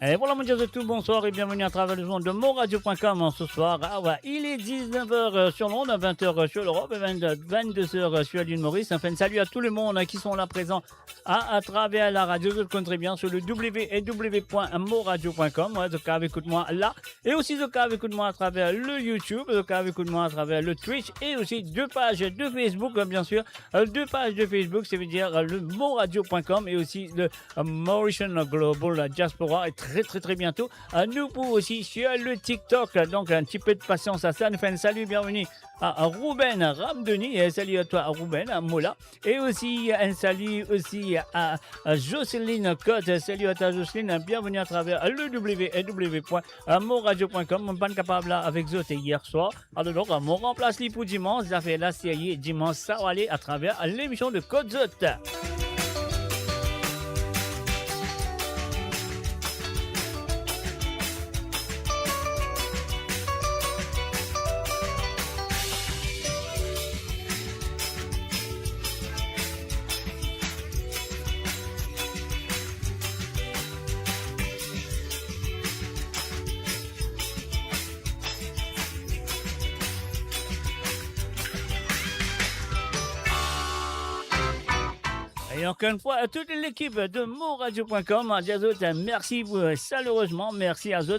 Et voilà mon Dieu de tout, bonsoir et bienvenue à travers le monde de monradio.com ce soir. Ah ouais, il est 19h sur Londres, 20h sur l'Europe et 22h sur l'île Maurice. Enfin, salut à tout le monde qui sont là présents à travers la radio. Je le connais bien sur le www.moradio.com. Ouais, donc écoute-moi là. Et aussi donc écoute-moi à travers le YouTube, donc écoute-moi à travers le Twitch et aussi deux pages de Facebook, bien sûr. Deux pages de Facebook, ça veut dire le moradio.com et aussi le Mauritian Global Diaspora. Et très bientôt, nous pouvons aussi sur le TikTok. Donc un petit peu de patience à ça. Nous faisons un salut, bienvenue à Ruben Ramdeni, et salut à toi Ruben, à Mola, et aussi un salut aussi à Jocelyne Cotte, salut à toi Jocelyne, bienvenue à travers le www.moradio.com. On n'est pas capable là avec eux hier soir, alors donc on remplace les pour dimanche, ça fait la série dimanche, ça va aller à travers l'émission de Code Zot. Et encore une fois, à toute l'équipe de monradio.com, merci chaleureusement, merci à Zot.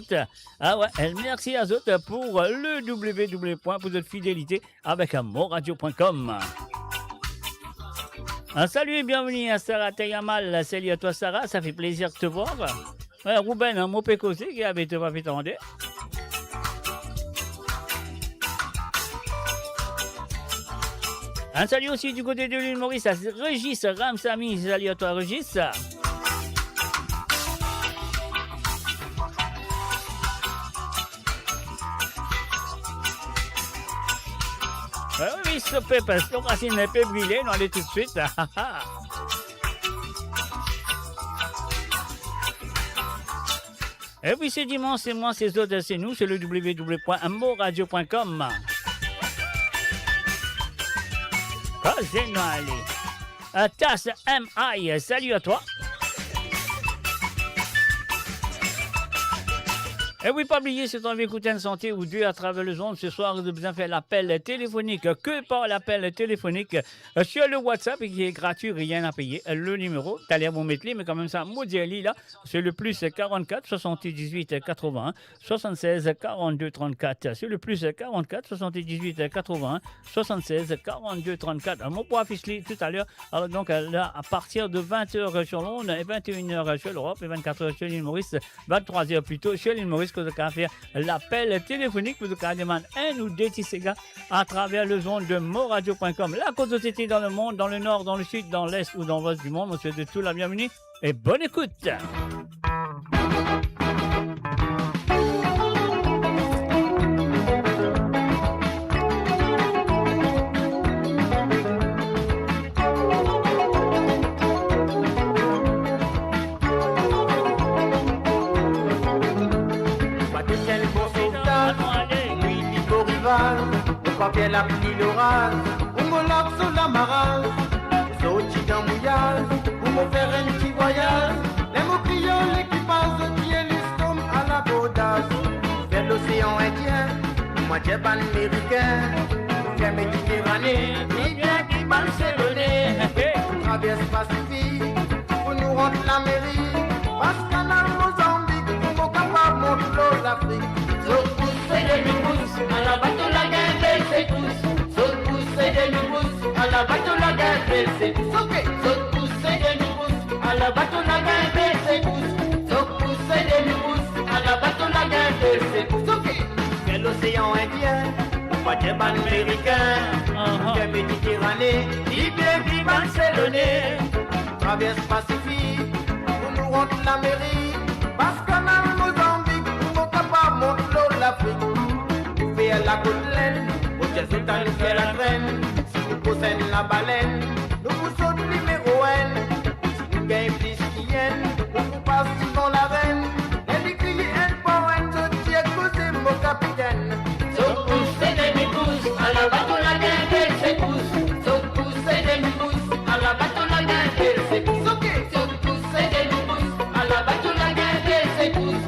Ah ouais, merci à Zot pour le www. Pour votre fidélité avec monradio.com. Salut et bienvenue à Sarah Tayamal. Salut à toi Sarah, ça fait plaisir de te voir. Ouais, Ruben, mon pécosé qui avait te pas fait tendre. Un salut aussi du côté de l'île Maurice à Régis Ramsamy. Salut à toi Régis. Oui, ce peuple, parce que racine n'est pas brûlée, on allait tout de suite. Et puis c'est dimanche, c'est moi, c'est autres, c'est nous, c'est le www.moradio.com. C'est Noël. Tasse MI, salut à toi. Et oui, pas oublier, si tu as envie d'écouter une santé ou deux à travers le zone, ce soir, vous avez besoin de faire l'appel téléphonique, que par l'appel téléphonique sur le WhatsApp, qui est gratuit, rien à payer. Le numéro, t'as l'air bon mettre mais quand même ça, maudit là, c'est le plus 44 78 81 76 42 34. C'est le plus 44 78 81 76 42 34. Mon point affiché tout à l'heure. Alors donc là, à partir de 20h sur Londres et 21h sur l'Europe et 24h sur l'île Maurice, 23h plus tôt sur l'île Maurice, que vous avez faire l'appel téléphonique pour vous demander un ou deux petits gars à travers le zone de moradio.com. La côte société dans le monde, dans le nord, dans le sud, dans l'est ou dans l'ouest du monde. Monsieur de tout, la bienvenue et bonne écoute. Au papier la pluie l'orage, on me lave sur la marage, sauti dans mouillage, pour me faire un petit voyage, les mots criants, l'équipage qui est l'istom à la bodage, vers l'océan Indien, moitié ban américain, vers Méditerranée, ni bien qui ban Céloné, on traverse Pacifique, pour nous rendre la mairie, parce canal Mozambique, pour mon capable montre l'eau l'Afrique. C'est des mimous, à la bateau la guerre, c'est tous. Saute pousse et des mimous, à la bateau la guerre, c'est tous. Saute pousse et des mimous, à la bateau la guerre, c'est tous. Saute pousse et des mimous, à la bateau la guerre, c'est tous. Vers l'océan Indien, pas de ban américain, vers Méditerranée, Libye qui Barcelone, traverse Pacifique, pour nous rendre l'Amérique, parce qu'on a Mozambique, pour capable montre l'eau l'Afrique. Faire la côtelette, au Jésus quand nous fait la traîne, si nous possède la baleine, nous vous saute numéro N, si nous gagnons plus qui yen, nous vous passe dans la reine, et nous crions un point, je tiens causé mon capitaine. Saute pousse et des mimous, à la bateau la guerre, c'est tous. Saute pousse et des mimous, à la bateau la guerre, c'est tous. Saute pousse et des mimous, à la bateau la guerre, c'est tous.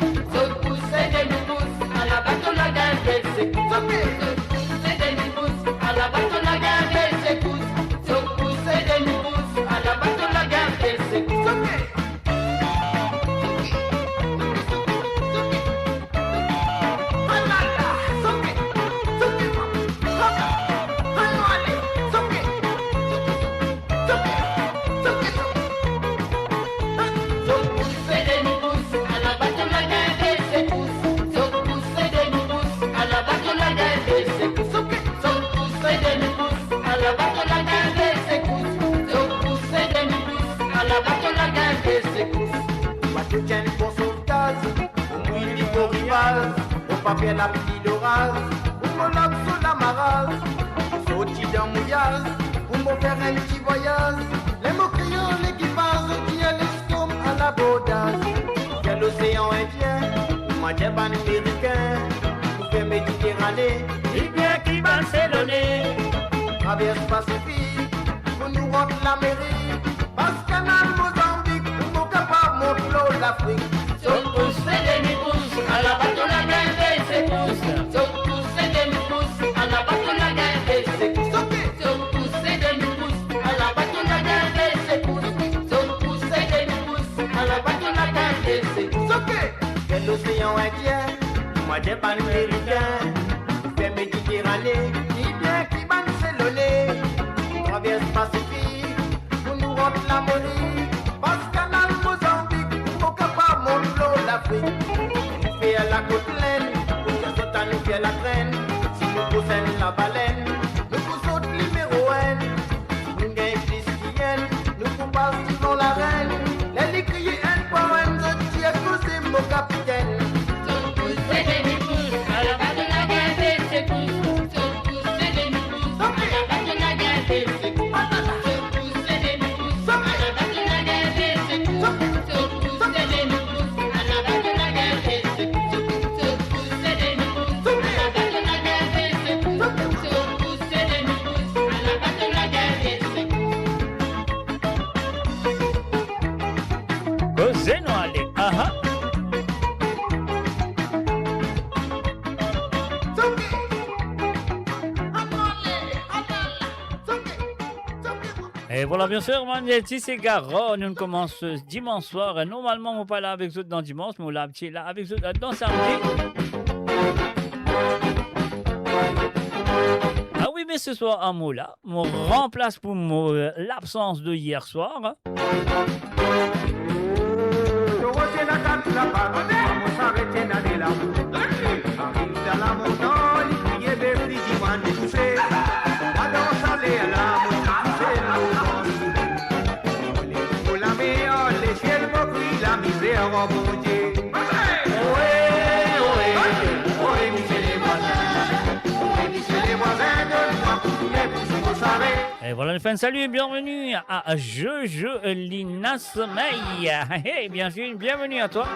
pas faire la pluie d'orage, pour mon lobe sous la marage, sautis dans mouillage, pour me faire un petit voyage. Les mots criants, l'équipage qui est l'escombe à l'abordage. Quel océan Indien, ou Maghreb américain, ou fait Méditerranée, Et bien qui Barcelone. traverse Pacifique, pour nous rendre l'Amérique, passe canal Mozambique, pour nous capable monter l'eau l'Afrique. Son pouce et demi-pouce, à la bateau la gueule et ses pouces. Son pouce et demi-pouce, à la bateau la gueule et ses pouces. Son pouce et demi-pouce, à la bateau la gueule et ses pouces. Son pouce et demi-pouce, à la bateau la gueule et ses pouces. Quel océan Indien, moi des américain, fait Méditerranée, qui bien qui Barcelone, traverse Pacifique, pour nous rendre l'Amérique, passe canal Mozambique, pour capable monter l'eau l'Afrique. Nous fait la côte laine, pour que ça nous fait la traîne, si nous poussons la baleine, nous poussons numéro N, nous gagnons christienne, nous pouvons partir dans la reine, les crier un poème, je tiens que c'est mon capitaine. Son pouce et demi-pouce, à la bateau la gueule et ses pouces. Son pouce et demi-pouce, à la bateau la gueule et ses pouces. Son pouce et demi-pouce, à la bateau la gueule et ses pouces. Son pouce et demi-pouce, à la bateau la gueule et ses pouces. Son pouce et demi-pouce, à la bateau la gueule et ses pouces. Son pouce et demi-pouce, à la bateau la gueule et ses pouces. Cosé no allez. Aha. Et voilà, bien sûr, Magnétis et Garonne, on commence ce dimanche soir. Normalement, on pas là avec eux dans dimanche, mais on l'a là avec eux dans samedi. Ah oui, mais ce soir, un mot là, on remplace pour l'absence de hier soir. Et voilà, une fin de salut et bienvenue à Jojo Linas May. Hey, bien sûr, bienvenue à toi.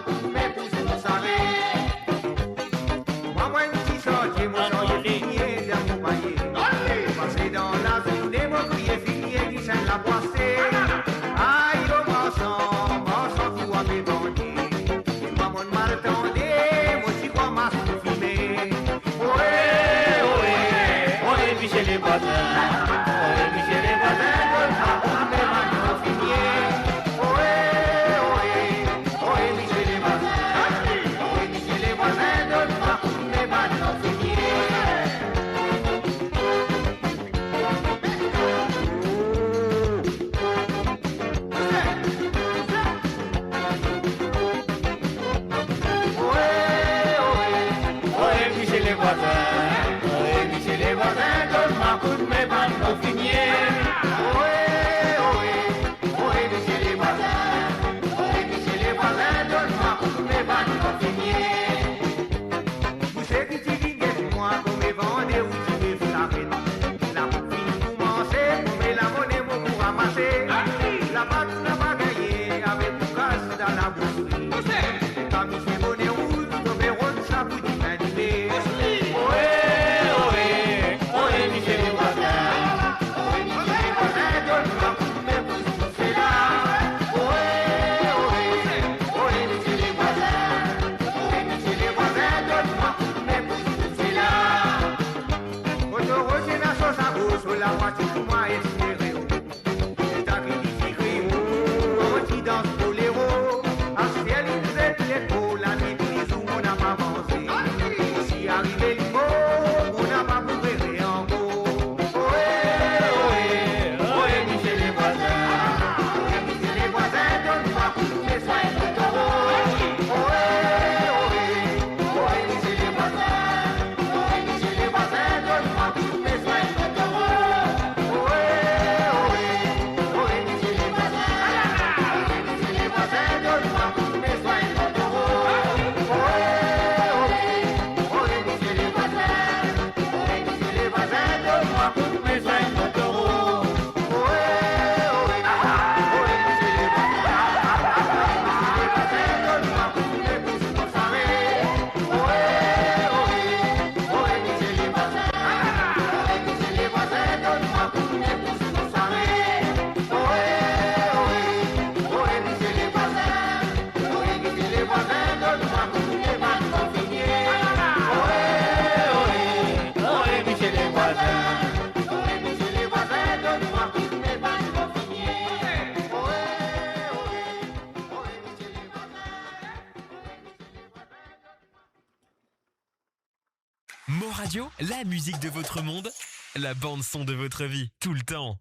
Radio, la musique de votre monde, la bande-son de votre vie, tout le temps.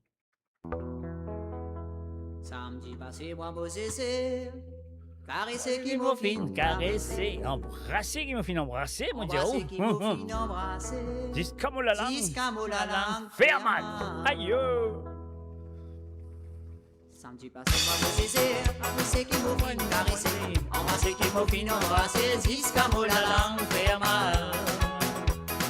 Samedi passé, moi, bosser, caresser qui Mon m'a fin, caresser, embrasser, qui me fin embrasser, mon Dieu. embrasser qui m'a fin embrasser. Jusqu'à mon la langue. Jusqu'à mon la langue Faire mal. Aïe. Samedi passé, moi, bosser, caresser qui m'a fin caresser. Embrasser qui m'a fin embrasser. Jusqu'à mon la langue faire mal.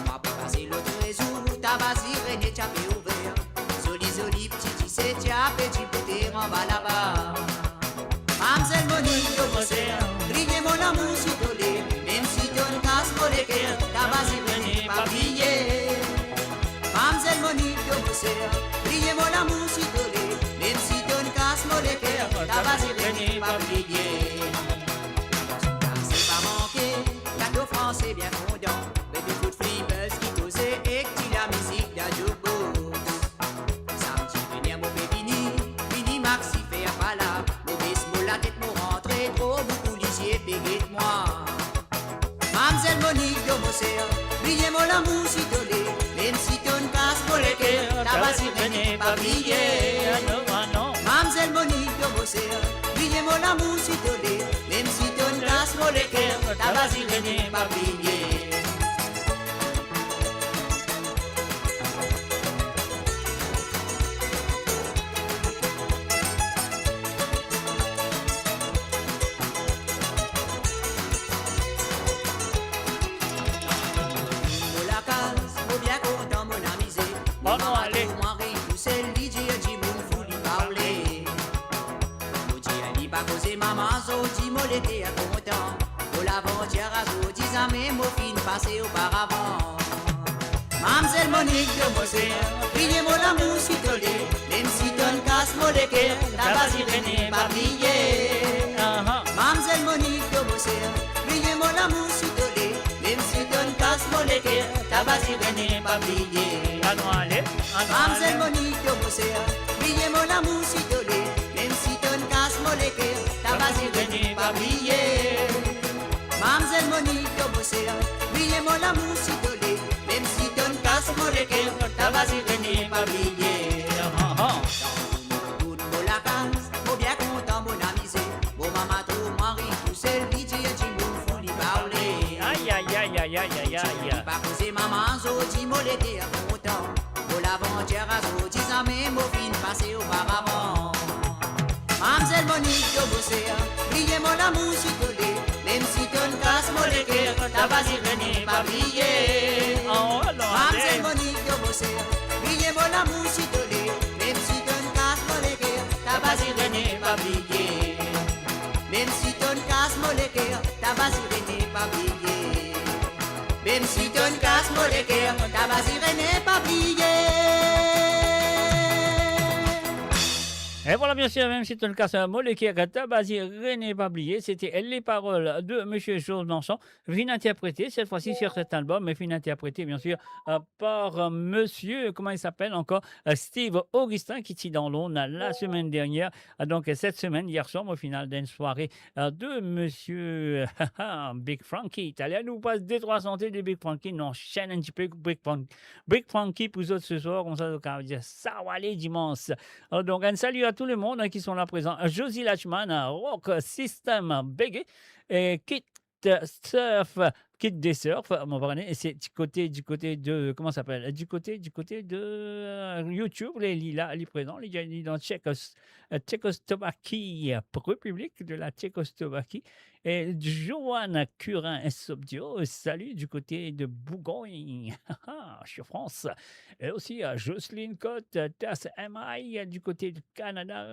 M'a passé l'autre jour, tabassi, René, Tchapé ouvert. Zoli, petit, c'est Tchapé, tu peux te remballer là-bas. Mamselle Monique, je me sers, brillez mon amour s'il te plaît. Même si ton casse mon équerre, ta base venez pas briller. Mamselle Monique, je me sers, brillez mon amour s'il te plaît. Même si ton casse mon équerre, ta base venez pas briller. C'est pas manqué, gâteau français bien fondant. Mais de foot flippers qui causaient et qui la musique d'Adjobo. Samedi venir mon bébini, mini maxi fait à pas là. La tête me rentrait trop beaucoup lisier pégué de moi. Mamselle Monique de Mosser, brillez mon amour s'il te plaît. Même si ton casse pour les cœurs, ta base venez pas briller. Mamselle Monique de Mosser, brillez mon amour s'il te plaît. Même si ton casse pour les cœurs, ta base venez pas briller. L'été à content, pour l'aventure à jour, 10 ans, mais mon film passé auparavant. Mamselle Monique de Mosser, brillez mon amour s'il te plaît. Même si ton casse mon équerre, ta base venez pas briller. Mamselle Monique de Mosser, brillez mon amour s'il te plaît. Même si ton casse mon équerre, ta base venez pas briller. Mamselle Monique de Mosser, brillez mon amour s'il te plaît. Même si ton casse mon équerre, ta base venez pas briller. Mamselle Monique de Mosser, brillez mon amour s'il te plaît. Même si ton casse mon équerre, ta base venez pas briller. Dans le la case, faut bien content mon amusé. Bon maman trop mari, tout seul, dit tu m'ouvres, faut lui parler. Aïe, aïe, aïe, aïe, aïe, aïe, aïe. Pas poser maman, zo, dis moi l'été à content. Pour l'aventure à zo, 10 ans, mais mon film passé auparavant. Mamselle Monique de Mosser, brillez mon amour s'il te plaît. Même si ton casse mon équerre, ta base venez pas briller. Mamselle Monique de Mosser, brillez mon amour s'il te plaît. Même si ton casse mon équerre, ta base venez pas briller. Même si ton casse mon équerre, ta base venez pas briller. Même si ton casse mon équerre, ta base venez pas briller. Et voilà, bien sûr, même si tu le casses un mot, qui est Tabazi René Bablier, c'était les paroles de M. Georges Nanson, fin interprétées, cette fois-ci sur cet album, mais fin interprétées, bien sûr, par monsieur, comment il s'appelle encore, Steve Augustin, qui était dans l'Aune la semaine dernière. Donc, cette semaine, hier soir, au final d'une soirée de monsieur Big Frankie. Allez, nous passe des trois santé de Big Frankie, nous enchaîne un petit peu Big Frankie pour vous autres ce soir, comme ça, donc, on va dire ça va aller dimanche. Donc, un salut à tout le monde qui sont là présents. Josie Lachman, Rock System Bégué, et Kit Surf, Kit des Surf, et c'est du côté de, comment ça s'appelle, du côté de YouTube, les lilas, les présents, les dans Tchécoslovaquie, République de la Tchécoslovaquie, et Joanne Curin Sobdio, salut du côté de Bourgogne, sur France, et aussi Jocelyne Cotte, TAS MI du côté du Canada,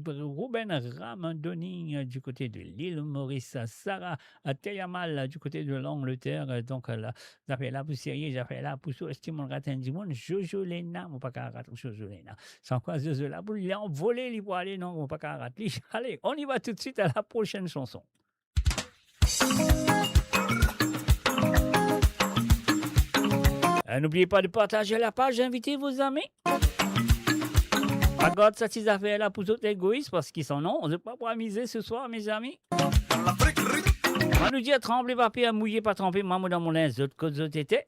Ruben Ramandoni du côté de l'île Maurice, Sarah Teyamal du côté de l'Angleterre, donc là, j'appelle là pour sérieux, j'appelle là pour souhaiter mon ratin du monde, Jojo Lena, mon pas qu'à rater Jojo Lena, sans quoi Jojo là, pour l'envoler, il va aller, non, mon pas qu'à rater. Allez, on y va tout de suite à la prochaine chanson. N'oubliez pas de partager la page, invitez vos amis. Regarde ça, ces affaires-là pour autres égoïstes, parce qu'ils sont non, on ne peut pas miser ce soir, mes amis. On va nous dire trembler, papier, mouiller, pas tremper, maman dans mon linge, d'autres côtés.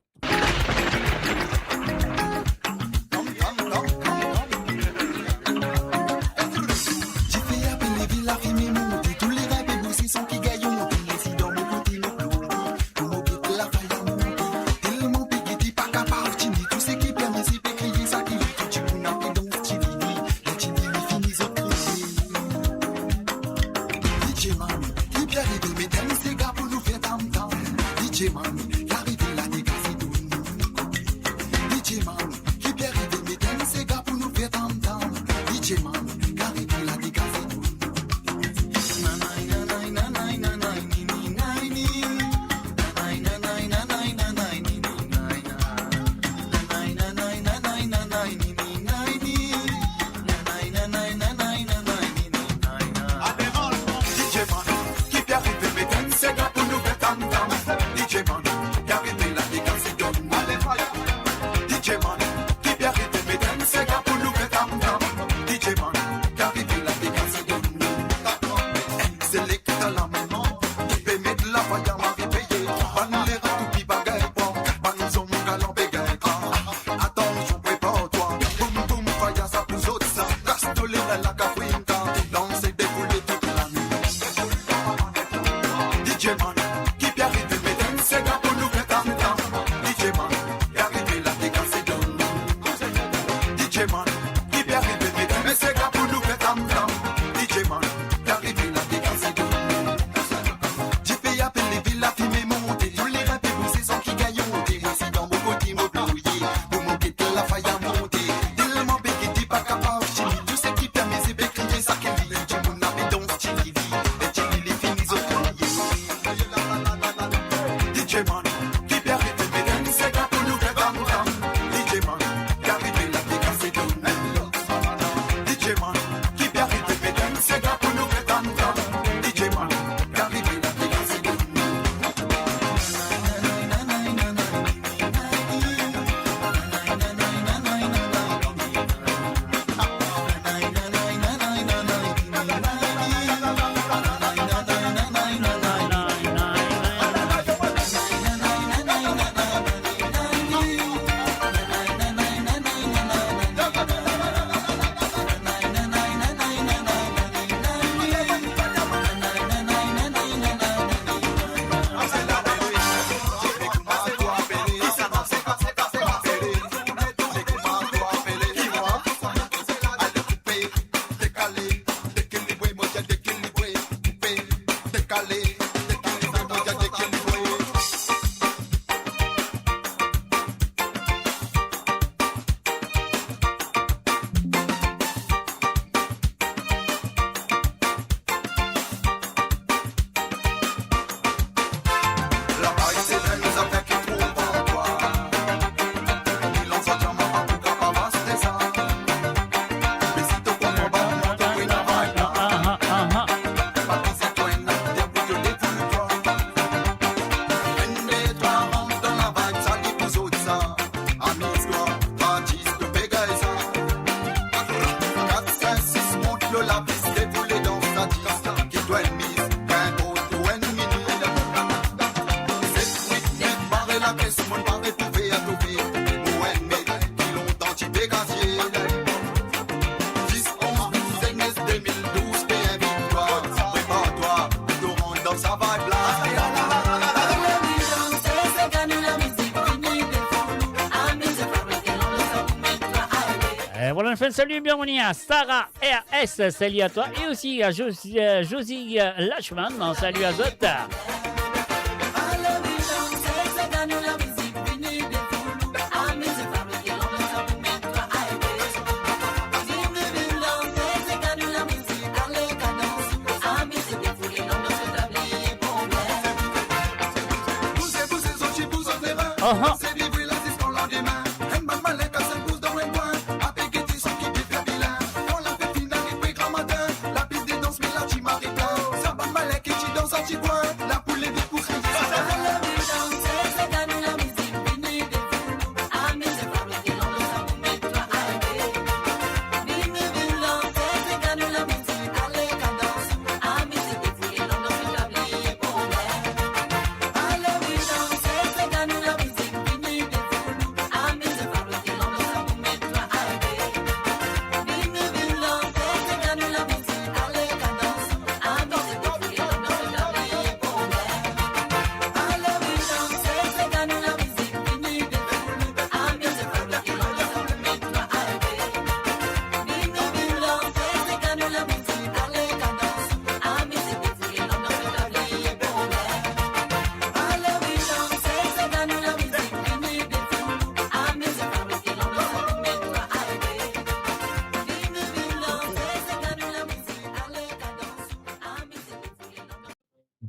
Alors, enfin, salut, bienvenue à Sarah RS, salut à toi. Et aussi à Josie Lachman, salut à Zota. C'est vivre la c'est son lendemain. Un maman les casse un pouce dans un coin. Avec des tissus qui vivent bien. On l'a fait finale et puis grand matin. La piste des danses, mais là tu m'arrêtes. Ça va mal et qui danse à petit point. La poule est vite pour crier.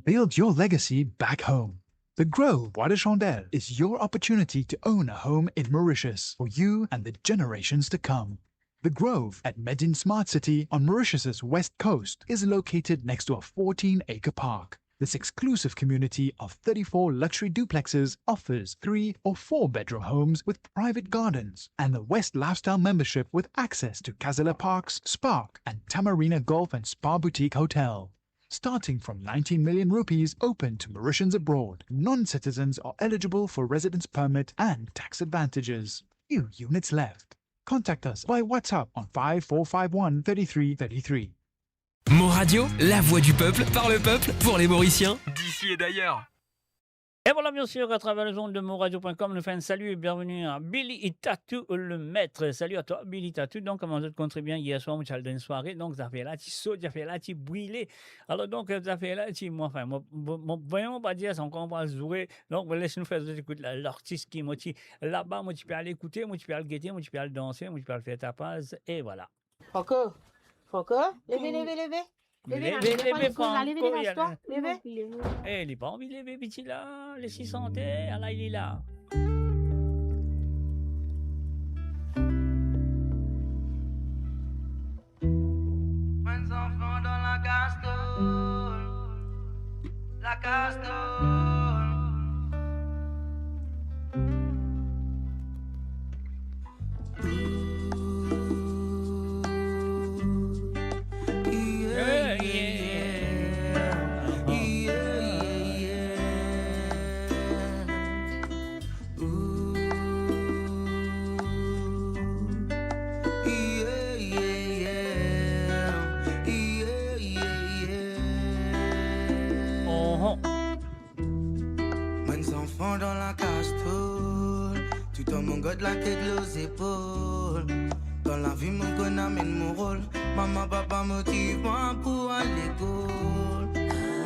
Build your legacy back home. The Grove Bois de Chandelle is your opportunity to own a home in Mauritius for you and the generations to come. The Grove at Medin Smart City on Mauritius's west coast is located next to a 14-acre park. This exclusive community of 34 luxury duplexes offers 3 or 4 bedroom homes with private gardens and the West Lifestyle membership with access to Casella Parks, Spark and Tamarina Golf and Spa Boutique Hotel. Starting from 19 million rupees open to Mauritians abroad, non-citizens are eligible for residence permit and tax advantages. Few units left. Contact us by WhatsApp on 5451 3333. Mon Radio, la voix du peuple, par le peuple, pour les Mauriciens, d'ici et d'ailleurs. Et voilà, bien sûr, à travers les ondes de monradio.com, nous faisons un salut et bienvenue à Billy Tatou, le maître. Salut à toi, Billy Tatou. Donc, comme vous êtes compris bien, hier soir, nous avons une soirée. Donc, ça fait là, tu sautes, ça fait là, tu brûles. Alors, donc, ça fait là, tu, moi, enfin, voyons pas dire, c'est encore on va jouer. Donc, laisse-nous faire écouter l'artiste qui, moi, là-bas, moi, tu peux aller écouter, moi, tu peux aller guetter, moi, tu peux aller danser, moi, tu peux aller faire ta passe. Et voilà. Franco, levez. Levez, Franco. Levez. Eh, il n'est pas envie de lever, petit là. Les 600, là, il est là. Mes enfants dans la Castole. Dans la Castole, tout en mon gars de la tête aux épaules. Dans la vie, mon gars amène mon rôle. Maman, papa motive moi pour aller à l'école.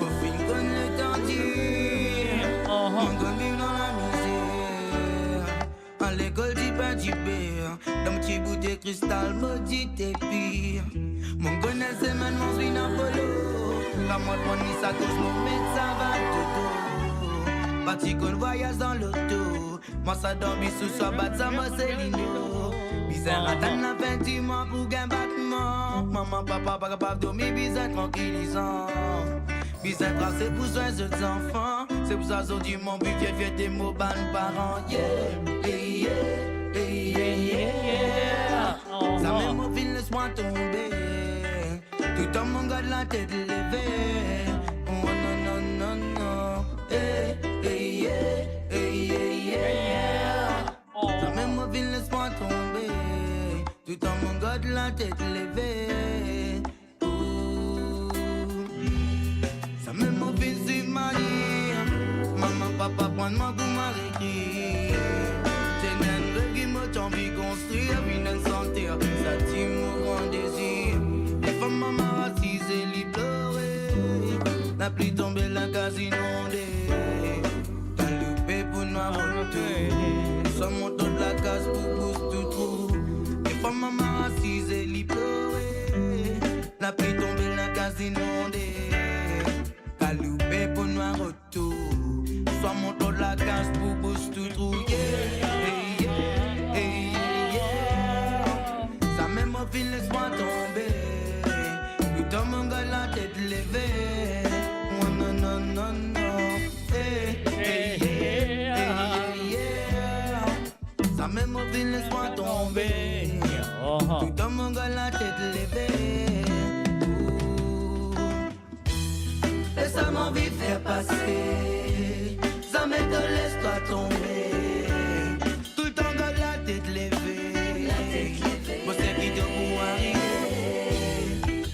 Mon film connaît le temps dur. Mon gars vit dans la misère. À l'école, du pain, du beurre. Dans mon petit bout de cristal, maudit et pire. Mon gars n'est ses mains, mon suit en polo. Quand moi, je prends sa cause, mon médecin va de dos. Parti qu'on voyage dans l'auto. Moi ça dormi sous soi bat ça Marcelino. Bizarre attendre la fin du mois pour gain battement. Maman papa pas capable dormir bizarre tranquillisant. Bizarre tracé pour soins autres enfants. C'est pour ça aujourd'hui mon but vieux des mots ban parents. Ça même au fil laisse-moi tomber. Tout en mon gars de la tête levée. Oh non. Jamais ma ville laisse-moi tomber. Tout en mon gars de la tête levée. Ça même ma ville sur ma ligne. Maman, papa, prends-moi pour ma réécrire. T'es un qui m'a envie de construire, vie d'une santé. Ça n'a plus tombé la case inondée. T'as loupé pour nous retour. Soit mon dos de la case pour boost tout trou. Et pas maman assise et l'y pleurer. N'a plus tombé la case inondée. T'as loupé pour nous retour. Soit mon dos de la case pour boost tout trou. Ça même au fil laisse-moi tomber. Putain mon gars la tête levée. Oh non non non non. Ça même au fil laisse-moi tomber. Putain mon gars la tête levée. Et ça m'envie de faire passer. Ça me te laisse-toi tomber. Tout le temps gars la tête levée. Moi c'est qui te pour arriver.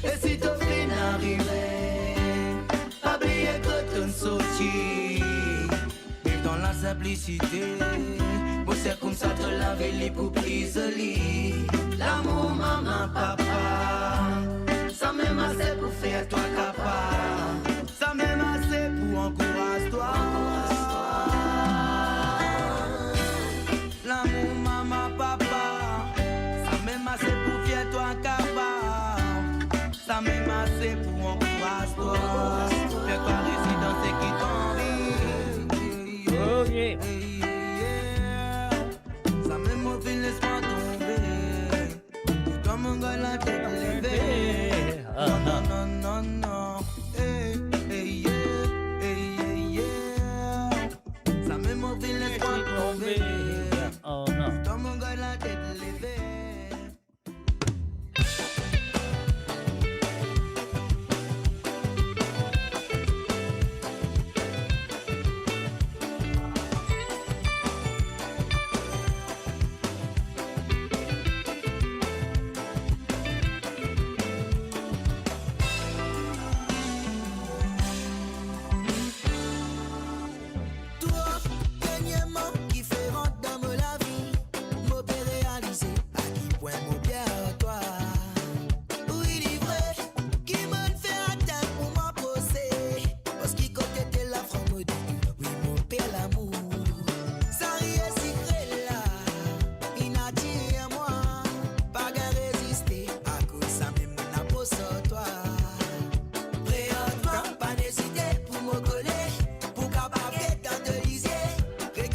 Et si te fin arriver, pas oublier que tu sorti. Vivre dans la simplicité. Moi c'est comme ça te laver les poupées isolées. L'amour maman papa. Ça m'aime assez pour faire toi capable. Ça m'aime assez pour encourager toi. L'amour maman papa. Ça m'aime assez pour faire toi capable. Ça m'aime assez pour encourager toi. Fais quoi résidence et qui t'envie. Oh yeah. Ça m'aime au fil laisse-moi tomber. Comme un gars la tête levée. Non non non non. Hey, yeah, hey, yeah. Ça m'aime au fil laisse-moi tomber. Oh non. Comme un gars la tête levée.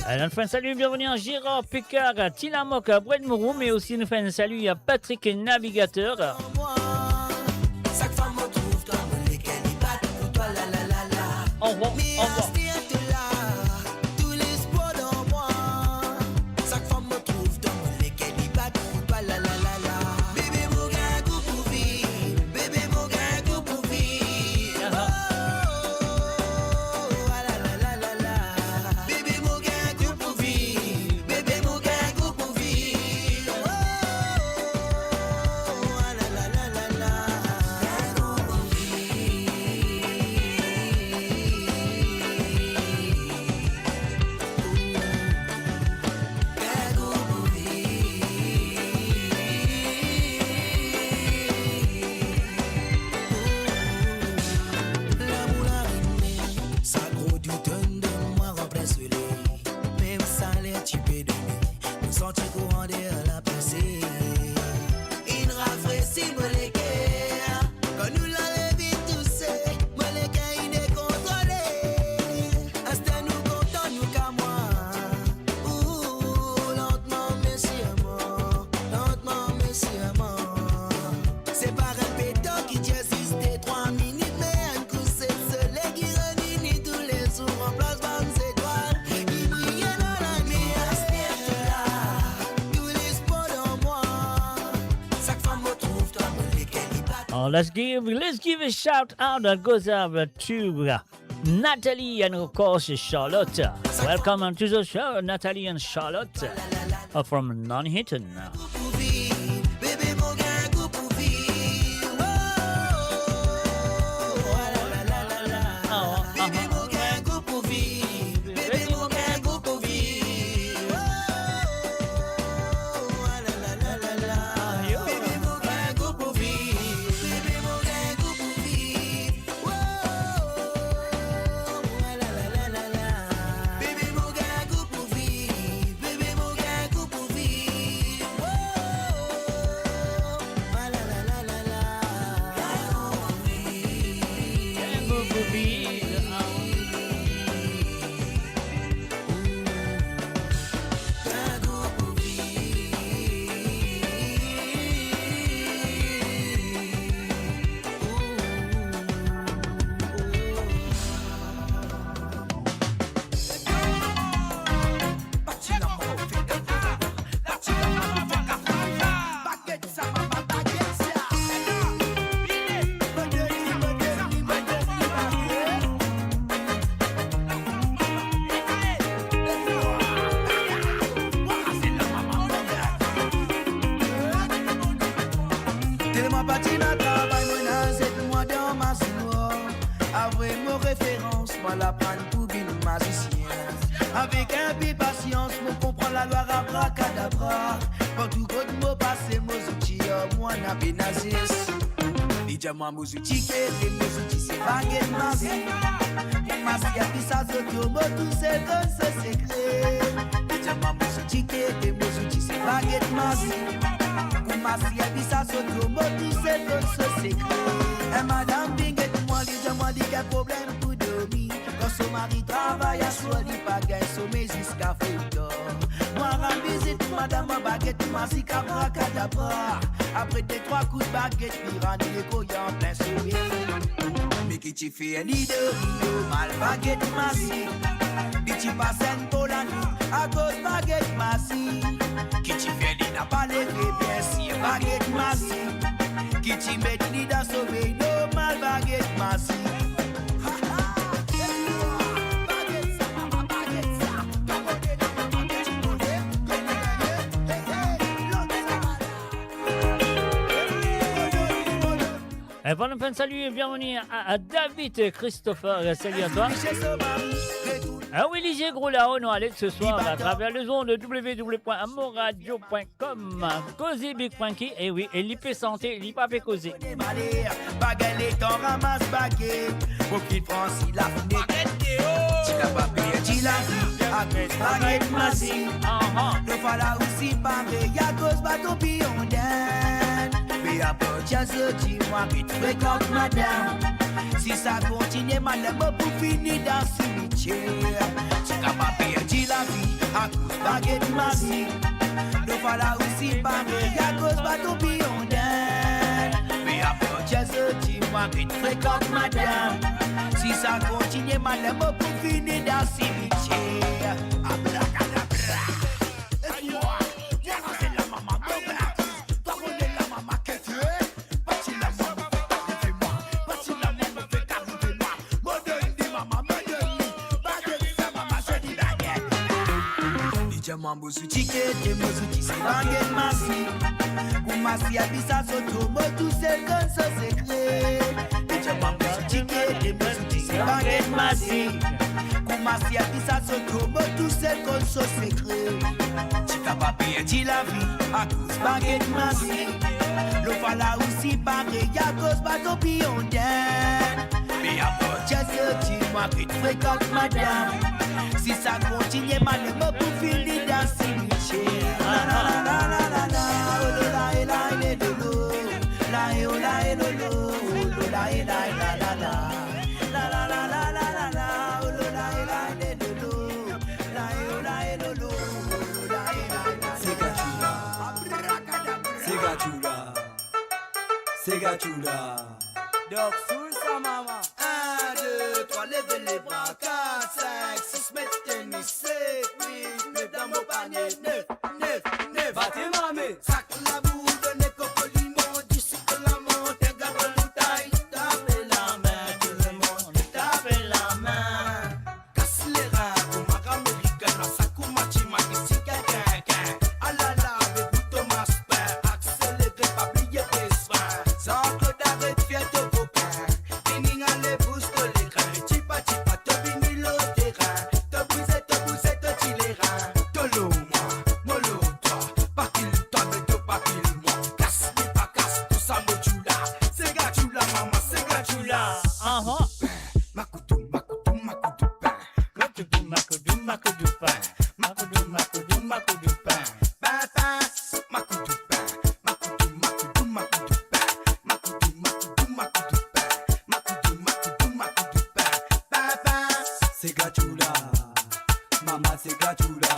Alors, nous faisons un salut, bienvenue à Gérard Picard, Tilamoc, Brett Mourou, mais aussi nous faisons un salut à Patrick Navigateur. Au revoir, au revoir. Let's give a shout out that goes out to Natalie and of course Charlotte. Welcome to the show, Natalie and Charlotte from Nuneaton. Tellement parti dans le travail, moi dans cette moi dans ma soie. Avec mon référence, moi la prendre pour bien magicien. Avec un peu patience, moi comprends la loi abracadabra. Pour tout côté moi passer, moi outils, moi n'a pas nazis. Dites-moi moi outils, que moi outils c'est baguette magie. Moi si a pis ça zoto, moi tout c'est comme ce secret. Dites-moi moi outils, que moi outils c'est baguette magie. Moi si a pis ça zoto, moi tout c'est comme ce secret. Et madame Binget, moi dis quel problème pour dormir. Quand son mari travaille à soi, il pas gagne sommeil jusqu'à foutre. Moi rends visite, madame ma baguette, ma si cabracadabra. Après des 3 coups de baguette, puis rendre les couilles en plein sourire. Mais qui t'y fait un nid de Rio, mal baguette ma si. Puis t'y passe un pour la nuit, à cause baguette ma si. Qui t'y fait nid n'a pas levé, bien si, baguette ma si. Qui t'y met nid dans sommeil, normal baguette ma si. Bon, enfin, salut et bienvenue à David Christopher. Salut à toi. Ah oui, Ligier Gros là-haut, nous allons ce soir à travers les ondes de www.amoradio.com. Cosy Big Frankie, et oui, et l'IP Santé, l'IP Cosy. Baguette, t'en ramasse baguette. Pour qu'il franchit la fenêtre. Tu n'as pas payé, tu l'as vu. À cause baguette massive. Le voilà aussi pareil. À cause bateau pion d'aine. Mais après, tiens, dis-moi, vite fréquente madame. Si ça continue, madame, pour finir dans ce cimetière. Tu n'as pas payé, tu l'as vu. À cause baguette massive. Le voilà aussi pareil. À cause bateau pion d'aine. Mais après, tiens, dis-moi, vite fréquente madame. Si ça continue, madame, pour finir dans ce cimetière. Abracadabra. Laisse-moi, viens c'est la maman, toi connais la maman que tu es. Pas-tu la maman, fais-moi. Pas-tu la maman, fais moi. Modèle dit maman, modèle dit. Baguette, ça maman, je dis baguette. Dis-moi, mon ticket, mon outil, c'est baguette massive. Pour masser à ça, soto, moi tout c'est comme ça, c'est clé. Dis-moi, mon ticket, mon outil, c'est baguette massive. Pour masser à ça, soto, moi tout c'est comme ça, c'est clé. Tu t'as pas payé, tu la vie, à cause baguette massive. Le voilà aussi pareil, à cause bateau pion d'aine. Mais à part, tiens, dis-moi, que tu fréquentes madame. Si ça continue, madame, pour finir dans ce cimetière. La la la la la la la, oh la la la la la la, oh la la la oh la la la la la, la la la la la la la, oh la la la la la, oh la la la. C'est Gachula, c'est Gachula. Donc sous sa maman. 1, 2, 3, levez les bras. 4, 5, 6, mettez tennis. 7, 8, 9 dans mon panier. 9, 9, 9. Battez mamé. Sac la boue, donnez cocolimon. Du sucre la monte, garde le taille. Tapez la main, tout le monde. Tapez la main. Casse les reins, pour ma grande américaine. Sakuma Chimaki, si quelqu'un. Ah là là, bébé Thomas Père. Accéléré, pas plier tes freins. Sans que d'arrêt, fier de copain. Fini à les bouches de l'écran. Chipa, chipa, te bini le terrain. Te bousette, te les reins. Tolo, moi, molo, toi. Pas qu'il toi, mais de pas qu'il moi. Casse, mais pas casse, tout ça, me chula. C'est gachula, maman, c'est gachula. Makoutou, makoutou, makoutou, pain. Makoutou, makoutou, makoutou, pain. Makoutou, makoutou, makoutou, pain. Pain, pain, makoutou, pain. Makoutou, makoutou, makoutou, pain. Makoutou, makoutou, makoutou, pain. Makoutou, makoutou, makoutou, pain. Pain, pain. C'est gachula. Maman, c'est gachula.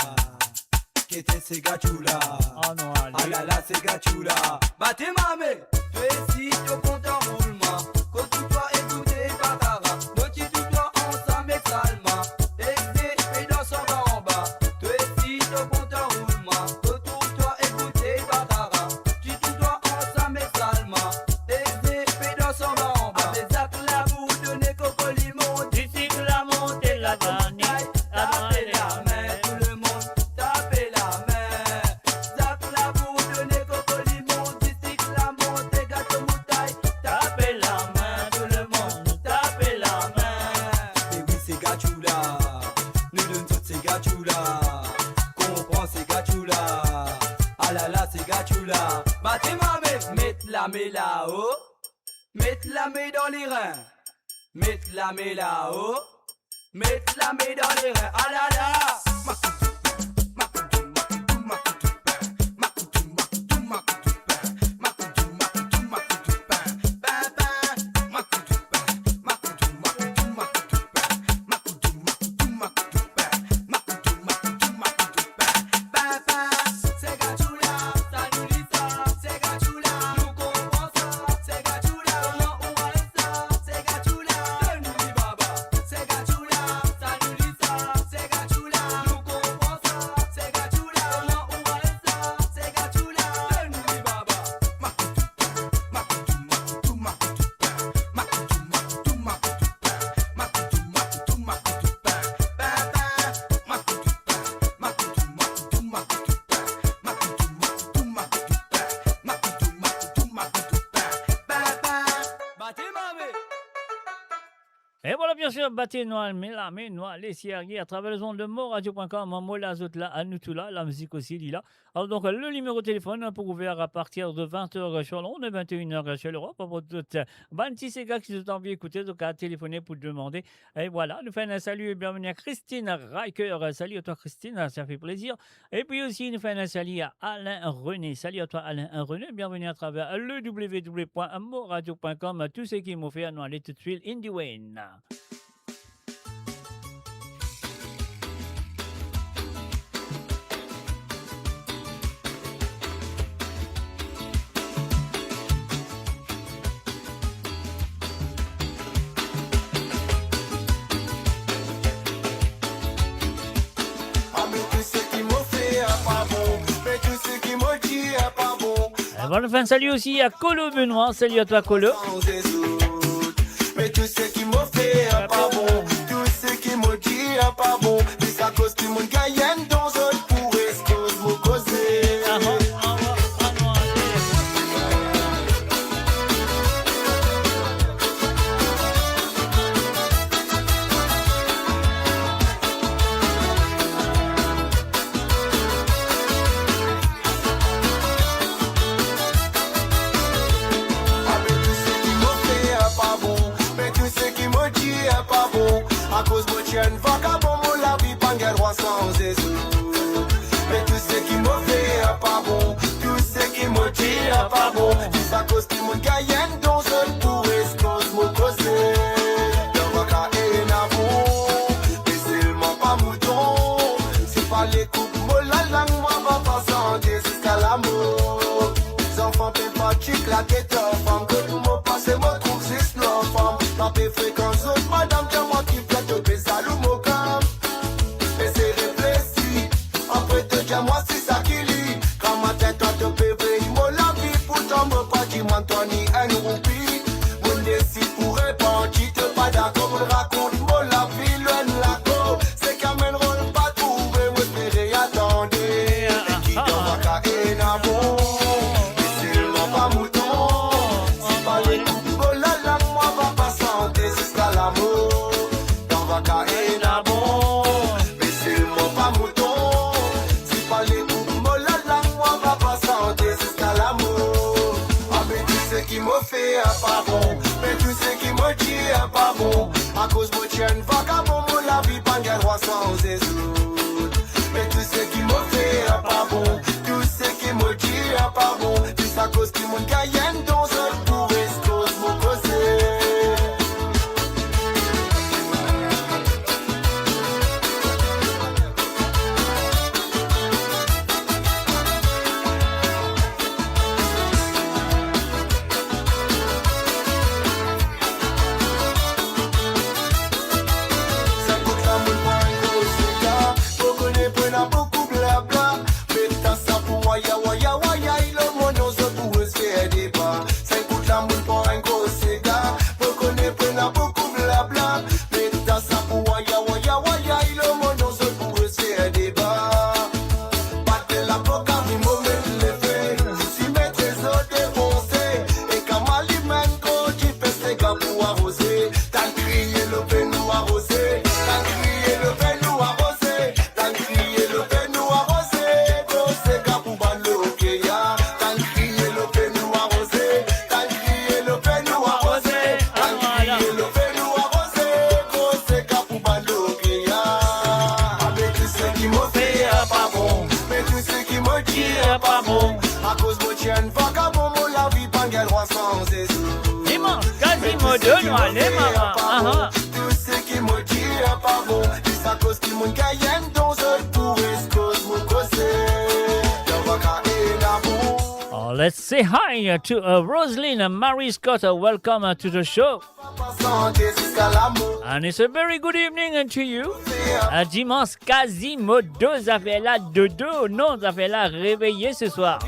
Qu'était c'est gachula. Oh non, allez. Ah là là, c'est gachula. Battez mamé. Tu es ici, au compte en roulement. Quand tu dois écouter Batara. Moitié du doigt ensemble et salma. Et dans son bas en bas. Tu es ici, au compte en roulement. Quand tu dois écouter Batara. Tu dois ensemble et salma. Et dans son bas en bas. Avec Zach la boue, donnez coco limon. Du cycle la montée, la vanille. Tapez la main, tout le monde, tapez la main. Zach la boue, donnez coco limon. Du cycle la monte, Mettre la main là-haut, mettre la main dans les reins, mettre la main là-haut, mettre la main dans les reins. Ah là là. Et voilà, bien sûr, Baté Noël, mais Noël, les Siergues, à travers les ondes de moradio.com, Mola Zotla, Anoutula, la musique aussi, Lila. Alors, donc, le numéro de téléphone pour ouvrir à partir de 20h sur l'onde, de 21h sur l'Europe, pour toutes 26 gars qui sont envie d'écouter, donc à téléphoner pour demander. Et voilà, nous faisons un salut et bienvenue à Christine Riker. Salut à toi, Christine, ça fait plaisir. Et puis aussi, nous faisons un salut à Alain René. Salut à toi, Alain René. Bienvenue à travers le www.moradio.com. Tout ce qui m'ont fait, nous aller tout de suite, Indie Wayne. Voilà, enfin, salut aussi à Colo Benoît. Salut à toi, Colo. Mais tout ce qui m'a fait pas bon, tout ce qui m'a dit pas bon, c'est à cause du monde gagne dans un pour excuse me causer. À cause de tienne, vagabond, mon la vie, pas de droit sans Jésus. Mais tout ce qui me fait pas bon, tout ce qui me dit pas bon, c'est à cause du monde gagne dans un pour excuse me causer. Le vaca est un bon, mais c'est le pas mouton. C'est pas les coupes, moi la langue, moi va pas santé jusqu'à l'amour. Les enfants paient pas chic, la tête femme, que tout me passe et me trouve c'est la femme. La paix fréquence, madame, dis-moi qui moi c'est ça qui lit. Quand ma tête a te bébé, il m'a la vie pour tomber pas qui m'entendit un roupie. Mon décide pour répondre, tu te pas d'accord, me raconte, moi la vie, loin la go. C'est qu'à mène rôle pas trouver, moi espérer attendre. Et qui dans ma carrière n'a bon, mais c'est le pas mouton. Si pas les coups, oh la langue, moi va pas santé jusqu'à l'amour. Dans ma carrière n'a bon, mais c'est le pas mouton. Qui me fait pas bon, mais tout ce qui me dit pas bon. À cause de tienne, vagabond, mon la vie, pas de droit sans Jésus. Mais tout ce qui me fait pas bon, tout ce qui me dit pas bon, c'est à cause du monde gagne dans un pour excuse me causer. de nous aller, maman. Tout ce qui me dit pas bon, c'est à cause qu'il me gagne dans un tour, est-ce que vous causez? Oh, let's say hi to Roselyne Marie Scott. Welcome to the show. And it's a very good evening to you. Dimanche, Quasimodo, ça fait la dodo. Non, ça fait la réveiller ce soir.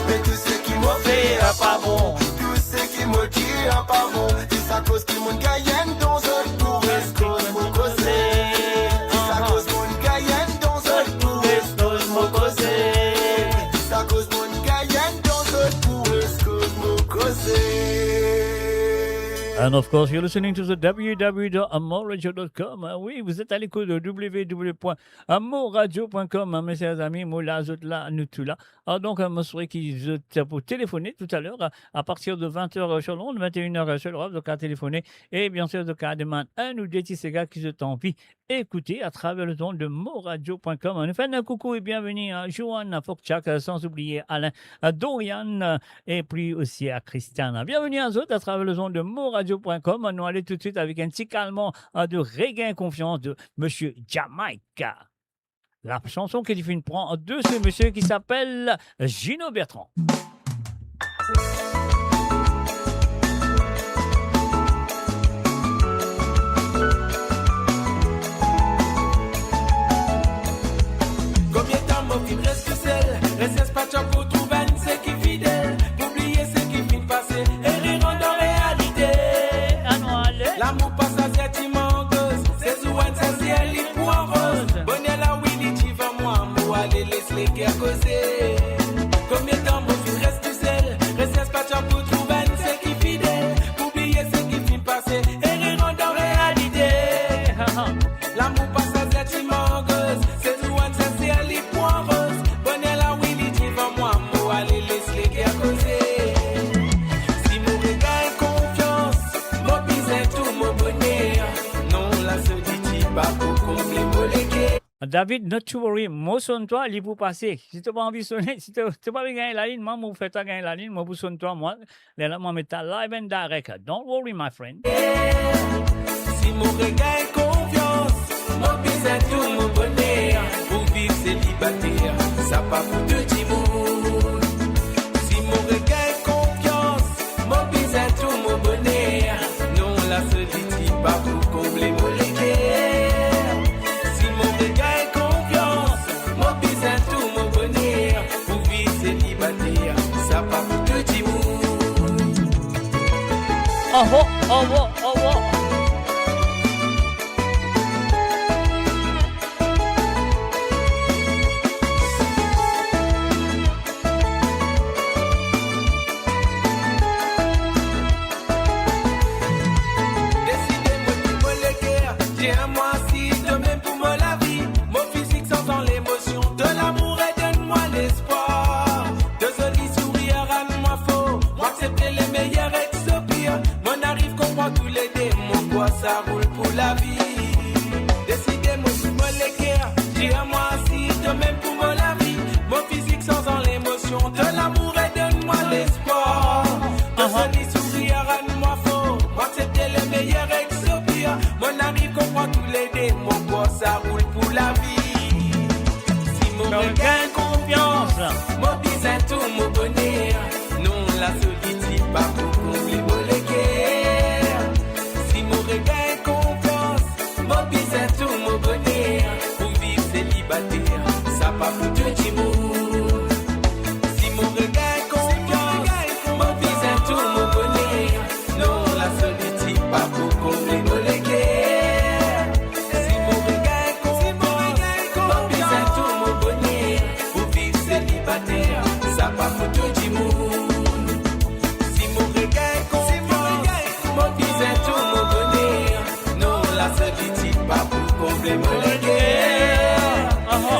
Mais tout ce qui me fait pas bon, tout ce qui me dit pas bon, c'est à cause qu'il me gagne dans un tour, est-ce que vous causez? C'est à cause mon gagne dans un tour, est-ce que vous causez? C'est à cause mon gagne dans un tour, est-ce que vous causez? And of course, you're listening to the www.amoradio.com. Oui, vous êtes à l'écoute de www.amoradio.com. Mes chers amis, moi là, là, nous tout là. Donc, je souhaite qu'ils pour téléphoner tout à l'heure à partir de 20h sur Londres, 21h sur l'Europe. Donc, à téléphoner. Et bien sûr, donc, à demander un ou deux petits gars qui se t'envie écouter à travers le ton de moradio.com. Nous faisons un coucou et bienvenue à Joanne Fokchak, sans oublier Alain, Dorian et puis aussi à Christiane. Bienvenue à eux à travers le ton de moradio.com. Nous allons tout de suite avec un petit calmant de Regain Confiance de Monsieur Jamaica. La chanson qu'il prend de ce monsieur qui s'appelle Gino Bertrand. Reste seul, reste pas pour trouver ce qui fidèle, oublier ce qui finit passer et rire en réalité. L'amour passe à cette immense, c'est souvent ça c'est elle est pour en rose. Bonne la Willy tu vas moi, aller laisse les guerres causer. Combien de temps mon fils reste seul, reste pas pour trouver ce qui fidèle, oublier ce qui finit passer et rire en réalité. L'amour passe à cette immense, c'est souvent ça c'est elle est pour en rose. David, not to worry, moi sonne-toi, il pour passer. Si tu n'as pas envie de sonner, si tu n'as pas envie de gagner la ligne, moi, je fais toi gagner la ligne, moi, vous sonne-toi, moi, là, moi, je mets live and direct. Don't worry, my friend. Si mon regain confiance, mon bizarre tout mon bonheur, pour vivre célibataire, ça pas pour te dire. Si mon regain confiance, mon bizarre tout mon bonheur, non, la solitude pas pour combler mon légué. Oh, oh, oh, oh, oh, oh. Décidez-moi pour me léguer, j'ai un mois si demain pour me la vie. Mon physique sans l'émotion de l'amour et donne-moi l'espoir. De jolis sourires à moi faux, moi accepter les meilleurs ex-pires. Mon arrive comprend tous les démons, quoi ça roule pour la vie. Décidez-moi pour me léguer, j'ai un mois si demain pour me la vie. Mon physique sans l'émotion de l'amour et donne-moi l'espoir. De jolis sourires à moi faux, moi accepter les meilleurs ex-pires. Mon arrive comprend tous les démons, quoi ça roule pour la vie. Si mon regain confiance, mobilise tout mon bonheur. Non, la solitude pas pour combler mon léguer. Si mon regain confiance, mobilise tout mon bonheur. Pour vivre célibataire, ça pas pour te dire. Si mon regain confiance, mobilise tout mon bonheur. Non, la solitude pas pour combler mon léguer. Si mon regain confiance, mobilise tout mon bonheur. Pour vivre célibataire, ça pas pour te dire. Si mon regain confiance, mobilise tout mon bonheur. Non, la solitude pas pour combler mon léguer.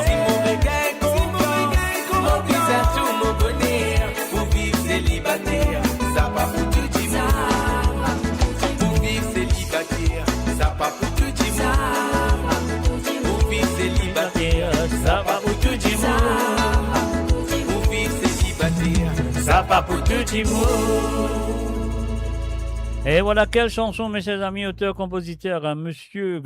Si mon regain confiance, mobilise tout mon bonheur. Pour vivre célibataire, ça pas pour te dire. Pour vivre célibataire, ça pas pour te dire. Pour vivre célibataire, ça pas pour te dire. Pour vivre célibataire, Ça pas pour tout le monde. Et voilà quelle chanson, mes chers amis, auteur-compositeur, monsieur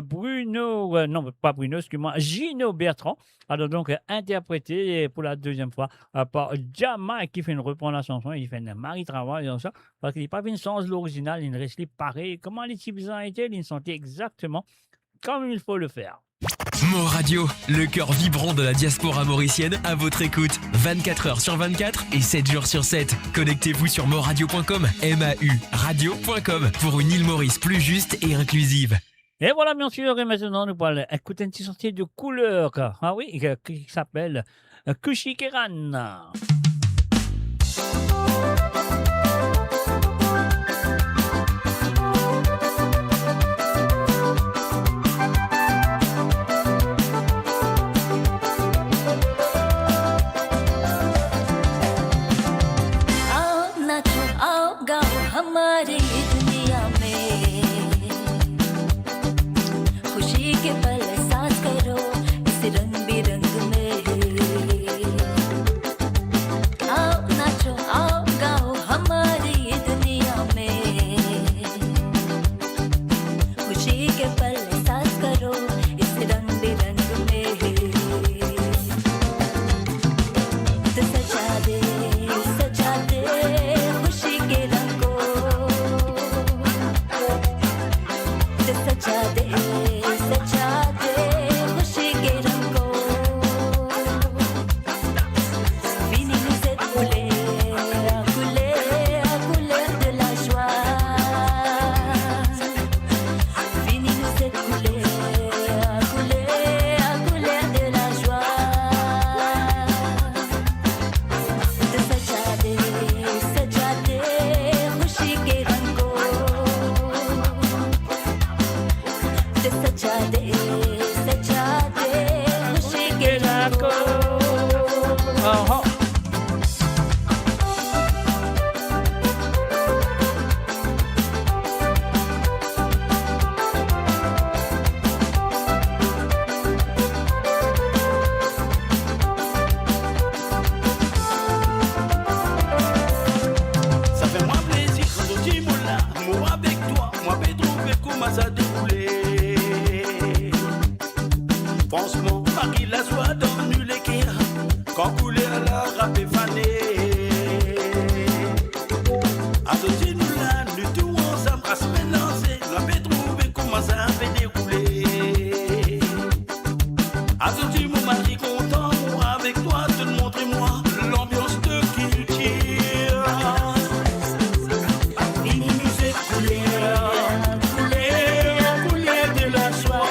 Bruno, non pas Bruno, excuse-moi, Gino Bertrand, alors donc interprété pour la deuxième fois par Jama qui fait une reprendre la chanson, il fait un mari-travail dans ça, parce qu'il n'est pas fait une sens l'original, il reste pareil. Comment les types ont été, ils sont exactement comme il faut le faire. Mo Radio, le cœur vibrant de la diaspora mauricienne à votre écoute. 24 heures sur 24 et 7 jours sur 7. Connectez-vous sur moradio.com, MAU radio.com pour une île Maurice plus juste et inclusive. Et voilà, bien sûr, et maintenant nous allons écouter un petit sortie de couleur, ah oui, qui s'appelle Kushikeran. हमारी दुनिया में खुशी के पल एहसास करो इस रंग बिरंग में आओ नाचो आओ गाओ हमारी दुनिया में खुशी के पल एहसास करो इस रंग बिरंग में तो सजा दे खुशी के रंग सजा दे खुशी के रंगों Fini cette couleur de la joie Fini cette couleur de la joie de सजा दे खुशी के रंगों सजा दे खुशी के रंगों Ça fait moins plaisir quand on dit moula, moi avec toi, moi vais trouver comment ça déroulé. Franchement, Marie la joie dans nul équerre, quand coulait à la rap et fané. Associé nous là, nous tout ensemble à se mélanger, la vais trouver comment ça fait dérouler. Associé mon mari content, moi avec toi, te le montrer-moi, l'ambiance de culture. Fini cette couleur de la joie.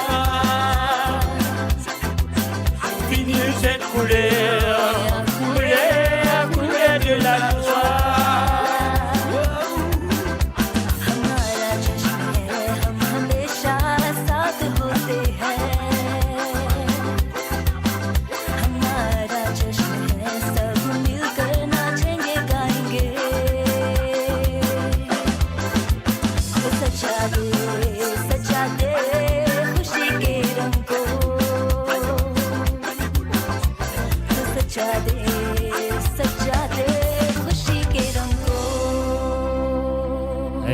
Fini cette couleur de la joie. हमारा जश्न है हम हमेशा साथ होते हैं हमारा जश्न है सब मिलकर नाचेंगे गाएंगे तो सजा दे खुशी के रंगों तो सजा दे खुशी के रंगों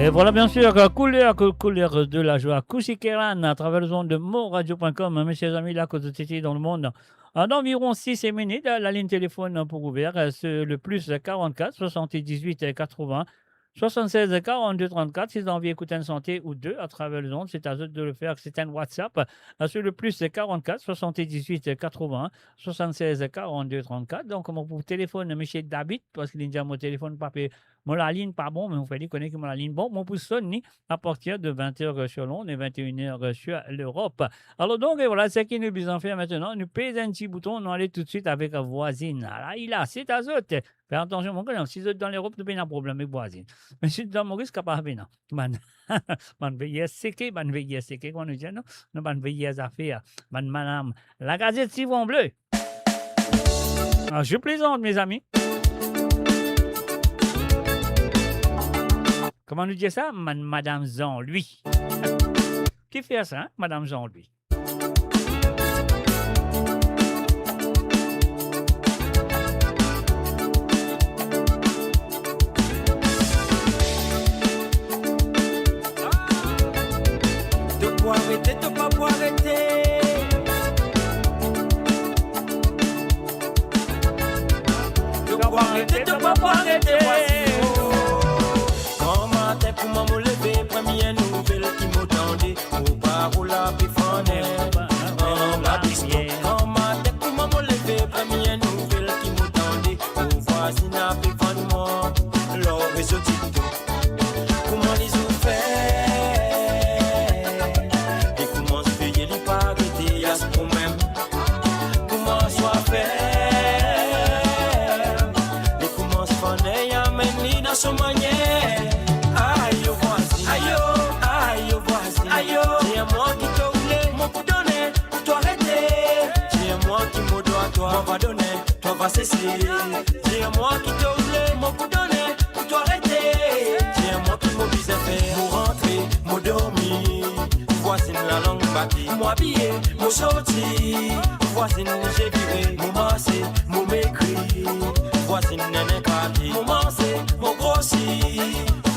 Et voilà bien sûr, couleur de la joie, Kushikeran à travers le ondes de moradio.com, mes chers amis, là, que vous étiez dans le monde. En environ 6 minutes, la ligne téléphone pour ouvert, c'est le plus 44 78 80 76 42 34. Si vous avez envie d'écouter une santé ou deux à travers le ondes, c'est à eux de le faire. C'est un WhatsApp sur le plus 44 78 80 76 42 34. Donc, mon téléphone, M. David, parce qu'il y a mon téléphone, papier. Mon la ligne pas bon, mais vous fallait connaître mon la ligne bon. Mon pouce sonne à partir de 20h sur Londres et 21h sur l'Europe. Alors donc, voilà, ce qui nous besoin faire maintenant. Nous pèse un petit bouton, on allait tout de suite avec la voisine. Là, il a, c'est à eux. Fais attention, mon gars, si vous êtes dans l'Europe, vous n'avez pas de problème avec voisine. Mais si vous êtes dans Maurice, vous n'avez pas de problème. Man veille séqué, qu'on nous dit, non? Nous, man veille affaires, madame. La gazette Civon Bleu. Alors, je plaisante, mes amis. Comment nous dit ça? Madame Jean-Louis. Qui fait ça, hein? Madame Jean-Louis. arrêter, t'as pas pour arrêter. T'as pas arrêter, t'as pas pour arrêter. Comment t'es pour m'en lever, première nouvelle qui m'attendait. Au parole à Pifané, en Babisco. Comment t'es pour m'en lever, première nouvelle qui m'attendait. Au voisin à Pifané, l'or et ce titre. Comment les ont fait? Et comment se payer les pas arrêtés à ce problème? Comment soit fait? Et comment se faire? Amène les dans son manière. Aïe, yo voici, aïe, yo voici, aïe, c'est à moi qui te voulais, mon coup donné, pour t'arrêter. C'est à moi qui me doit, toi va donner, toi va cesser. C'est à moi qui te voulais, mon coup donné, pour t'arrêter. C'est à moi qui m'oblige à faire, pour rentrer, pour dormir. Voici la langue bâtie, moi habillé, mon sorti. Voici j'ai viré, mon massé, mon mécrit. Voici n'est parti, mon massé, mon grossi.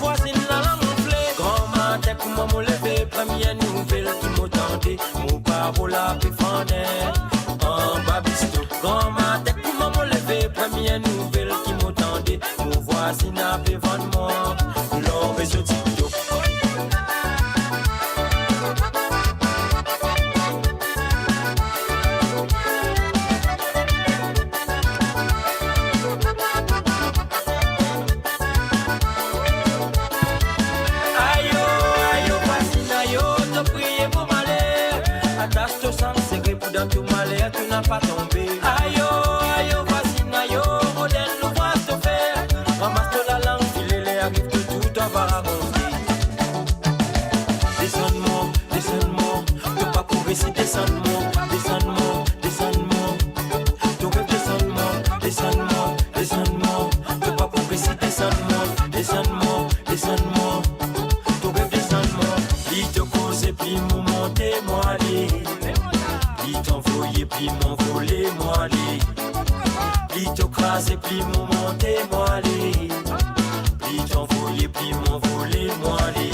Voici la langue enflée. Grand matin pour moi me lever, première nouvelle qui m'attendait. Mon parole à Pifané, en Babisto. Grand matin pour moi me lever, première nouvelle qui m'attendait. Mon voisin a fait vendre moi, l'or et ce tito. Tu m'allais, tu n'as pas tombé. Aïe, aïe, voici, aïe, modèle, nous va te faire. Ramasse la langue, filet, les arrive que tout va raconter. Descends-moi, tu pas pour ici, descends-moi, descends-moi. Tu veux descends-moi, tu pas pour ici, descends-moi. Tu veux descends-moi, il te cause et puis mon monter, moi aller. Pli t'envoyer, pli m'envoler, moi aller. Pli t'ocraser, pli monter, moi aller. Pli t'envoyer, pli m'envoler, moi aller.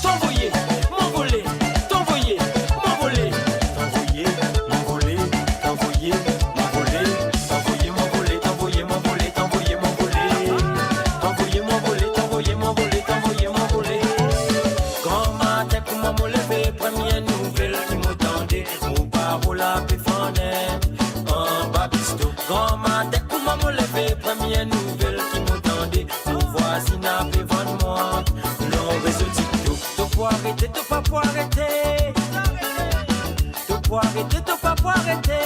T'envoyer, m'envoler, t'envoyer, m'envoler. T'envoyer, m'envoler, t'envoyer, m'envoler. T'envoyer, m'envoler, t'envoyer, m'envoler, t'envoyer, m'envoler. T'envoyer, m'envoler, t'envoyer, m'envoler, t'envoyer, m'envoler. Grand matin pour moi me lever, première nouvelle qui m'attendait. Mon parole à Pifané, en Babisto. Grand matin pour moi me lever, première nouvelle qui m'attendait. Mon voisin a fait vendre moi, l'or et ce tito. T'as pas arrêter, t'as pas pour arrêter. T'as pas arrêter, t'as pas pour arrêter.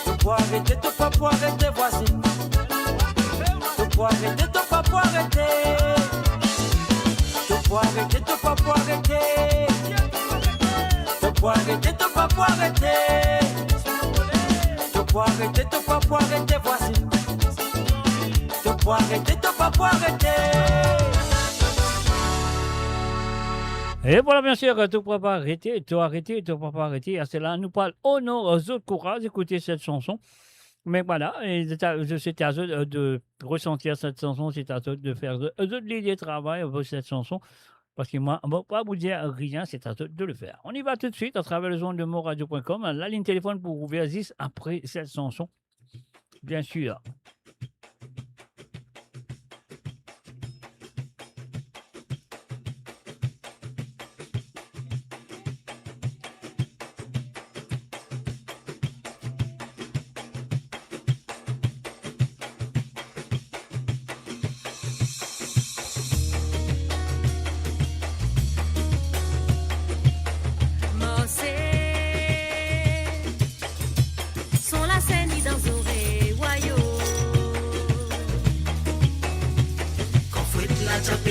T'as pas arrêter, t'as pas pour arrêter, voisin. T'as pas arrêter, t'as pas pour arrêter. T'as pas arrêter, t'as pas pour arrêter. T'as pas arrêter, t'as pas pour arrêter. T'as pas arrêter, t'as pas pour arrêter, voici. T'as pas arrêter, t'as pas pour arrêter. Et voilà, bien sûr, tu ne pourras pas arrêter, tu as arrêté. À cela, nous parle au nom aux autres courage d'écouter cette chanson. Mais voilà, c'est à eux de ressentir cette chanson, c'est à eux de faire de l'idée de travail pour cette chanson. Parce que moi, je ne vais pas vous dire rien, c'est à eux de le faire. On y va tout de suite à travers le zone de moradio.com. La ligne téléphone pour ouvrir 10 après cette chanson. Bien sûr.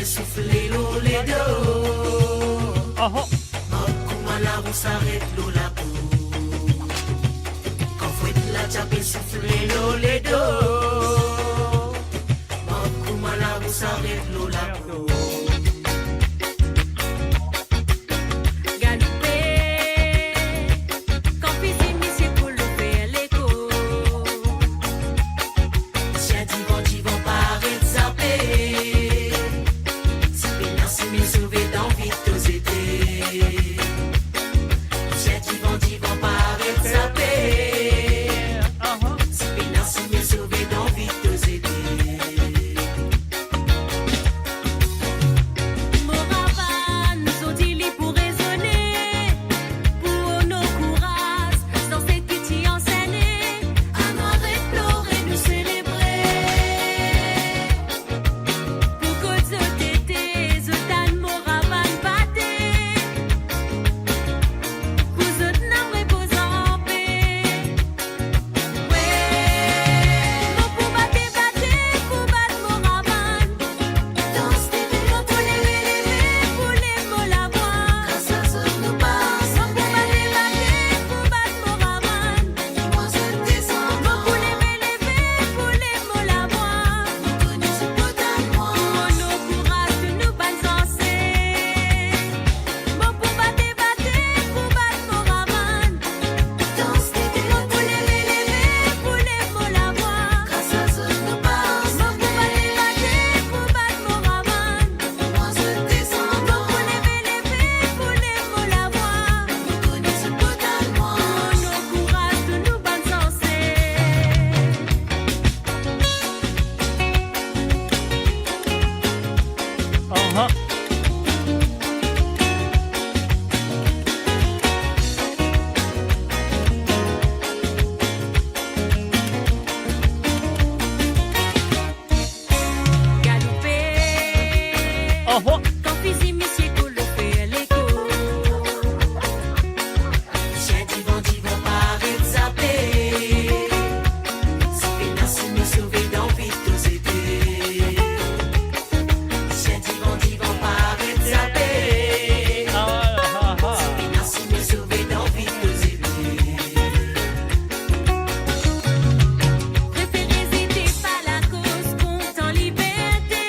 Souffler l'eau les dos. Comment la roue s'arrête l'eau la peau. Quand fouette la tapé souffler l'eau les dos. Comment la roue s'arrête l'eau la peau. Sauver dans vite aux étés. Au revoir. Quand fusil, monsieur, coule le fait l'écho. Chien divan, paraît zappé. Si pénance me sauver dans vite tous étés. Chien divan, paraît zappé. Si pénance me sauver dans vite tous étés. Préféré, c'était pas la cause contre en liberté.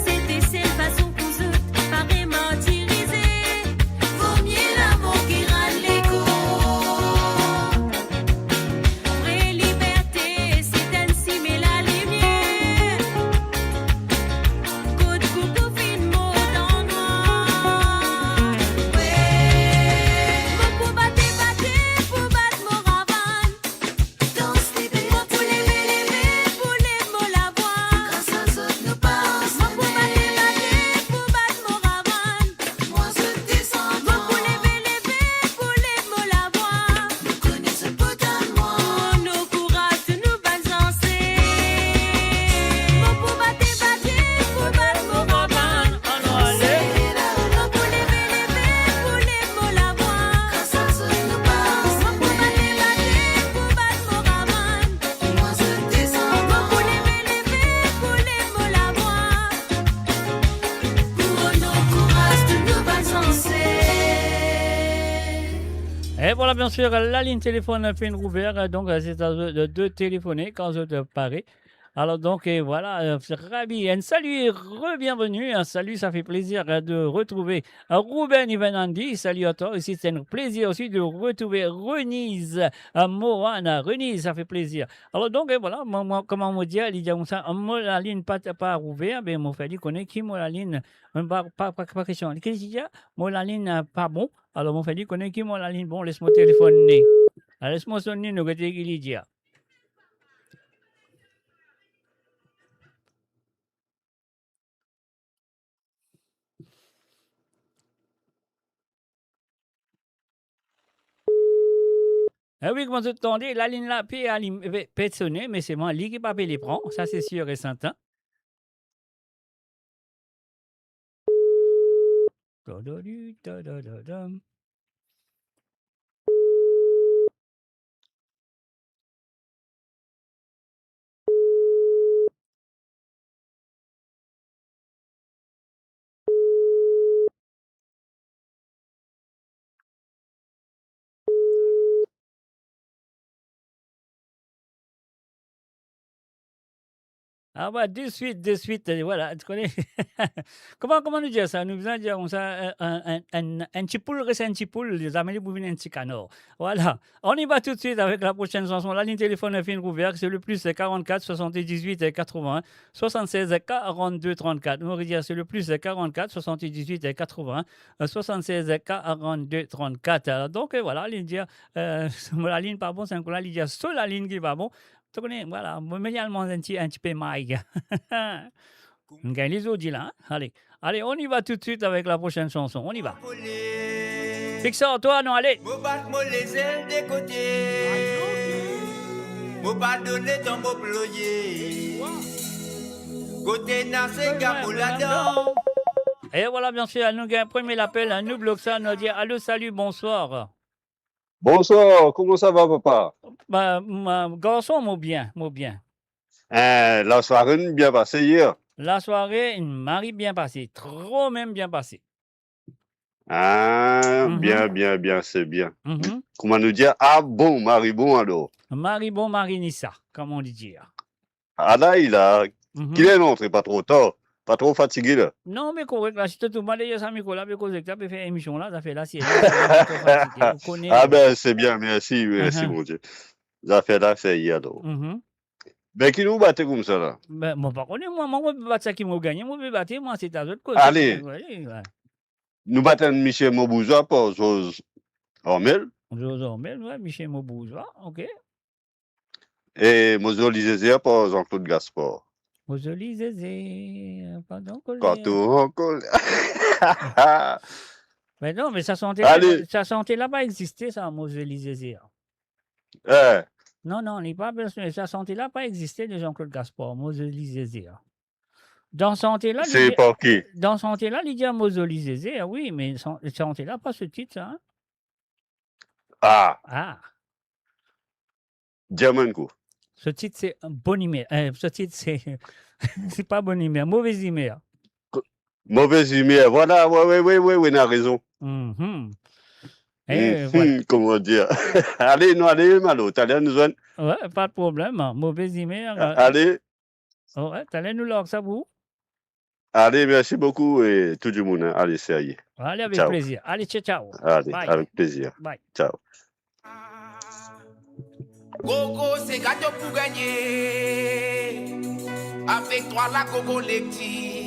C'était cette façon pour eux, paraît martyrisé. Vaut mieux l'amour qui râle l'écho. Vraie liberté, c'est ainsi, mais la lumière. Côte coucou, fin mot dans noir. Ouais, beaucoup battre pour battre mon ravane. Danse les bébés, pour lever, pour les mots la voix. Grâce aux autres, nous passons. Beaucoup battre pour battre mon ravane. Moi, je descends. Beaucoup lever, pour les mots la voix. Nous connaissons pas de moi. Nos courages, nous balancer. Beaucoup battre pour battre mon ravane. C'est là, beaucoup lever, pour les mots la voix. Grâce aux autres, nous passons. Beaucoup battre pour battre mon ravane. Moi, je descends. Beaucoup lever, pour les mots la voix. Pour nos courages, nous balancer. Et voilà, bien sûr, la ligne téléphone fin ouverte, donc c'est à eux de téléphoner quand je te parais. Alors donc, et voilà, c'est ravi. Un salut, re-bienvenue, un salut, ça fait plaisir de retrouver Ruben Ivanandi. Salut à toi aussi, c'est un plaisir aussi de retrouver Renise Morana. Renise, ça fait plaisir. Alors donc, et voilà, moi, comment me dire, il y a comme ça, moi, la ligne pas ouverte, ben, mon frère, il connaît qui, moi, la ligne, pas question. Qu'est-ce qu'il y a? Moi, la ligne pas bon. Alors, mon frère, il connaît qui, moi, la ligne bon, laisse-moi téléphoner. Alors, laisse-moi sonner, nous, qu'est-ce qu'il dit? Ah oui, comment tu t'entendais, la ligne là, peut sonner, mais c'est moi, lui qui pas les prend, ça c'est sûr et certain. Da-da-du, da-da-da-dam. Ah bah, de suite, voilà, tu connais. Comment nous dire ça? Nous faisons dire comme ça, un petit poule reste un petit poule, les amis pour venir un petit canard. Voilà, on y va tout de suite avec la prochaine chanson. La ligne téléphone est fin ouverte, c'est le plus 44 78 81 76 42 34. Nous dire c'est le plus 44 78 81 76 42 34. Alors, donc voilà, la ligne dire, la ligne pas bon, c'est encore la ligne dire sur la ligne qui va bon. Tu connais, voilà, médialement un petit peu maigre. On gagne les autres là. Hein? Allez, on y va tout de suite avec la prochaine chanson. On y va. Fixeur, toi, non, allez. Mo bat mo les ailes des côtés. Mo pas donner ton beau ployer. Côté n'a c'est gars là-dedans. Et voilà, bien sûr, nous gagnons premier appel, nous bloque ça, nous dit allô, salut, bonsoir. Bonsoir, comment ça va, papa? Bah, garçon, mon bien. La soirée bien passée hier. La soirée, une marie bien passée, trop même bien passée. Ah, bien, c'est bien. Comment nous dire? Ah bon, Marie bon alors. Marie bon, Marie Nissa, comme on dit dire. Ah là, il est rentré pas trop tard, pas trop fatigué là. Non, mais correct, là, si tu te demandes, ça m'a collé, parce que tu as fait une émission là, ça fait la sienne. Ah ben, c'est bien, merci, mon Dieu. Ça fait là, c'est hier donc. Ben, qui nous battait comme ça là? Ben, moi, pas connais, moi, je vais battre ça qui m'a gagné, moi, je vais battre, moi, c'est à l'autre côté. Allez. Nous battons Michel Maubourgeois pour Jose Hormel. Jose Hormel, ouais, Michel Maubourgeois, ok. Et Mosoli Zézé pour Jean-Claude Gaspard. Mosoli Zézé, pardon, encore. Mais non, mais ça sentait là pas exister, ça, Mosoli Zézé. Non, il n'est pas besoin. Ça sentait là pas exister de Jean-Claude Gaspard, Mosoli Zézé. Dans Santé là, C'est pour qui? Dans Santé là, Lydia Mozoli Zézé, ah oui, mais Santé là, pas ce titre, ça. Hein? Ah. Diamanko. Ce titre, c'est un bon humeur. Ce titre, c'est. C'est pas bonne humeur, mauvaise humeur. Mauvaise humeur, voilà, oui, on a raison. Voilà. Comment dire? Allez, Malo, t'allais nous joindre? Ouais, pas de problème, mauvaise humeur. Allez. Ouais, t'allais nous lire ça, vous? Allez, merci beaucoup et tout le monde. Allez, sérieux. Allez, avec ciao. plaisir. Allez, ciao. Allez, Bye. avec plaisir. Bye. Ciao. Coco, c'est gâteau pour gagner. Avec toi, la Coco Lecti.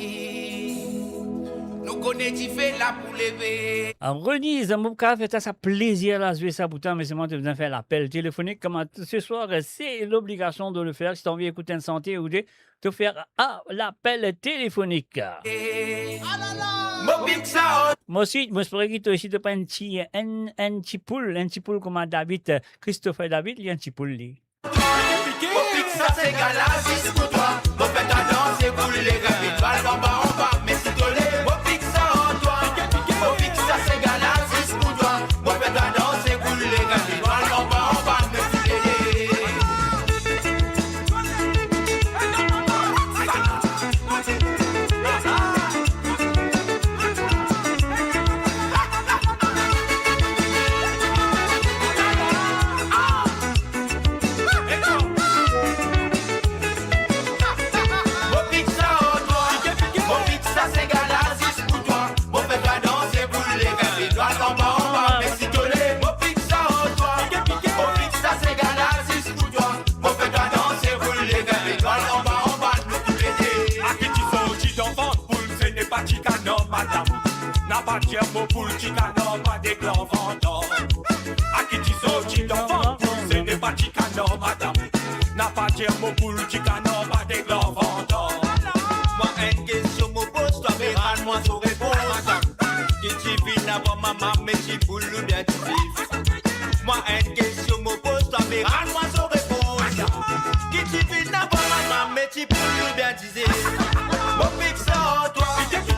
Nous connaissons, fait là pour lever. Renise, mon cas fait ça plaisir là, jouer ça pourtant, mais c'est moi qui viens faire l'appel téléphonique. Comment ce soir, c'est l'obligation de le faire. Si tu as envie d'écouter une santé ou de te faire l'appel téléphonique. Moi aussi, je pourrais dire aussi de pas un petit poule comme David, Christopher David, il y a un petit poule. Ça c'est galassis pour toi. Mon père t'a dansé pour les gars. Balle en bas, mais si tu l'es, mon pique ça en toi. Mon pique ça c'est galassis pour toi. Mon père t'a dansé pour les gars. Balle en bas, mais si tu l'es. Mon poule non pas des grands vendeurs. À qui tu sortis d'enfant, ce n'est pas non, madame. N'a pas dire mon poule non pas des grands vendeurs. Moi, une question me pose, toi, mais rends-moi son réponse, madame. Qui tu vis avant maman, mais tu poules ou bien tu vis. Moi, une question me pose, toi, mais rends-moi son réponse. Qui tu vis avant maman, mais tu poules ou bien tu vis. Mon pique ça en toi,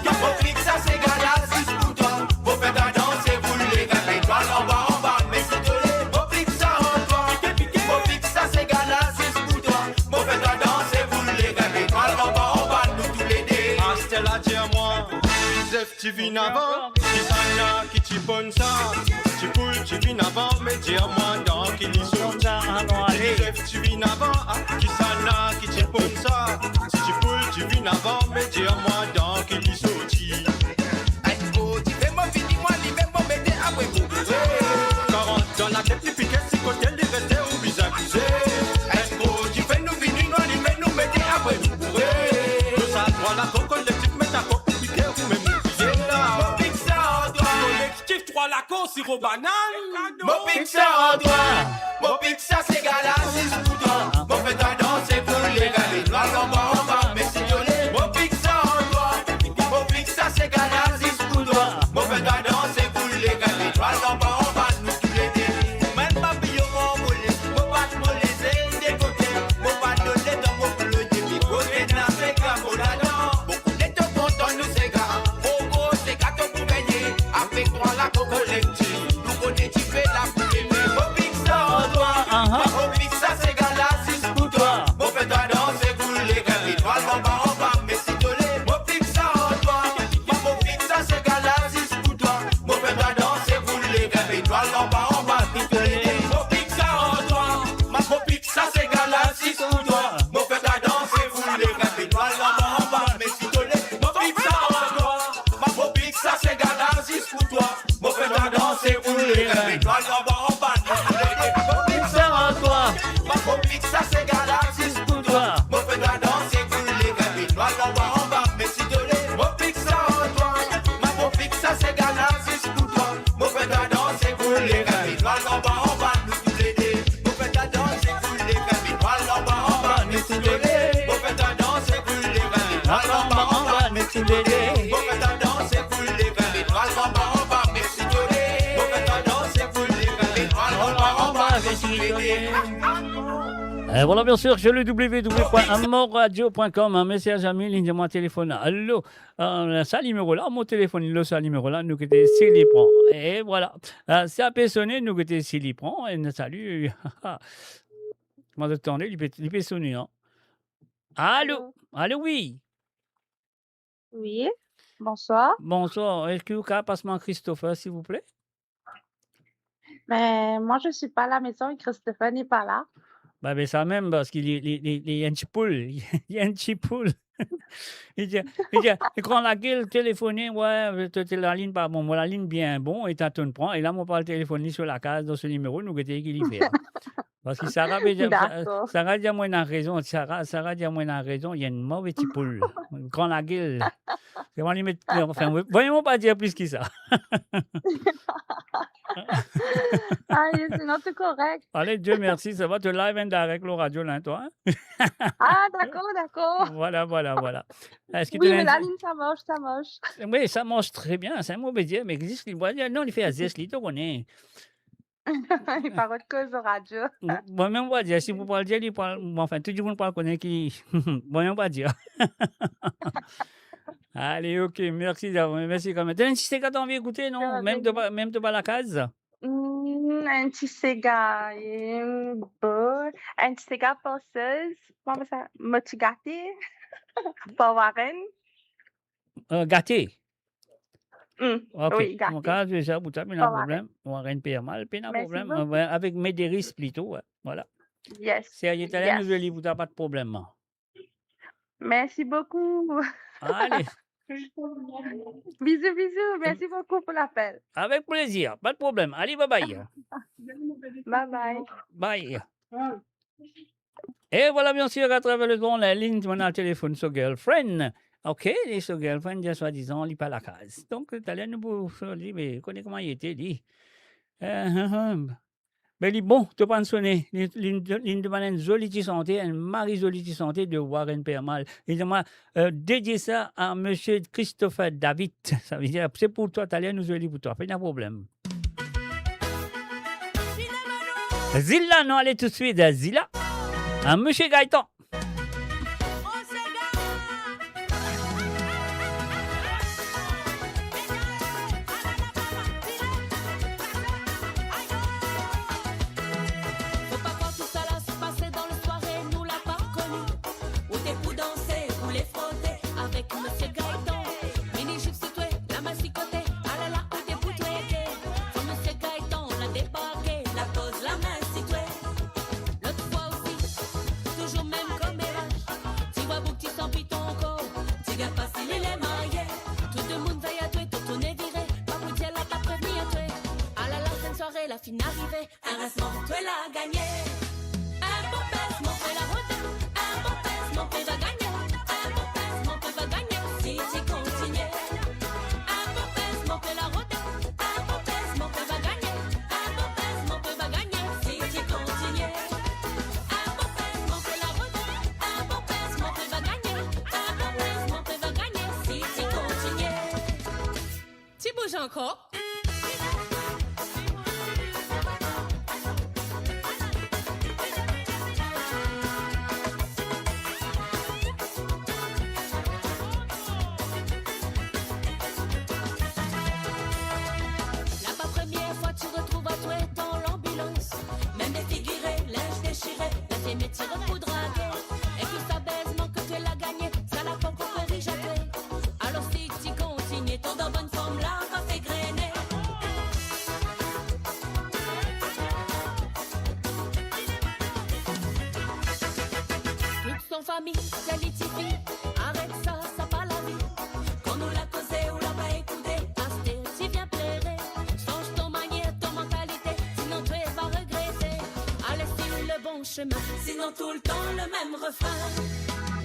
mon pique ça c'est galassis pour toi. Mon père t'a dansé pour les gars, l'étoile en bas, mais si tu l'es. Mon pique ça en toi, mon pique ça c'est galassis pour toi. Mon père t'a dansé pour les gars, l'étoile en bas, nous tous les deux. Ah, Stella, dis-moi, Joseph, tu vis avant, qui s'en a, qui tu bonnes ça. Tu poules, tu vis avant, mais dis-moi dans qui n'y sont. Joseph, tu vis avant, qui s'en a, qui tu bonnes ça. Si tu poules, tu vis avant, mais dis-moi dans qui n'y sont. Dans la tête, les piquets, c'est côté liberté ou bizarre. Est-ce que tu fais nous venir, nous animer, nous mettre après nous bourrer. Nous ça, toi, la coque collectif, mais ta coque piquée ou même nous piquer là. Mon pique ça en toi. Collectif, toi, la coque, sirop banane. Mon pique ça en toi. Mon pique ça, c'est galassis pour toi. Mon fait ta danser pour les gars. L'étoile en bas, mais si tu l'es. Mon pique ça en toi. Mon pique ça, c'est galassis pour toi. Mon fait ta danser pour les gars. L'étoile en bas. Voilà, bien sûr, sur le www.amorradio.com, un message à mi, ligne de mon téléphone. Allô, ça numéro là, mon téléphone, ça numéro là, nous qui était s'il prend. Et voilà, ça peut sonner, nous qui était s'il prend. Et salut. Comment attendez, il peut sonner, hein. Allô, allô, oui. Oui, bonsoir. Bonsoir, est-ce que vous pouvez passer mon Christopher, s'il vous plaît? Mais moi, je ne suis pas à la maison et Christopher n'est pas là. Ben ça même, parce qu'il y a un petit poule. Il y a un petit poule. Il dit, quand la gueule téléphoner, ouais, la ligne pas bon, moi la ligne bien bon, et t'attends prend, et là, moi, pas le téléphoner sur la case, dans ce numéro, nous, qui qu'il y fait. Parce que Sarah dit, moi, a raison, Sarah dit, moi, a raison, il y a une mauvaise petit poule. Quand la gueule. Enfin, voyons pas dire plus que ça. Sinon, c'est correct. Allez, Dieu merci, ça va te live and direct, le radio, là, toi. Hein? D'accord. Voilà. Est-ce que oui, mais la ligne, ça marche. Oui, ça marche très bien, c'est un mauvais dire, mais existe, non, il fait à Zesli, tu connais. Il parle de cause de radio. Moi-même, on va dire, si vous parlez dire, enfin, tout le monde parle connaît qui. Moi-même, on va dire. Allez, ok, merci quand même. T'as un petit cigare t'as envie d'écouter, non? Même de pas la case? Un petit cigare, un petit cigare passeuse, comment ça? M'as-tu gâté? Pas Warren? Gâté? Ok, oui, gâté. Mon cas, je sais, pas de problème. Warren paye mal, pas de problème. Avec Médéris plutôt, voilà. Yes. Si elle est italien, je lis, vous n'avez pas de problème. Merci beaucoup. Allez. Bisous. Merci beaucoup pour l'appel. Avec plaisir, pas de problème. Allez, bye. Bye. Et voilà, bien sûr, à travers le temps, la ligne, on a le téléphone sur Girlfriend. OK, et sur Girlfriend, il y a soi-disant, il n'est pas la case. Donc, l'italien nous dit, mais connais comment il était, dit. Mais il dit, bon, tu peux sonner. Il demande une jolie santé, une Marie jolie santé de Warren Permal. Il demande dédier ça à M. Christopher David. Ça veut dire, c'est pour toi, italien, nous jolie pour toi. Pas de problème. Zilla, non, allez tout de suite, Zilla. À M. Gaëtan. La fin arrivée, un rincement, tu l'as gagné. Un bon pèsement, fais la route. Un bon pèsement, tu vas gagner. Un bon pèsement, tu vas gagner si tu continues. Un bon pèsement, fais la route. Un bon pèsement, tu vas gagner. Un bon pèsement, tu vas gagner si tu continues. Un bon pèsement, fais la route. Un bon pèsement, tu vas gagner. Un bon pèsement, tu vas gagner si tu continues. Tu bouges encore? Arrête ça, ça pas la vie. Quand nous l'a causé ou l'a pas écouté, Asté, si bien plairait. Change ton manière, ton mentalité, sinon tu vas regretter. Allez, style le bon chemin, sinon tout le temps le même refrain.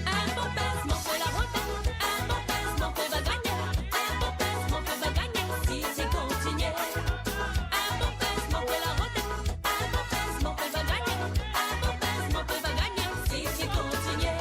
Un bon pèsement fait la route, un bon pèsement fait va gagner. Un bon pèsement fait va gagner si tu continues. Un bon pèsement fait la route, un bon pèsement fait va gagner. Un bon pèsement fait va gagner si tu continues.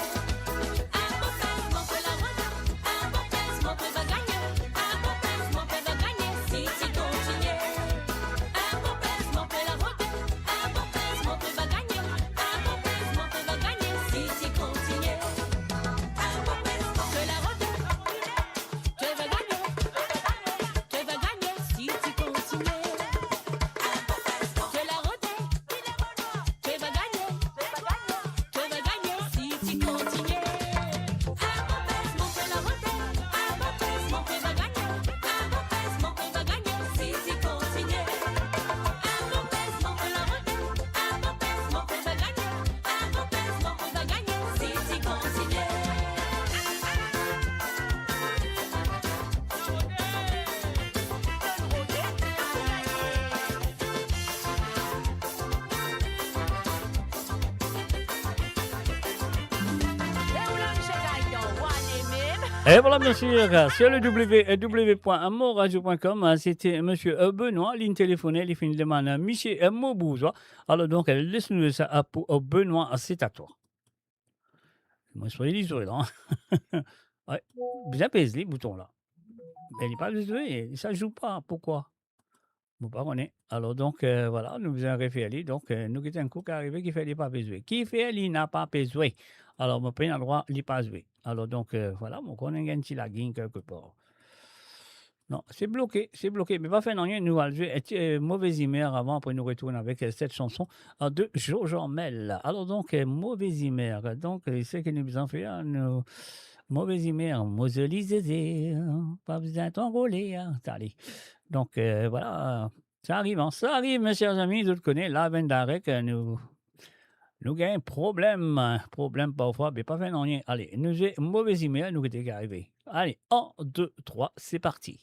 Et voilà, bien sûr, sur le www.moradio.com, c'était M. Benoît, ligne téléphonique, il finit de demander Michel Maubourgeois. Alors donc, laisse-nous ça pour Benoît, c'est à toi. Moi, soyez livré là. Ouais, bien pèse les boutons là. Mais il n'est pas livré, ça ne joue pas. Pourquoi? Vous pas connaissez. Alors donc, voilà, nous vous en référons. Donc, nous avons un coup qui est arrivé qui fait les pas jouer. Qui fait, il n'a pas jouer. Alors, mon pays a le droit, il pas jouer. Alors donc, voilà, mon connaît un petit laguin quelque part. Non, c'est bloqué. Mais pas fait rien, nous allons jouer Mauvaise Humeur avant, après nous retourner avec cette chanson de Jojo Mel. Alors donc, Mauvaise Humeur. Donc, c'est que nous en faisons, nous... Mauvaise Humeur, Moseli Zézé, pas besoin d'enrôler. Allez. Donc, voilà, ça arrive, mes chers amis, vous le connaissez, la Vendarek, nous avons un problème parfois, mais pas fait rien. Allez, nous avons Mauvaise Humeur, nous sommes arrivés. Allez, 1, 2, 3, c'est parti.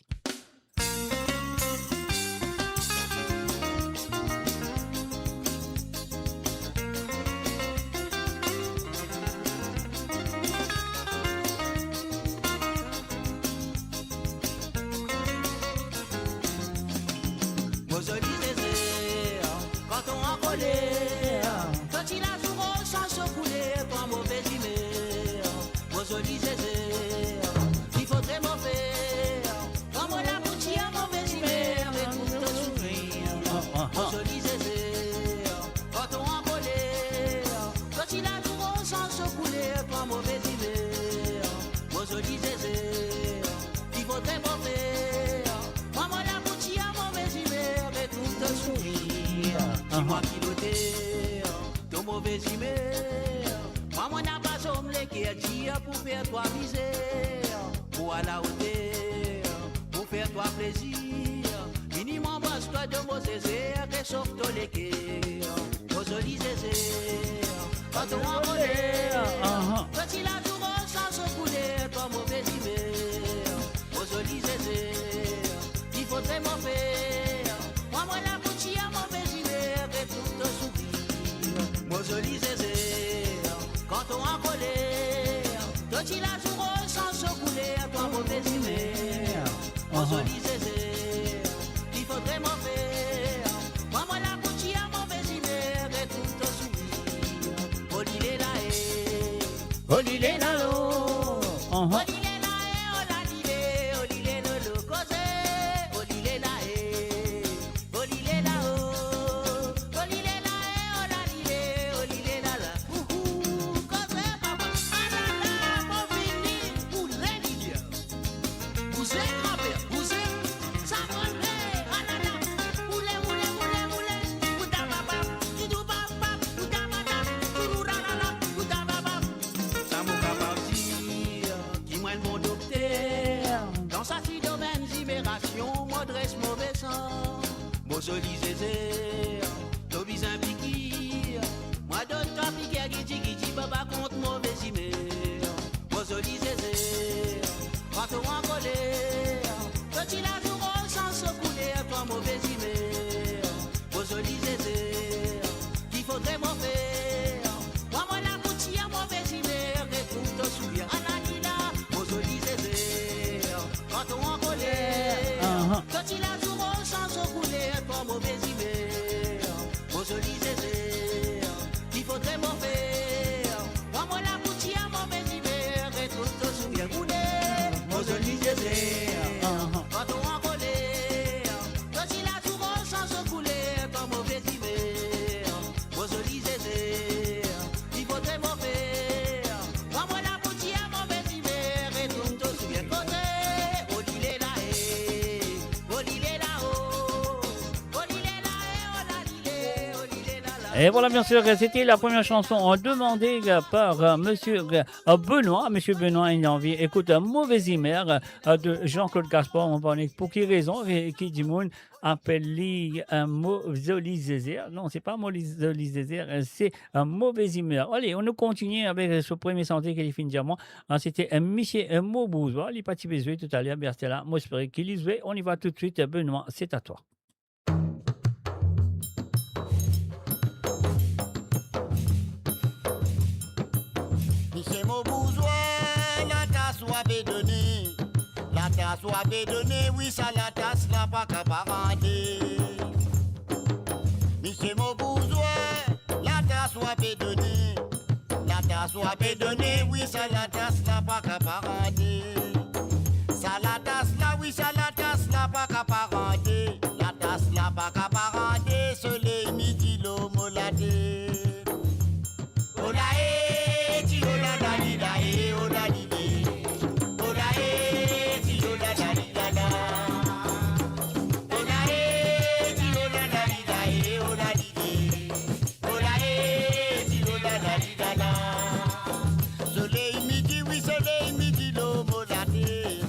Quand il a toujours sans se couler, toi mauvais humeur, vos jolis zézés, il faudrait mauvais, comme la boutique à mauvaise humeur, et tout te sourire, vos jolis zézés, quand on a collé, quand il a toujours sans se couler, toi mauvais humeur, vos jolis zézés, il faudrait mauvais, comme la boutique à mauvaise humeur, et tout te sourire, dis-moi qui mauvaise humeur, moi n'a pas homme qui a dit pour faire toi misère, pour à la hauteur, pour faire toi plaisir, minimum basse-toi de vos zézères et sauf ton léguer, vos jolis zézères, quand on a volé, quand il a tout bon sans se couler, toi mauvaise humeur, vos jolis zézères, il faudrait m'en faire, moi la boutique à mauvaise humeur et tout te sourire. Vos jolis zézés, quand on a collé, toi il a toujours sans se couler, toi mauvaise humeur. Vos jolis zézés, il faudrait m'en faire, moi la boutique à mauvaise humeur et tout te sourire. Olilé la haie, olilé la l'eau, olilé la haie, olilé le causé, olilé la haie, olilé la haut, olilé la Vos jolis zézés, t'obis un piquir, moi donne ta piquer qui dit baba contre mauvaise humeur. Vos jolis zézés, quand on a collé, petit la tour sans se couler, toi mauvaise humeur. Vos jolis zézés, qu'il faudrait m'en faire, moi la boutique à mauvaise humeur et tout te sourire. Ananina, vos jolis zézés, quand on a collé, petit la tour sans se couler, toi mauvaise humeur, vos jolis zézés, il faudrait m'en faire, moi la boutique à mauvaise humeur et tout te sourire. Vos jolis zézés, quand on a collé, petit la tour sans se couler, toi mauvaise humeur, vos jolis zézés, il faudrait m'en faire, moi la boutique à mauvaise humeur et tout te sourire. Olilé la haie, olilé la haut, olilé la haie, olilé la la. Et voilà, bien sûr, c'était la première chanson demandée par Monsieur Benoît. Monsieur Benoît, il a envie. Écoute, Mauvaise Humeur de Jean-Claude Gaspard. On parlait pour qui raison, qui dit monde appelé Moseli Zézère. Non, c'est pas Moseli Zézère, c'est Mauvaise Humeur. Allez, on continue avec ce premier santé qui est fini diamant. C'était Michel Maubourgeois. Il n'est pas besoin tout à l'heure, Bertella. Moi, j'espère qu'il y est. On y va tout de suite. Benoît, c'est à toi. Michel Maubourgeois, la casse ou avait donné. La tasse ou avait donné, oui, ça la tasse là, pas qu'à parader. Monsieur mon bourgeois, la tasse ou avait donné. La tasse ou avait donné, oui, ça la tasse là, pas qu'à parader. Ça la tasse là, oui, ça la tasse là, pas qu'à parader. La tasse là, pas qu'à parader, soleil midi, l'eau moladé. Olae, ti ola da di da e, ola di de. Olae, ti ola da di da da. Olae, ti ola da di da e, ola di de. Olae, ti ola da di da da. Soleil midi, oui, soleil midi, l'eau moladé.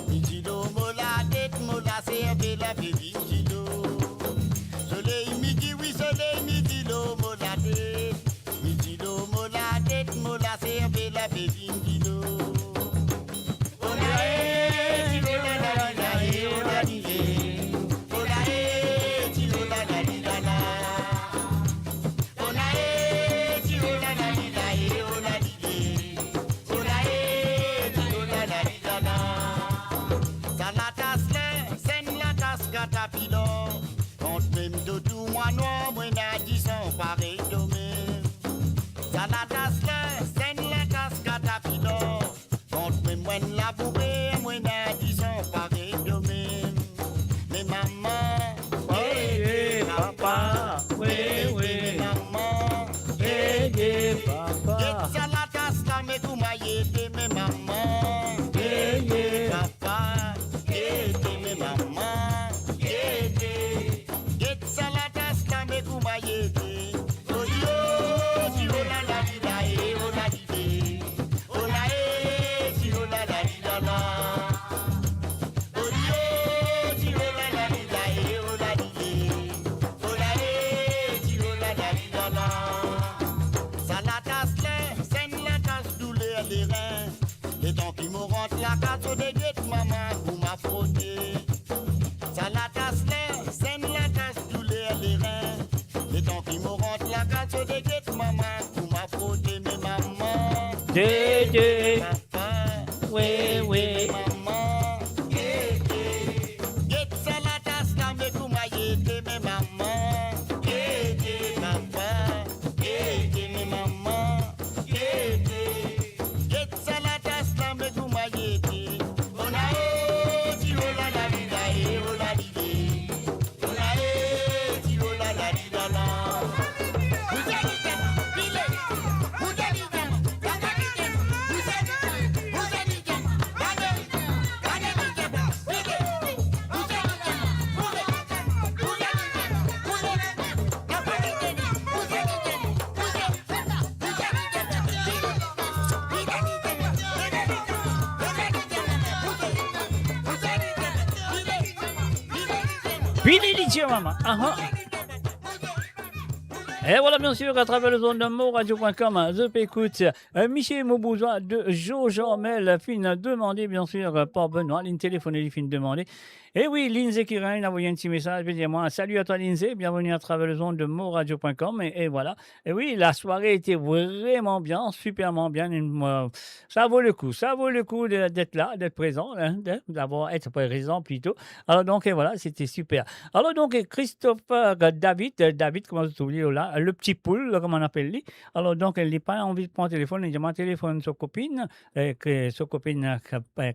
Midi l'eau moladé, mola serve la bébé kilo. Soleil midi, oui, soleil midi, l'eau moladé. Midi l'eau moladé, mola serve la bébé kilo. Olae, ti ola da di da e, ola di de. Olae, ti ola da di da da. Olae, ti ola da di da e, ola di de. Olae, ti ola da di da da. Ça la tasse là, c'est la tasse catapillar. Quand même de tout moi noir, moi n'a dit sans pareil domaine. Ça la tasse là, c'est la tasse catapillar. Quand même moi la bourrée, moi n'a dit sans pareil domaine. Mais maman, hey, papa, oui, maman, hey, papa. Ça la tasse là, mais vous m'aïez aidé, mais maman, papa, aidé, mais maman, aidé. Get ça la tasse là, mais vous m'aïez aidé. Oh yo, si oh la la di da e, oh la di de. Oh la e, si oh la la di da la. Oh yo, si oh la la di da e, oh la di de. Oh la e, si oh la la di da la. Ça la tasse là, c'est la tasse douleur les reins. Les dents qui me rentrent la casse au déguet, maman, pour m'a frotter. Ça la tasse là, c'est la tasse douleur les reins. Les dents qui me rentrent la casse au déguet, maman, pour m'a frotter. Mais maman, Dédé, papa, oui, maman, aidé. Get ça la tasse là, mais pour m'a aidé, mais maman, aidé, papa, aidé, mais maman, aidé. Get ça la tasse là, mais pour m'a aidé. On a ti oh la la di da e, oh la di de. On a ti oh la la di da la. Vous êtes Billy DJ Mama. Et voilà, bien sûr, à travers le zone de moradio.com, je écoute Michel Maubourgeois de Joe Jormel, fin demandé, bien sûr, par Benoît, ligne téléphonique, fin demandé. Et oui, Lindsay qui a envoyé un petit message, je dis moi, salut à toi Lindsay, bienvenue à travers le zone de moradio.com. Et voilà. Et oui, la soirée était vraiment bien, superment bien. Ça vaut le coup d'être là, d'être présent, hein, d'avoir été présent plutôt. Alors donc, et voilà, c'était super. Alors donc, Christopher David, comment tu oublies là, le petit poule, comme on appelle lui. Alors donc, elle n'a pas envie de prendre le téléphone, il demande téléphone sa copine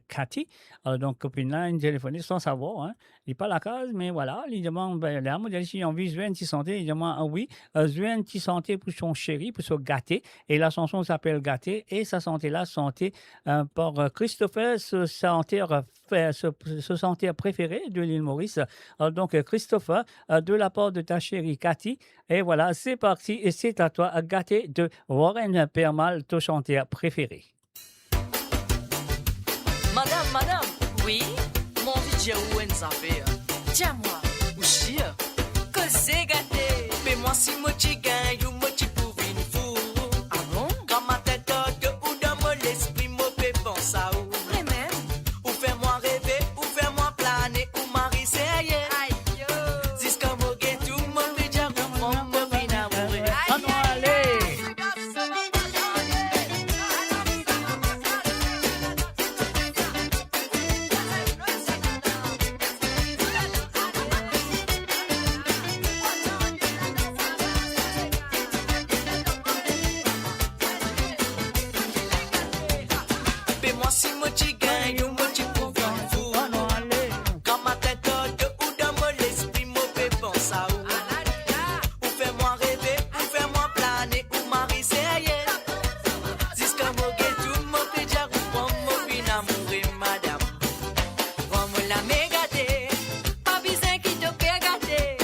Cathy. Alors donc, copine là, une téléphone sans savoir. Hein. Il n'est pas la case, mais voilà, il demande, là, moi, si j'ai envie de jouer une petite santé, il demande, oui, jouer une petite santé pour son chéri, pour se gâter. Et la chanson s'appelle Gâter, et sa santé-là, santé par Christopher, se sentir préféré de l'île Maurice. Alors donc, Christopher, de la part de ta chérie Cathy. Et voilà, c'est parti, et c'est à toi, Gâter de Warren Permal, ton chanteur préféré. Madame, oui? Mon DJ Owen ça fait. Tiens-moi, ou chien. Que c'est gâté. Mais moi si moi tu gagnes, ou moi tu pour une fou. Ah bon? Quand ma tête de ou dans mon esprit, moi fait bon ça ou. Vraiment? Ou fais-moi rêver, ou fais-moi planer, ou Marie c'est ailleurs. Aïe yo. Jusqu'à mon gars, tout le monde me dit à mon fin amoureux. Ah non, allez! moi si moi tu gagnes ou moi tu pour vivre fou. Quand ma tête de ou dans mon esprit mauvais pense à où. Ou fais-moi rêver, ou fais-moi planer, ou m'arriser ailleurs. Jusqu'à mon tout mon pédia ou pour mon fin amour et madame. Comme la mégadé, pas besoin qui te fait gâter.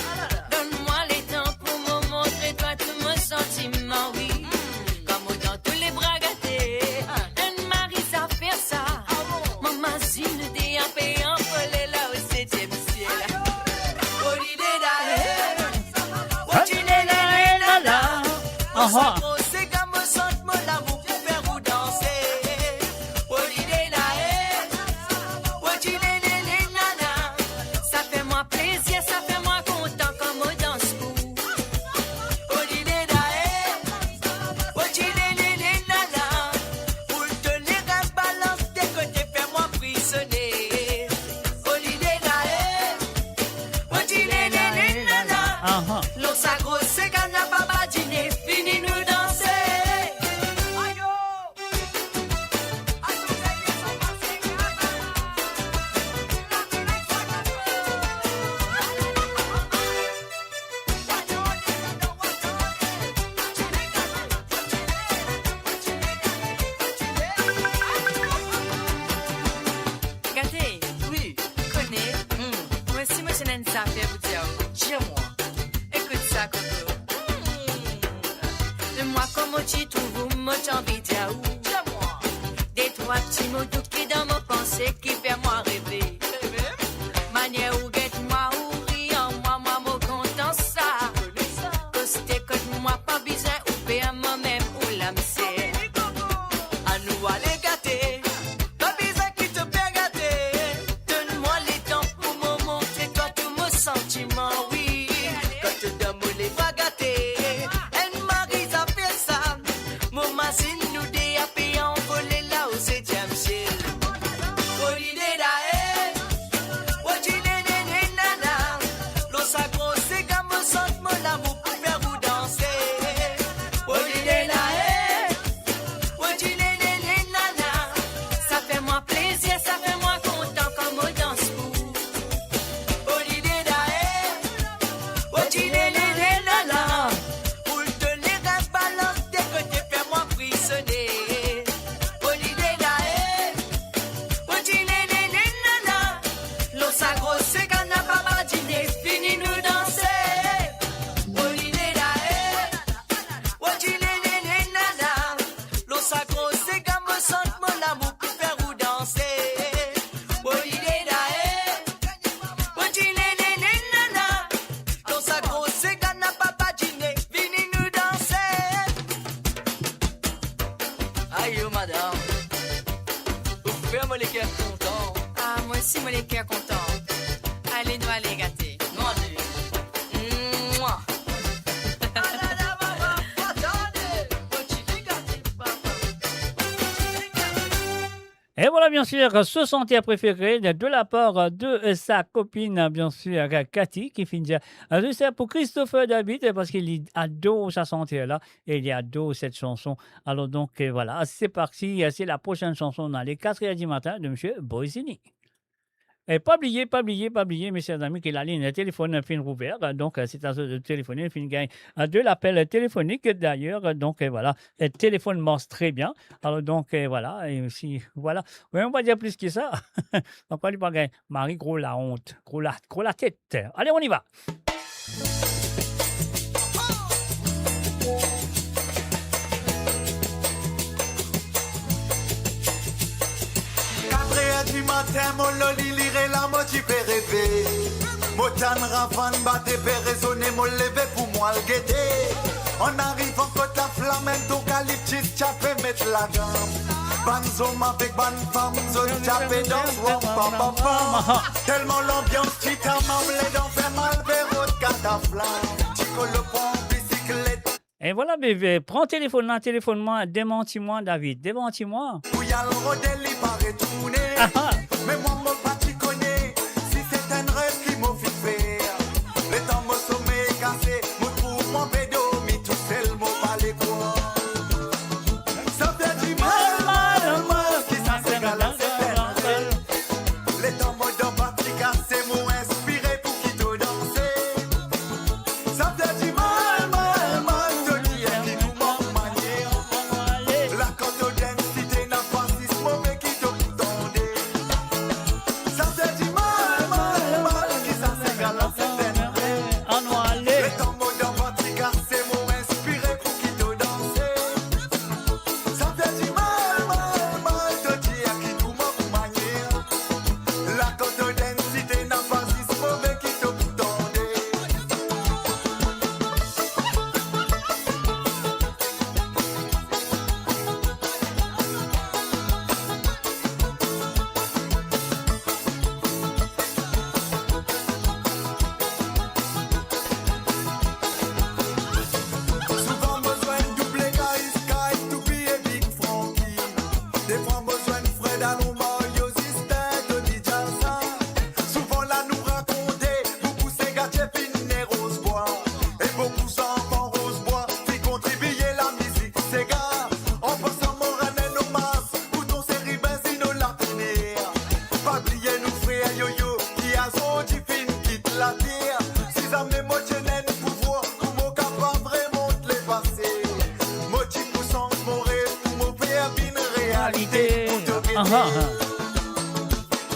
Donne-moi les temps pour me montrer toi tout mon sentiment, oui. Comme dans tous les bras gâtés. Anne-Marie, ça fait ça. Maman, si nous déampé en folie là au 7e ciel. Oh, l'idée d'aller. Oh, tu l'es là. C'est comme un sentiment d'amour pour faire ou danser. Oh, l'idée d'aller. Oh, tu l'es nana. Ça fait moi plaisir, ça fait moi content comme on danse pour. Oh, l'idée d'aller. Oh, tu l'es nana. Pour te les balance des côtés, fais-moi frissonner. Oh, l'idée d'aller. Oh, tu l'es nana. L'eau sa grosse, c'est qu'on n'a pas badiné. Fini nous danser. Gâté, oui, connais. Moi aussi, moi, je n'ai pas fait vous dire. Dis-moi, écoute ça, Coco. Moi, comment tu trouves, moi, j'ai envie de dire. Dis-moi, des trois petits mots doux qui dans mon pensée qui fait moi rêver. Manière où guette-moi, ou rire, moi, mon content ça. Costé, moi, pas besoin, ou faire moi-même, ou l'âme c'est. À nous aller gâter. Pas besoin qui te fait gâter. Donne-moi les temps pour me montrer toi tout mon sentiment, oui. Quand tu donnes les bras gâtés. Anne-Marie, ça fait ça. Mon machine nous déapé en volé là au 7e ciel. Oh, l'idée d'aller. Oh, tu l'es nana. L'eau sa grosse, c'est comme un sentiment d'amour pour faire vous danser. Oh, l'idée d'aller. Oh, tu l'es nana. Ça fait moi plaisir, ça fait moi content comme on danse pour. Oh, l'idée d'aller. Oh, tu l'es nana. Pour te les balance des côtés, fais-moi frissonner. Oh, l'idée d'aller. Oh, tu l'es nana. L'eau sa grosse, c'est qu'on n'a pas badiné. Fini nous danser. Oh, l'idée d'aller. Oh, tu l'es nana. L'eau sa grosse, c'est comme un sentiment d'amour pour faire ou danser. Oh, l'idée d'aller. Oh, tu l'es nana. L'eau sa grosse, c'est qu'on n'a pas badiné. Fini nous danser. Aïe, oh, madame. Vous pouvez me les cœurs contents. Ah, moi aussi, moi les cœurs contents. Allez, nous aller gâter. Non, allez. Mouah. Et voilà, bien sûr, ce chantier préféré de la part de sa copine, bien sûr, Cathy, qui finit c'est pour Christopher David, parce qu'il adore sa chantier-là, et il adore cette chanson. Alors donc, voilà, c'est parti, c'est la prochaine chanson dans les 4h du matin de M. Boisini. Et pas oublier, mes chers amis, que la ligne téléphone fin ouverte. Donc, c'est à de téléphoner, fin gagne de l'appel téléphonique d'ailleurs. Donc, voilà, le téléphone marche très bien. Alors, donc, voilà, et aussi, voilà. Oui, on va dire plus que ça. On va pas gagner. Marie, gros la honte, gros la tête. Allez, on y va. Du matin, mon loli lire la motive rêver. Motan rafan batte raisonner, mon lever pour moi le guetter. On arrive en côte la flamenco, eucalyptus, chapé, mettre la gamme. Banzom avec ban femme, zone chapé dans wom pam pam pam. Tellement l'ambiance, tu t'as mamlé dans fait mal, véro de cataflam. Tu colles le pont, bicyclette. Et voilà, bébé, prends téléphone, téléphone-moi, démentis-moi, David, démentis-moi. Où y a le rodel, il paraît tourner. Mais moi, mon pas, tu connais. Si c'est un rêve qui m'a fait faire. Le temps, mon sommeil est cassé. Mon trou, mon pédo, mi tout seul, mon palais quoi. Ça fait du mal, mal, mal, si ça c'est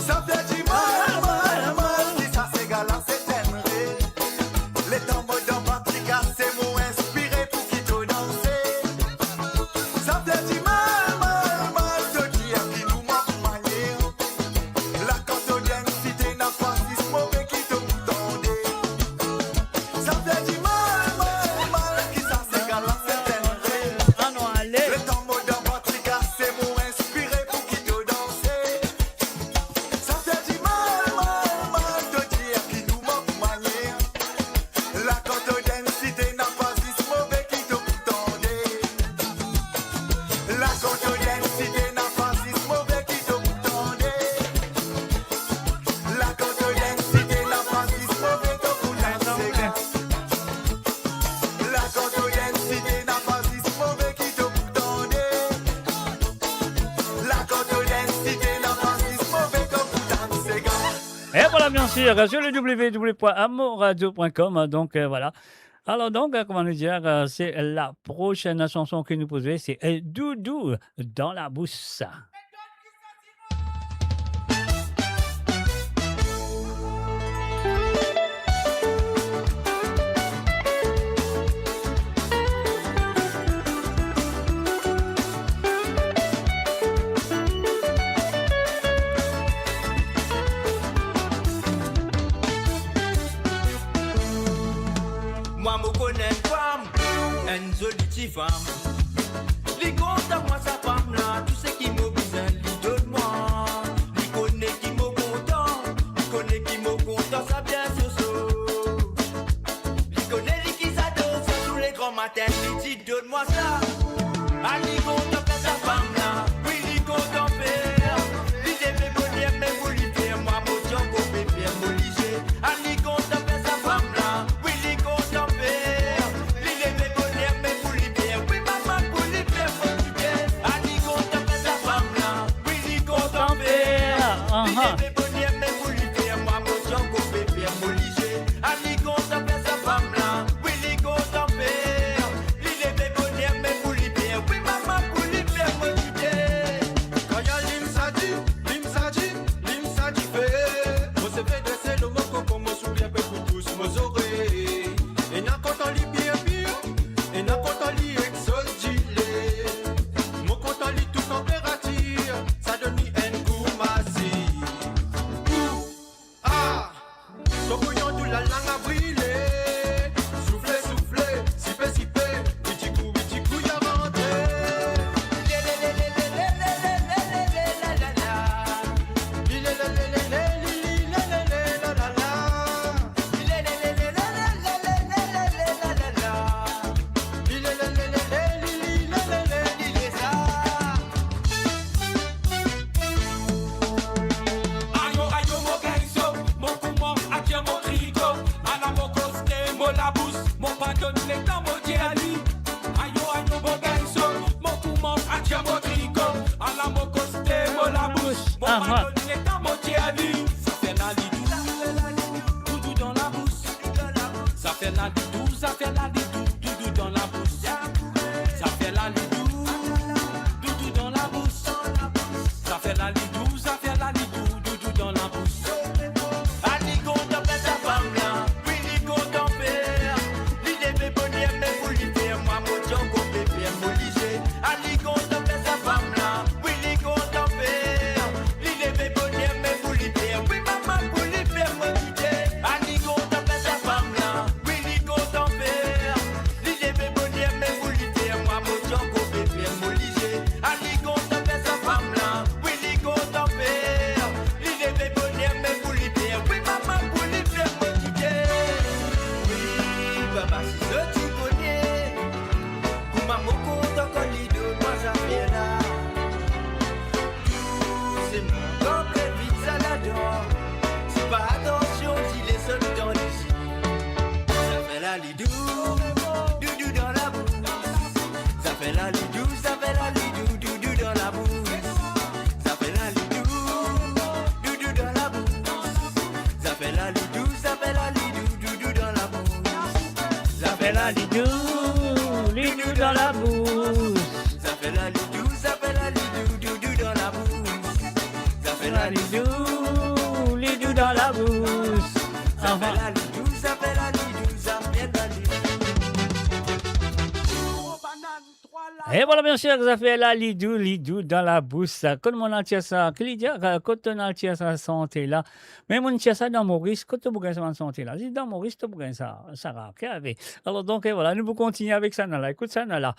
Ça fait du mal, mal, mal. Si ça s'égale à cette aimerie. Les tambours dans Patrick, c'est mon inspiré pour qui te danser. Ça fait du mal, mal, mal. De dire qui nous manque manière. La cantonnière cité n'a pas si mauvais qui te tendait. Ça fait du mal, mal, mal. Qui ça s'égale à cette aimerie. Les tambours dans Patrick, c'est mon inspiré pour qui te danser. Ça fait du mal, mal, mal. De dire qui nous manque manière. La cantonnière cité n'a pas si mauvais qui te tendait. La cantonnière cité n'a pas si mauvais qui te tendait. La cantonnière cité n'a pas si mauvais que vous dansez. La cantonnière cité n'a pas si mauvais qui te tendait. La cantonnière cité n'a pas si mauvais que vous dansez. Et voilà, bien sûr, sur le www.amoradio.com. Donc, voilà. Alors, donc, comment nous dire, c'est la prochaine chanson que nous posons, c'est Doudou dans la bousse. Moi, me connais une femme, une jolie petite femme. Li compte à moi sa femme là, tout ce qui m'a besoin, li donne-moi. Li connaît qui m'a content, li connaît qui m'a content, ça bien so-so. Li connaît li qui s'adore, ça tous les grands matins, li dit donne-moi ça. Ah, li compte à faire sa femme là, oui, li compte en faire. Li devait bonheur, mais vous li faire, moi, mon Dieu, qu'on peut faire, mon ligé. Ah, li compte à faire sa femme là, oui, li compte en faire. Li devait bonheur, mais vous li faire, oui, maman, vous li faire, mon Dieu. Ah, li compte à faire sa femme là, oui, li compte en faire. Li devait bonheur, mais vous li faire, moi, mon Dieu, qu'on peut faire, mon ligé. Ah, li compte à faire sa femme là, oui, li compte en faire. Li devait bonheur, mais vous li faire, oui, maman, vous li faire, mon Dieu. Quand y'a l'imsadi fait. Moi, c'est fait dresser le moco comme moi, souviens pas pour tous mes oreilles. Et n'a qu'en li bien, et n'a qu'en li exodilé. Mon compte li tout température, ça donne un goût massif. Ah, ton bouillon de la langue a brûlé. Soufflez, soufflez, sipé, petit coup, y'a rentré. Ayo, mon gaiso, mon comment, akia mon trigo, ala mon coste, mon labous, mon pardonne les temps, mon diali. Ayo, mon gaiso, mon comment, akia mon trigo, ala mon coste, mon labous, mon pardonne les temps, mon diali. Ça fait la lidou, doudou dans la bouche. Ça fait la lidou, doudou dans la bouche. Ça fait la lidou, doudou dans la bouche. Ça fait la lidou, doudou dans la bouche. Ah, li compte en faire sa femme là, oui, li compte en faire. Li devait bonheur, mais vous li faire, moi, mon Dieu, qu'on peut faire, mon ligé. Ah, li compte en faire sa femme là, oui, li compte en faire. Li devait bonheur, mais vous li faire, oui, maman, vous li faire, mon Dieu. Ah, li compte en faire sa femme là, oui, li compte en faire. Li devait bonheur, mais vous li faire, moi, mon Dieu, qu'on peut faire, mon ligé. Ah, li compte en faire sa femme là, oui, li compte en faire. Li devait bonheur, mais vous li faire, oui, maman, vous li faire, mon Dieu. Oui, papa, si ce tu connais, pour maman, compte encore les deux, moi, ça fait là. C'est mon corps, vite, ça l'adore. C'est pas attention, s'il est seul dans les yeux. Ça fait la lidou, doudou dans la bouche. Ça fait la lidou, doudou dans la bouche. Ça fait la lidou, doudou dans la bouche. Ça fait la lidou, doudou dans la bouche. Ça fait la lidou, doudou dans la bouche. Ça fait la lidou, doudou dans la bouche. fait la lidou, lidou dans la bouche. Ça fait la lidou, ça fait la lidou, ça fait la lidou. Et voilà, bien sûr, ça fait la lidou, lidou dans la bouche. Quand mon altia ça, quand on altia ça santé là, mais mon altia ça dans Maurice, quand on bouge ça santé là, si dans Maurice, tu bouges ça, ça va, alors donc, voilà, nous pouvons continuer avec ça, là. Écoute ça, là.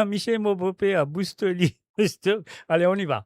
Michel Mobopé à Boustoli. Allez, on y va.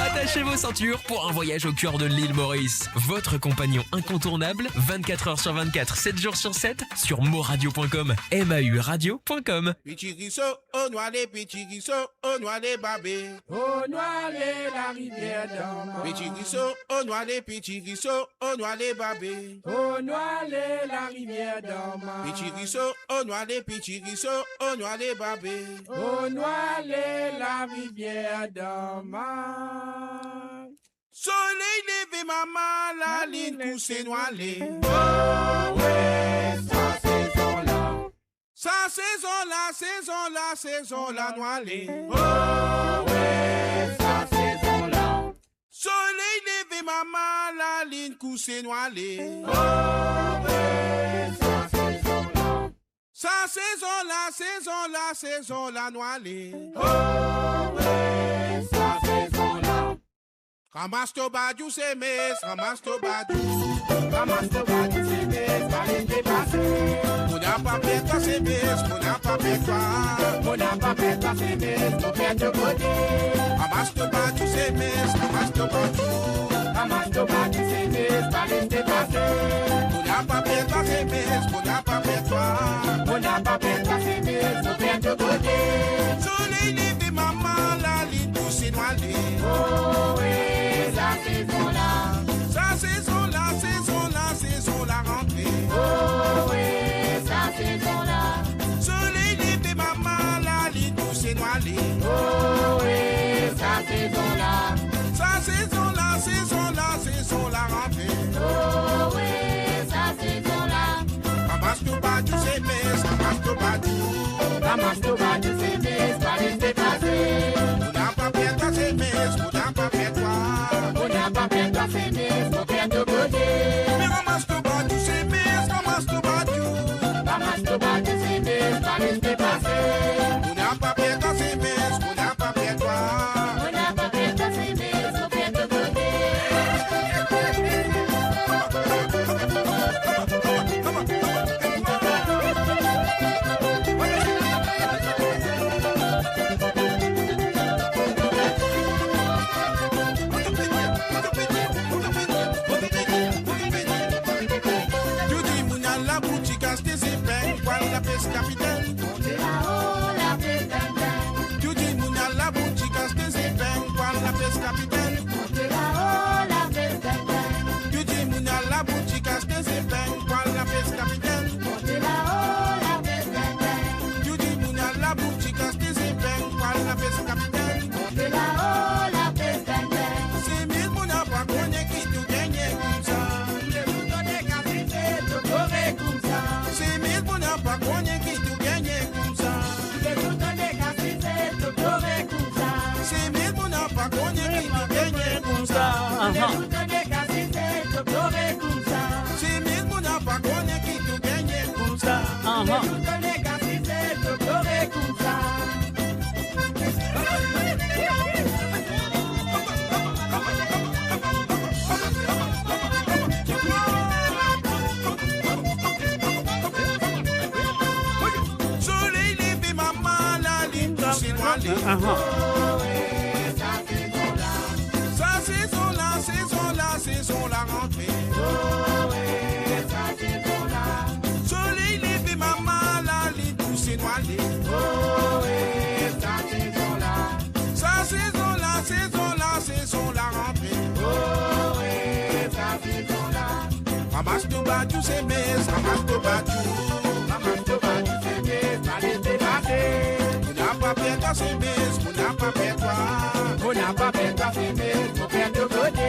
Attachez vos ceintures pour un voyage au cœur de l'île Maurice. Votre compagnon incontournable, 24 heures sur 24, 7 jours sur 7, sur moradio.com, mauradio.com. Pichiriso, au noir des pichiriso, au noir des babés. Au noir de la rivière d'Orma. Pichiriso, au noir des pichiriso, au noir des babés. Au noir de la rivière d'Orma. Pichiriso, au noir des pichiriso, au noir des babés. Au noir de la rivière d'Orma. Soleil levé, maman, la ligne poussée noilée. Oh, ouais, sa saison là. Sa saison là, saison là, saison là, noilée. Oh, ouais, sa saison là. Soleil levé, maman, la ligne poussée noilée. Oh, ouais, sa saison là. Sa saison là, saison là, saison là, noilée. Oh, ouais, sa saison là. Ramasse ton badou, c'est mes, ramasse ton badou. Ramasse ton badou, c'est mes, allez dépasser. Mon n'a pas fait toi, c'est mes, mon n'a pas fait toi. Mon n'a pas fait toi, c'est mes, mon père de côté. Ramasse ton badou, c'est mes, ramasse ton badou. laisser passer. On n'a pas fait toi, c'est mes, on n'a pas fait toi. On n'a pas fait toi, c'est mes, on fait de côté. Soleil levé, maman, la ligne pour s'énoiler. Oh oui, la saison là. Sa saison là, saison là, saison la rentrée. Oh oui, sa saison là. Soleil levé, maman, la ligne pour s'énoiler. Oh oui, sa saison là. Sa saison là, saison là, saison la rentrée. Oh oui, sa saison là. Ramasse tout bas, tu sais, mais ramasse tout bas, tu. Ramasse tout bas, tu sais, mais pas laisser passer. On n'a pas fait toi, c'est mais, on n'a pas fait toi. On n'a pas fait toi, c'est mais, on fait de côté. Mais ramasse tout bas, tu sais, mais ramasse tout bas, tu. Ramasse tout bas, tu sais, mais pas laisser passer. On n'a pas fait toi, c'est mais, on n'a pas fait toi. On n'a pas fait toi, c'est mais, on fait de côté. Tu dis, mon à la boutique, à tes épingles, quoi la peste capitaine. Montez là-haut, la peste capitaine. Tu dis, mon à la boutique, à tes épingles, quoi la peste capitaine. Montez là-haut, la peste capitaine. Tu dis, mon à la boutique, à tes épingles, quoi la peste capitaine. Montez là-haut, la peste capitaine. Tu dis, mon à la boutique, à tes épingles, quoi la peste capitaine. Montez là-haut, la peste capitaine. C'est mille, mon n'a pas connu qui tout gagne comme ça. C'est mille, mon n'a pas connu qui tout gagne comme ça. C'est mille, mon n'a pas connu qui tout gagne comme ça. C'est mille, mon n'a pas connu qui tout gagne comme ça. Soleil levé, maman, la ligne pour s'énoiler. Sa saison là, saison là, saison la rentrée. Soleil levé, maman, la ligne pour s'énoiler. Sa saison là, saison là, saison la rentrée. Ramasse tout bas, tu sais, mais ramasse tout bas, tu. Ramasse tout bas, tu sais, mais pas laisser passer. On n'a pas fait toi, c'est mais, on n'a pas fait toi. On n'a pas fait toi, c'est mais, on fait de côté.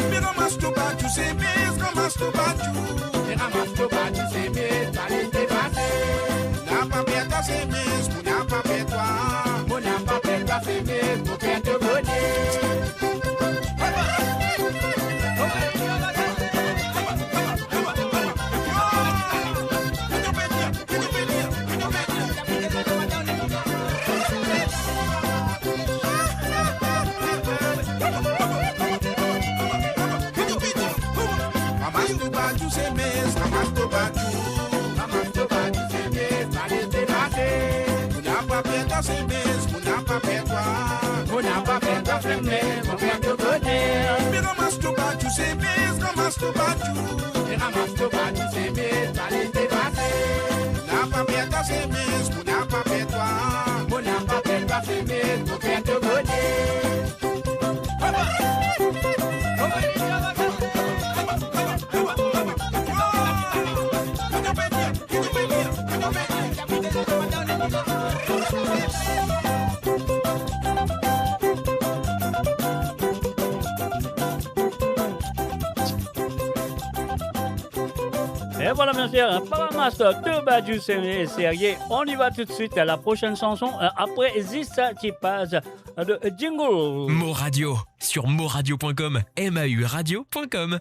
Mais ramasse tout bas, tu sais, mais ramasse tout bas, tu. Mais ramasse tout bas, tu sais, mais pas laisser passer. On n'a pas fait toi, c'est mais, on n'a pas fait toi. On n'a pas fait toi, c'est mais, on fait de côté. Ramasse tout bas, tu sais, mais ramasse tout bas, tu. Ramasse tout bas, tu sais, mais pas laisser passer. On n'a pas fait toi, c'est mais, on n'a pas fait toi. On n'a pas fait toi, c'est mais, on fait de côté. Mais ramasse tout bas, tu sais, mais ramasse tout bas, tu. Mais ramasse tout bas, tu sais, mais pas laisser passer. On n'a pas fait toi, c'est mais, on n'a pas fait toi. On n'a pas fait toi, c'est mais, on fait de côté. Et voilà, bien sûr, Paramaster de Badiou Sérieux. On y va tout de suite à la prochaine chanson. Après Zissa Tipaz de Jingle. Mo Radio sur moradio.com, MAU radio.com.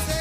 Say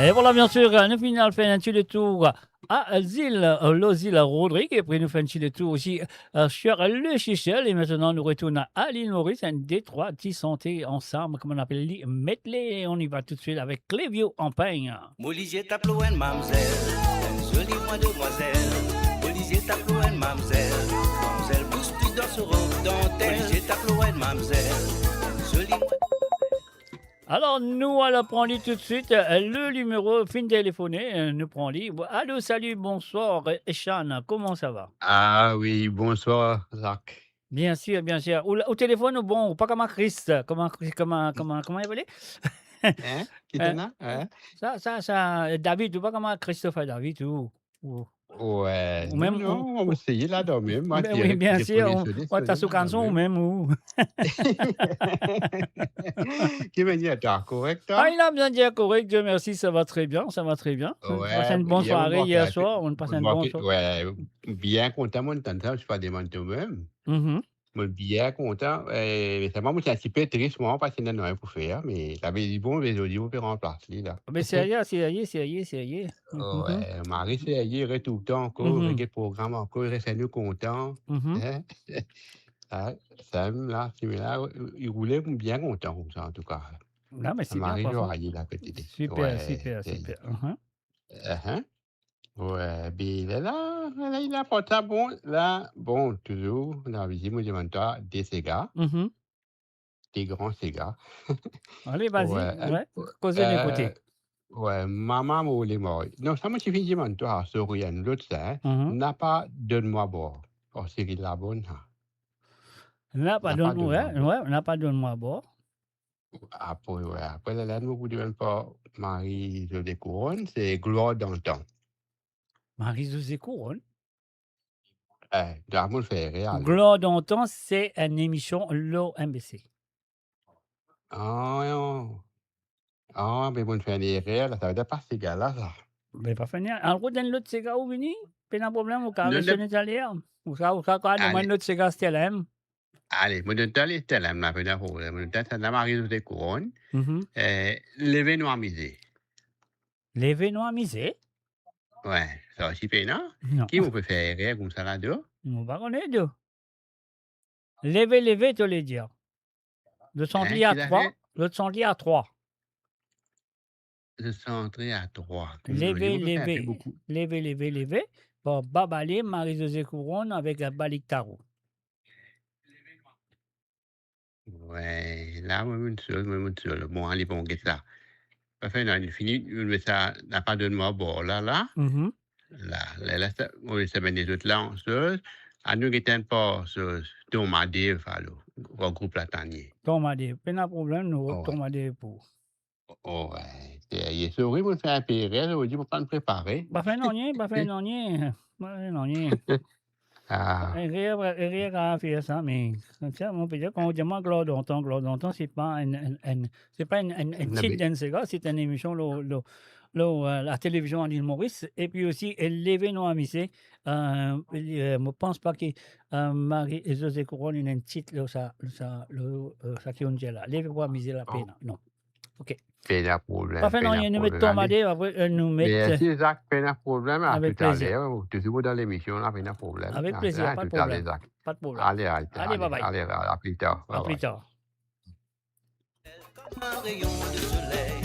Et voilà, bien sûr, nous finissons de faire un petit tour à l'Ozil Rodrigue. Et puis, nous faisons un petit tour aussi sur le Chichel. Et maintenant, nous retournons à l'île Maurice, un Détroit qui santé ensemble, comme on appelle les medley. Et on y va tout de suite avec Clévio en peigne. Molisier taplo en mamzelle, une jolie moi demoiselle. Molisier taplo en mamzelle, mamzelle pousse plus dans ce robe dentelle. Molisier taplo en mamzelle, une jolie moi. Alors, nous allons prendre tout de suite le numéro fin téléphoné. Nous prenons. Allô, salut, bonsoir, Echan, comment ça va? Ah oui, bonsoir, Zach. Bien sûr, bien sûr. Au téléphone, bon, pas comme Christ. Comment il appelait? Hein? Qui t'en a? Hein? Ça, David, pas comme Christophe David ou Ouais, ou même. non, on va essayer là dormir. Moi, Oui, bien sûr. On t'a sous canson ou même où. Qui m'a dit, attends, correct? Ah, il a bien dit correct, Dieu merci, ça va très bien, ça va très bien. On passe une bonne soirée hier soir, on passe une bonne soirée. Ouais, bien content, mon tante, je pas demander toi-même. Je suis bien content. C'est moi, je suis un petit peu triste, moi, parce qu'il n'y a rien pour faire, mais j'avais dit, bon, les autres, vous pouvez remplacer, là. Mais sérieux. Ouais, Marie, c'est hier, tout le temps, encore, avec le programme, encore, il reste nous content. Sam, là, il roulait bien content, comme ça, en tout cas. Non, mais c'est bien. Marie, là, peut-être. Super. Ouais, bien là, il a pas ça, bon, là, bon, toujours, on a visité, moi, je demande toi, des Sega, des grands Sega. Allez, vas-y, ouais, causez les côtés. Ouais, maman m'a les morts. Non, ça m'a suffi, je demande toi, Sorian, l'autre, ça, n'a pas donne-moi bord. Oh, c'est la bonne, hein. N'a pas donne-moi bord. Après, la laine, vous dites pas Marie-Josée Couronne, c'est Gloire d'antan. Marie-Josée Couronne? Dans le fait réel. Gloire d'antan, c'est une émission l'OMBC. Ah, mais vous faites des réels, ça veut dire pas ces gars-là, ça. Mais pas finir. En gros, dans l'autre Sega où vini, pas de problème, au cas où c'est italien. Ou ça, quoi, nous, notre Sega Stellem. Allez, moi, donne les Stellem, là, pas de problème. Moi, donne la Marie-Josée Couronne. L'événement à misé. L'événement à misé? Ouais, ça aussi fait, non? Qui vous peut faire rire comme ça là-dedans? On va connaître deux. Lever, tu les dire. Le centrier à 3. Le centrier à 3. Le centrier à 3. Lever. Bon, Babalé, Marie-Josée Couronne avec la Balik Tarot. Ouais, là, moi, une seule. Bon, allez, bon, qu'est-ce que ça? Enfin, non, il finit, ça n'a pas de moi, bon, là. Là, on se met des autres lanceuses. À nous, qui n'étaient pas ce Tomadé, le groupe Latanier. Tomadé, pas de problème, nous, Tomadé pour. Oh, ouais. Il est souri, on fait un PRL, on dit, on va pas nous préparer. Pas fait non, Rien à faire ça, mais on peut dire qu'on demande Gloire d'antan, c'est pas un titre d'un Sega, c'est une émission la télévision en île Maurice, et puis aussi l'événement à Missé. Je ne pense pas que Marie-Josée Couronne ait un titre, ça qui on dit là. L'événement à Missé, la peine, non. Ok. Pas de problème. Pas fait non, nous mettons Tomadé, après nous mettons. Merci Jacques, pas de problème. Avec plaisir. Toujours dans l'émission, là, pas de problème. Avec plaisir, pas de problème. Pas de problème. Allez, bye bye. Allez, à plus tard. À plus tard. Un rayon de soleil.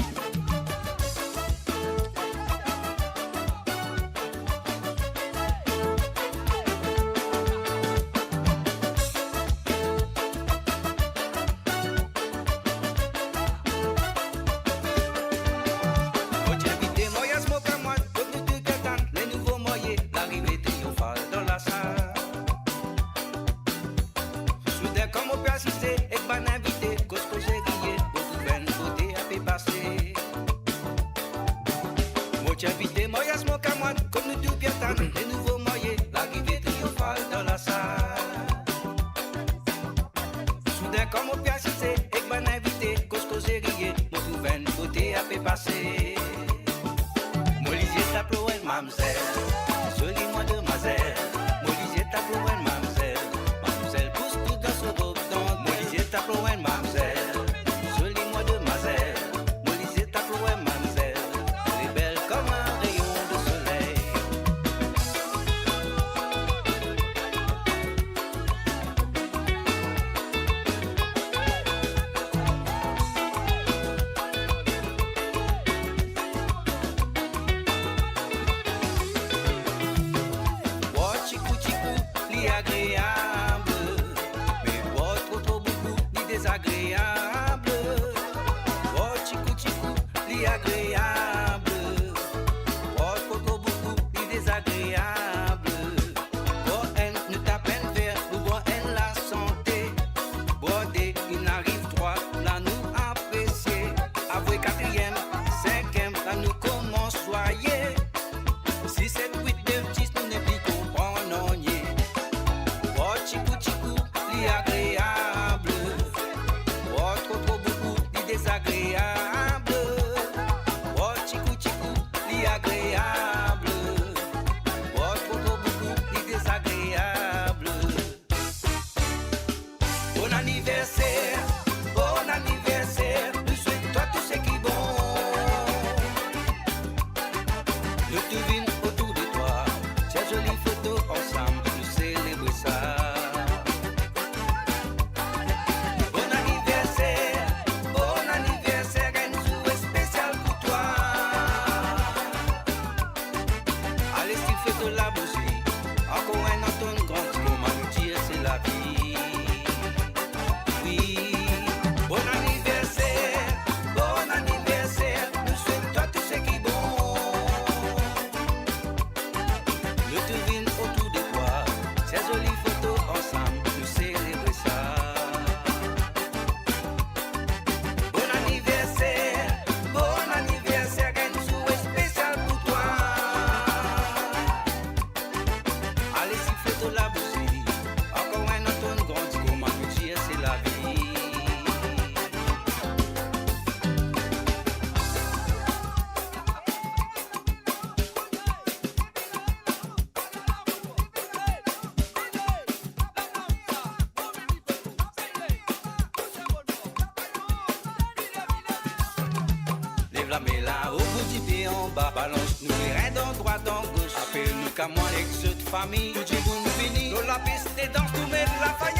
Lève la main là, au bout du pied en bas. Balance-nous les reins d'en droite, en gauche. Appelle-nous qu'à moi avec cette famille. Tout est bon, fini. Nous la piste et danse, nous met la faille.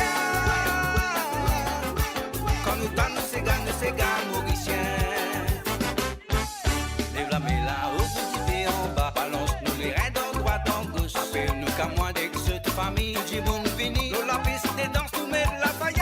Quand nous t'en nous c'est mauricien. Lève la main là, au bout du pied en bas. Balance-nous les reins d'en droite, en gauche. Appelle-nous qu'à moi avec cette famille. Tout est bon, fini. Nous la piste et danse, nous met la faille.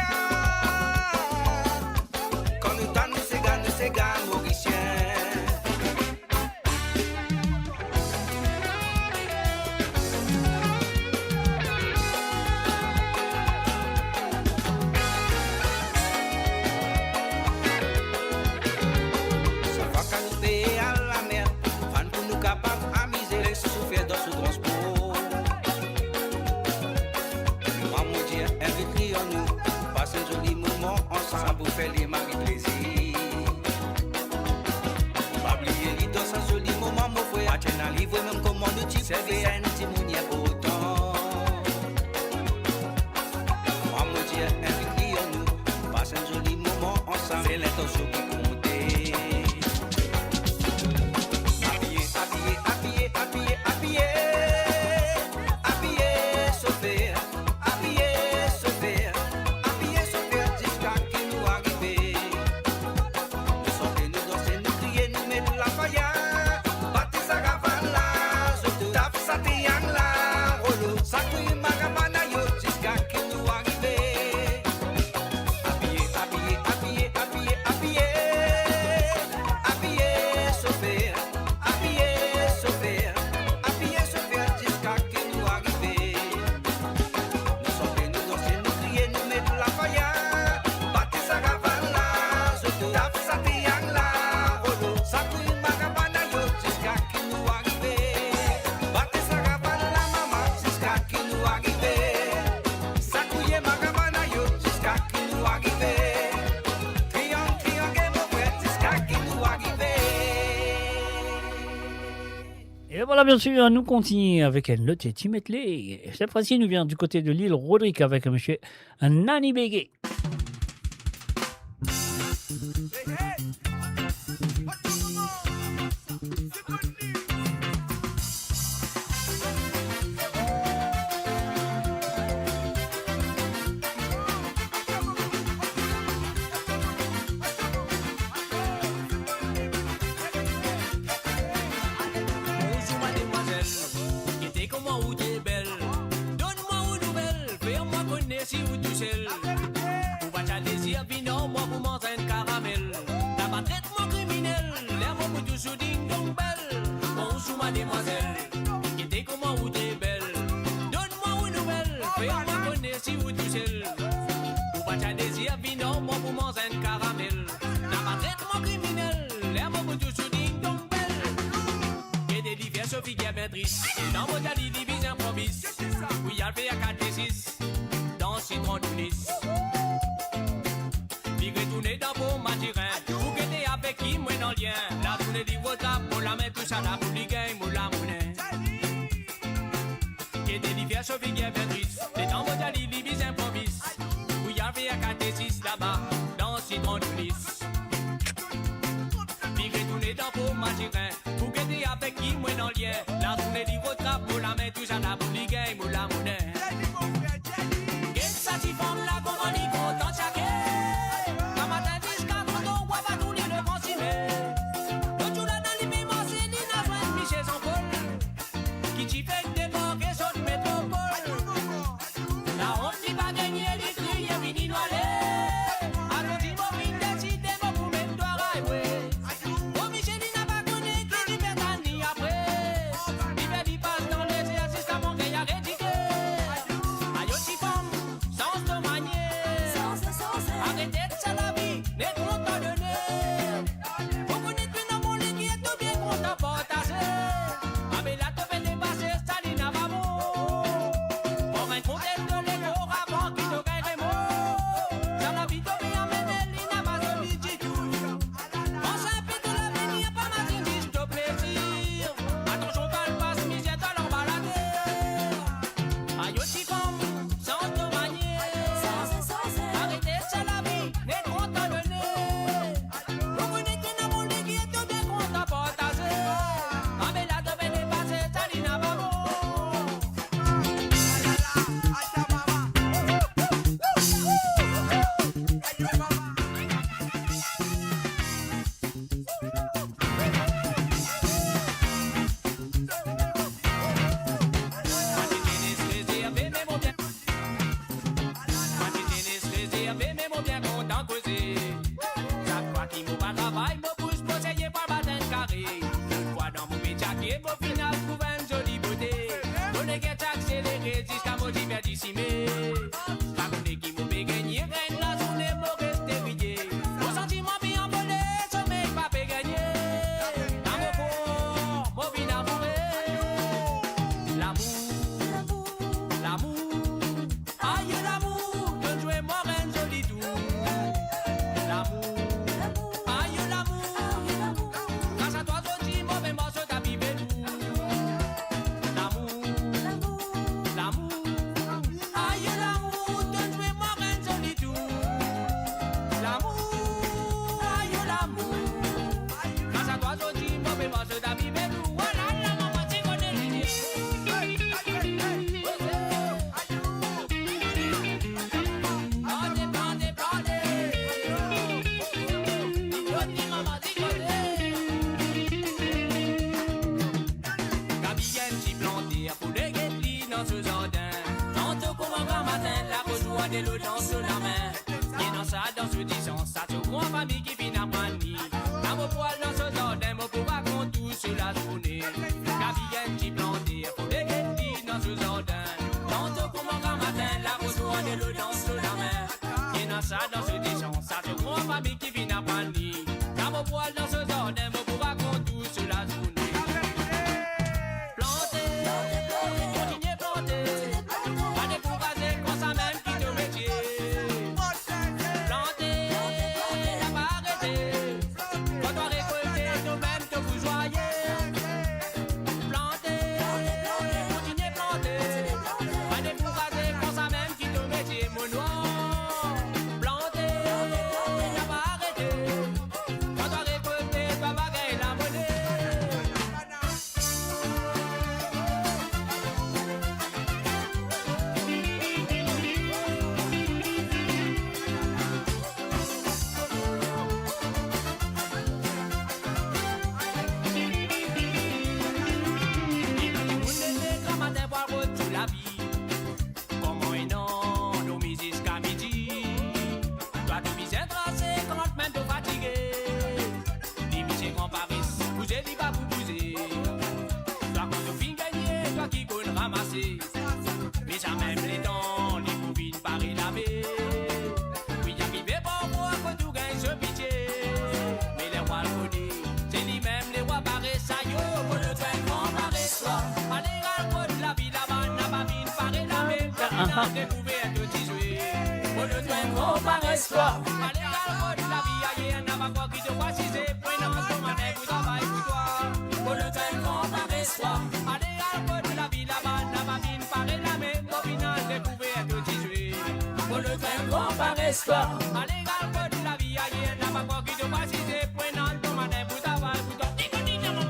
Les maris plaisir. Pas oublier les dans un joli moment, mon frère. Attends un livre, même comment nous t'y servir un petit mounier autant. Moi, mon Dieu, invite nous. Passe un joli moment ensemble. C'est l'intention qui compte. Habillé, habillé, habillé, habillé, habillé. Habillé, sauvé. Habillé, sauvé. Habillé, sauvé, jusqu'à qui nous arrive. Voilà, bien sûr, nous continuons avec un autre petit medley. Cette fois-ci, nous vient du côté de l'île Rodrigue avec monsieur Nani Bégué. Si vous tout seul, pour pas t'as désir, non, moi vous m'entraîne caramel. T'as pas traitement criminel, l'air moi pour tout sous ding dong belle. Bonjour mademoiselle, quittez comment vous t'es belle. Donne-moi une nouvelle, fais-moi connaître si vous tout seul. Pour pas t'as désir, non, moi vous m'entraîne caramel. T'as pas traitement criminel, l'air moi pour tout sous ding dong belle. Et des diverses filles qui maîtrisent, dans mon dali divise improvise. Oui, y'a le fait à 4 et 6. Citron d'Unis. Puis retourner dans vos matirin. Vous guettez avec qui, moi dans le lien. La tournée dit votre pour la mettre tout ça là pour les gains, pour la monnaie. Et des diverses filles qui viendrissent. Les temps modali, les bis improvisent. Où y avait un 4 et 6 là-bas, dans Citron d'Unis. Puis retourner dans vos matirin. Vous guettez avec qui, moi dans le lien. La tournée dit votre pour la mettre tout ça là pour les gains, pour la monnaie. Si femme la compagnie content chaque la matin jusqu'à quand on va pas tourner le consommer. Le jour là dans les mêmes c'est Nina Van Michel son Paul qui t'y fait débarquer sur le métropole. La honte qui va gagner les cris et fini noiré. Alors tu m'as mis décidé pour mettre toi railway. Oh Michel n'a pas connu qui t'y fait ni après. Il fait dit pas rejoint des lots dans sous la main. Qui dans ça, dans ce disant, ça te rend famille qui finit à prendre. Dans mon poil, dans ce jardin, mon pour raconter tout sur la journée. La vie qui planté, pour des guettes dans ce jardin. Tantôt pour mon grand matin, la rejoint des lots dans sous la main. Qui dans ça, dans ce disant, ça te rend famille qui finit à prendre. Dans mon poil, dans ce jardin, mon pour raconter tout sur la journée. Mais jamais les temps, les bobines paraît laver. Oui, arrivé pour moi, que tout gagne ce pitié. Mais les rois le connaissent, c'est lui-même les rois paraît ça yo. Pour le train qu'on paraît soi. Allez, raconte la vie là-bas, n'a pas mis paraît laver. Pour le découvert de tisouer. Pour le train qu'on paraît soi. Allez, raconte la vie ailleurs, n'a pas quoi qui te voit si c'est. Point dans ton manège, vous travaillez pour toi. Pour le train qu'on paraît soi. Allez, raconte la vie là-bas, n'a pas mis paraît laver. Pour le train qu'on paraît soi. Allez, garde de la vie ailleurs, n'a pas quoi qui te passe, c'est point dans ton manège, pour t'avoir, pour ton tic-tic, maman.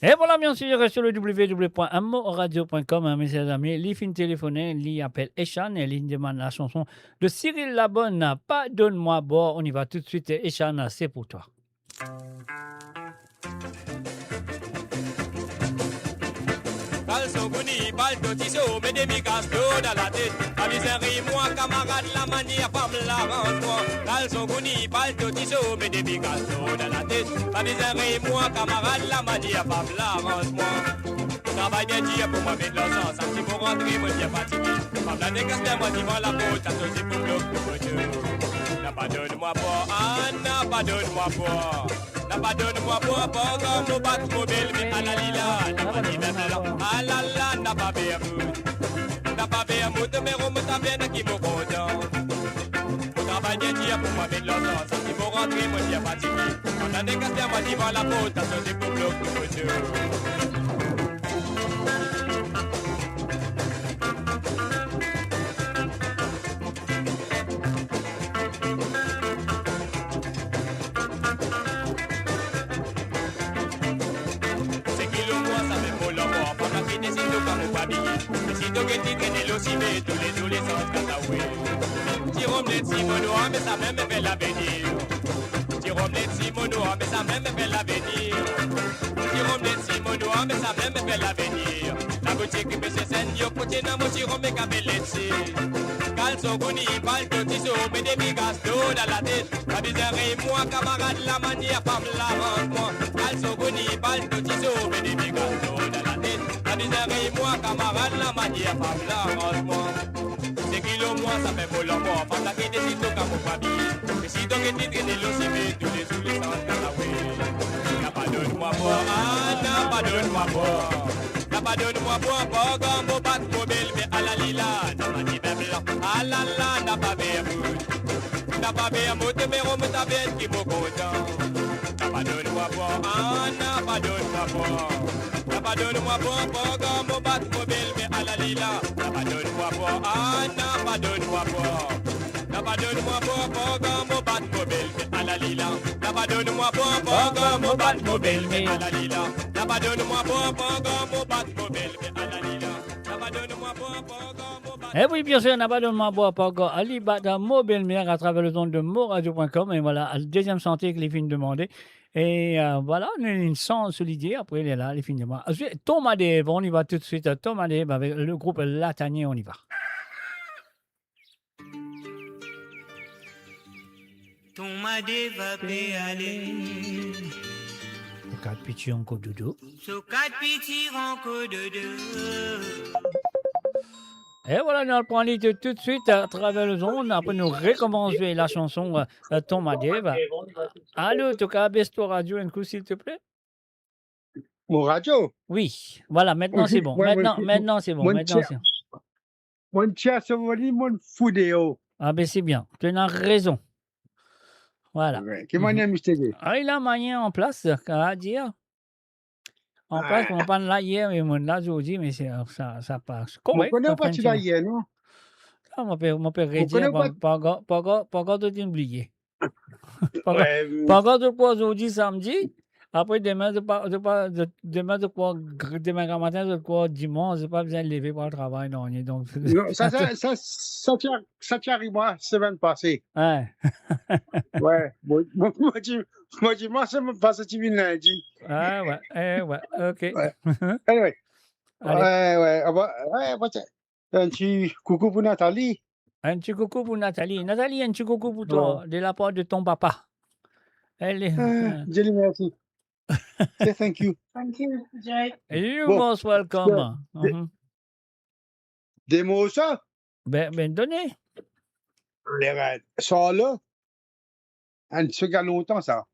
Et voilà, bien sûr, sur le www.amoradio.com, mes amis, les fins téléphonés, les appelle Echan et il demande la chanson de Cyril Labonne, Pas donne-moi boire. On y va tout de suite, Echan, c'est pour toi. Calçon Gouni, Balto, Tissot, mets des migastos dans la tête. La misérie, moi, camarade, la manière, pas me l'arrange-moi. Calçon Gouni, Balto, Tissot, mets des migastos dans la tête. La misérie, moi, camarade, la manière, pas me l'arrange-moi. Travail bien dit pour moi mettre l'encens, un petit pour rentrer, moi bien fatigué. Pas blader casse moi devant la peau, t'as sauté pour bloquer. N'a pas donne-moi pas, n'a pas donne-moi pas. N'a pas donne-moi pas, pas comme mon bac mobile, mais à la lila, n'a pas dit même là. Ah la la, n'a pas béamout. N'a pas béamout, mais on me t'a bien qui me content. Au travail bien dit pour moi mettre l'encens, un petit pour rentrer, moi bien fatigué. Pas blader casse moi devant la peau, t'as sauté pour bloquer. Tous les sens Cataoué. Tiromlet Simono, mais ça même fait l'avenir. Tiromlet Simono, mais ça même fait l'avenir. Tiromlet Simono, mais ça même fait l'avenir. La boutique que c'est Senyo, Potina, Mochiro, mais Cabelletsi. Calçon Gouni, Balto, Tissot, mais des migastos dans la tête. La misère moi, camarade, la manière, pas me l'arrange-moi. Calçon Gouni, Balto, Tissot, mais des migastos dans la tête. La misère moi, camarade, la manière, pas me l'arrange-moi. C'est kilo moi, ça fait vol en moi. Pas la qui décide de comme mon famille. Et si donc est titre, il aussi tous les sens Cataoué. N'a pas donne-moi pas, n'a pas donne-moi pas. N'a pas donne-moi pas, pas comme mon bac mobile, mais à la lila, n'a pas dit même là. Ah la la, n'a pas béamout. N'a pas béamout, mais on me t'a bien qui me content. N'a pas donne-moi pas, n'a pas donne-moi pas. N'a pas donne-moi pas, comme mon bac mobile, mais à la lila. N'a pas donne-moi pas, n'a pas donne-moi pas. N'a pas donne-moi pas, comme mon bac mobile, mais à la lila. N'a pas donne-moi pas, comme mon bac mobile, mais à la lila. N'a pas donne-moi pas, comme mon bac mobile, mais à la lila. N'a pas donne-moi pas, comme mon bac Eh oui, bien sûr, on n'a pas de bois pas encore. Ali Bada, mobile mère à travers le don de moradio.com. Et voilà, le deuxième santé que les filles demandaient. Et voilà, on a une chance solidier. Après, il est là, les filles demandent. Thomas Dave, on y va tout de suite. Thomas Dave avec le groupe Latanier, on y va. Thomas Dave va aller. Quatre petits encore dodo. So quatre petits encore dodo. Et voilà, nous allons prendre tout de suite à travers le zone. Après, nous recommencer la chanson Thomas Dave. Allô, tu as baissé ton radio un coup, s'il te plaît? Mon radio? Oui, voilà, maintenant c'est bon. Maintenant c'est bon. Maintenant c'est bon. Mon tia, c'est mon foudéo. Ah ben c'est bien, tu as raison. Voilà. Quelle manière m'y Ah, il a manière en place, à dire. En place, on parle là hier, et on l'a aujourd'hui, mais ça passe. Comment on connaît pas tu là hier, non? Ah, mon père redire, pas encore de t'oublier. Pas encore de quoi aujourd'hui, samedi. Après, demain matin, de quoi dimanche, je pas besoin de lever pour le travail, non. Donc, ça arrive, moi, semaine passée. Ouais. Ouais. Moi, dimanche, semaine passée, tu viens lundi. Ah, ouais. OK. Anyway. Ouais. Un petit coucou pour Nathalie. Un petit coucou pour Nathalie. Nathalie, un petit coucou pour toi, de la part de ton papa. Elle est. Je lui remercie. Say thank you. Thank you, Jay. You're most welcome. Des mots, ça? Ben, donnez. Ça, là, ça fait longtemps, ça.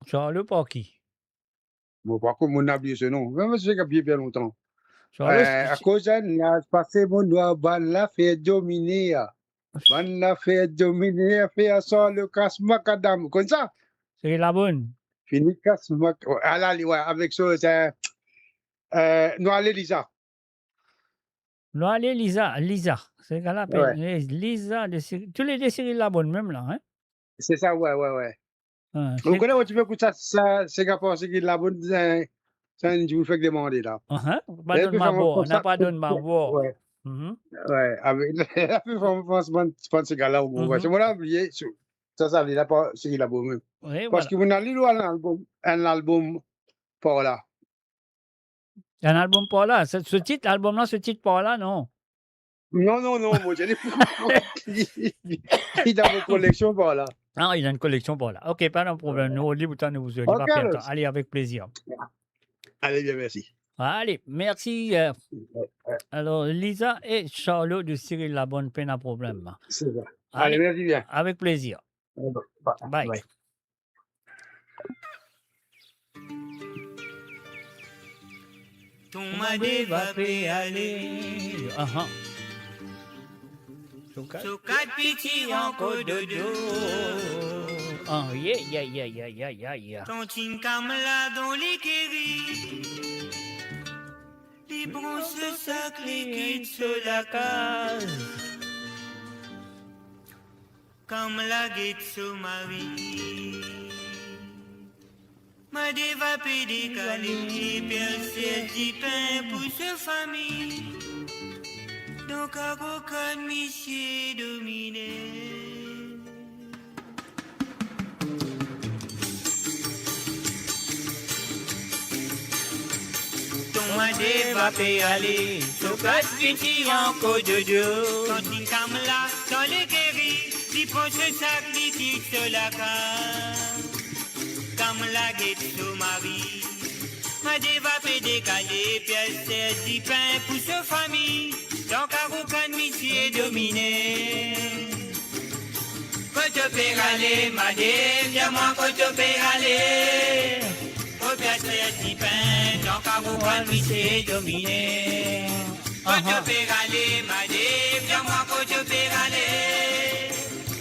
Ça, le pas qui? Bon, par contre, mon oublié ce nom. Même si ça fait bien longtemps. À cause d'un a passé mon doigt, ban la fait dominer. Ban la fait dominer, fait ça, le casse macadam. Comme ça? C'est la bonne. Fini casse macadam. Ah là, ouais, avec ça, c'est. Noalé Lisa. Noalé Lisa. C'est qu'elle appelle. Lisa, tous les deux Cyril la bonne, même là, hein? C'est ça, ouais. Vous connaissez où tu veux écouter ça, c'est qu'à penser qu'il la bonne, c'est un jour fait demander là. Pas de marbour, on n'a pas de marbour. Ouais. Avec la performance, je pense que c'est là où on va. C'est mon oublié, ça veut dire pas, c'est qu'il a beau même. Parce que vous avez lu un album par là. Un album par là, ce titre, album-là, ce titre par là, non? Non, moi, j'ai il a une collection par là. Ah, il a une collection par là. OK, pas de problème. Nous, on lit autant de vous Okay, allez, avec plaisir. Allez, bien, merci. Allez, merci. Alors, Lisa et Charlotte de Cyril Labonne, peine à problème. C'est ça. Allez, merci bien. Avec plaisir. Bye. Ton madé va aller. So quatre petits encore dodo. Oh, yeah. Ton tinkam là dans les kéris. Les bronzes sac liquide sur la case. Comme la guette sur Marie. Ma dévapé décalé, percé du pain pour sa famille. Donc à aucun monsieur dominé. Ton madé va aller, ton quatre petits encore de deux. Quand il cam là, dans les guéris, il prend ce sac liquide sur la case. Comme la guette sur Marie. Madé va décaler, pièce du pain pour sa famille. Donc à aucun monsieur dominé. Quand tu peux aller, Madé, viens-moi quand tu peux aller. Au pièce du pain, donc à aucun monsieur dominé. Quand tu peux aller, Madé, viens-moi quand tu peux aller.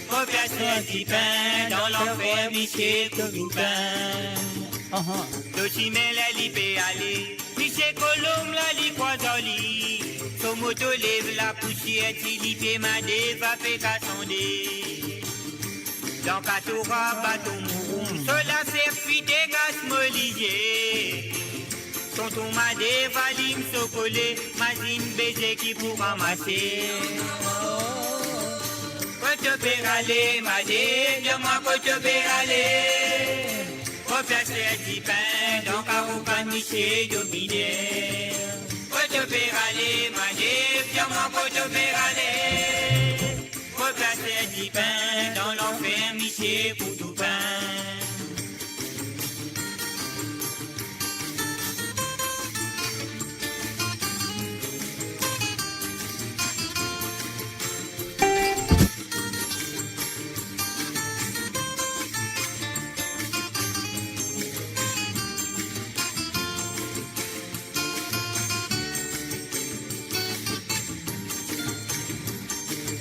Au pièce du pain, dans l'enfer, monsieur Coupin. L'autre la li peut aller, monsieur Colombe la li croisoli. Son moto lève la poussière, il fait ma dévapé qu'à sonder. Dans Katoura, bâton mouron, sur la circuit des gaz molliers. Tonton m'a dévalé, m'socolé, Mazine baiser qui pour ramasser. Quand tu peux aller, m'a dit, dis-moi quand tu peux aller. Faut placer du pain, donc à vous pas micher dominer. Quand tu peux aller, m'a dit, dis-moi quand tu peux aller. Faut placer du pain, dans l'enfer micher pour tout pain.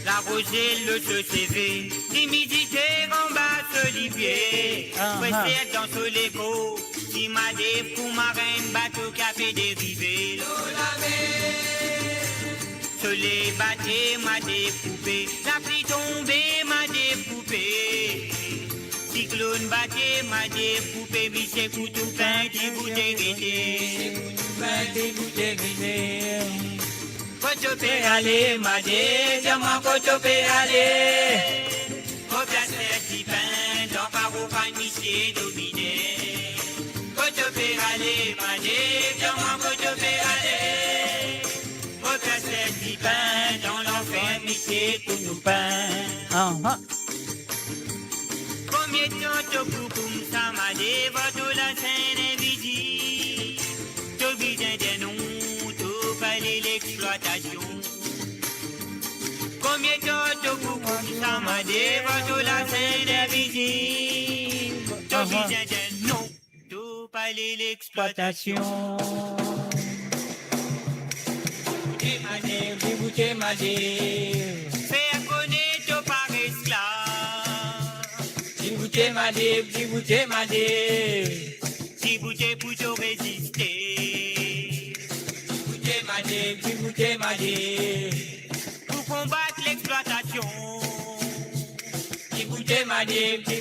La rosée, le CV, timidité en bas Olivier. Pressé dans ce l'écho, si m'a des pour marin, bateau café dérivé. Soleil batté, m'a des poupées, la pluie tombée, m'a des poupées. Cyclone batté, m'a des poupées, biché couteau pain, des bouteilles gâtées. Des bouteilles gâtées. Quand tu peux aller, m'a dit, dis-moi quand tu peux aller. Faut placer un petit pain, dans par où pas micher dominé. Quand tu peux aller, m'a dit, dis-moi quand tu peux aller. Faut placer un petit pain, dans l'enfer micher tout nous pain. Combien de temps tu peux comme ça, m'a dit, votre la scène est visite. Tu besoin des noms. L'exploitation. Combien de temps tu vous comme ça m'a dit, votre la scène est visible. Tu besoin d'un nom, tu parles l'exploitation. Bouté m'a dit, faire connaître tu par esclave. Bouté m'a dit, si bouté pour te résister. Pour combattre l'exploitation. Qui bouté m'a dit, qui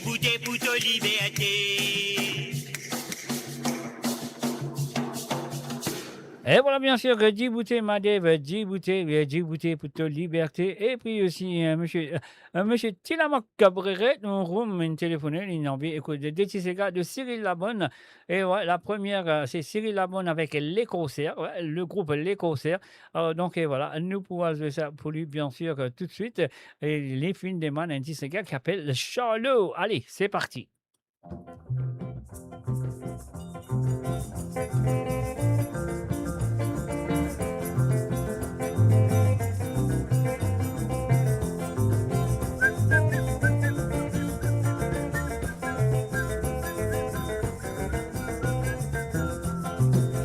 bouté pour ta liberté. Et voilà, bien sûr, Djibouti Madev, Djibouti pour ta liberté. Et puis aussi, monsieur Tilamak Cabreret, on roule une téléphonie, une envie, écoute, des petits gars de Cyril Labonne. Et ouais, la première, c'est Cyril Labonne avec Les Corsaires, ouais, le groupe Les Corsaires. Donc, et voilà, nous pouvons jouer ça pour lui, bien sûr, tout de suite. Et les films des man, un petit gars qui s'appelle Charlot. Allez, c'est parti.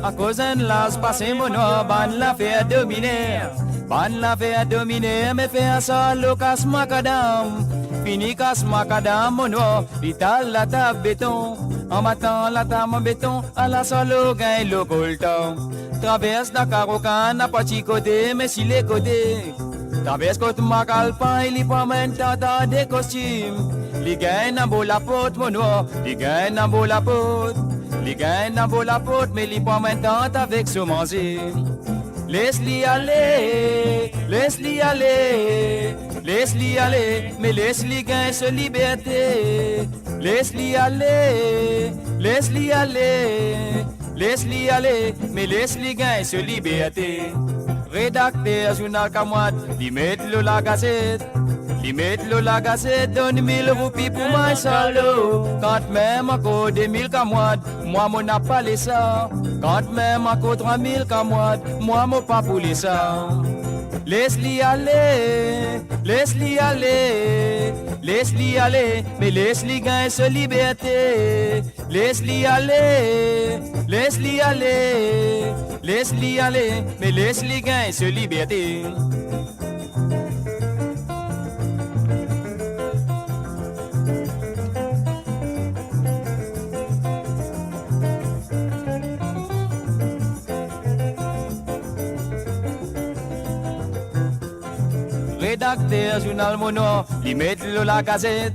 A cause las passé mon ban la fait dominer. Ban la fait dominer, me fait ça le casse macadam. Fini casse macadam mon ital la table béton. En matin la table en béton, à la solo gain le coltan. Traverse la carocan, à pas côté, mais si les côtés. Traverse côte macalpan, il y pas maintenant dans des costumes. Les gains en beau la pote mon les gains en beau la pote. Les gars n'en vaut la pote, mais les pas maintenant avec ce manger. Laisse-les aller, laisse-les aller, laisse-les aller, mais laisse-les gars se liberté. Laisse-les aller, laisse-les aller, laisse-les aller, mais laisse-les gars se liberté. Rédacteur, journal camarade, lui mettre la gazette. Li mettre la gazette, donne 1000 roupies pour moi salaud. Quand même encore 2000 camarades, moi mon n'a pas les ça. Quand même encore 3000 camarades, moi mon pas pour les ça. Laisse-les aller, laisse-les aller, laisse-les aller, mais laisse-les gagner sa liberté. Laisse-les aller, laisse-les aller, laisse-les aller, mais laisse-les gagner sa liberté. Rédacteur, journal mono, li mettre la gazette.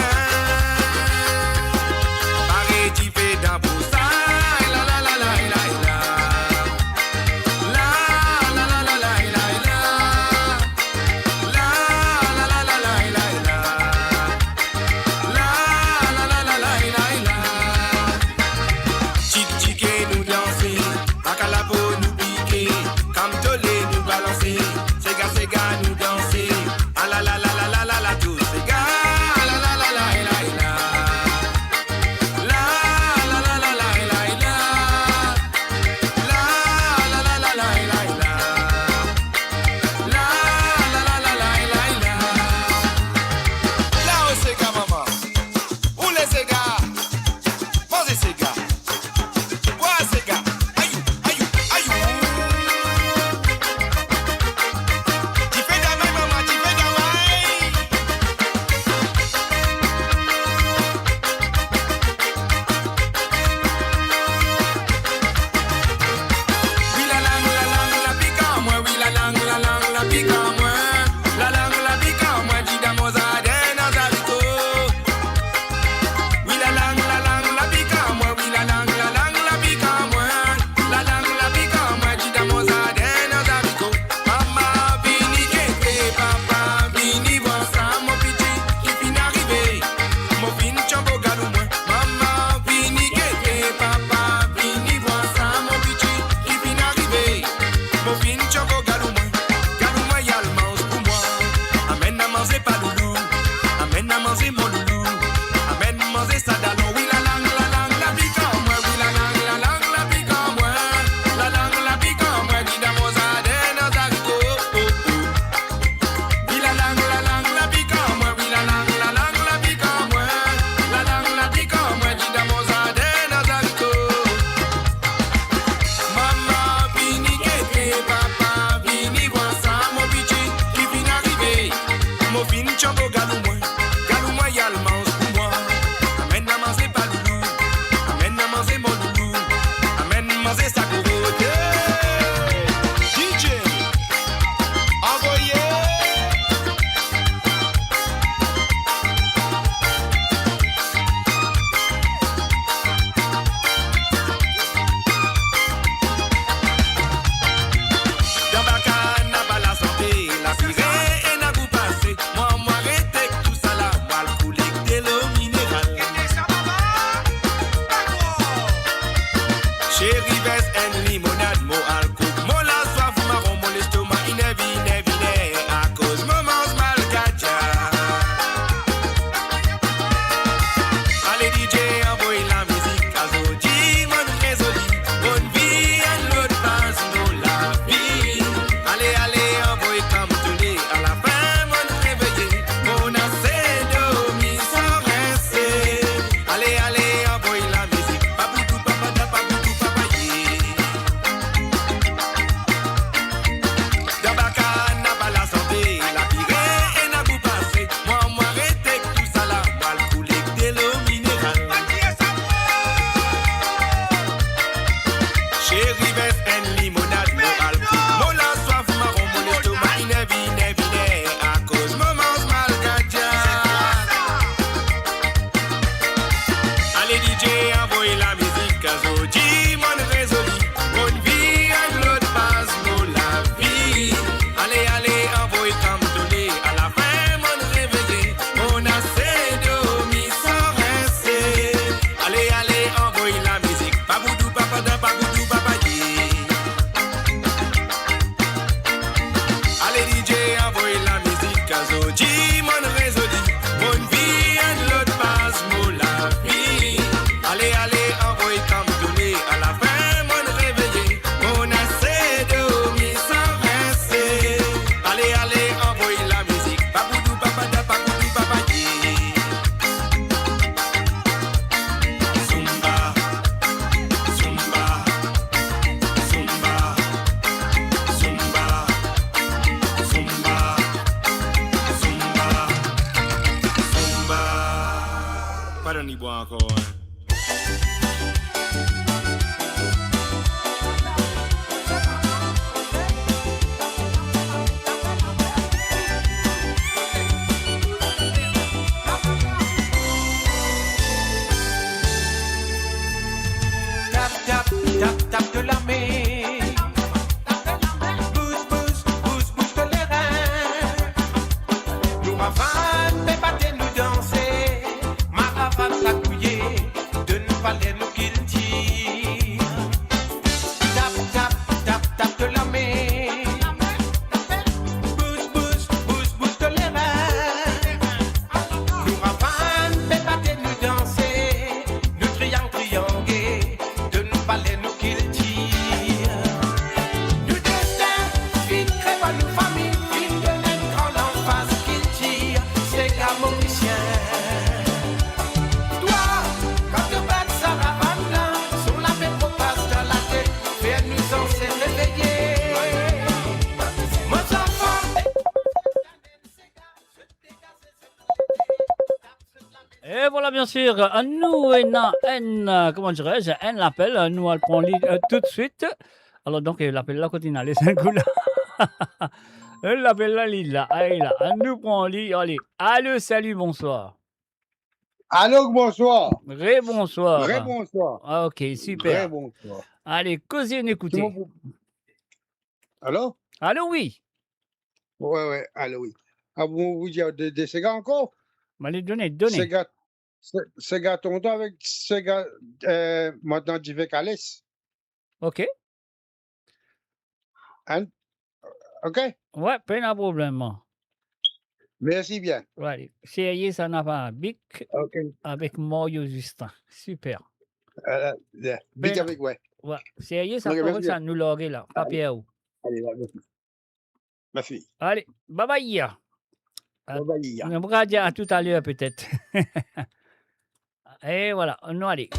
manger ça courroute. DJ, envoyez. Dans Bacana, pas la santé, la sirène et n'a goût passé. Moi, arrêtez tout ça là, moi, le collecter l'eau minérale. Chérie, veste, une limonade, mo alcool. Mo la soif, marron, mon l'estomac, inévine, à cause moment mal gacha. Allez, DJ, envoyez la musique à Zodi, mon résolu. Bonne vie, et l'autre passe, nous la vie. Allez, envoyez comme tous les à la fin, mon réveillé. On a assez dormi sans rester. Allez, envoyez la musique. Papoudou, papada, papoudou, papaye. Dans Bacana, pas la santé, la pirée et n'a goût passé. Moi, arrêtez tout ça là, moi, le collecter l'eau minérale. Chérie, veste, une limonade, mo alcool. Mo la soif, marron, mon l'estomac, inévine, à cause moment mal gacha. Allez, DJ, envoyez la musique à Zodi, mon résolu. Bonne vie, à l'autre passe, nous la vie. Allez, envoyez comme donné à la fin, mon réveillé. On a assez dormi sans rester. Allez, envoyez la musique. Papoudou, papada, papoudou, papaye. Allez, DJ, envoyez la musique à Zodi, mon résolu. Bonne vie, à l'autre passe, nous la vie. Allez, envoyez comme donné à la fin, mon réveillé. On a assez dormi sans rester. Allez, envoyez la musique. Papoudou, papada, papoudou, papaye. Zumba, zumba, zumba, zumba, zumba, zumba, zumba. Pas ni bois encore. Tap de la main. Bouge de les reins. Nous avant de battre, nous danser. Ma avant la couiller, de nous parler nous qu'il tire. Tap de la main. Bouge de les reins. Nous avant de battre, nous danser. Nous triangle, de nous parler nous qu'il tire. Nous destin, fin crève à nous famille, fin de l'écran en face qu'il tire. C'est gars mauricien. Toi, quand tu bats ça ravane là, sur la pétro passe dans la tête, fais nous en s'est réveiller. Mon enfant. Et voilà, bien sûr, nous, comment dirais-je, elle l'appelle, nous, elle prend lit tout de suite. Alors, donc, elle l'appelle la cotine, allez, c'est un coup là. Elle l'appelle la lit là, allez là, elle nous prend lit, allez. Allô, salut, bonsoir. Allô, bonsoir. Bonsoir. Bonsoir. Ah, ok, super. Bonsoir. Allez, causez, écoutez. Allô? Allô, oui. Ouais, allô, oui. Ah, vous dire de ces gars encore? Allez, donnez. Ces gars, ton temps avec ces gars, maintenant, j'y vais Calès. Ok. Ok? Ouais, pas de problème. Merci bien. Allez, c'est ça n'a pas un bic avec Mario Justin. Super. Bic avec, ouais. Ouais, c'est ça pour ça nous l'aurait là. Papier où? Allez, merci. Merci. Allez, bye bye. On va dire à tout à l'heure peut-être. Et voilà, on va aller.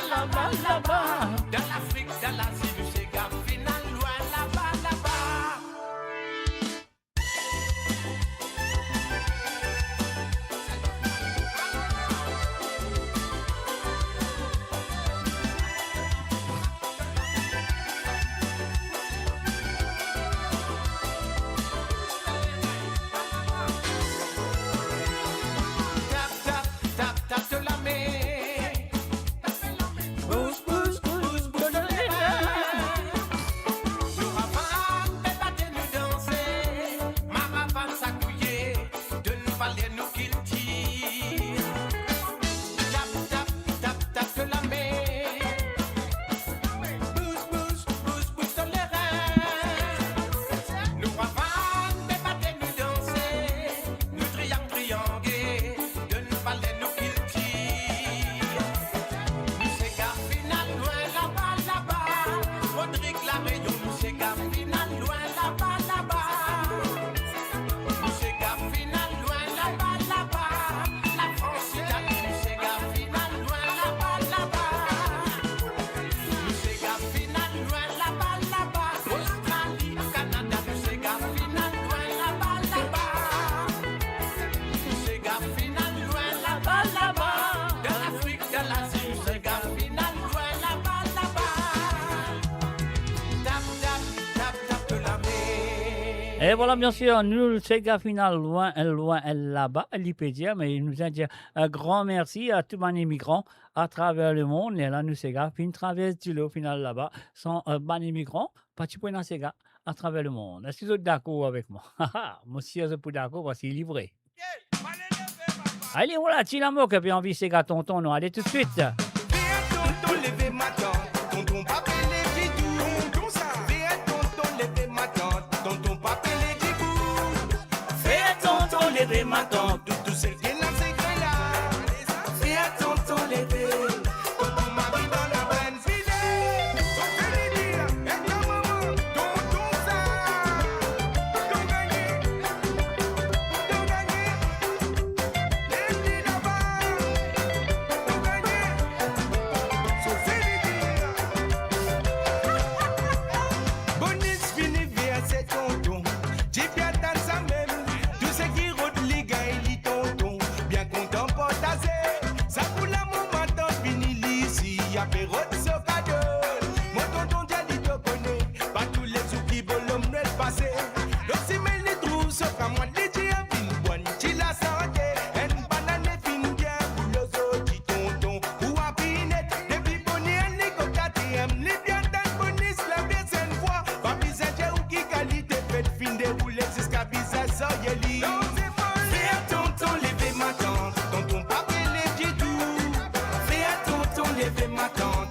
là-bas, là-bas. Dans l'Afrique, dans l'Asie, du Sega final, loin là-bas, là-bas. Tape de la main. Pousse, pousse, pousse, pousse de l'air. Nous ravane, débattre, nous danser. Ma ravane s'accouiller, de nous parler, nous qu'il tire. Tape de la main. Pousse, pousse, pousse, pousse de l'air. Nous ravane, débattre, nous danser. Nous trianguer, de nous parler, nous qu'il tire. Nous c'est gars final, loin là-bas, là-bas. Rodrigue la rayon, nous c'est gars final, loin là-bas, là-bas. Nous c'est gars final, loin là-bas, là-bas. La France, Italie, nous c'est gars final, loin là-bas, là-bas. Nous c'est gars final, loin là-bas, là-bas. Australie, Canada, nous c'est gars final, loin là-bas, là-bas. Nous c'est gars final, loin là-bas, là-bas. De l'Afrique, de l'Asie, nous c'est gars final, loin là-bas, là-bas. Tape de la main. Et voilà, bien sûr, nous, c'est gars final, loin, loin, là-bas, l'Ipédia, mais il nous a dit un grand merci à tous les immigrants à travers le monde. Et là, nous, c'est gars, puis une traverse du lot final là-bas, sans ban immigrants, pas de point dans ces gars à travers le monde. Est-ce que vous êtes d'accord avec moi? Moi, si vous êtes d'accord, parce qu'il est livré. Allez, voilà, Tilamoc, et puis envie, c'est gars, tonton, nous, allez tout de suite. Tonton, levez ma tante, tonton, papé, les didous. Tonton, ça. Fais tonton, levez ma tante, tonton, papé, les didous. Fais tonton, levez ma tante, tout celle qui est là, c'est que là. Fais tonton, levez, tonton, ma vie dans la bonne fidèle. Tonton, les dire, et ta maman, tonton, ça. Tonton, gagné, les petits là-bas. Tonton, gagné, Bonis fini vers ses tontons. J'ai bien dans sa même. Tout ce qui roule les gars et les tontons. Bien content pour tasser. Ça pour la maman tant fini l'ici. Y'a péro de ce cadeau. Mon tonton dia dit te connaît. Pas tous les sous qui volent l'homme ne passer. L'ossi mais les trous sauf qu'à moi les dia fin bonne. Qui la santé. En banane fin bien pour le zoo dit tonton. Ou à pinette. Depuis bonnet les cocatés. Les bien dans bonis la deuxième fois. Papi Saint-Jean ou qui qualité fait fin de rouler jusqu'à Bisa Soyeli. Fais tonton lever ma tante. Tonton papi les didous. Fais tonton lever ma tante.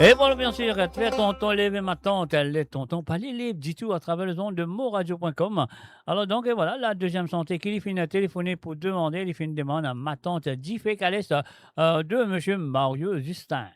Et voilà, bien sûr, tu es tonton, levé ma tante, elle est tonton, pas les libres du tout à travers les ondes de moradio.com. Alors, donc, et voilà, la deuxième santé qui finit à téléphoner pour demander, il fait une demande à ma tante Diffé Calès de monsieur Mario Justin.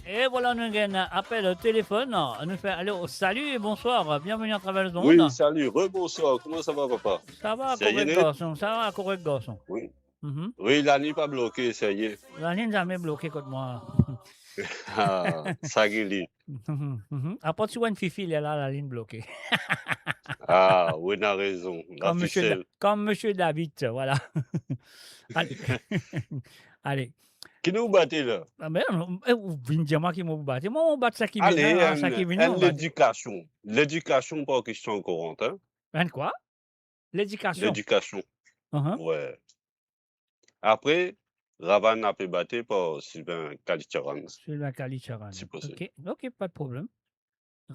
Et voilà, nous avons un appel au téléphone. Nous fait allô, salut et bonsoir. Bienvenue à travers le monde. Oui, salut, rebonsoir. Comment ça va, papa? Ça va, correct garçon. Ça va, correct garçon. Oui. Oui, la ligne pas bloquée, ça y est. La ligne jamais bloquée contre moi. Ah, ça qui est. Après, tu vois une fifi, elle est là, la ligne bloquée. Ah, oui, on a raison. La Comme monsieur, ficelle. comme monsieur David, voilà. Allez. Allez. Qui nous battait là? Ah ben, vous venez dire moi qui m'a battu. Moi, on bat ça qui Allez, vient, ça qui vient, on bat. l'éducation. L'éducation, pas question courante, hein? Quoi? L'éducation. L'éducation. Ouais. Après, Ravan a pu battre par Sylvain Kalicharan. Sylvain Kalicharan. Si possible. Ok, pas de problème.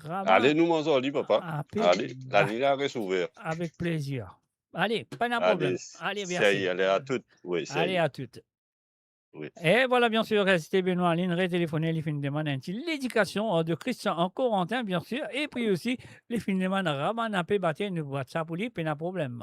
Allez, nous m'en dit, papa. Allez, la ligne reste ouverte. Avec plaisir. Allez, pas de problème. Allez, merci. Allez à toutes. Oui, allez à toutes. Oui. Et voilà, bien sûr, c'était Benoît en ligne, rétéléphoné, les films demandent l'éducation de Christian en Corentin, bien sûr, et puis aussi les films demandent Raman a pu battre une boîte, ça pour lui, pas de problème.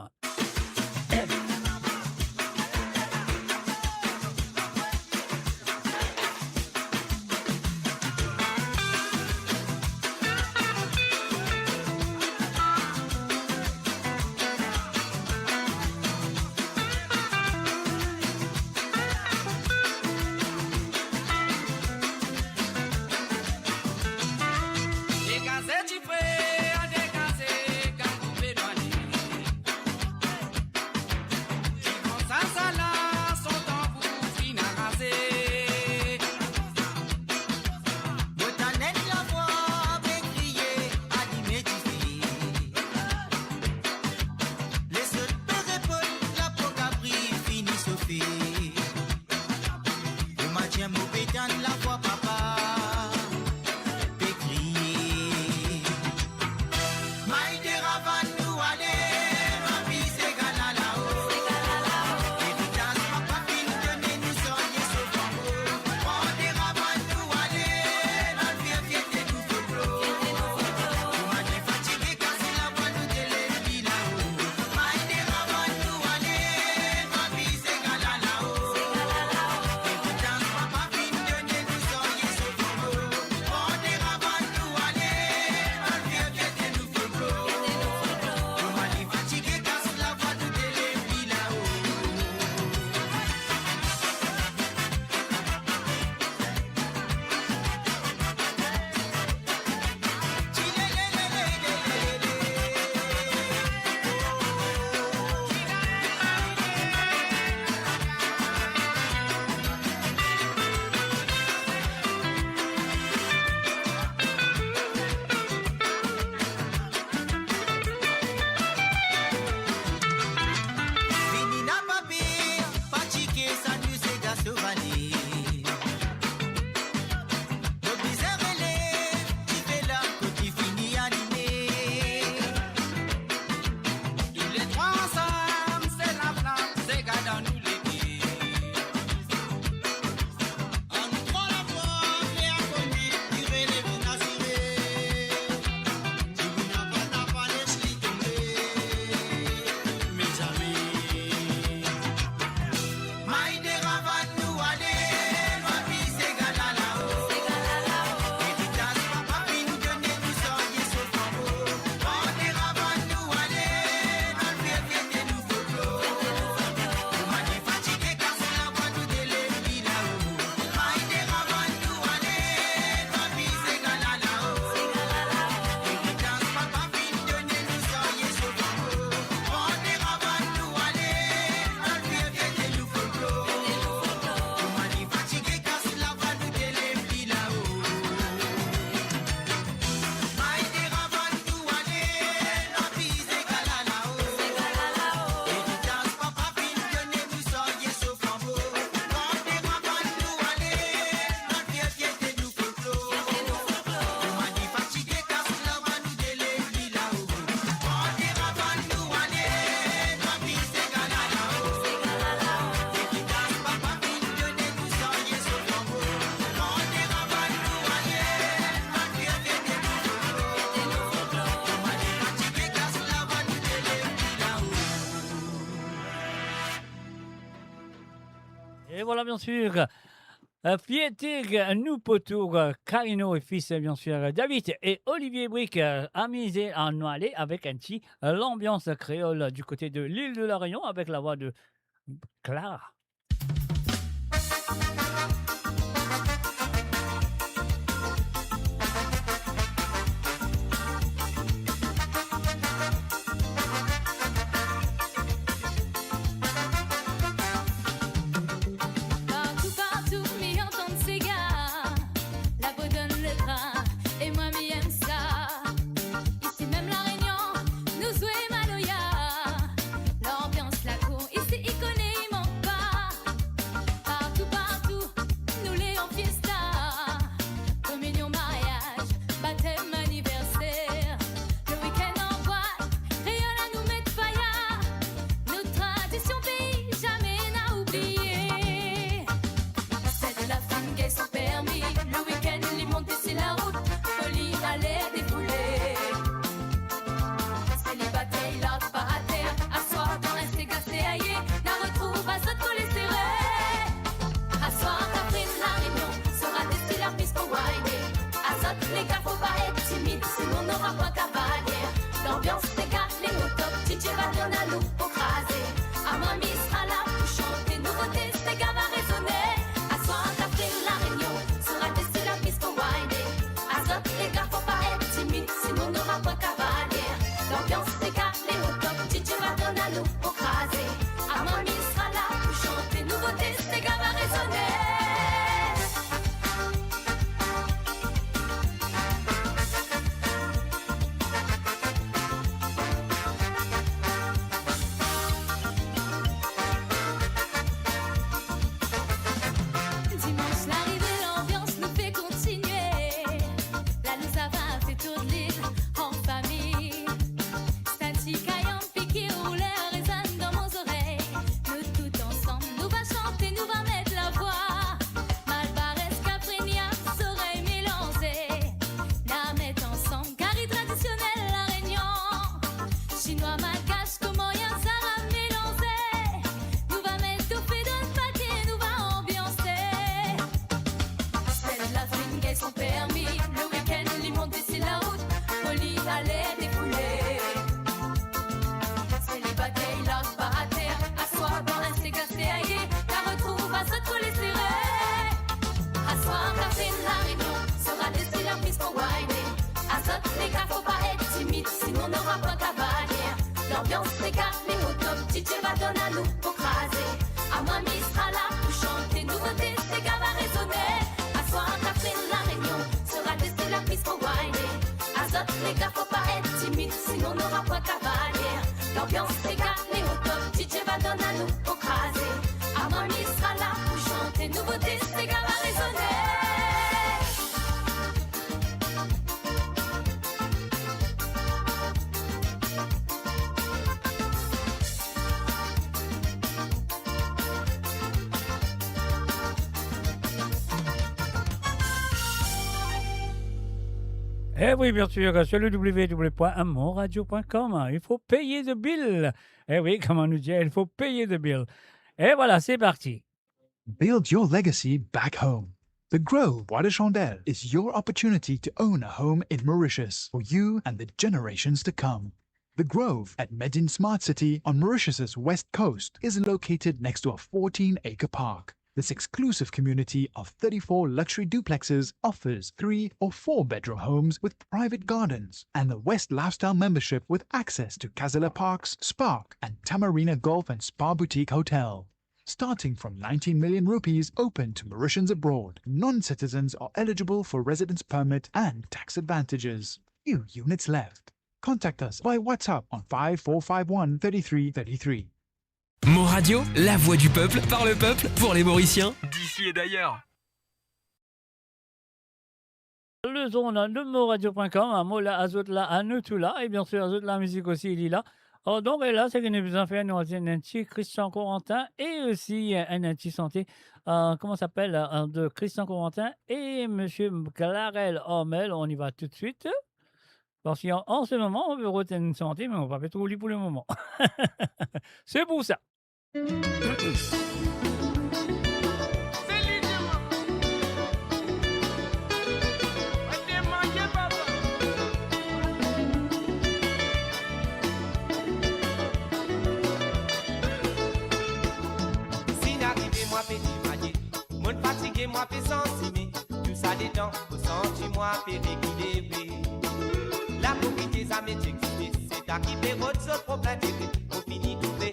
Et voilà, bien sûr, Pietig, nous potour, Carino et fils, bien sûr, David et Olivier Brick, amusés à nous aller avec un petit l'ambiance créole du côté de l'île de la Réunion avec la voix de Clara. donne à nous pour craser. À moi, mi sera là pour chanter. Nouveauté, c'est gars va résonner. À soir, café, la réunion sera tester la piste pour whiner. Azote, les gars, faut pas être timide, sinon on n'aura pas cavalière. L'ambiance, les gars, les au top. DJ va donner à nous pour craser. À moi, mi sera là pour chanter. Nouveauté, c'est gars va résonner. Eh oui, bien sûr, sur le www.monradio.com, il faut payer de bill. Eh oui, comme on nous dit, il faut payer de bill. Et voilà, c'est parti. Build your legacy back home. The Grove Bois de Chandelle is your opportunity to own a home in Mauritius for you and the generations to come. The Grove at Medin Smart City on Mauritius's west coast is located next to a 14-acre park. This exclusive community of 34 luxury duplexes offers 3 or 4 bedroom homes with private gardens and the West Lifestyle membership with access to Kazela Parks, Spark and Tamarina Golf and Spa Boutique Hotel. Starting from 19 million rupees open to Mauritians abroad, non-citizens are eligible for residence permit and tax advantages. Few units left. Contact us by WhatsApp on 5451 3333. Mon Radio, la voix du peuple, par le peuple, pour les Mauriciens, d'ici et d'ailleurs. Le zone de moradio.com, Mola Azotla Anutula, et bien sûr Azotla Musique aussi, il est là. Oh, donc là, c'est que nous avons fait un petit Christian Corentin et aussi un petit santé, comment s'appelle, de Christian Corentin et monsieur Clarel Hormel. On y va tout de suite. Parce qu'en ce moment, on veut retenir une santé, mais on va pas trop lire pour le moment. C'est pour ça. Mon fatigué, moi, fait sensible. Tout ça dedans, au senti, moi, fait réguler. La propriété, ça m'est excité. C'est à qui fait votre seul problème. On finit trouver.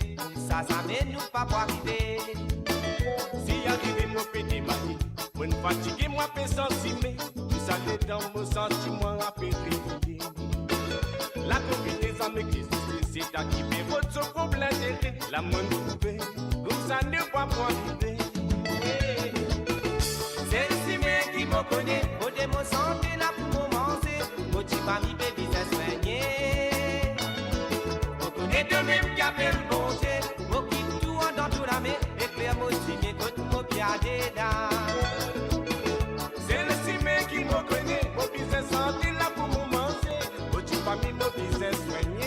Ça m'est nous pas pour arriver. Si arrivé, mon petit mari. Mon fatigué, moi, fait sensible. Tout ça dedans, au senti, moi, fait réguler. La propriété, ça m'est excité. C'est à qui fait votre seul problème. La main trouvée. Comme ça ne pas pour arriver. C'est si bien qui me connaît, au démon santé là pour commencer, au petit famille baby c'est soigné. On connaît de même qui appelle le bon Dieu, au qui tout en dans tout la main, et clair moi signé tout mon piadé là. C'est le si bien qui me connaît, au petit c'est santé là pour commencer, au petit famille baby c'est soigné.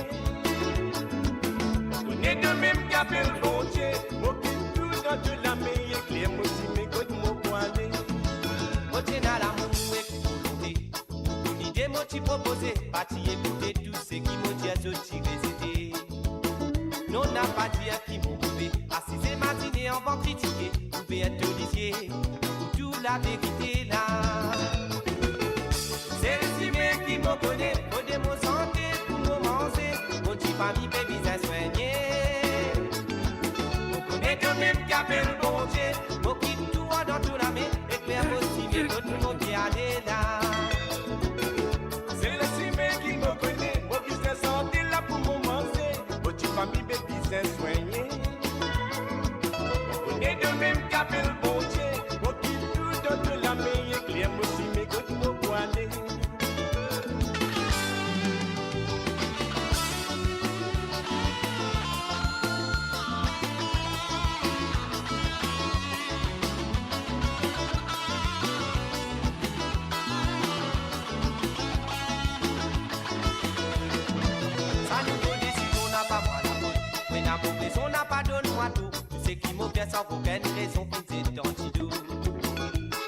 On connaît de même qui appelle le bon Dieu, au qui tout dans tout la main, et clair moi signé tout mon poilé. Côté dans l'amour et volonté, une idée m'a t'y proposé, pas t'y écouter tout ce qui m'a dit à t'y résister. Non n'a pas dit à qui m'a trouvé, assisé matinée en vent critiquer, pouvez être lisier, pour tout la vérité là. C'est le si bien qui m'a connaît, au démon santé pour commencer, mon petit famille baby c'est soigné. On connaît quand même qui appelle le bon Dieu, on quitte tout dans tout la main, éclair aussi. C'est le cimé qui me connaît, mon business santé là pour commencer, mon petit famille baby c'est soigné. On est de même qu'appelle le bon Dieu, mon qui tout dans de la main, éclair aussi mes côtes mon poilé. On n'a pas donné moi tout, c'est qui m'a fait sans aucune raison qui c'est d'antidote.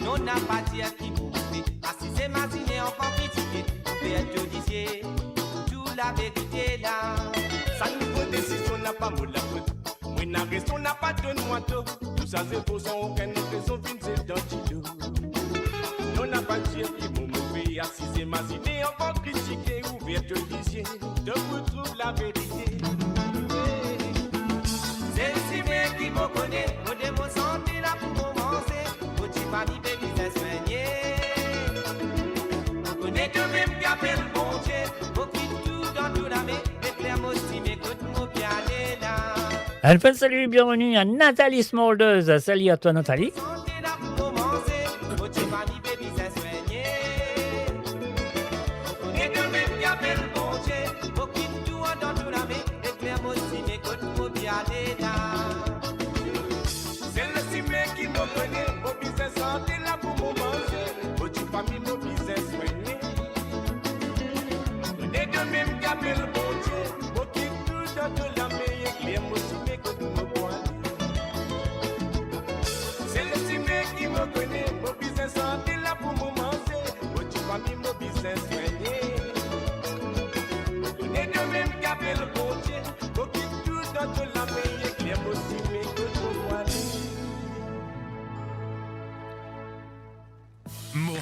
Non n'a pas dit à qui m'a fait, assisé matinée enfant critiqué, on peut être lisier, tout la vérité là. Ça nous faut décision n'a pas mot la faute, moi n'a raison n'a pas donné moi tout, tout ça c'est pour sans aucune raison qui c'est d'antidote. Non n'a pas dit à qui m'a fait, assisé matinée enfant critiqué, ouvert lisier, de vous trouve la vérité. C'est connaît, au démon santé là pour commencer. Au petit famille, baby, c'est soigné. On connaît de même qui appelle le bon Dieu. Au qui tout dans tout la main, les clairs aussi, mais que tout mon bien aller là. Un fait salut, bienvenue à Nathalie Smoldeuse. Salut à toi, Nathalie.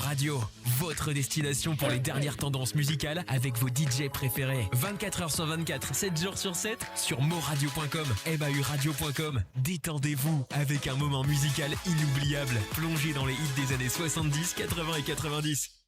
Radio, votre destination pour les dernières tendances musicales avec vos DJ préférés. 24h sur 24, 7 jours sur 7 sur moradio.com, mauradio.com. Détendez-vous avec un moment musical inoubliable. Plongez dans les hits des années 70, 80 et 90.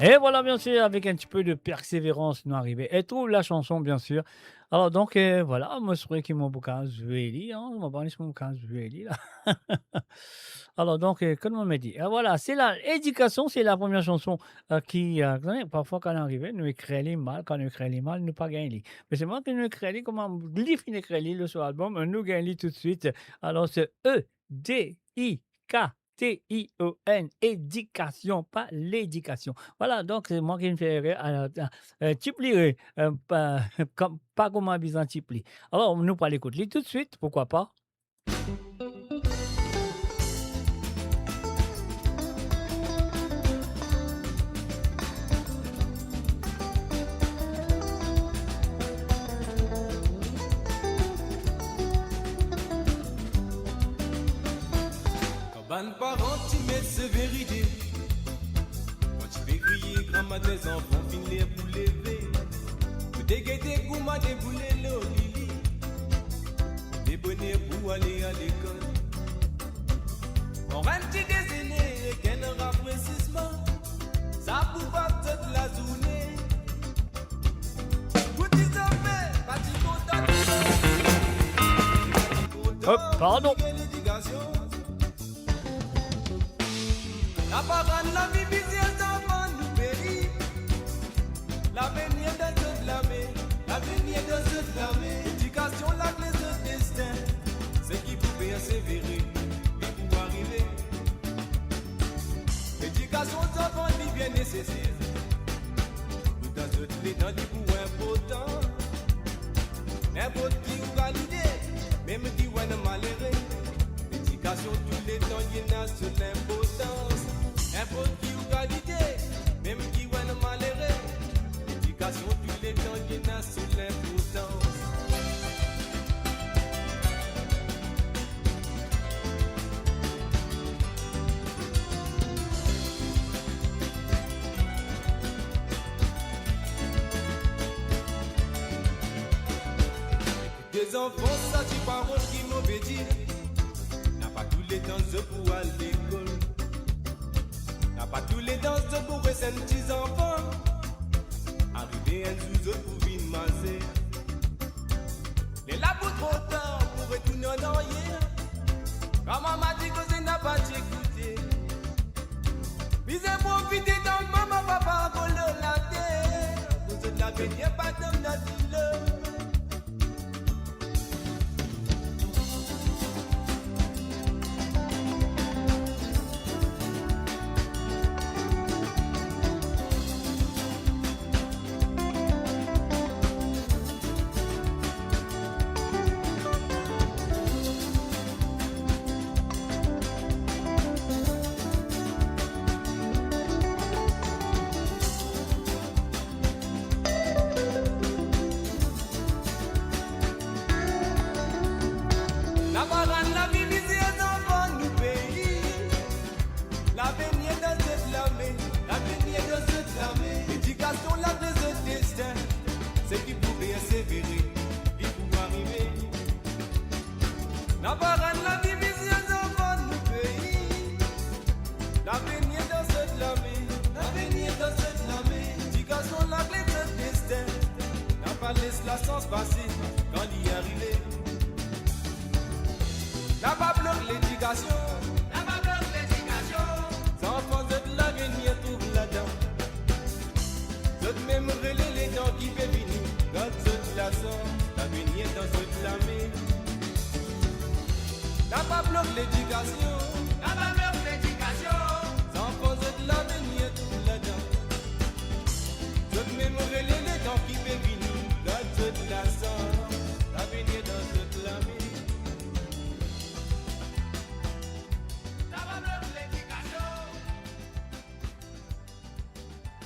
Et voilà, bien sûr, avec un petit peu de persévérance, nous arrivons. Et trouve la chanson, bien sûr. Alors, donc, voilà, moi, je crois que mon bouquin, je vais lire. On va parler de mon bouquin, je vais lire. Alors, donc, comme on m'a dit, voilà, c'est l'éducation, c'est la première chanson qui, parfois, quand on arrive, nous écrivons mal, quand nous écrivons mal, nous pas gagner. Mais c'est moi qui nous écrivons, comment nous finissons d'écrire sur l'album, nous gagnons tout de suite. Alors, c'est E-D-I-K. T-I-O-N, éducation, pas l'éducation. Voilà, donc c'est moi qui me fais rire. Tipli, pas comme un bizarre Tipli. Alors, nous pas l'écouter tout de suite, pourquoi pas? Ban parents, tu mets sévérité. Quand tu fais crier, grand-mère des enfants, finir pour lever. Tu déguettes, gouma, déboulé, le lili. Des bonnets pour aller à l'école. On rentre désigné, et qu'un rafraîchissement. Ça pour pas toute la journée. Tout est fait, pas du content. Hop, pardon. La parole, la vie, visite avant nous périr. L'avenir de toute l'armée, l'avenir de toute l'armée. L'éducation, la clé de destin. C'est qui pouvait persévérer, lui pour arriver. L'éducation, ça va bien nécessaire. Tout dans toutes les temps, du coup important. N'importe qui ou validé, même qui ou un malheureux. L'éducation, tous les temps, il y en a sur l'importance. N'importe qui ou qualité, même qui ou un malheureux. L'éducation, tous les temps, il y en a sur l'importance. Des enfants, ça dit parole qui m'obédit. N'a pas tous les temps pour aller à l'école. N'a pas tous les temps pour ces petits enfants. Arriver un jour pour venir masser. Les là pour trop tard pour retourner en arrière. Quand maman dit que ça n'a pas écouté. Puis j'ai profité dans maman, papa, pour le latter. Vous êtes la bénie, pas d'homme naturel.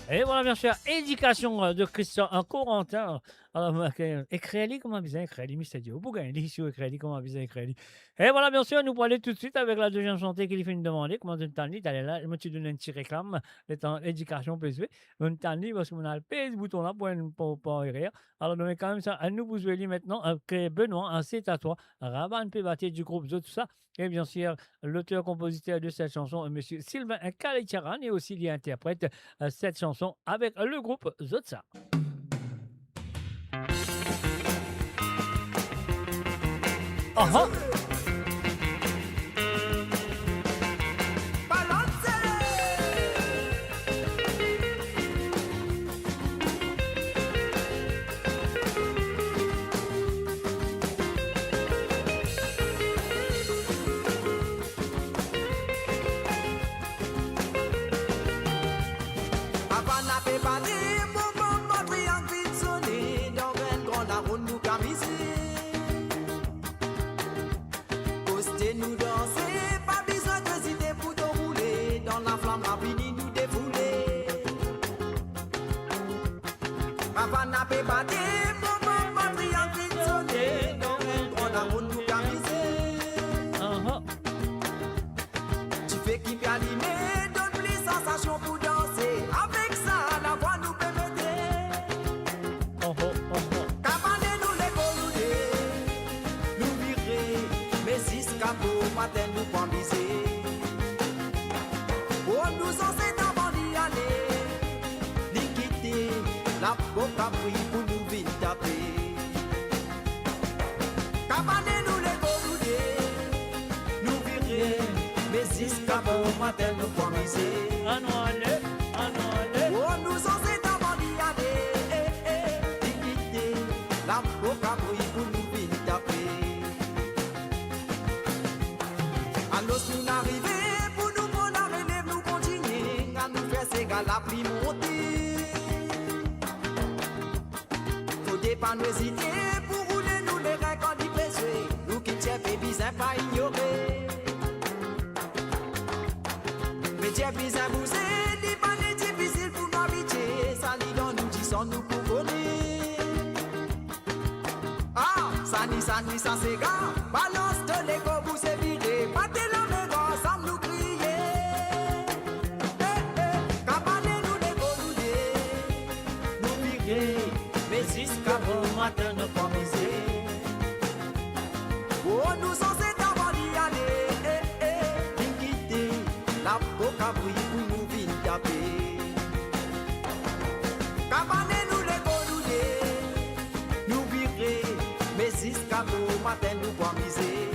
Et voilà, bien sûr, éducation de Christian Corentin. Alors, écris-lui comment bien écrire, mystérieux. Pourquoi il dit sur écris-lui comment bien écrire. Et voilà, bien sûr, nous pourrons aller tout de suite avec la deuxième chanteuse qui lui fait nous demander comment tu t'en dis. T'allais là, je me suis donné une petite réclame, l'éducation PSV. Je t'en dis parce qu'on a le PS bouton là pour rire. Alors, donc, quand même, ça, à nous vous jouez maintenant, Benoît, c'est à toi, Raban Pébaté du groupe Zot, tout ça. Et bien sûr, l'auteur-compositeur de cette chanson, M. Sylvain Kalecharan, et aussi il interprète cette chanson avec le groupe Zotsa. Uh-huh. Nous danser, pas besoin d'hésiter pour te rouler. Dans la flamme, fini nous défouler. Papa n'a pas battu, maman, triangle sonné. Dans un grand amour nous camiser. Tu fais qui peut animer, donne plus sensation pour danser. Avec ça, la voix nous peut mettre. Cabane nous les colouder, nous virer, mais si capot matin nous pas viser. Oh nous en c'est avant d'y aller, d'y quitter la coca pris pour nous vite taper. Cabane nous les colouder, nous virer, mais si capot matin nous pas viser. Oh nous en c'est avant d'y aller, d'y quitter la coca pris pour nous vite taper. Alors si nous arrivons pour nous prendre la relève, nous continuer à nous faire ces gars la pluie monter. Faut pas nous hésiter pour rouler nous les reins quand il pèse. Nous qui tiens bébé ça pas ignorer. Mais tiens bizarre bouser, dit pas difficile pour nous habiter. Ça lit dans nous dit sans nous pour connaître. Ah, ça ni ça c'est gars, balance de l'égo pour se vider. Matin ne pas miser. Oh nous en c'est avant d'y aller, d'y quitter la coca brille pour nous vite taper. Cabane nous les colouder, nous virer, mais si cabot matin nous pas miser.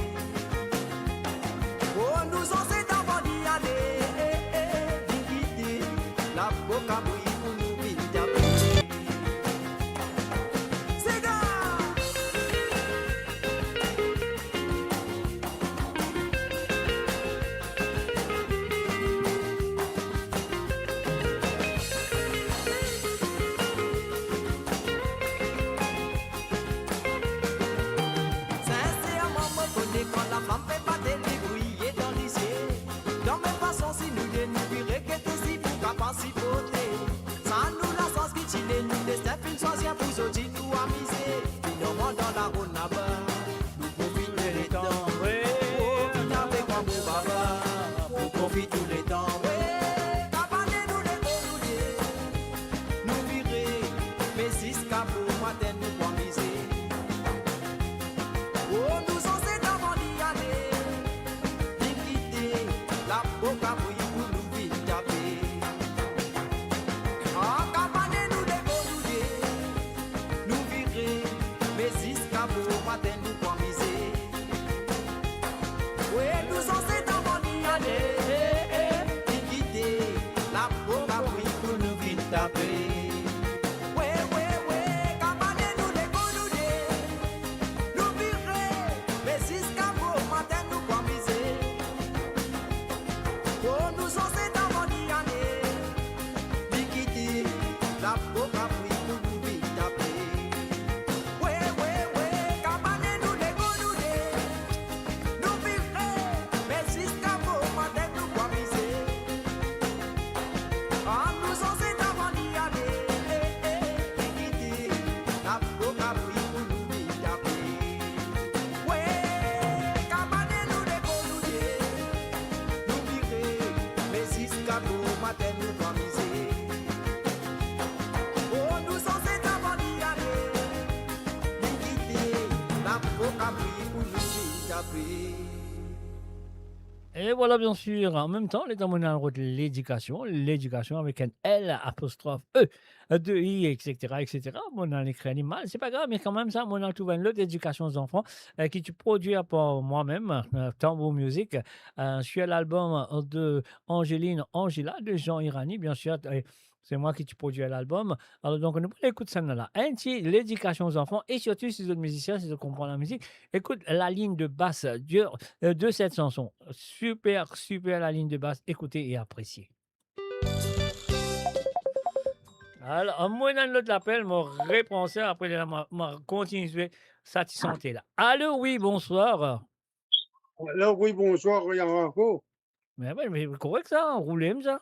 appris. Et voilà, bien sûr, en même temps, les dans mon route l'éducation avec un L apostrophe E, 2 I, etc., etc. Mon dans l'écrit animal, c'est pas grave, mais quand même, ça, mon dans tout l'autre éducation aux enfants qui tu produis pour moi-même, Tambour Music, sur l'album de Angela, de Jean Irani, bien sûr. C'est moi qui produis l'album. Alors, donc, nous pouvons écouter ça là. Ainsi, l'éducation aux enfants et surtout, si vous êtes musiciens, si vous comprenez la musique, écoute la ligne de basse de cette chanson. Super la ligne de basse. Écoutez et appréciez. Alors, moi, dans l'autre appel, mon réponse, après, m'a continué cette santé là. Allô, oui, bonsoir. Allô, oui, bonsoir, Yann. Mais correct ça, roulez ça.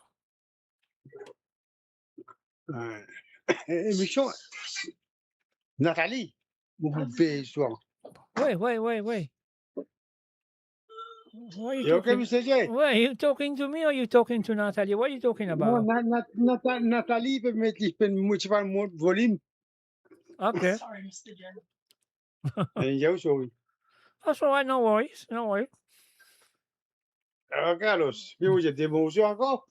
Émission Nathalie, vous pouvez soir. Oui. You okay, Mr. J? Why, you talking to me or you talking to Natalie? What are you talking about? Nathalie peut mettre le volume. Okay. Sorry, Mr. J. Sorry. That's all right, no worries. Carlos, vous êtes bonjour encore?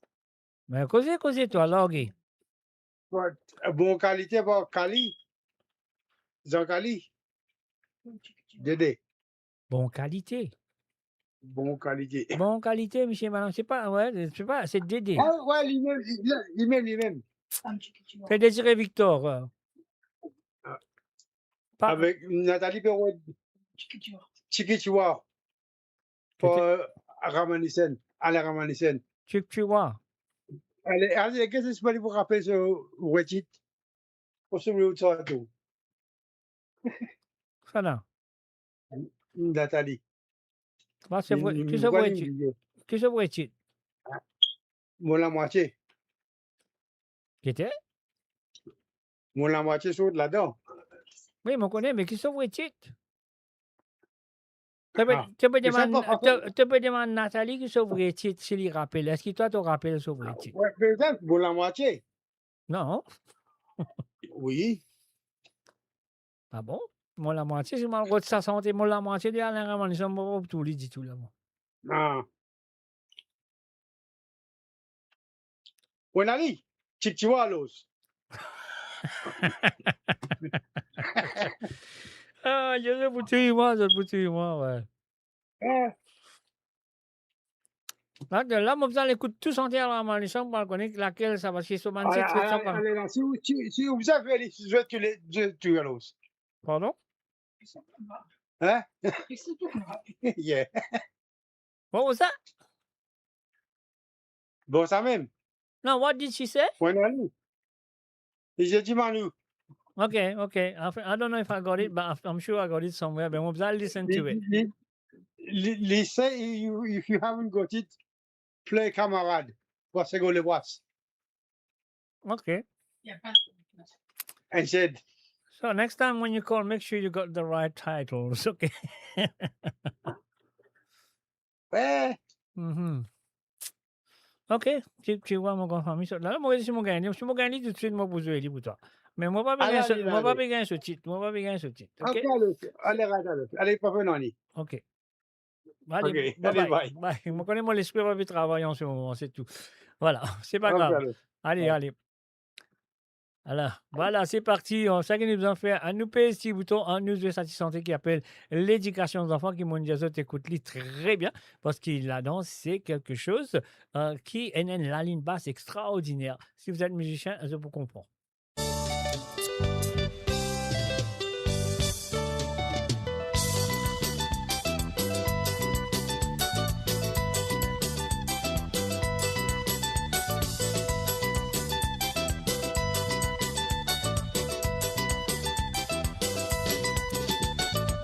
Mais causez toi, Loggy. Bon qualité pour Cali. Jean Cali. Dédé. Bon qualité. Bon qualité, monsieur madame, c'est pas, c'est Dédé. Ah ouais, lui-même. C'est Désiré Victor. Avec Nathalie Perrouet. Chiquichua. Pour Ramanissen. Alain Ramanissen. Chiquichua. Allez, qu'est-ce que c'est pour vous rappeler ce Wetchit? Pour ce milieu de ça, tout. Ça là. Nathalie. C'est vrai, que c'est Wetchit? Mon la moitié. Qui était? Mon la moitié saute là-dedans. Oui, on connaît, mais qui c'est Wetchit? Tu peux demander Nathalie qui sauve Wetchit s'il y rappelle. Est-ce que toi, tu rappelles sauve Wetchit? Oui, par exemple, mon la moitié. Non. Oui. Ah bon? Mon la moitié, c'est mal de sa santé. Mon la moitié de Alain Ramon, ils sont tout, ils disent tout là. Ah. Bueno, Ali, chichiwalos. Ah, je sais pour ouais. Là, mon besoin l'écoute tous entièrement à ma licence pour connaître laquelle ça va chez ce man. Allez, si vous avez les sujets que les tu galos. Pardon? Hein? Yeah. What was that? Bon, ça même. No, what did she say? Bueno, Ali. J'ai dit Manu. Okay. I don't know if I got it, but I'm sure I got it somewhere. But I'll listen to it. Listen, if you haven't got it, play Camarade. What's the goal of what's? Okay. And said. So next time when you call, make sure you got the right titles. Okay. Ok, tu vois mon grand famille. Là, moi, si je gagne tout de suite, moi, pour jouer pour toi. Mais moi, pas bien ce titre. Ok, allez, pas venir. Ok. Allez, bye. Moi, connais mon l'esprit va vite travailler en ce moment, c'est tout. Voilà, c'est pas grave. Allez. Alors, voilà, c'est parti. Chacun nous en fait un nous paye ce bouton, un nous de santé qui appelle l'éducation des enfants, qui mon Dieu écoute très bien, parce qu'il là-dedans, c'est quelque chose qui est la ligne basse extraordinaire. Si vous êtes musicien, je vous comprends.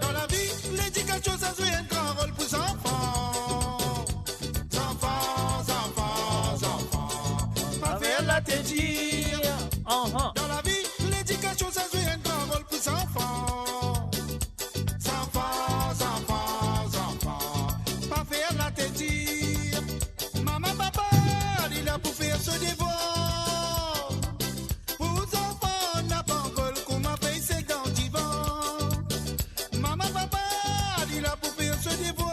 Dans la vie, l'éducation, ça joue un grand rôle pour les enfants. Enfants, pas faire la tête dire. Maman, papa, il est là pour faire ce devoir. Pour les enfants, n'a pas encore comment faire c'est dans le divan. Maman, papa, il est là pour faire ce devoir.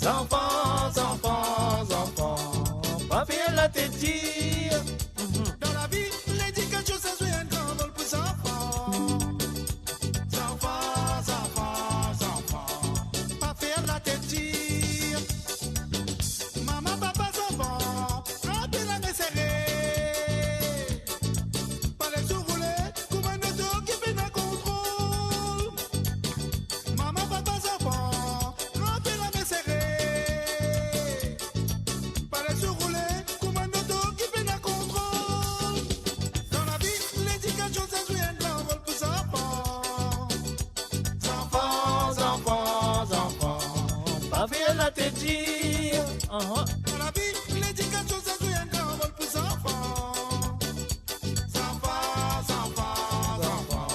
enfants, enfants, enfants, pas faire la tête dire. Dans la vie, l'éducation, ça joue un grand rôle pour les enfants. Enfants, enfants, enfants, pas faire la tête dire. Maman, papa, enfants, rappelez la main serrée. Pas les sous-roulés, comme un auto qui fait un contrôle. Maman, papa, enfants, rappelez la main serrée. Pas les sous-roulés, comme un auto qui fait un contrôle. Dans la vie, l'éducation, ça joue un grand rôle pour les enfants. Enfants, enfants, enfants, pas faire la tête dire. Dans la vie, l'éducation, ça joue un grand rôle pour les enfants. Enfants, enfants, enfants,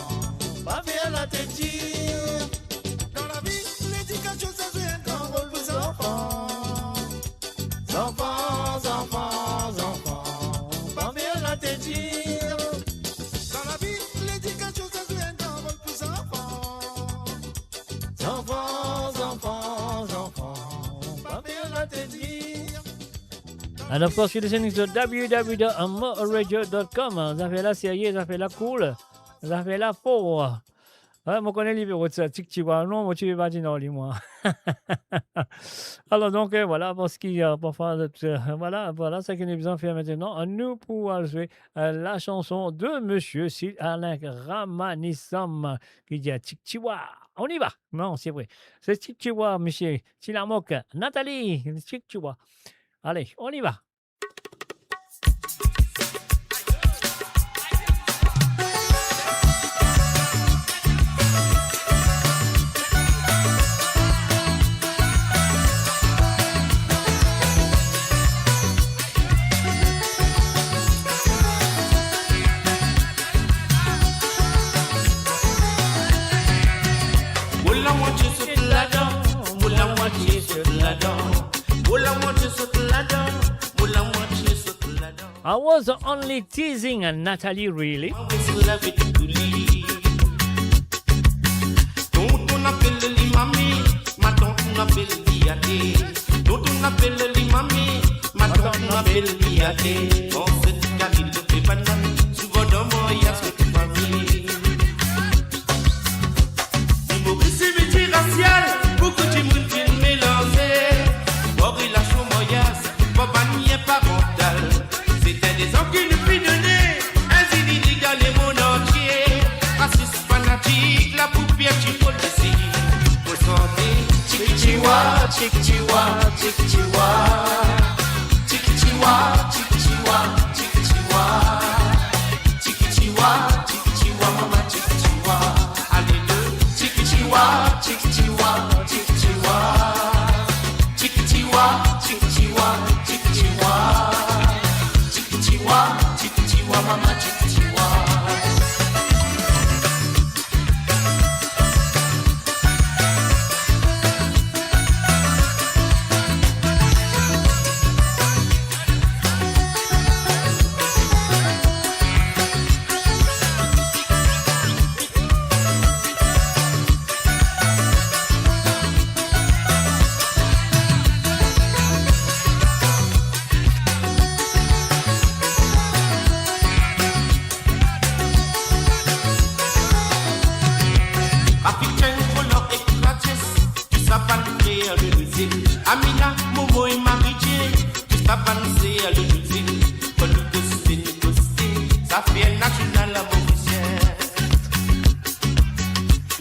pas faire la tête dire. Dans la vie, l'éducation, ça joue un grand rôle pour les enfants. Enfants, enfants, enfants, pas faire la tête dire. Dans la vie, l'éducation, ça joue un grand rôle pour les enfants. Enfants, enfants, enfants, pas faire la tête dire. And of course, you're listening to www.moradio.com. Ça fait la série, ça fait la cool, ça fait la faux. Ouais, moi, je connais les bureaux de ça, tic-tic-wa. Non, moi, tu ne veux pas dire non, moi. Alors, donc, voilà, parce qu'il y a parfois, voilà ce que nous allons faire maintenant. Nous pouvons jouer la chanson de Monsieur Alain Ramanissam qui dit tic-tic-wa. On y va. Non, c'est vrai. C'est tic-tic-wa, monsieur. C'est la moque. Nathalie, tic-tic-wa. Allez, on y va. Moula moitié saute là-dedans, moula moitié saute là-dedans, moula moitié saute là-dedans, moula moitié saute là-dedans. I was only teasing Nathalie, really. Donc on appelle l'imami, maintenant on appelle l'IAD. Donc on appelle l'imami, maintenant on appelle l'IAD. On se dit qu'il ne fait pas banane, souvent dans mon yas que tu m'as mis. L'hypocrisie raciale, beaucoup de monde qui mélanger. Corrélation moyas, papa n'y est pas mental. C'était des hommes qui ne plus donner, un zini dans les mondes entiers. Raciste fanatique, la paupière qui faut le laisser. Pour santé, tchikichiwa, tchikichiwa, tchikichiwa. Tchikichiwa, tchikichiwa, tchikichiwa. Tchikichiwa, tchikichiwa, mama tchikichiwa. Allez deux, tchikichiwa, tchikichiwa, tchikichiwa. Tchikichiwa, tchikichiwa, tchikichiwa. Tchikichiwa, tchikichiwa, mama tchikichiwa. Amina, Momo et Marie-Jane, tu t'as pensé à l'usine. Quand nous deux c'est négocié, ça fait un national à Mauricien.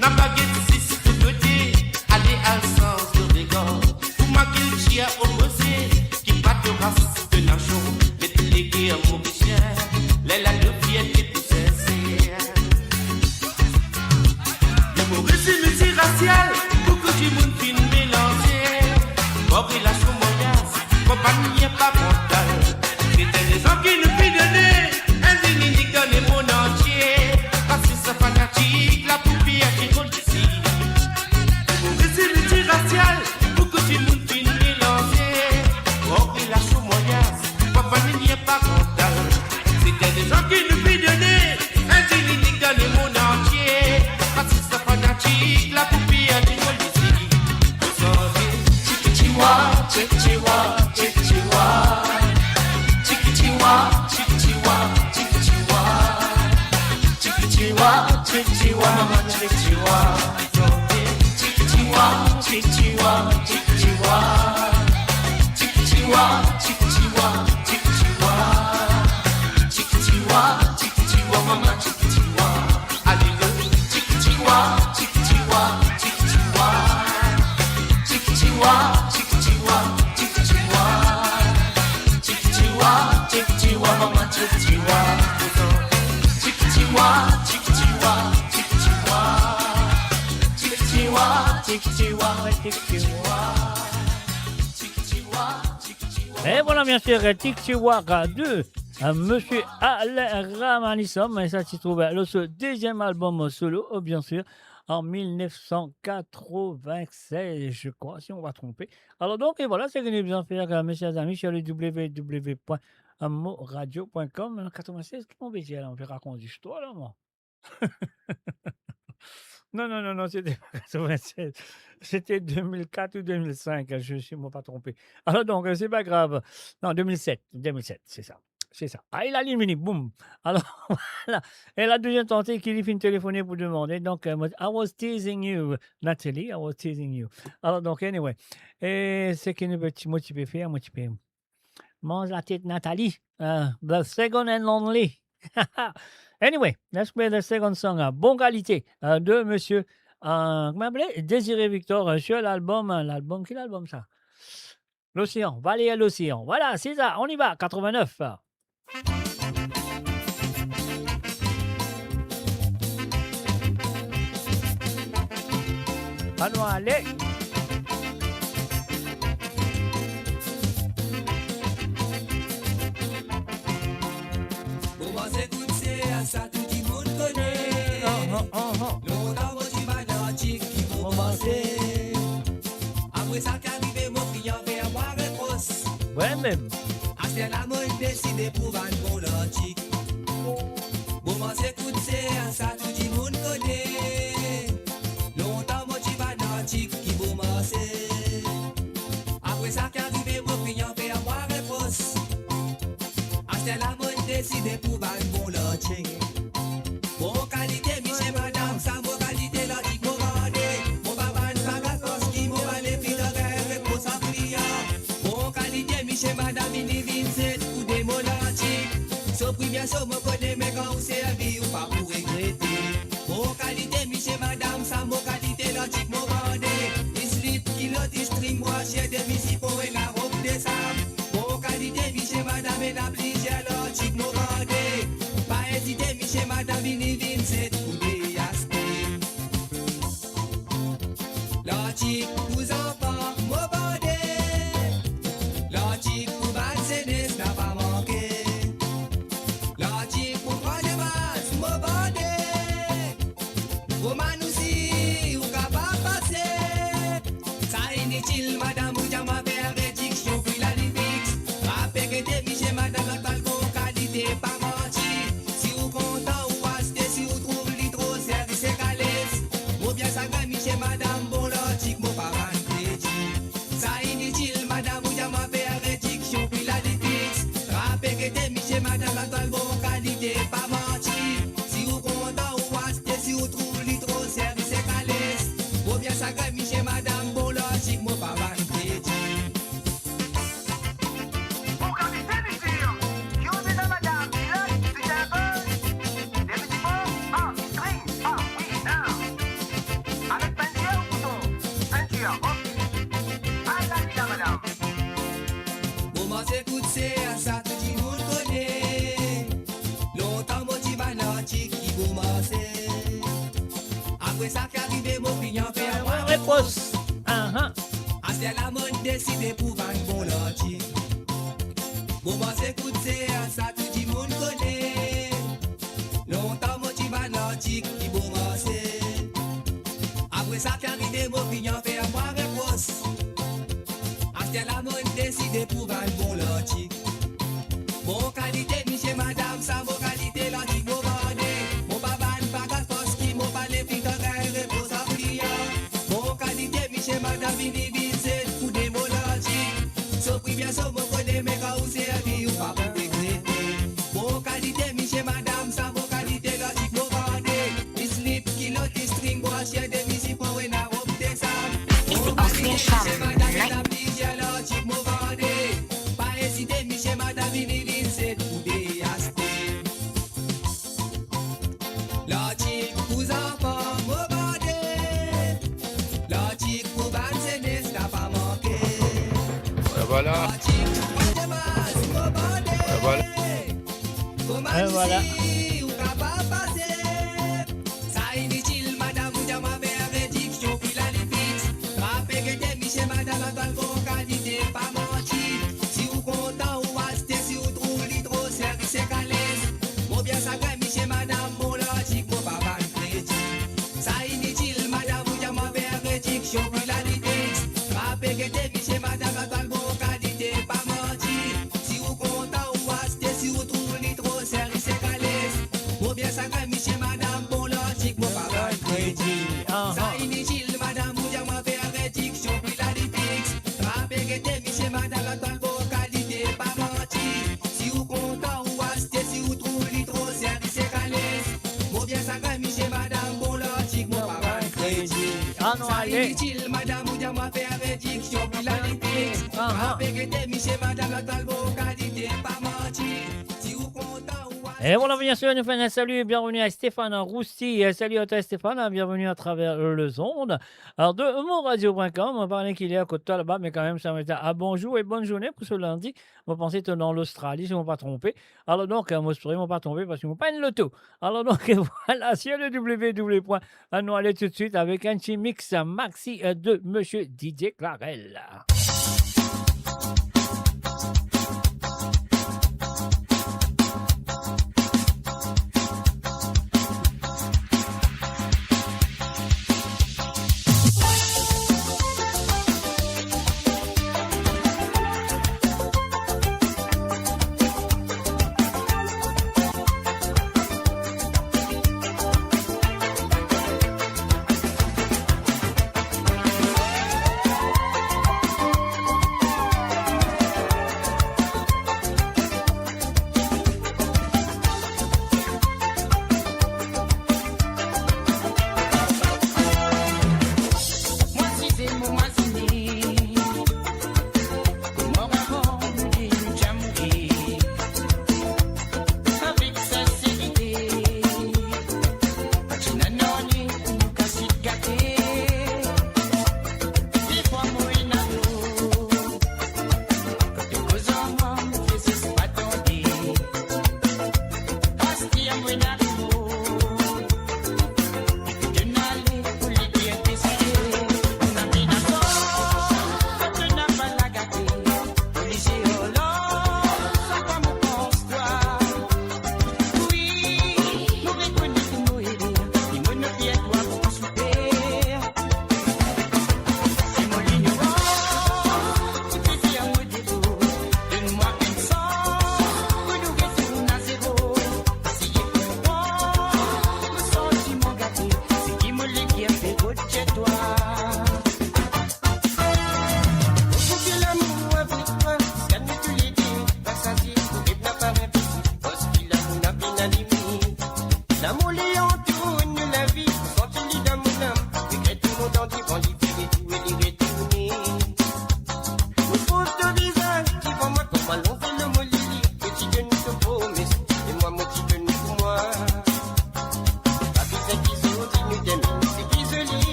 N'a pas guetté si tout côté, aller à sens de regard. Pour ma gueule, j'y ai opposé, qui pas de race de nation, mais délégué à Mauricien. L'aile à deux fierté pour sincère. L'humorisme multiracial, beaucoup de monde qui nous mélange. Corrélation mondiale, compagnie pas mentale. C'était des gens qui nous puis donner, un zini dans les mondes. chichiwa, chichiwa, mama chichiwa. Chichiwa, chichiwa, chichiwa. Chichiwa, chichiwa, chichiwa. Chichiwa, chichiwa, mama chichiwa. Hallelujah. Chichiwa, chichiwa, chichiwa. Chichiwa, chichiwa, chichiwa. Chichiwa, chichiwa, mama chichiwa. Chichiwa, chichiwa, chichiwa. Chichiwa, chichiwa, chichiwa. Et voilà, bien sûr, Tikchiwaka 2, Monsieur Alain Ramanissom, et ça s'y trouve le deuxième album solo, bien sûr, en 1996, je crois, si on va tromper. Alors donc, et voilà, c'est que nous allons faire, mes chers amis, sur le www.moradio.com, en 96, comment on peut raconter l'histoire, là, moi. Non, c'était pas 96. C'était 2004 ou 2005, je ne suis pas trompé. Alors donc, c'est pas grave. Non, 2007, c'est ça. C'est ça. Ah, il a éliminé, boum. Alors, voilà. Et la deuxième tentée qui lui fait téléphoner pour demander. Donc, I was teasing you, Nathalie, I was teasing you. Alors, donc, anyway. Et c'est que moi, tu peux faire, mange la tête, Nathalie. The second and only. Anyway, let's play the second song. Bonne qualité de monsieur comment appelé Désiré Victor sur l'album. Quel album ça? L'Océan. Vallée à l'Océan. Voilà, c'est ça. On y va. 89. Allons, allez. Ça tout le monde connaît. Longtemps moi tu vas dans chic qui vont passer. Après ça qu'arrive mon client vers moi réponse. Ouais même. Après la mode décidé pour vendre pour leur chic. Moment s'écoute c'est ça tout le monde connaît. Longtemps moi tu vas dans chic qui vont passer. Après ça qu'arrive mon client vers moi réponse. Après la mode décidé pour vendre pour leur chic. Bon qualité, monsieur, madame, ça mon qualité, la dit mon bandé. Mon baban, Pagatos, qui m'ont allé, puis de guerre, pour sa prière. Bon qualité, monsieur, madame, il Vincent, ou des monatiques. Sauf bien sûr, me connaît, mais quand c'est la vie, ou pas pour regretter. Bon qualité, monsieur, madame, ça mon qualité, la dit mon bandé. Il slip, qui le distrime, moi, j'ai des musiques pour la robe des sables. Bon qualité, monsieur, madame, et la plaisir, la dit mon bandé. Pas hésiter, monsieur, madame, il Vincent, ou des aspects. La chic, vous enfants, mon bandé. La chic, pour Balsenes, n'a pas manqué. La chic, pour croire de base, mon bandé. Au Manoussi, ou capable passer. Ça inutile, madame, ou jamais faire rédiction, puis la lyrics. Rappelez que des monsieur, madame, la talco, qualité, pas menti. Si vous content ou passer, si vous trouvez les trop service et calès. Ou bien ça gagne, monsieur, madame, bon logique, mon parent crédit. Ça inutile, madame, ou jamais faire rédiction, puis la lyrics. Rappelez que des monsieur, madame, la talco, qualité, pas menti. Si vous content ou passer, si vous trouvez les trop service et calès. Ou bien ça gagne, monsieur, madame, bon logique, mon parent crédit. Moment s'écoute, c'est ça, tout le monde connaît. Longtemps, moi, tu vas dans chic qui commence. Après ça, qu'arrive, mon client fait avoir réponse. C'est la mode décidée pour vendre bon logique. Moment s'écoute, c'est ça, tout le monde connaît. Longtemps, moi, tu vas dans chic qui commence. Après ça, qu'arrive, mon client fait avoir réponse. C'est la mode décidée pour vendre bon logique. Bon qualité, monsieur, madame, ça mon qualité, logique, mon bandé. Mon baban, Pagatos, qui m'ont parlé, puis de guerre, pour sa prière. Bon qualité, monsieur, madame, il Vincent, ou des mots logiques. Et voilà. Et voilà, bien sûr, nous faisons un salut et bienvenue à Stéphane Rousti. Salut à toi Stéphane, bienvenue à travers le Zonde. Alors, de monradio.com, on parlait qu'il est à côté de toi là-bas, mais quand même, ça m'était à bonjour et bonne journée pour ce lundi. On pensait être dans l'Australie, si on ne m'a pas trompé. Alors donc, moi, je ne pas trompé parce qu'ils ne m'ont pas une loto. Alors donc, voilà, sur le www. Nous allons tout de suite avec un petit mix maxi de Monsieur DJ Clarel.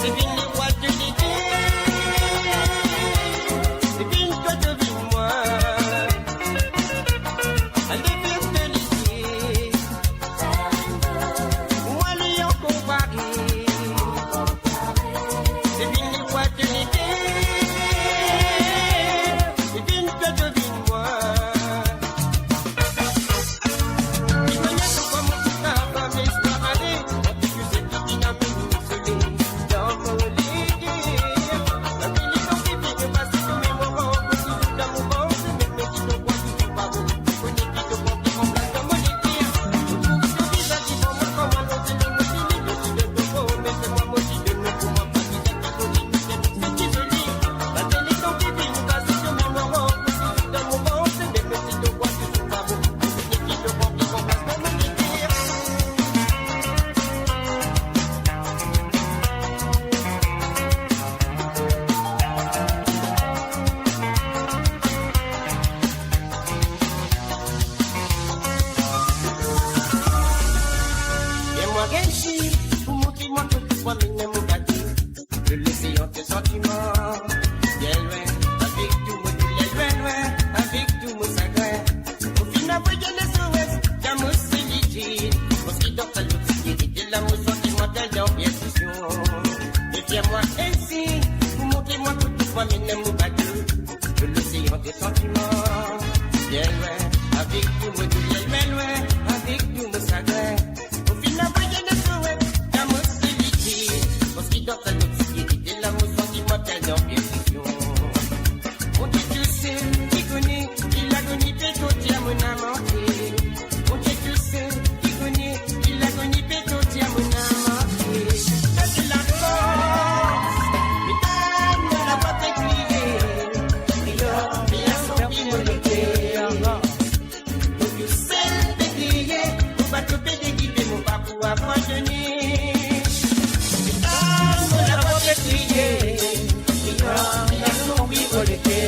C'est bien les rois de l'idée. sentiments. Bien loin, avec tout mon douleur, loin, loin, avec tout mon chagrin. Au final, vous y ne souhaite, d'amour solitude. Parce qu'il dort à l'obscurité, l'amour sentimental dans percussion. Deviens-moi ainsi, vous montrez-moi que tout fois, mais ne me battez de l'océan des sentiments. Bien loin, avec tout mon douleur, loin, loin, avec tout mon chagrin. Au final, vous y ne souhaite, d'amour solitude. Parce qu'il dort à l'obscurité, l'amour sentimental dans percussion. Mon Dieu, tu sais, qui connaît, il a connu pétoté à mon amant. Mon Dieu, tu sais, qui connaît, il a connu pétoté à mon amant. C'est la force, mesdames, ne la pas t'écrire. Il a son priorité. Mon Dieu, c'est d'écrier, on va te péter guider, mon pas pour avoir tenu. Mesdames, ne la pas t'écrire. Il a son priorité.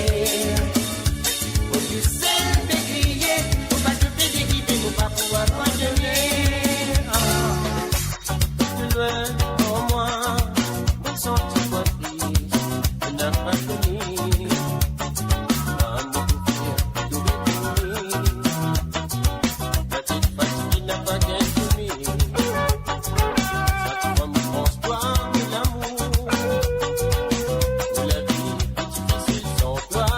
Mon Dieu, c'est d'écrier, on va te péter guider, mon pas pour avoir tenu. Plus loin, pour moi, mon sentiment triste, je n'ai pas connu. Amour tout détruit, la petite fatigue qui n'a pas d'insoumis. Ça me transporte de l'amour, de la vie est difficile sans toi.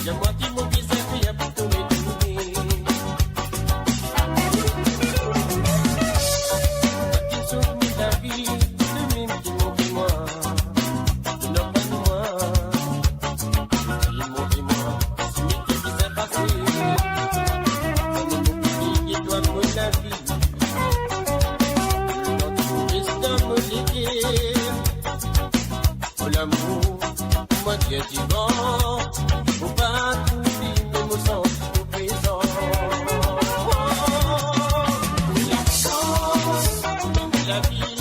Y'a moi qui m'en désire, y'a pour tout m'étourner. Souvenir de la vie, le même qui montre-moi, tu n'as pas de moi. Il montre-moi, c'est ce qui s'est passé. C'est mon qui doit me la vie. Notre destin me l'écrire. Oh l'amour, moi tu es vivant. Faut pas trouver mes mots sans au présent. La chance de la vie.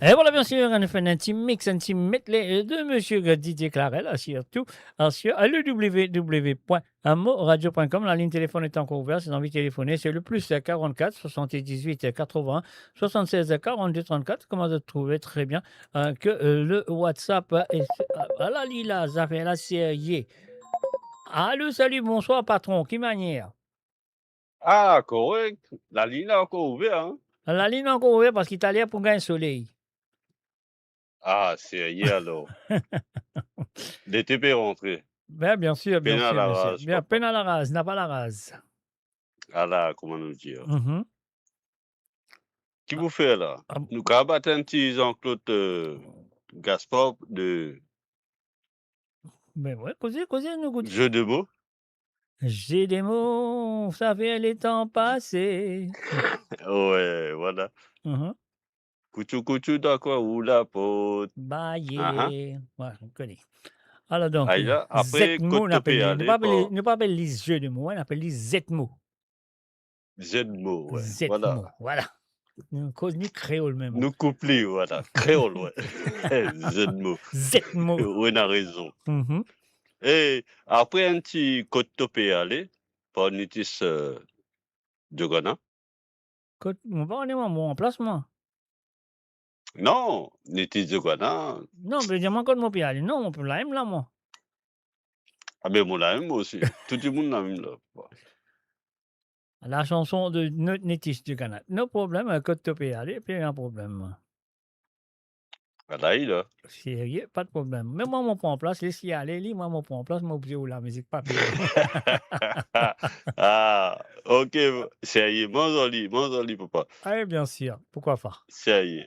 Et voilà, bien sûr, on a fait un petit mix, un petit medley de Monsieur Didier Clarel, surtout sur www.amoradio.com. La ligne téléphone est encore ouverte, si vous avez envie de téléphoner, c'est le plus 44 78 80 76 42 34. Comment vous trouvez très bien que le WhatsApp est à la Lila, ça fait la série. Allô, salut, bonsoir, patron, qui manière? Ah, correct. La ligne est encore ouverte, hein? La ligne est encore ouverte parce qu'il est allé pour gagner le soleil. Ah, c'est hier alors. L'été peut rentrer. Ben, bien sûr, bien Peine à sûr, la monsieur. rase, Bien, peine à la rase, n'a pas la rase. Ah là, comment nous dire? Mhm. Qui vous fait là? Nous avons battu un petit Jean-Claude Gaspard de Ben ouais, causez, nous goûtons. jeu de mots. J'ai des mots, ça fait les temps passés. Ouais, voilà. Mhm. Couchou, couchou, dans quoi ou la pote? Baillé. Ah, ah. Ouais, on connaît. Alors donc, Aïe là, après, Z-mots, on côte appelle, aller, ne pas appeler les jeux de mots, on appelle les Z-mots. Z-mots, ouais. Z-mots, voilà. Nous cause ni créole même. Nous couplés, voilà. Créole, ouais. Z-mots. Z-mots. Oui, on a raison. Mhm. Et après, un petit côte topé aller, pour Nitis de Ghana. On va aller mon emplacement. Non, Nitis de Ghana. Non, mais dis-moi quand mon pied aller. Non, mon pied là, moi. Ah, mais moi, là, moi aussi. Tout le monde là, même là. La chanson de Nétis du Ghana. No problème, quand tu peux aller, puis un problème. Voilà, il a. Sérieux, pas de problème. Mais moi, mon point en place, laissez aller, moi, mon point en place, moi, obligé où la musique pas Ah, ok, sérieux, mon joli, papa. Allez, bien sûr, pourquoi pas. Sérieux.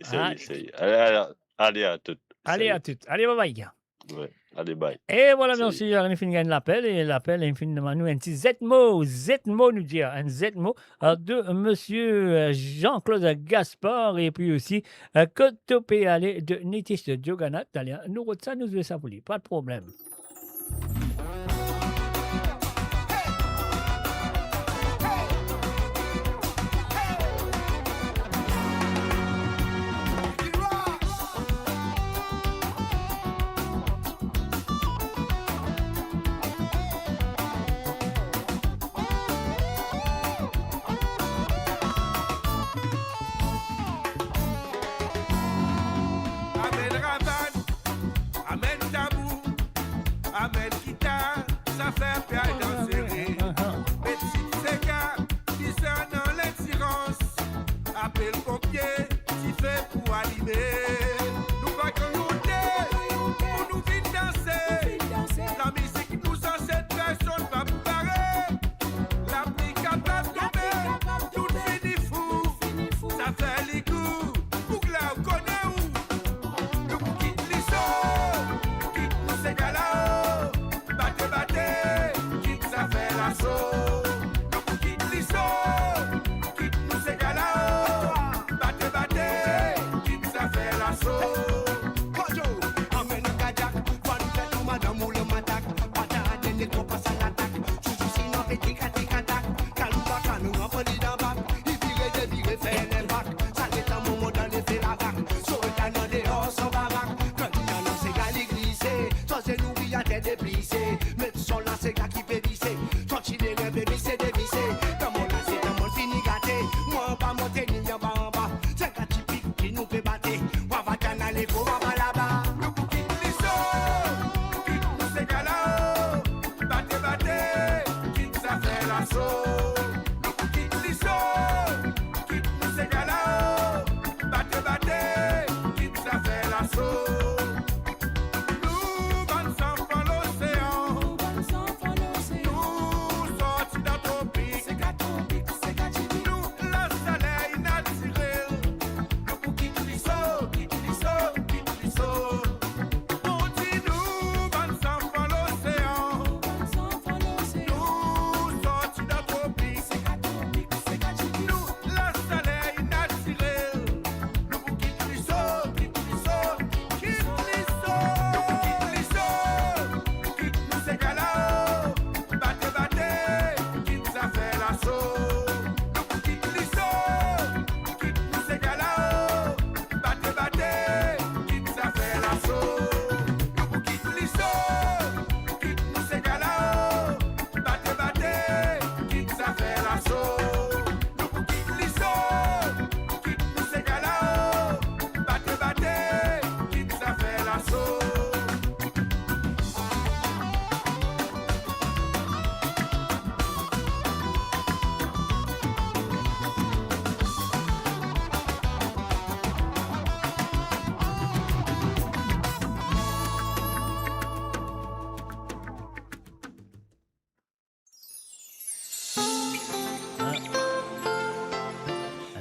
Allez à tout. Allez, à tout. Allez, bye bye. Ouais, allez, bye. Et voilà, bien sûr, on a fini de l'appel, et l'appel est finalement nous un petit Z-mot, nous dire, un Z-mot de monsieur Jean-Claude Gaspard, et puis aussi Kotopé Ale de Nétis de Djogana. Nous, ça, nous faisons ça pour lui, pas de problème. Amen Ravan, Amen Tabou, Amen Kita, ça fait perdre dans serré. Mais si c'est gars, qui sont dans l'attirance, appelle pompier, qui fait pour allumer. Nous pas grignoter, pour nous vite danser. La musique nous en cette personne va parer. La pluie capable de tomber, tout finit fou. Ça fait les coups, pour que là on connaît où. Mettre son là, c'est gars qui peut visser. Continuer le bébé, c'est dévissé. Dans mon là, c'est dans mon fini gâté. Moi, on va monter, ni en bas en bas. C'est un gars typique qui nous fait battre. On va t'en aller, on va là-bas. Le coup qui glisse, qui nous c'est gala. Battez, qui nous a fait l'assaut. Le coup qui glisse, qui nous c'est gala. Battez, qui nous a fait l'assaut.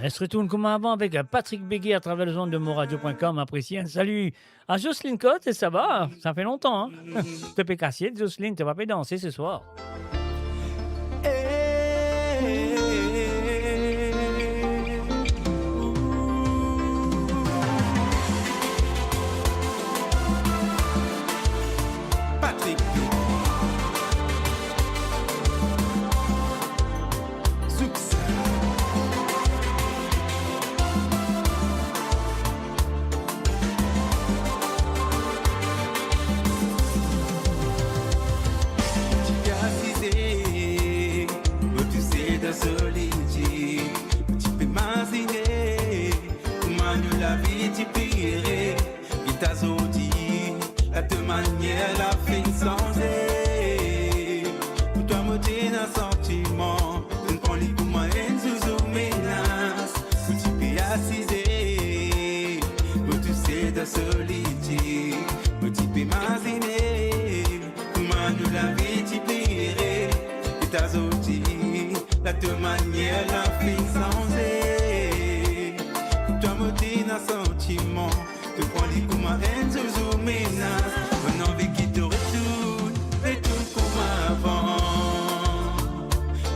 Elle se retourne comme avant avec Patrick Béguet à travers le zone de moradio.com. Apprécié. Un salut à Jocelyne Cotte, et ça va? Ça fait longtemps. Hein? Te peux casser, Jocelyne, tu vas pas danser ce soir. Patrick. Succès. Solitude, tu peux m'imaginer comment nous la vie tu plierais, qui t'a sorti, à te manière la fin changer. Pour toi, moi, t'es un sentiment, une poli pour moi, une sous menace, où tu peux assiser, où tu sais de solitude, où tu peux m'imaginer comment nous la vie tu plierais, qui t'a sorti. La te manière la fin changer. Toi me dis un sentiment, te prends les coups ma haine toujours menace. Mon envie qui te retourne comme avant.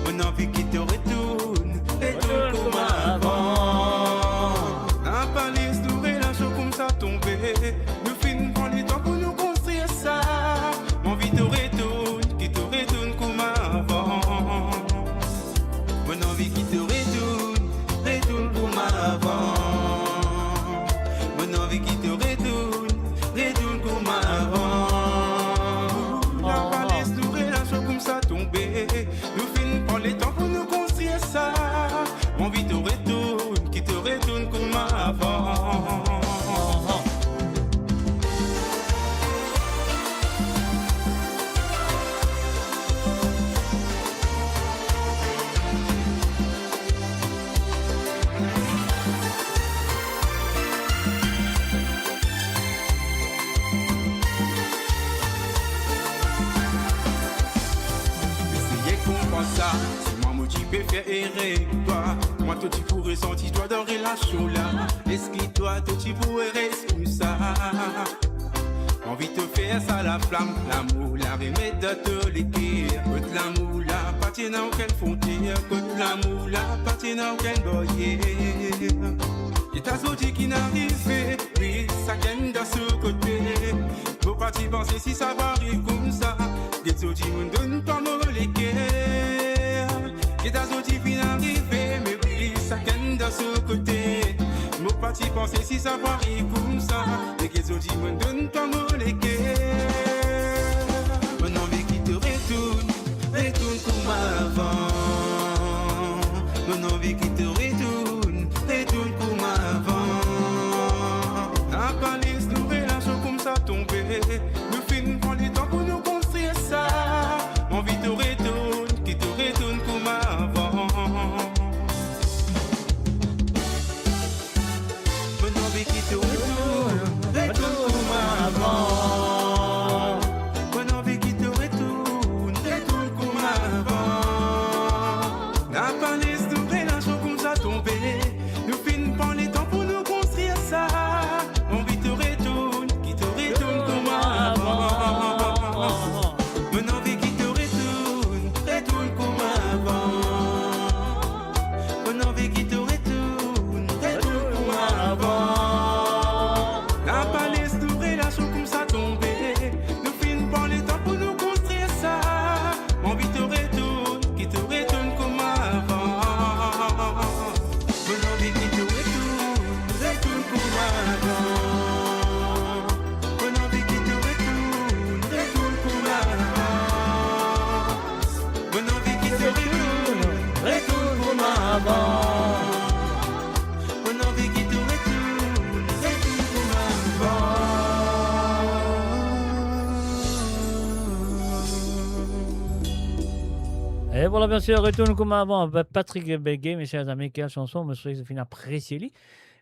Mon envie qui te retourne comme avant. La palisse nous relâche comme ça tomber. Nous finissons prendre les temps pour nous construire ça. Mon envie te retourne, qui te retourne comme avant. Mon envie qui te retourne comme avant. Mon envie qui te retourne comme avant. La palisse nous relâche comme ça tomber. Nous finissons prendre les temps pour nous construire ça. Mon envie te retourne, qui te retourne comme avant. Ça, c'est moi qui peux faire errer toi. Moi toi tu pourrais sentir toi dans relation là. Est-ce que toi tu pourrais rester comme ça? Envie de faire ça la flamme, l'amour, la remède de te l'équerre. Côte l'amour là, partir dans aucune frontière. Côte l'amour là, partir dans aucune barrière. Et ta sortie qui n'arrive, oui, ça gagne de ce côté. Faut pas t'y penser si ça va arriver comme ça. Des sorties me donnent pas mon l'équerre. Et ta sortie qui n'arrive, mais oui, ça gagne de ce côté. Faut pas t'y penser si ça va arriver comme ça. Des sorties me donnent pas mon l'équerre. Mon envie qui te retourne comme avant. Mon envie qui te retourne comme avant. La palisse nous relâche comme ça tomber. Nous finissons prendre les temps pour nous construire ça. Mon envie te retourne, qui te retourne comme avant. Mon envie qui te retourne comme avant. Mon envie qui te retourne comme avant. La palisse nous relâche comme ça tomber. Nous finissons prendre les temps pour nous construire ça. Mon envie te retourne, qui te retourne comme avant. Mon envie qui te retourne comme avant. Mon envie qui te retourne comme avant. La palisse nous relâche comme ça tomber. Nous finissons prendre les temps pour nous construire ça. Mon envie te retourne, qui te retourne comme avant. Mon envie qui te retourne comme avant. Mon envie qui te retourne comme avant. Mon envie qui te retourne comme avant. Mon envie qui te retourne comme avant. Et voilà, bien sûr, retourne comme avant. Patrick Béguet, mes chers amis, quelle chanson, monsieur Joséphine appréciée.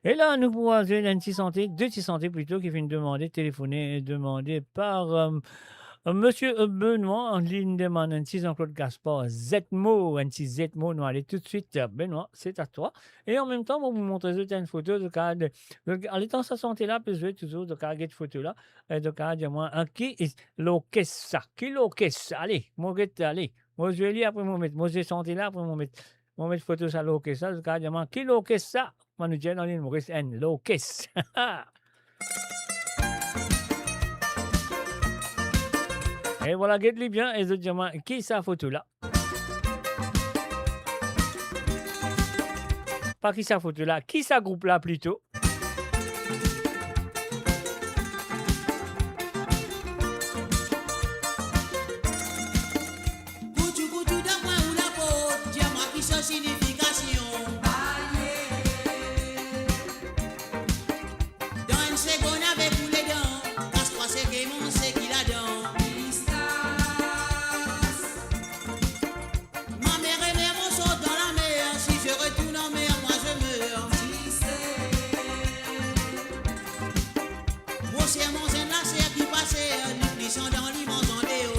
Et là, nous pouvons avoir une petite santé, deux petites santé plutôt, qui viennent demander, téléphoner, demandé par monsieur Benoît, en ligne demande un petit Jean-Claude Gaspard, Z-mot, un petit Z-mot, nous allons tout de suite, Benoît, c'est à toi. Et en même temps, on va vous montrer une photo de cas de, en étant sa santé là, puis je vais toujours de cas de photo là, de cas de moi, qui est l'orchestre, qui l'orchestre, allez, moi je vais lire après mon mettre, moi je vais santé là après mon mettre photo ça l'orchestre, de cas de moi, qui l'orchestre, moi nous disons dans l'île Maurice N, l'orchestre. Et voilà, guette-les bien et je dis moi, qui ça photo là? Pas qui ça photo là, qui ça groupe là plutôt? Signification. Dans une seconde avec vous les dents, casse-toi c'est que mon c'est qu'il a dents. Ma mère et mère on saute dans la mer, si je retourne en mer, moi je meurs. Moi c'est mon zen la serre qui passait, nous glissons dans l'immense en déo.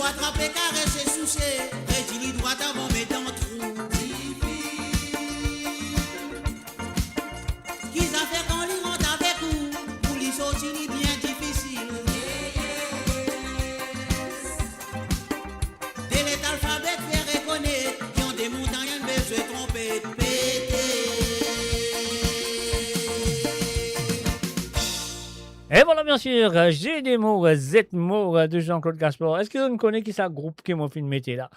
Attraper, caresser, soucier, et droit avant mes dents trous. Qu'ils a fait quand ils rentrent avec vous, pour les sortir bien difficile. Dès l'état alphabet fait reconnaître, qui ont des montagnes, mais je trompé, pété. Et voilà, bien sûr, j'ai des mots, Z mots de Jean-Claude Gaspard. Est-ce que vous connaissez qui ça groupe qui m'a fait mettre là?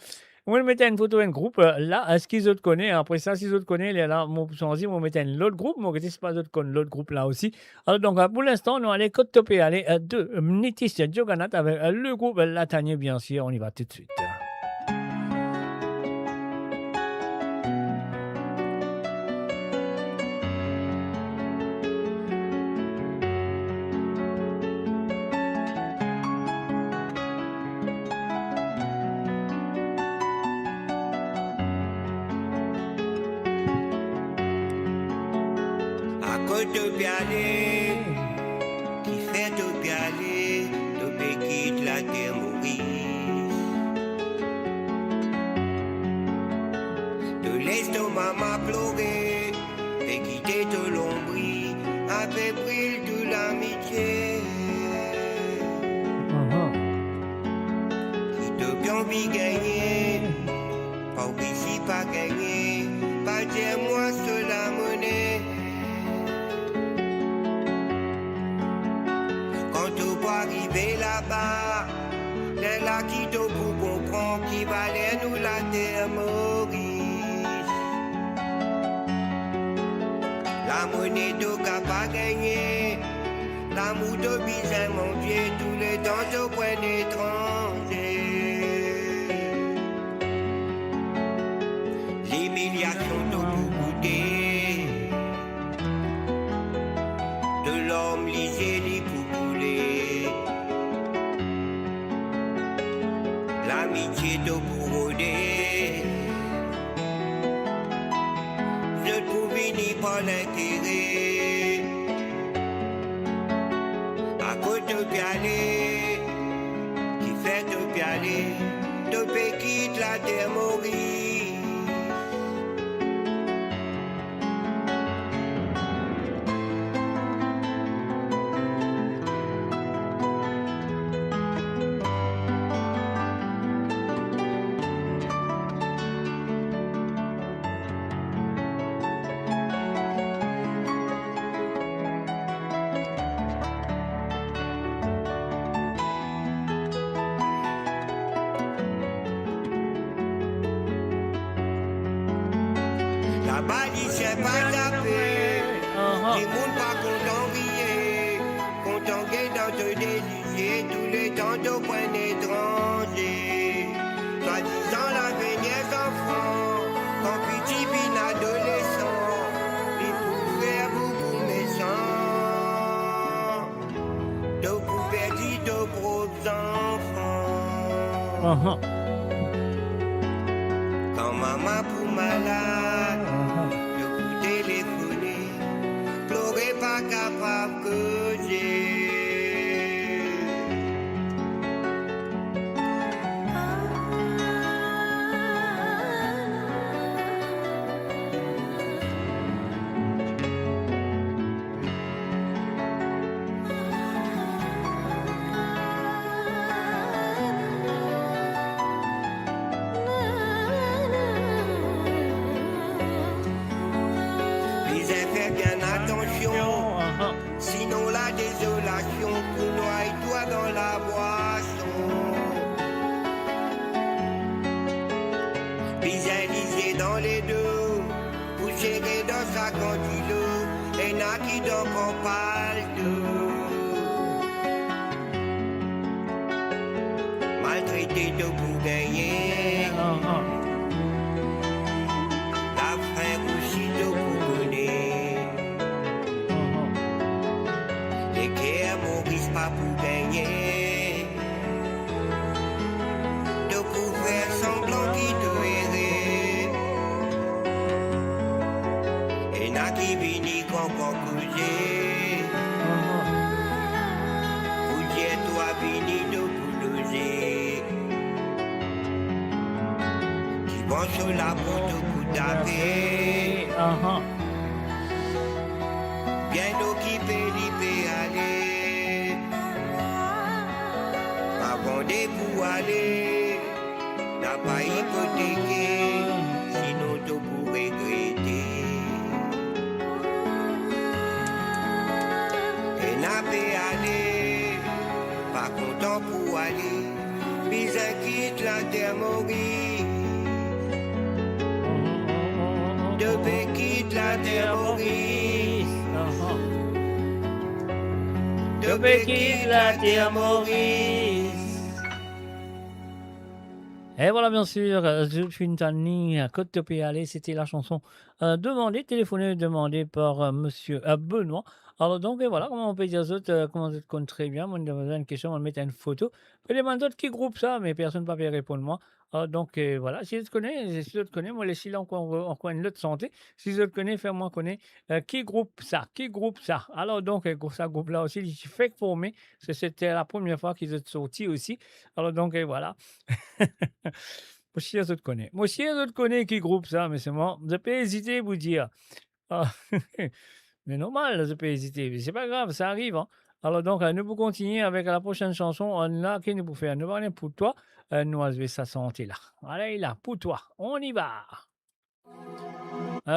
Vous me mettez une photo, un groupe, là, est-ce qu'ils autres connaissent? Après ça, si ils autres connaissent, là, mon dit, vous mettez l'autre groupe, moi, je ne sais pas d'autres connaissent l'autre groupe là aussi. Alors, donc, pour l'instant, nous allons toper aller de Mnitis Djoganat avec le groupe Latanier, bien sûr. On y va tout de suite. De pialer, qui fait de pialer, de quitte la terre mourir. De l'estomac m'a pleuré, et quitté de l'ombrie, avait pris de l'amitié. bi gagné. Pas ici, pas gagné. Pas dire moi sur la monnaie. Quand tu vas arriver là-bas, les là qui te pour comprendre qui valait nous la terre Maurice. La monnaie de cap pas gagné. L'amour de bizarre, mon Dieu, tous les temps de point étranger. L'humiliation de goûter. De l'homme lisé, les poupoulés. L'amitié de bourroder. Je ne pouvais ni pas l'intérêt. À côté de pialer, qui fait de pialer, de quitte la terre Maurice. La balise c'est pas tapé, les monde pas content rier, content dans te déliger, tous les temps de point étranger. Soi-disant l'avenir enfants, quand petit bin adolescent, les pouvoir beaucoup méchants, de pour perdre de gros enfants. Quand maman pour malade, je vous téléphoner, pleurer pas capable que j'ai. Fais bien attention, sinon la désolation pour noyer toi dans la boisson. Visualiser dans les deux, pour gérer dans sa cantine, et n'a qui donc on parle de. Maltraité de pour gagner. La frère aussi de pour donner. Maurice pas pour gagner, de pour faire semblant qui te verrait. Et n'a qui vini qu'on concluait. Pour dire toi vini de pour loger. Qui vont sur la peau de coup taper. Bien occupé, l'ipé aller. Pas vendé pour aller. N'a pas hypothéqué, sinon tu pourrais regretter. Et n'a pas aller, pas content pour aller. Puis quitte la terre Maurice. De quitte la terre Maurice. De quitte la terre Maurice. Et voilà, bien sûr, je suis une Tani, Côte de Péalé, c'était la chanson demandée par monsieur Benoît. Alors donc, et voilà, comment on peut dire aux autres, comment je connais très bien, moi, on me une question, on me met une photo. Je demande d'autres qui groupe ça, mais personne ne peut répondre moi. Donc voilà, si je te connais, moi, les silences en coin de l'autre santé, si je te connais, fais-moi connaître qui groupe ça. Alors donc, ça groupe là aussi, il fait que pour moi, c'était la première fois qu'ils ont sorti aussi. Alors donc, et voilà. Moi, si je te connais. Moi, si je te connais qui groupe ça, mais c'est moi, je peux hésiter à vous dire. Ah, mais normal, je peux hésiter, mais c'est pas grave, ça arrive. Hein. Alors donc, nous pouvons continuer avec la prochaine chanson. On a qui nous peut faire. Nous allons pour toi. Nous allons sa santé là. Allez là, pour toi. On y va.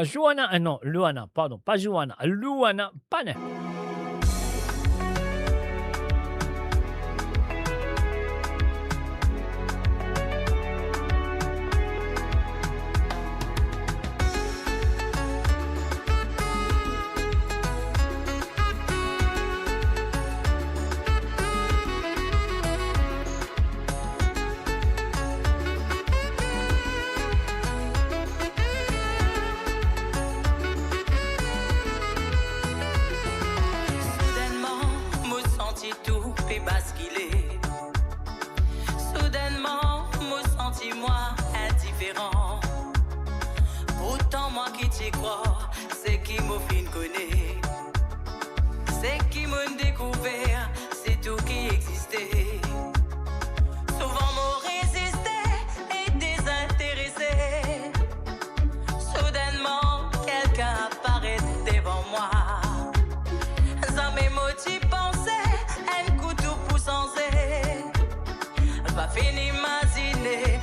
Joanna, non, Luana, pardon, pas Joanna. Luana Pane. C'est qui m'a fin connaît, c'est qui m'a découvert, c'est tout qui existait. Souvent m'a résisté et désintéressé. Soudainement, quelqu'un apparaît devant moi. Ça mes mots t'y pensaient, un coup tout poussant. Pas fini imaginer.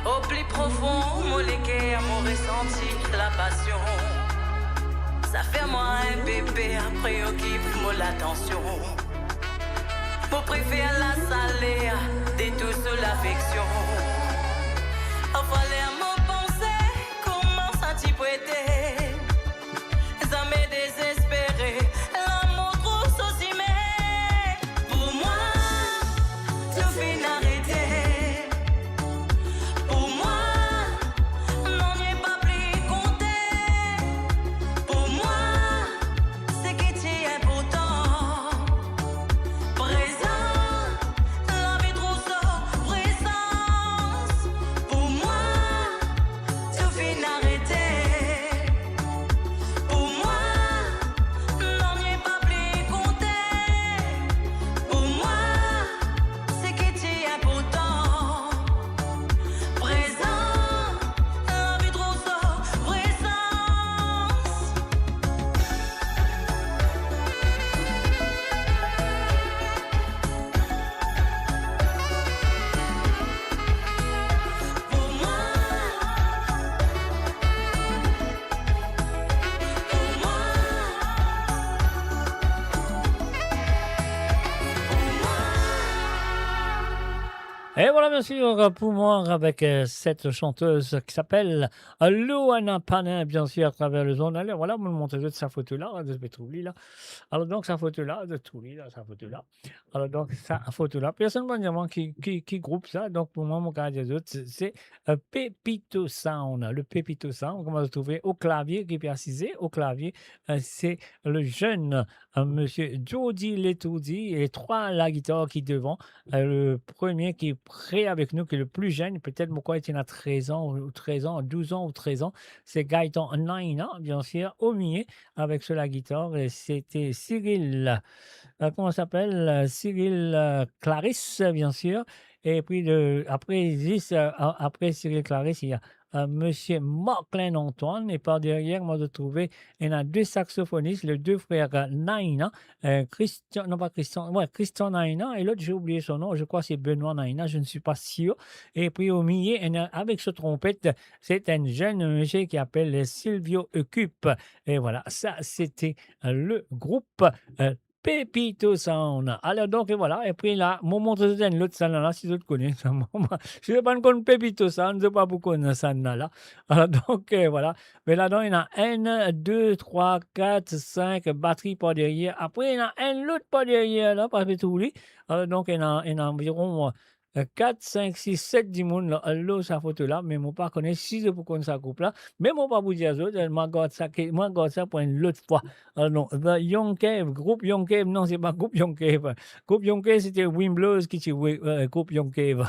Au plus profond, mon l'équerre, mon ressenti, la passion. Ça fait moi un bébé, préoccupe moi l'attention. Pour préférer la salée, des tout sous l'affection. Au fallait mon pensée, comment ça t'y prêter? Ça m'est désespéré, l'amour trop saucimé. Pour moi, tout fin arrêté. Et voilà, bien sûr, pour moi, avec cette chanteuse qui s'appelle Luana Panin, bien sûr, à travers le zone. Allez, voilà, vous me montrez de sa photo-là, de ce pétrole là. Alors, donc, sa photo-là, de tout là, sa photo-là. Alors, donc, sa photo-là. Personne ne va dire qui groupe ça. Donc, pour moi, mon cas des autres, c'est Pepito Sound. Le Pepito Sound, comment se trouver au clavier, qui est précisé, au clavier, c'est le jeune monsieur Jody Letoudi et trois à la guitare qui devant. Le premier qui est prêt avec nous, qui est le plus jeune, peut-être pourquoi il a 13 ans, ou 13 ans, 12 ans ou 13 ans, c'est Gaëtan Naina, bien sûr, au milieu, avec sur la guitare, et c'était Cyril, comment ça s'appelle, Cyril Clarisse, bien sûr, et puis après Cyril Clarisse, il y a Monsieur Marclin Antoine. Et par derrière, moi, de trouver, il y a 2 saxophonistes, les 2 frères Naina, Christian Naina, et l'autre, j'ai oublié son nom, je crois que c'est Benoît Naina, je ne suis pas sûr. Et puis au milieu, avec ce trompette, c'est un jeune monsieur qui appelle Silvio Ocup. Et voilà, ça, c'était le groupe Pepito Sound. Alors donc, et voilà, et puis là, mon montre de l'autre salle là, si je te connais, je ne sais pas encore Pepito Sound, je ne sais pas beaucoup de salle là. Alors donc, voilà, mais là-dedans, il y en a 1, 2, 3, 4, 5 batteries par derrière. Après, il y en a un l'autre par derrière, là, par tout lui. Alors donc, il y en a environ 4, 5, 6, 7 dimons là, sa photo là, mais moi pas connais 6 pour qu'on ça couple là, mais moi pas vous dire ça, moi garde ça pour une autre fois. Non, The Young Cave, groupe Young Cave, non, c'est pas groupe Young Cave. Groupe Young Cave, c'était Wimblows qui jouait groupe Young Cave.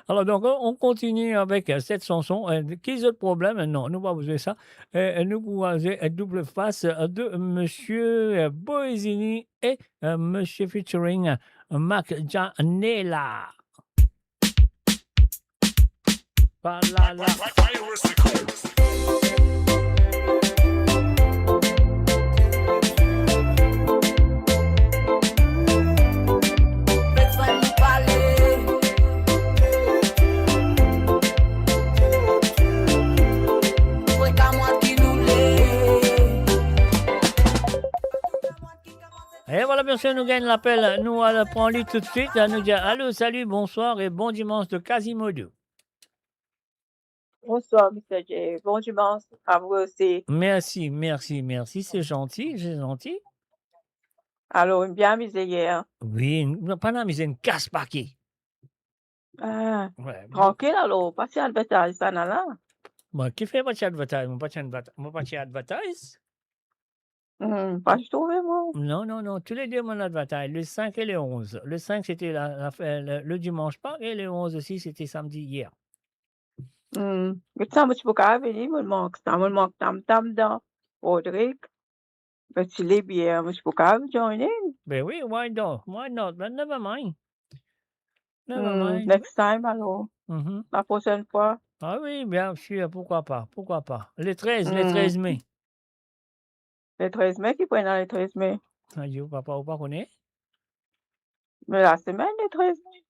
Alors donc, on continue avec cette chanson. Qui a le problème? Non, nous pas besoin de ça. Nous pouvons avoir double face de Monsieur Boisini et Monsieur featuring Mac Janela. Balala. Et voilà, bien sûr, nous gagnons l'appel. Nous allons prendre lui tout de suite. Nous dire allô, salut, bonsoir et bon dimanche de Quasimodo. Bonsoir, Mr. J. Bon dimanche à vous aussi. Merci, merci, merci. C'est gentil, c'est gentil. Alors, bien amusé hier. Oui, pas amusé, une casse paquet. Ah, Ouais. tranquille alors, pas si advertise ça là. Bon, qui fait pas d'advertise? Moi, pas d'advertise. Pas je trouve moi. Non, non, non. Tous les deux, mon advertise. Le 5 et le 11. Le 5, c'était le dimanche pas, et le 11 aussi, c'était samedi hier. Mais ça, moi, je peux pas venir, me manque tam dans Rodrigue. Mais s'il est bien, moi, je peux pas joiner. Ben oui, why not? Why not? But never mind. Never mind. Next time alors. La prochaine fois. Ah oui, bien sûr, pourquoi pas, pourquoi pas. Le 13 mai. Le 13 mai, qui prennent le 13 mai? Adieu, papa, ou pas connaît? Mais la semaine, le 13 mai.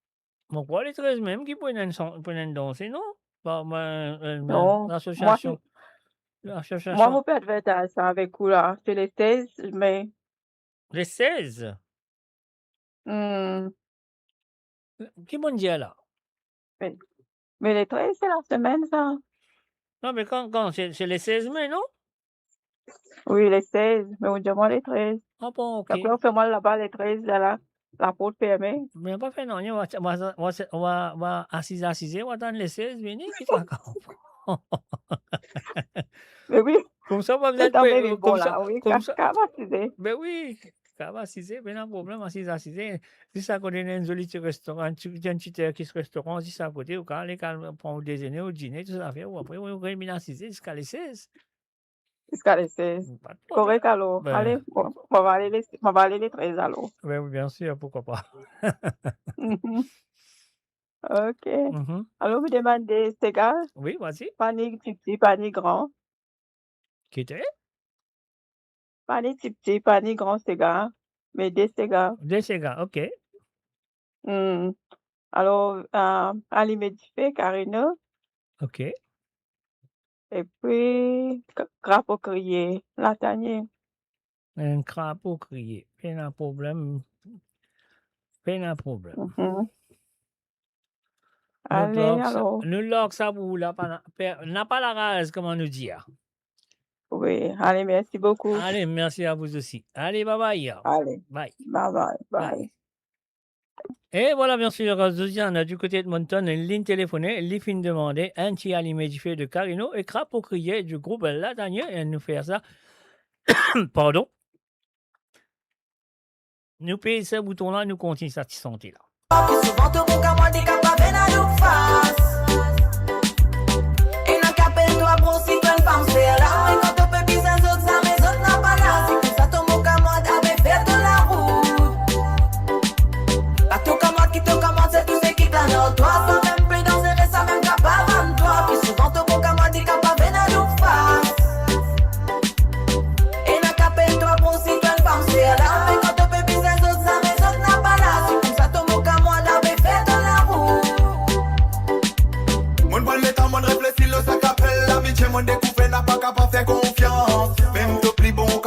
Pourquoi le 13 mai qui prennent danser, non? Bah, Non, l'association. moi, je peux advertise ça avec vous là. C'est le 16 mai. Le 16? Qui m'ont dit là? Mais le 13, c'est la semaine, ça. Non, mais quand c'est le 16 mai, non? Oui, le 16, mais on demande le 13. Ah bon, ok. Après, on fait moi là-bas le 13, là, la porte fermée. Mais on va pas faire non, on va assiser, on va attendre les 16, venez, qui t'a Mais oui. Comme ça, on va C'est vous bon là, oui, comme ça. assiser. Ben oui, ça va assiser, ben non problème, assiser. Si ça connaît un joli petit restaurant, un petit restaurant, si ça à côté, ou quand aller prendre au déjeuner, au dîner, tout ça, ou après, on va bien assiser jusqu'à les 16. Jusqu'à les 16. Correct alors. Ben, Allez, on va aller les 13 alors. Ben oui, bien sûr, pourquoi pas. Ok. Alors, vous demandez, c'est égal? Oui, vas-y. Panier petit, panier grand. Qui était? Panier petit, panier grand, c'est égal. Mais des cigares. Des cigares, ok. Alors, alimentifié, Carino. Ok. Et puis, crapaud crié, latanier. Un crapaud crié. Pas de problème. Pas de problème. Allez, alors. Nous log ça pour là, n'a pas la rage, comment nous dire. Oui, allez, merci beaucoup. Allez, merci à vous aussi. Allez, bye bye. Allez. Bye. Bye. Et voilà, bien sûr, Josiane, du côté de Monton, une ligne téléphonée, les fins demandées, un petit alimentifié de Carino et crapaud crié du groupe Latanier, et nous faire ça. Pardon. Nous payons ce bouton-là, nous continuons cette santé-là. Souvent tout mon camon dit qu'à pas venir à nous face. Et n'a qu'à peine toi pour si bonne femme c'est là. Et quand on peut pisser les autres, ça mes autres n'a pas là. C'est que ça tout mon camon avait fait de la route. Pas tout camon qui te commande, c'est tout ce qui plane en toi. Ça même plus danser, ça même qu'à pas vendre toi. Puis souvent tout mon camon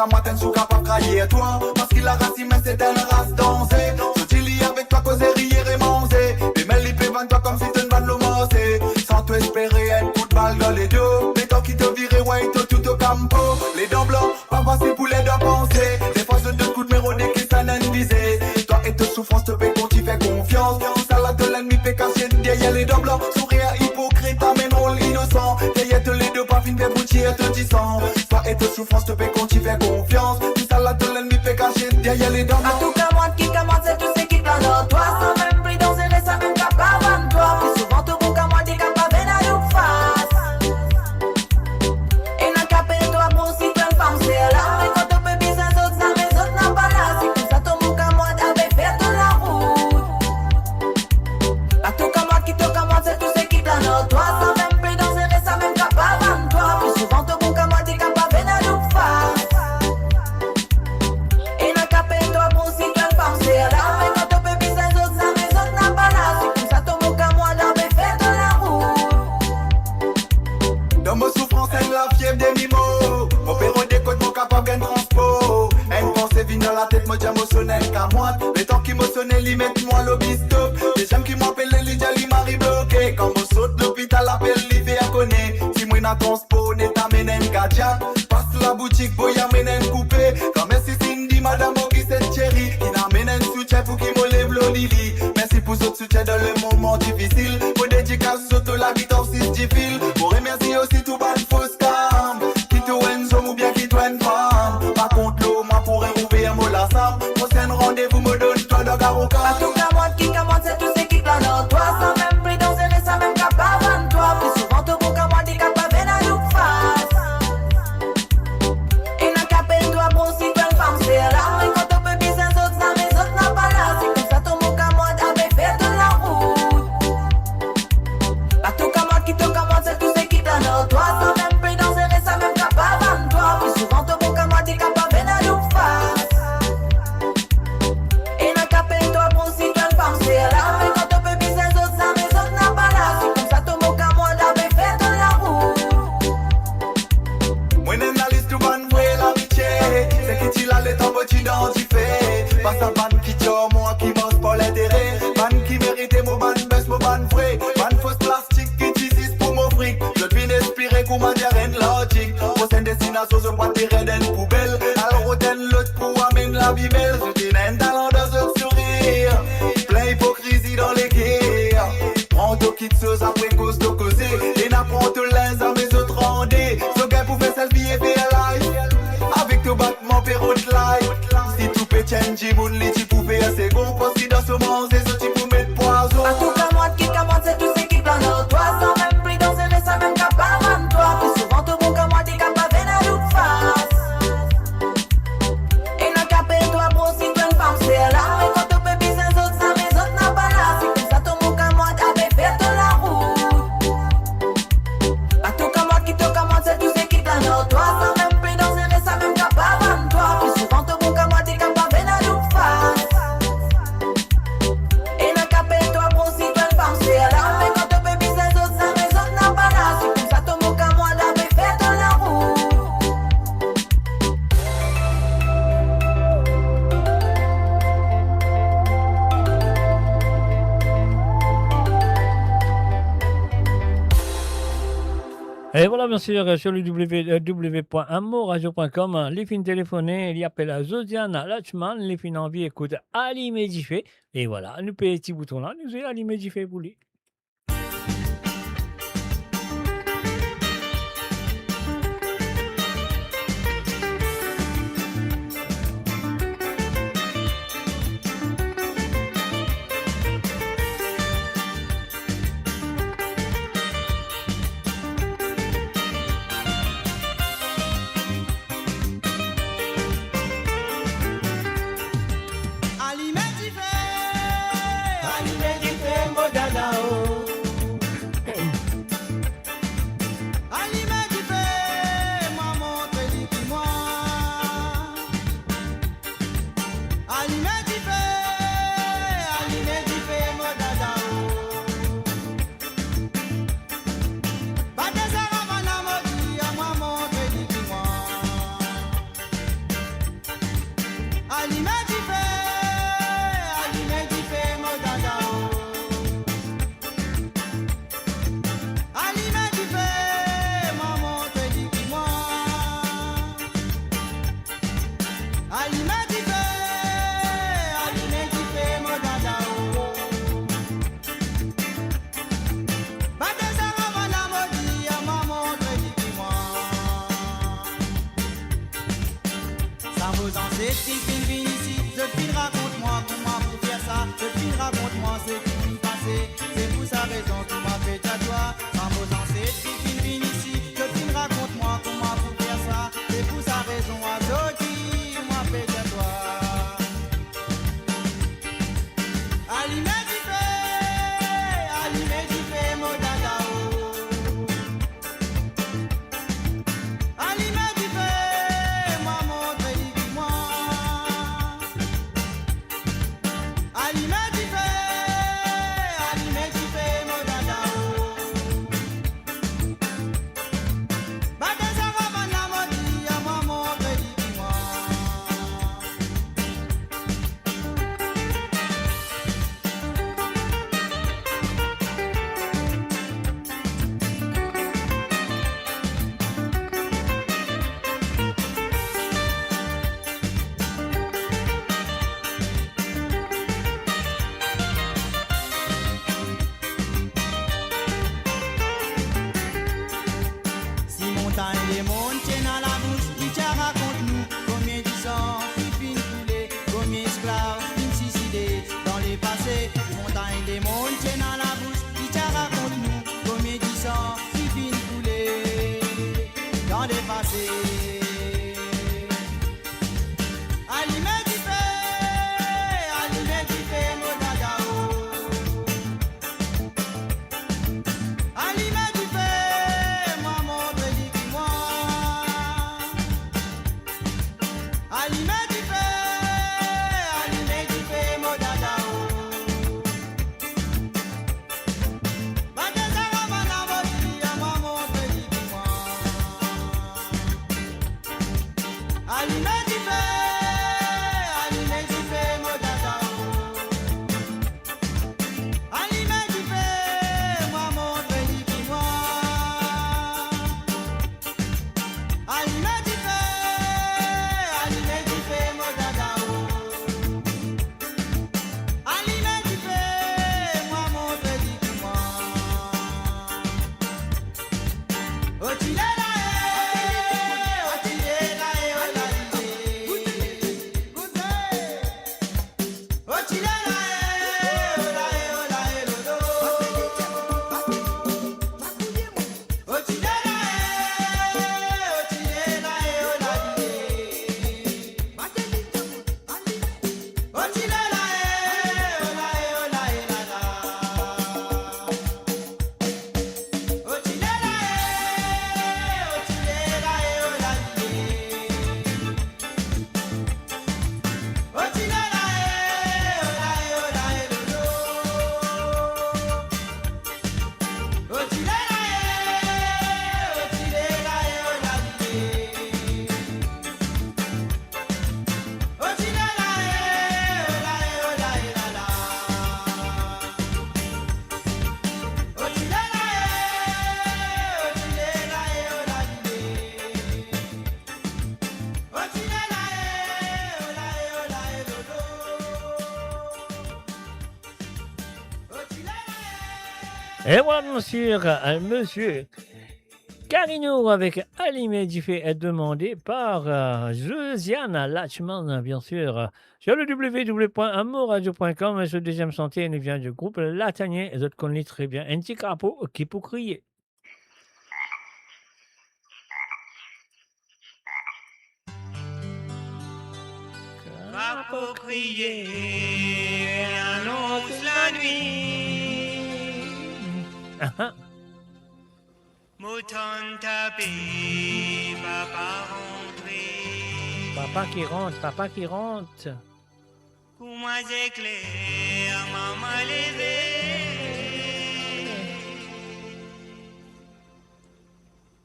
qu'à matin sous capable crailler toi. Parce qu'il a race mais c'est une race dansée. Je dis avec toi causer rire et manger. Les mêles ils peuvent toi comme si tu ne vas le manger. Sans te espérer un coup de balle dans les deux. Les temps qui te virent ouais tout au campo. Les dents blancs, pas facile pour les deux penser. Des fois je te coups de mérodé qui s'en visé. Toi et tes souffrances te paient quand tu fais confiance. Ça la de l'ennemi fait cacher derrière les dents blancs. Sourire hypocrite, amène rôle innocent. Derrière les deux pas fin fait boutir te disant. Toi et tes souffrances te paient quand tu fais confiance. Ça la de l'ennemi fait cacher derrière les dents blancs. En tout cas moi qui commence c'est tout ce qui plane en toi. Sans même plus dans un reste, même capable en toi. Plus souvent tout bouc à moi t'es capable de nous face. Et n'a qu'à payer toi pour si tu es une femme c'est là. Mais quand tu peux bien ça autres, ça mes autres n'a pas là. C'est comme ça ton bouc à moi t'avais fait de la route. En tout cas moi qui te commence c'est tout ce qui plane en toi. Sans même plus dans un reste, même capable en toi. Plus souvent tout bouc à moi t'es capable de nous face. Et n'a qu'à payer toi pour si tu es une femme c'est là. Mais quand tu peux bien ça autres, ça mes autres n'a pas là. C'est comme ça ton bouc à moi t'avais fait de la route. Dans ma souffrance, elle la fièvre des mimos. Mon père des côtes, mon capable d'un transport. Une pensée vient dans la tête, moi j'émotionnel qu'à moi. Les temps qui m'émotionnel, ils mettent moi l'obistop. Les gens qui m'appellent, les gens, ils m'arrivent bloqué. Quand je saute l'hôpital, l'appel, l'hiver à connaître. Si moi n'a transport, n'est t'amène un gadget. Passe la boutique, boy, amène un coupé. Quand merci Cindy, madame, Maurice et Thierry. Qui n'amène un soutien pour qui me lève l'olili. Merci pour ce soutien dans le moment difficile. Pour dédicace, surtout la guitare, si je file. Pour remercier aussi tout bas de fausse cam. Qui te une homme ou bien qui te une femme. Par contre, l'eau, moi pourrais rouvrir un mot la sam. Prochain rendez-vous me donne toi de garoka. En tout cas, moi qui commence, c'est tout ce qui plane en toi. Sans même plus dans un reste, même capable en toi. Plus souvent, tout bouc à moi, t'es capable de nous face. Et n'a qu'à payer toi pour si tu es une femme, c'est là. Mais quand tu peux bien ça autres, ça mes autres n'a pas là. C'est comme ça, ton bouc à moi, t'avais fait de la route. En tout cas, moi qui te commence, c'est tout ce qui plane en toi. Sans même plus dans un reste, même capable en toi. Plus souvent, ton bouc à moi, t'es capable de nous face. Et n'a qu'à payer toi pour si tu es une femme, c'est là. Mais quand tu peux bien ça autres, ça mes autres n'a pas là. C'est comme ça, ton bouc à moi, t'avais fait de la route. Moi n'aime la liste du ban vrai l'amitié. C'est qui t'y l'allait en mode identifié. Pas ça ban qui tue moi qui mange pas l'intérêt. Ban qui méritait mon ban baisse mon ban vrai. Ban fausse plastique qui t'utilise pour mon fric. Je devine inspiré comme un terrain logique. Prochaine destination je prends terrain d'une poubelle. Alors retène l'autre pour amener la vie belle. Je tiens un talent dans ce sourire. Plein hypocrisie dans les guerres. Prends ton kit sauce après cause de causer. Et n'apprends te lens à mes autres rendez. Ce gars pouvait selfie et faire live. Avec ton battement péro de live. Si tout peut changer, mon lit tu pouvais assez bon. Parce que dans ce monde c'est ce tu peux mettre poison. En tout cas moi qui commence c'est tout ce qui plane en toi. Sans même plus dans un reste, même capable en toi. Plus souvent tout bouc à moi t'es capable de nous face. Et n'a qu'à payer toi pour si tu es une femme c'est là. Mais quand tu peux bien ça autres, ça mes autres n'a pas là. C'est comme ça ton bouc à moi t'avais fait de la route. En tout cas moi qui te commence c'est tout ce qui plane en toi. Sans même plus dans un reste, même capable en toi. Plus souvent ton bouc à moi t'es capable de nous face. Et n'a qu'à payer toi pour si tu es une femme c'est là. Mais quand tu peux bien ça autres, ça mes autres n'a pas là. C'est comme ça ton bouc à moi t'avais fait de la route. Et voilà, bien sûr, sur le www.amoradio.com, les fins téléphonés, il y appelle Zodiana Lachman, les fins en vie, écoute Ali Medifé. Et voilà, nous payons petit bouton là, nous avons Ali Medifé pour lui. Modana, oh. Allume du feu, allume du feu, mon dada. Battez ça avant la maudit, à ma montre, dis-moi. Ça vous en sait, si tu viens ici, je file, raconte-moi comment vous faire ça. Je file, raconte-moi ce qui m'est passé. C'est pour sa raison que m'a fait à toi. Ça vous en sait, si tu viens ici, je file, raconte-moi comment vous faire ça. C'est pour sa raison à Zodi. Allumez du feu, mon dada. Allumez du feu, moi montre, dis-moi. Allumez du feu, mon dada. Battez ça avant la maudit, à moi montre, dis-moi. Si montagne les mondes tiennent à la bouche, Litia raconte-nous combien de sang qui finit coulé, combien d'esclaves finissent suicidés dans les passés. Si montagne les mondes tiennent à la bouche, Litia raconte-nous combien de sang qui finit coulé dans les passés. Allumez du feu, mon dada. Allumez du feu, moi montre, dis-moi. Allumez du feu, mon dada. Battez ça avant la maudit, à moi montre, dis-moi. Allumez du feu, mon dada. Allumez du feu, moi montre, dis-moi. Allumez du feu, mon dada. Allumez du feu, moi montre, dis-moi. Oh, tu l'es là, oh, tu l'es là, oh, la vie. Oh, tu l'es là, oh, la, oh, la, oh, lo, oh, tu l'es là, oh, tu l'es là, oh, la vie. Oh, tu l'es là, oh, la, oh, la, la, la. Oh, tu l'es là, oh, la vie. Oh, tu l'es là, oh, la, oh, la, lo, lo. Oh, tu l'es là, oh, la vie. Oh, tu l'es là, oh, la, oh, la, la, la. Oh, tu l'es là, oh, la vie. Oh, tu l'es là, oh, la, oh, la, lo, lo. Oh, tu l'es là. Et voilà, bien sûr, monsieur Carino avec Allumé du fait est demandé par Josiane Lachman, bien sûr, sur le www.amoradio.com. Et ce deuxième sentier nous vient du groupe Latanien. Les autres connaissent très bien. Un petit crapaud qui peut crier. Crapaud crier, annonce la nuit. Mouton tapé, papa rentré. Papa qui rentre. Pour moi c'est clair, maman levé.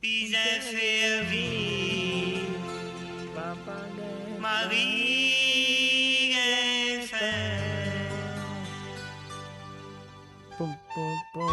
Puis un fervi, Marie un fin. Poum, poum, poum.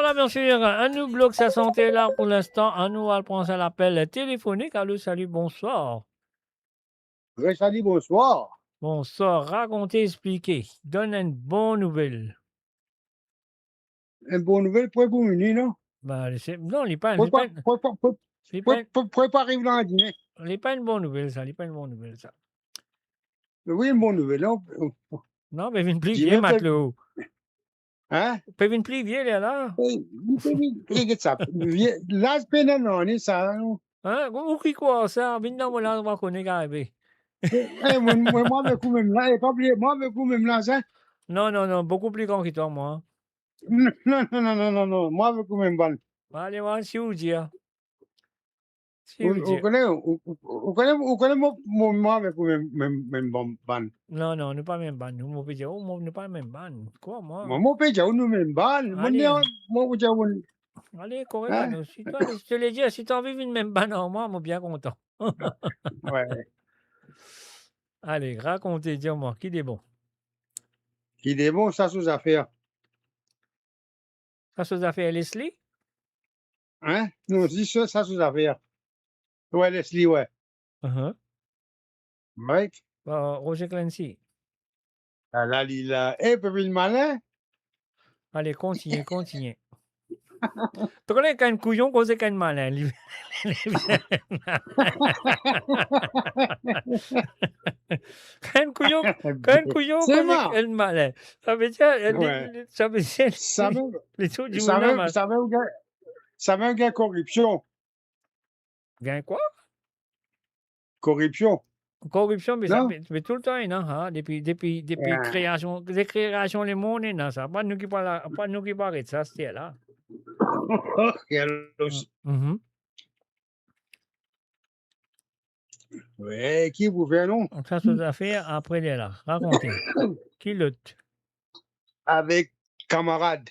voilà, bien sûr, un nous bloque sa santé là pour l'instant. Un nous va prendre l'appel téléphonique. Allô, salut, bonsoir. Oui, salut, bonsoir. Bonsoir, racontez, expliquez. Donne une bonne nouvelle. Une bonne nouvelle pour vous, non? Ben, non, il n'est pas Pour pas arriver dans le dîner. Il n'est pas une bonne nouvelle, ça. Il n'est pas une bonne nouvelle, ça. Oui, une bonne nouvelle. Non, mais une pluie vient, matelot. Hein? Peut une pluie vient, là? Regarde ça. Là, c'est pas non, ça. Hein? Vous qui quoi, ça? Maintenant, on va connaître arriver. Moi, avec vous même là, et pas oublier, moi, avec vous même là, ça. Non, beaucoup plus grand que toi, moi. Non, moi, avec vous même ban. Allez, voir si vous dites. Vous connaissez moi avec vous même ban. Non, nous pas même ban. Nous pas nous pas même ban. Quoi, moi? Moi, pas dire nous même ban. Moi, vous dire allez, correct. Si toi, je te l'ai dit, si tu as envie d'une même ban en moi, je suis bien content. Ouais. Allez, racontez, dis-moi, qui est bon? Qui est bon, ça sous affaire. Ça sous affaire Leslie? Hein? Non, dis ça sous affaire. Ouais, Leslie, ouais. Right? Roger Clancy. Ah là, il a un peu le malin. Allez, continue. Tu connais qu'un couillon cause qu'un malin. Qu'un couillon cause qu'un malin. Ça veut dire, les trucs du monde. Ça veut dire corruption. Gain quoi? Corruption, mais ça fait tout le temps, non? Hein? Depuis création, des créations, les mondes, non? Ça pas nous qui parlent de ça, c'était là. Ouais, qui vous fait non? Ça, c'est affaire après il est là. Racontez. Qui lutte? Avec camarade.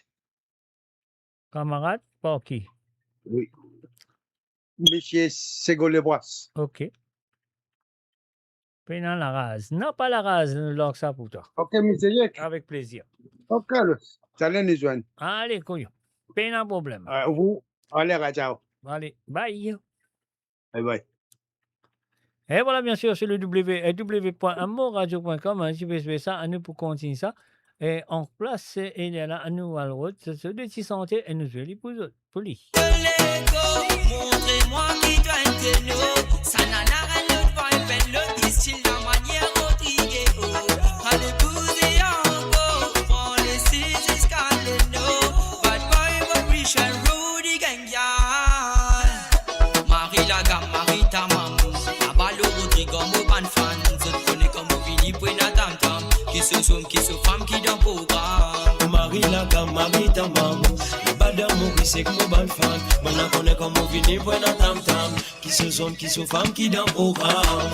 Camarade? Pas qui? Oui. Monsieur Ségolebois. Ok. Pénal la rase. Non, pas la rase, nous ça pour toi. Ok, monsieur Yek. Avec plaisir. Ok, ça allait nous joindre. Allez, couillon. Pénal problème. Vous, allez, ciao. Allez, bye. Bye. Et voilà, bien sûr, c'est le www.amourradio.com. Un petit peu ça, à nous pour continuer ça. Et en place, il y a là, à nous, à l'autre, c'est le petit santé, et nous, je les pour lui. Montrez-moi qui doit être nous. Ça n'a rien l'autre pas une belle l'autre ici la manière Rodrigue. Allez bouger encore. Prends les six jusqu'à nous. Bad boy, but rich and Rudy gang y'all. Marie la gamme, Marie ta maman. Abalo Rodrigue, mon ban fan. Je te connais comme au Vini pour une tam-tam. Qui se sont femmes qui dans le programme. Marie la gamme, Marie ta maman. C'est que mon ban fan, maintenant qu'on est comme on vient pour un tam-tam. Qui sont hommes, qui sont femmes, qui dans le programme.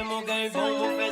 Mon gars, ils vont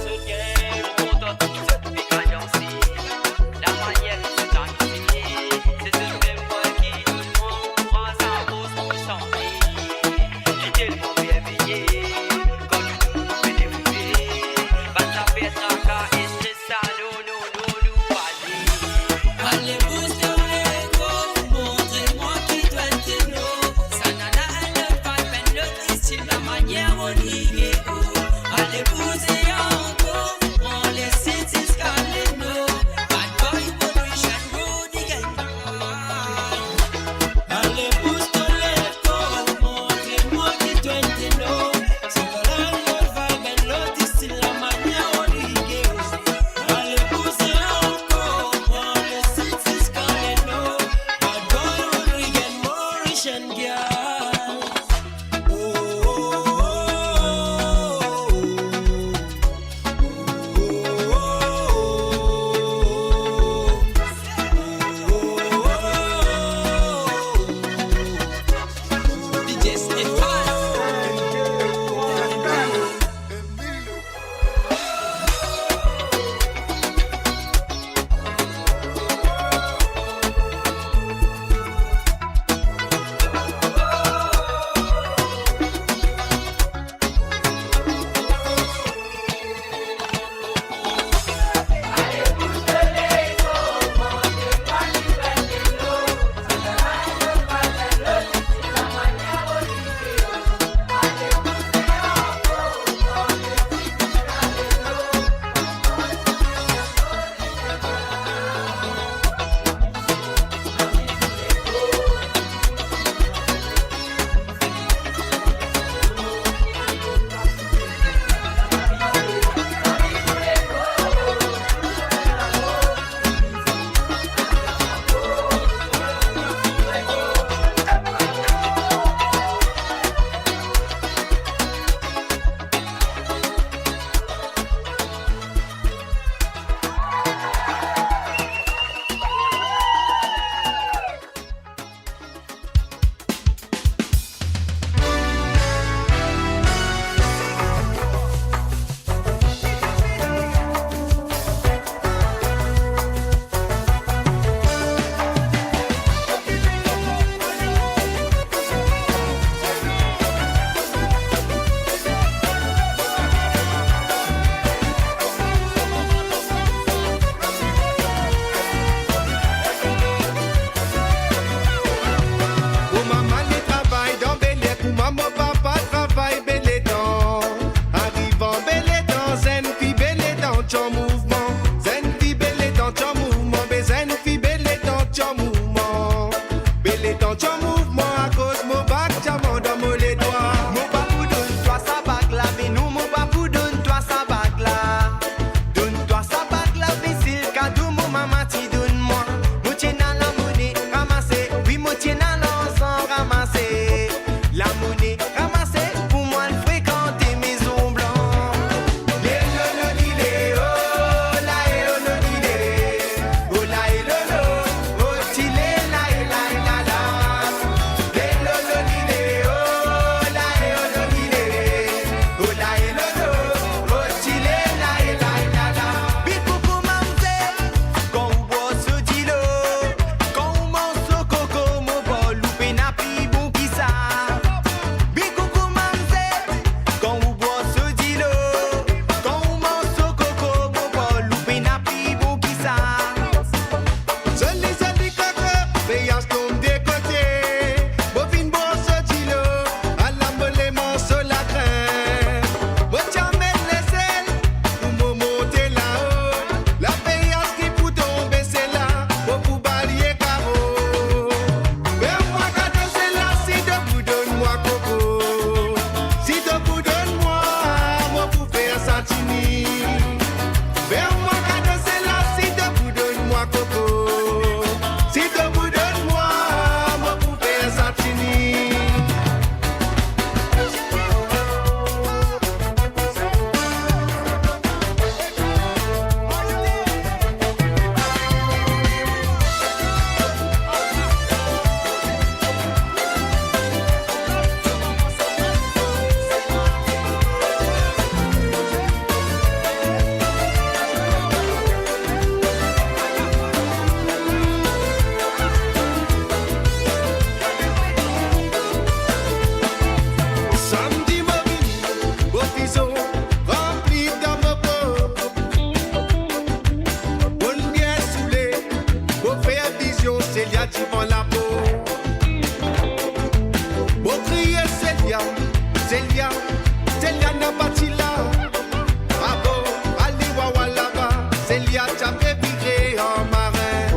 Célia, t'as fait virer en marin.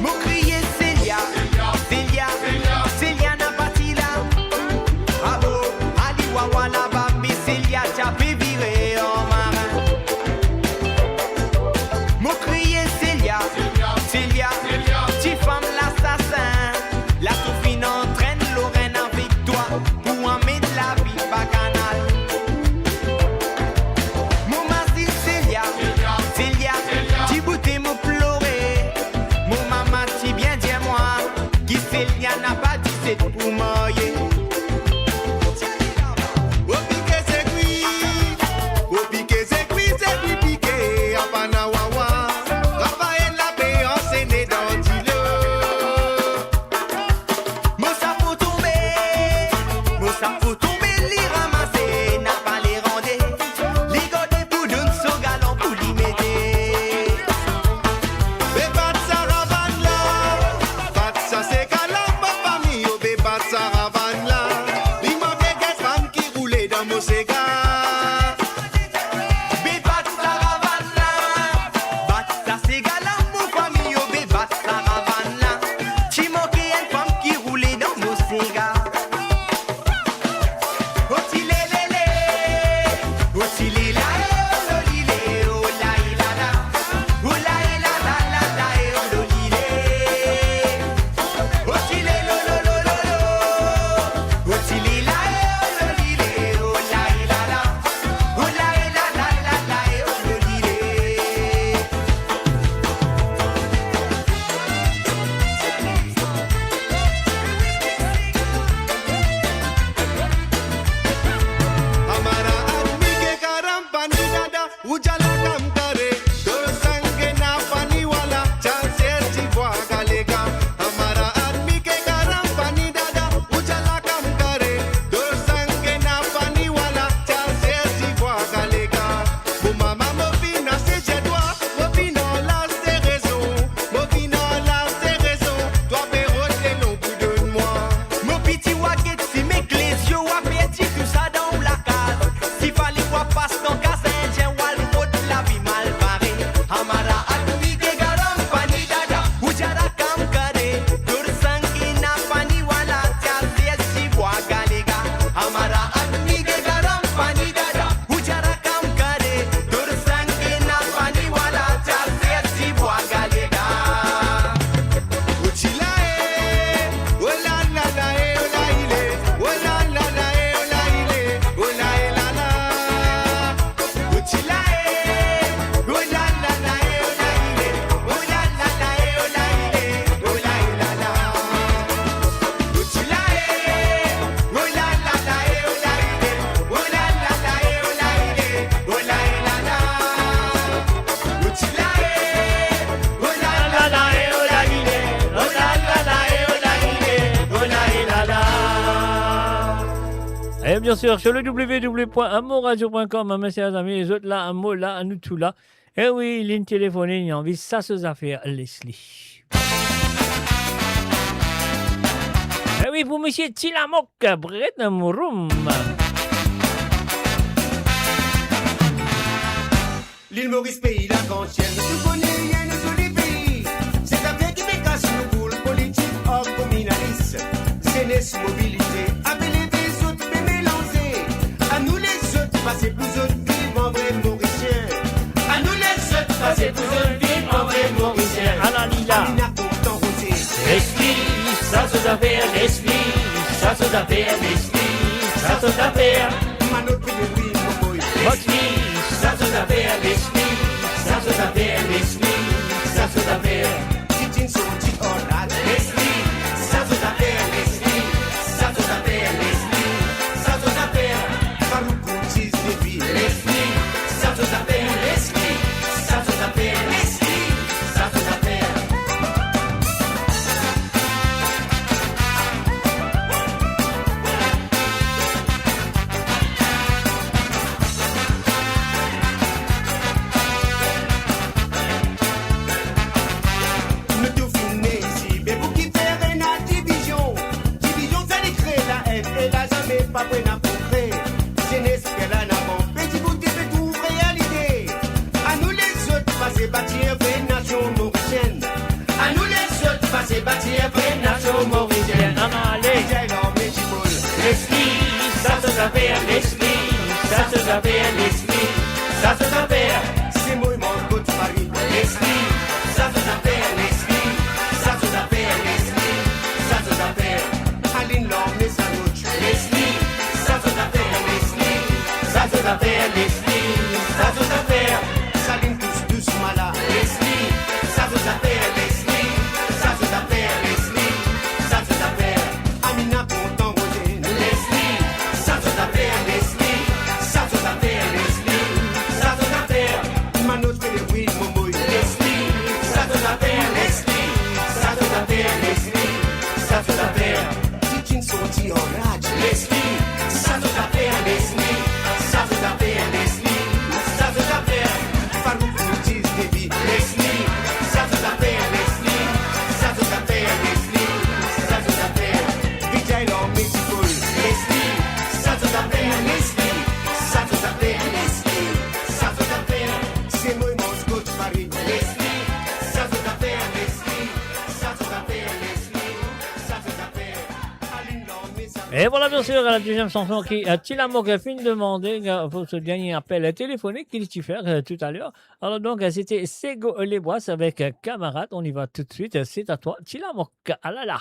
Mon crier Célia, Célia, Célia n'a pas dit là. Bravo, Ali Wawa là-bas, mais Célia, t'as fait virer en marin. Mon crier Célia, Célia, petite femme l'assassin. La Sophine entraîne Lorraine avec toi pour en mettre la vie bacchanale. Mon mari Célia, Célia, tu boutais me pleurer. Mon maman, tu bien dis-moi, qui Célia n'a pas dit c'est pour marier. Au piqué c'est piqué, à Panawawa. Raphaël la paix enseigné dans Dilo. Mon sapot tombé, li ramasser, n'a pas les rendé. Li godé pour d'un so galant pour li mettre. Bébat sa ravane là, bat sa c'est galant, ma famille, oh bébat sa ravane là. Li manque des femmes qui roulaient dans mon cigare. Bébat sa ravane là, bat sa c'est galant, mon famille, oh bébat sa ravane là. Tu manques une femme qui roulait dans mon cigare. Ujala kam kare, dor sange na pani wala, chance si voaga lega. Hamara admi ke garam pani dada, ujala kam kare, dor sange na pani wala, chance si voaga lega. Mon maman me vina c'est chez toi, me vina là c'est raison, me vina là c'est raison. Toi pérote les noms plus de moi. Mon petit waget si mes clés ou appétit tout ça dans la case. Si fallait voir passe dans case. La vie mal parée, Hamara admi ke garam pani dada, ujara kam kare, dur sangi na pani wala, chase si voaga lega. Hamara admi ke garam pani dada, ujara kam kare, dur sangi na pani wala, chase si voaga lega. Uchilae, ola la la ola ile, ola la la ola ile, ola la la. Uchilae. Et bien sûr, sur le www.amoradio.com, mes chers amis, les autres là, un mot là, un nous tout là. Et oui, ligne téléphonique, il y a envie, ça se affaire, Leslie. Et oui, pour monsieur Tilamok, Brett Mouroum. L'île Maurice, pays la cantienne, ne connaît rien de tous les pays. C'est affaire qui me casse le boule, politique, hors communaliste. Jeunesse, mobilité, appelez les autres, mais mélangés. À nous les autres, passer pour autres, vivre en vrai mauricien. À nous les autres, passer pour autres, vivre en vrai mauricien. À la lila. L'esprit, ça se affaire, l'esprit, ça se affaire, l'esprit, ça se affaire. L'esprit, ça se affaire, l'esprit, ça se affaire, l'esprit, ça se affaire. L'esprit, ça se affaire, l'esprit, ça se affaire, l'esprit, ça se affaire. L'esprit, ça se affaire, l'esprit, ça se affaire, l'esprit, ça se affaire. affaires, l'esprit, ça tout affaire. C'est moi mon coup de Paris, l'esprit, ça tout affaire, l'esprit, ça tout affaire, l'esprit, ça tout affaire. Aline l'homme et sa route, l'esprit, ça tout affaire, l'esprit, ça tout affaire, l'esprit, ça tout affaire. Saline tous doucement là, l'esprit, ça tout affaire, l'esprit, ça tout affaire, l'esprit, ça tout affaire. Amina content Roger, l'esprit, ça tout affaire, l'esprit, ça tout affaire, l'esprit, ça tout affaire. Mano fait les bruits de Momoy, l'esprit, ça tout affaire, l'esprit, ça tout affaire, l'esprit, ça tout affaire. Teaching sorti en rage, l'esprit, ça tout affaire, l'esprit, ça tout affaire, l'esprit, ça tout affaire. Farouk nous dit baby, l'esprit, ça tout affaire, l'esprit, ça tout affaire, l'esprit, ça tout affaire. Vijay l'homme Mexico, l'esprit, ça tout affaire, l'esprit, ça tout affaire, l'esprit, ça tout affaire. C'est moi Moscou de Paris, l'esprit, ça tout affaire, l'esprit, ça tout affaire, l'esprit, ça tout affaire. Aline l'homme et sa Et voilà bien sûr la deuxième chanson qui Tilamok a fait demander pour ce dernier appel téléphonique qu'il y fait tout à l'heure. Alors donc c'était Sego Les Bois avec Camarade. On y va tout de suite. C'est à toi Tilamok. Ah là là.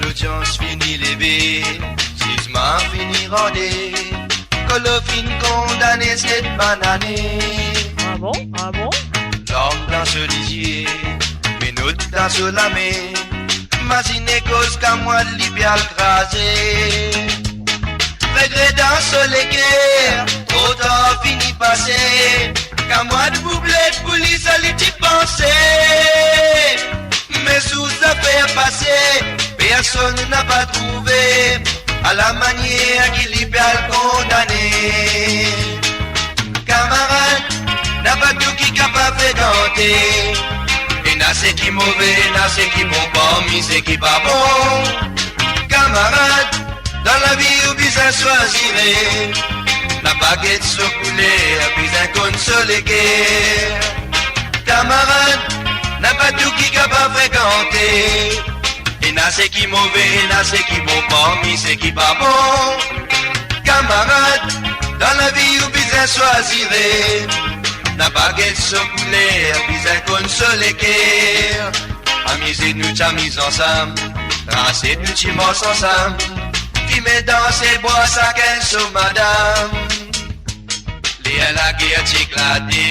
L'audience finit levé, jugement fini rendé, Colofine condamné cette bananée. Ah bon? Ah bon? L'homme dans ce lisier, minute dans ce lamé, imaginez cause qu'à moi de libéral crasé. Regret dans ce léguer, trop tard fini passé, qu'à moi de boublette police à l'y penser. Mais sous affaire passée, personne n'a pas trouvé à la manière qu'il libéral condamné. Camarade, n'a pas tout qui capable fréquenter. Et n'a c'est qui mauvais, n'a c'est qui bon, parmi c'est qui pas bon. Camarade, dans la vie où besoin choisirait, la baguette se couler, besoin consoler guerre. Camarade, n'a pas tout qui capable fréquenter. Et n'a c'est qui mauvais, n'a c'est qui bon, parmi c'est qui pas bon. Camarade, dans la vie où besoin choisirait, la baguette se couler, besoin consoler guerre. Amusez nous t'amis ensemble, rassez nous t'immense ensemble. Fumer dans ces bois, ça qu'elle sur madame. Les la guerre t'éclaté,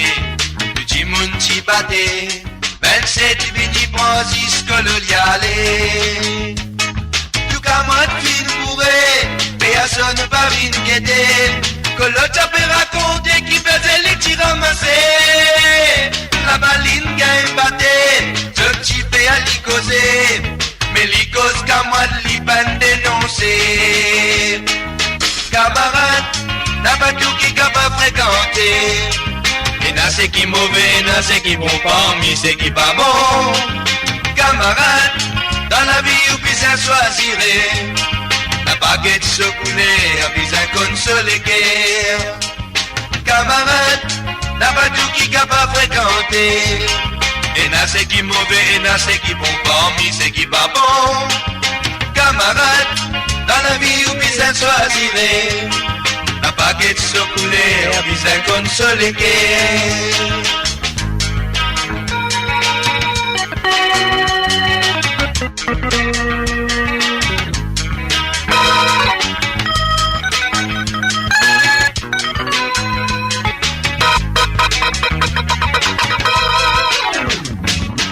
le petit monde t'y batté. 27 vini Francis que le lialé. Tout qu'à moi de fin bourré, personne pas vine guetter. Que l'autre peut raconter qui faisait les tirs ramassés. La baline gagne batté, ce petit fait à l'y causer. Mais l'y cause qu'à moi de l'y ban dénoncer. Camarade, n'a pas tout qui capable fréquenter. Et n'a c'est qui mauvais, n'a c'est qui bon, parmi c'est qui pas bon. Camarade, dans la vie où besoin choisirait, la baguette se couler, besoin consoler guerre. Camarade, n'a pas tout qui capable fréquenter. Et n'a c'est qui mauvais, et n'a c'est qui bon, parmi c'est qui pas bon. Camarade, dans la vie où besoin choisirait, la baguette se couler, besoin consoler guerre.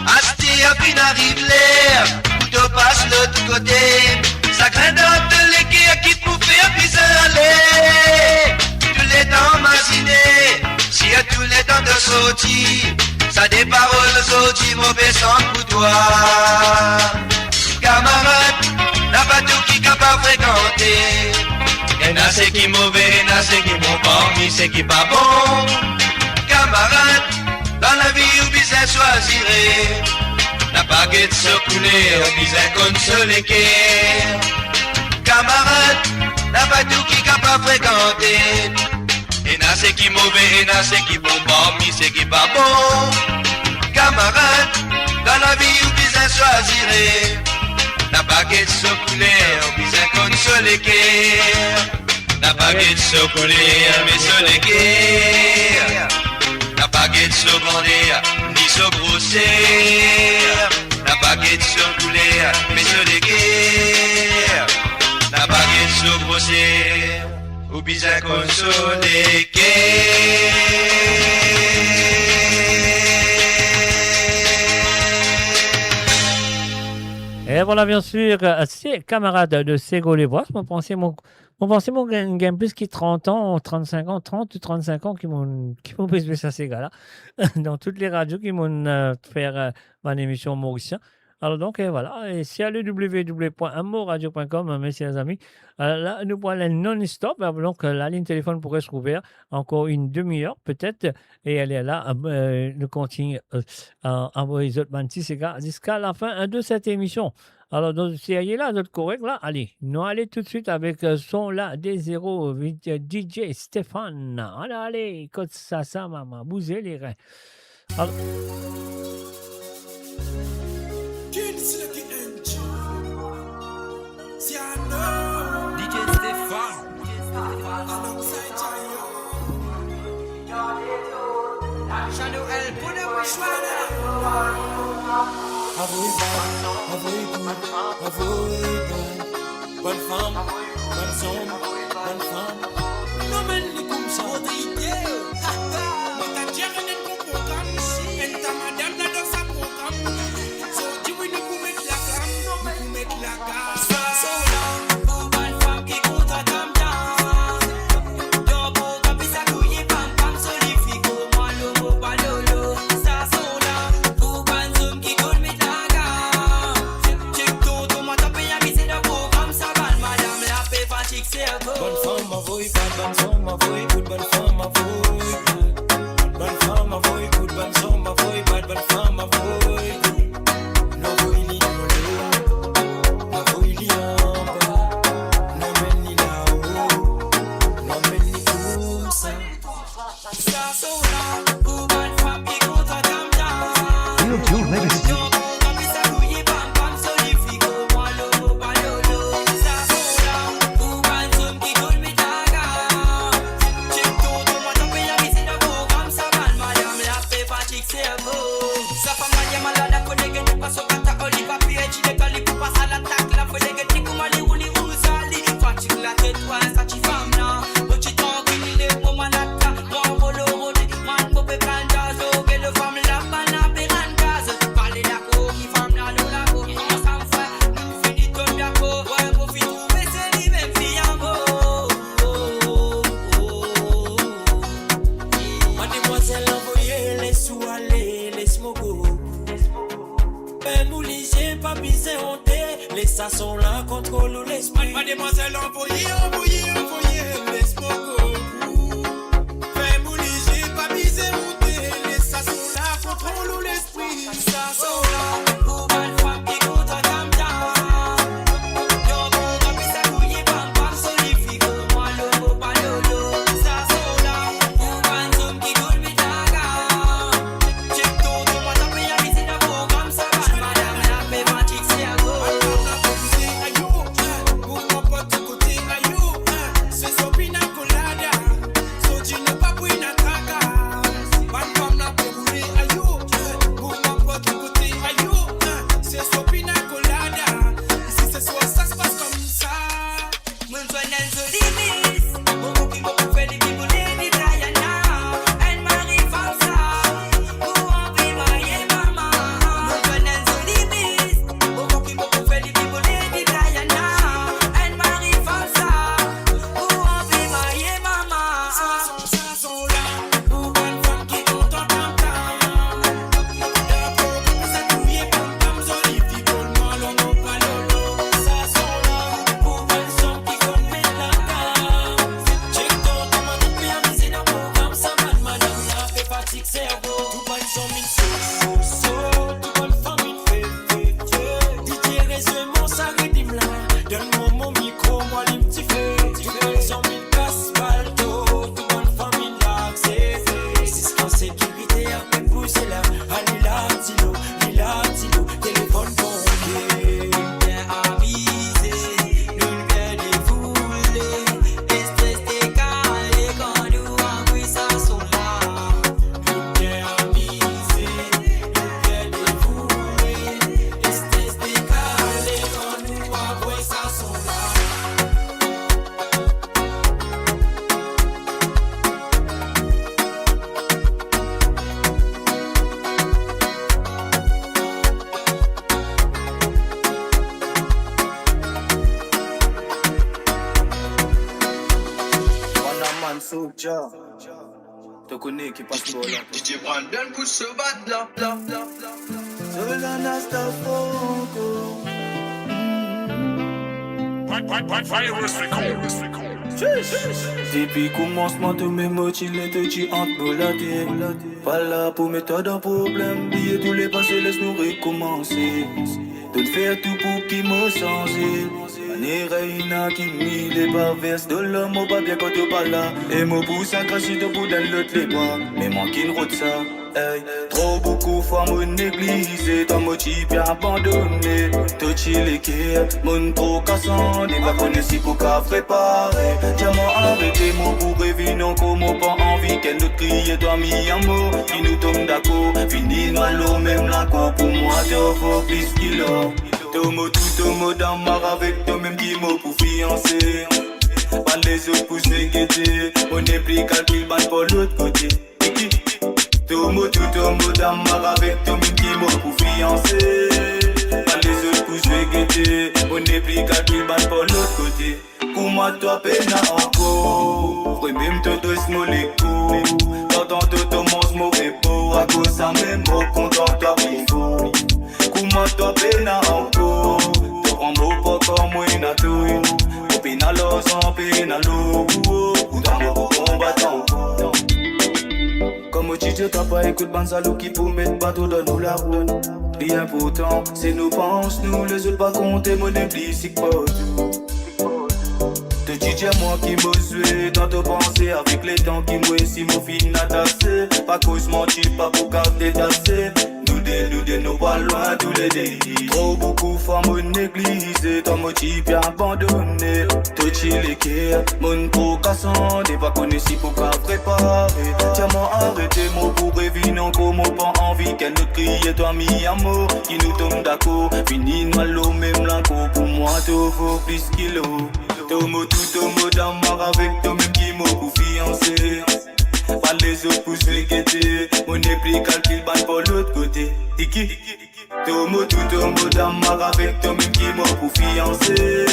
Asti a fin arrive l'air, où te passe l'autre côté. Ça craint dans de l'équerre qui te faire pisser aller. Tous les temps imaginés, si à tous les temps de sortir, Ça des paroles sorties mauvais sang pour toi. Camarade, n'a pas tout qui capable fréquenter. Y'en a c'est qui mauvais, y'en a c'est qui bon, parmi c'est qui pas bon. Camarade, dans la vie ou bien choisir. N'a pas guette se couler, ou bien consoler. Camarade, n'a pas tout qui capable fréquenter. Y'en a c'est qui mauvais, y'en a c'est qui bon, parmi c'est qui pas bon. Camarade, dans la vie ou bien choisir. La baguette se couler, on vise un consoler. La baguette se couler, mais se léguer. La baguette se vender, ni se grosser. La baguette se couler, mais se léguer. La baguette se grosser, ou vise un consoler. Et voilà, bien sûr, ces camarades de Ségolène-Bois, mon pensée, mon gagne plus qui 30 ans, 35 ans, 30 ou 35 ans qui m'ont plus ça, ces gars-là, dans toutes les radios qui m'ont fait mon émission mauricien. Alors donc, voilà, et c'est à www.amoradio.com, messieurs les amis. Là, nous voilà non-stop, donc la ligne téléphone pourrait se rouvrir encore une demi-heure peut-être, et elle est là, nous continue à envoyer les autres jusqu'à la fin de cette émission. Alors, donc, si elle est là, d'autres correct, là, allez, nous allons tout de suite avec son là des zéros, DJ Stéphane. Allez, quand ça, maman, bousez les reins. Alors, DJ Stéphane Shadow L pour le bonne femme, bonne somme, bonne femme. Non mais les comme ça, mais t'as déjà un programme ici. Et ta madame là dans sa programme. So tu veux nous mettre la flamme, nous mettre la gamme. Are you? mon micro, moi les petits faits. Tout le monde s'en met casse balto. Tout le monde famille là, c'est fait. C'est ce qu'en sécurité, après pousser là. Allez là, tilo, téléphone pompier. Bien avisé, nous bien défoulé. Espèce de calé, quand nous avouez ça sont là. Nous bien avisé, nous bien défoulé. Espèce de calé, quand nous avouez ça sont là. Man soldier, te connais qui passe pour là. DJ Brandon pousse ce bat là. Solana Stafonko. Depuis commencement tous mes mots il était tu entre bolaté. Pas là pour mettre dans problème. Billet tous les passés laisse nous recommencer. Tout faire tout pour qui me sensible. Reina qui mis les perverses de l'homme au pas bien quand tu pas là. Et mon pouce à cracher de bout dans l'autre les bras. Mais moi qui ne route ça. Hey. Trop beaucoup fois mon négligé. Ton motif bien abandonné. Tout chile qui mon trop cassant. Des pas connaissés pour qu'à préparer. Tiens-moi arrêtez mon pour revenir comme on pas envie. Qu'elle nous crie toi mis un mot. Qui nous tombe d'accord. Fini nous allons même la cour. Pour moi t'es faut plus qu'il a. Tomo dans mar avec toi-même qui m'a pour fiancer. Pas les autres pour se guetter. On est plus calcul ban pour l'autre côté. Tomo dans mar avec toi-même qui m'a pour fiancer. Pas les autres pour se guetter. On est plus calcul ban pour l'autre côté. Comment toi peine encore. Oui même te dois se moléco. T'entends tout mon mauvais beau. À cause ça même au content toi il Kuma toi pena encore. Te prends beau pas comme moi n'a tout. Au pénalo sans pénalo. Ou dans mon combattant. Comme tu t'as pas écoute Banzalo qui pour mettre bateau dans nous la route. L'important c'est nous pense nous les autres pas compter mon implique pas tout. Te dis moi qui me suis dans te penser avec les temps qui me si mon fin attaché. Pas cause mentir pas pour garder tassé. Nous nous pas loin tous les délits. Trop beaucoup femmes négligées. Ton motif bien abandonné. Tout chile qui mon trop cassant. Des pas connaissés pour qu'à préparer. Tiens-moi arrêtez mon pour revenir comme on pas envie. Qu'elle nous crie toi mis un mot. Qui nous tombe d'accord. Fini nous allons même la cour. Pour moi tout vaut plus qu'il eau. Tomo dans mar avec toi-même qui m'a pour fiancer. Pas les autres pour se guetter. On est plus calcul ban pour l'autre côté. Tiki Tomo dans mar avec toi-même qui m'a pour fiancer.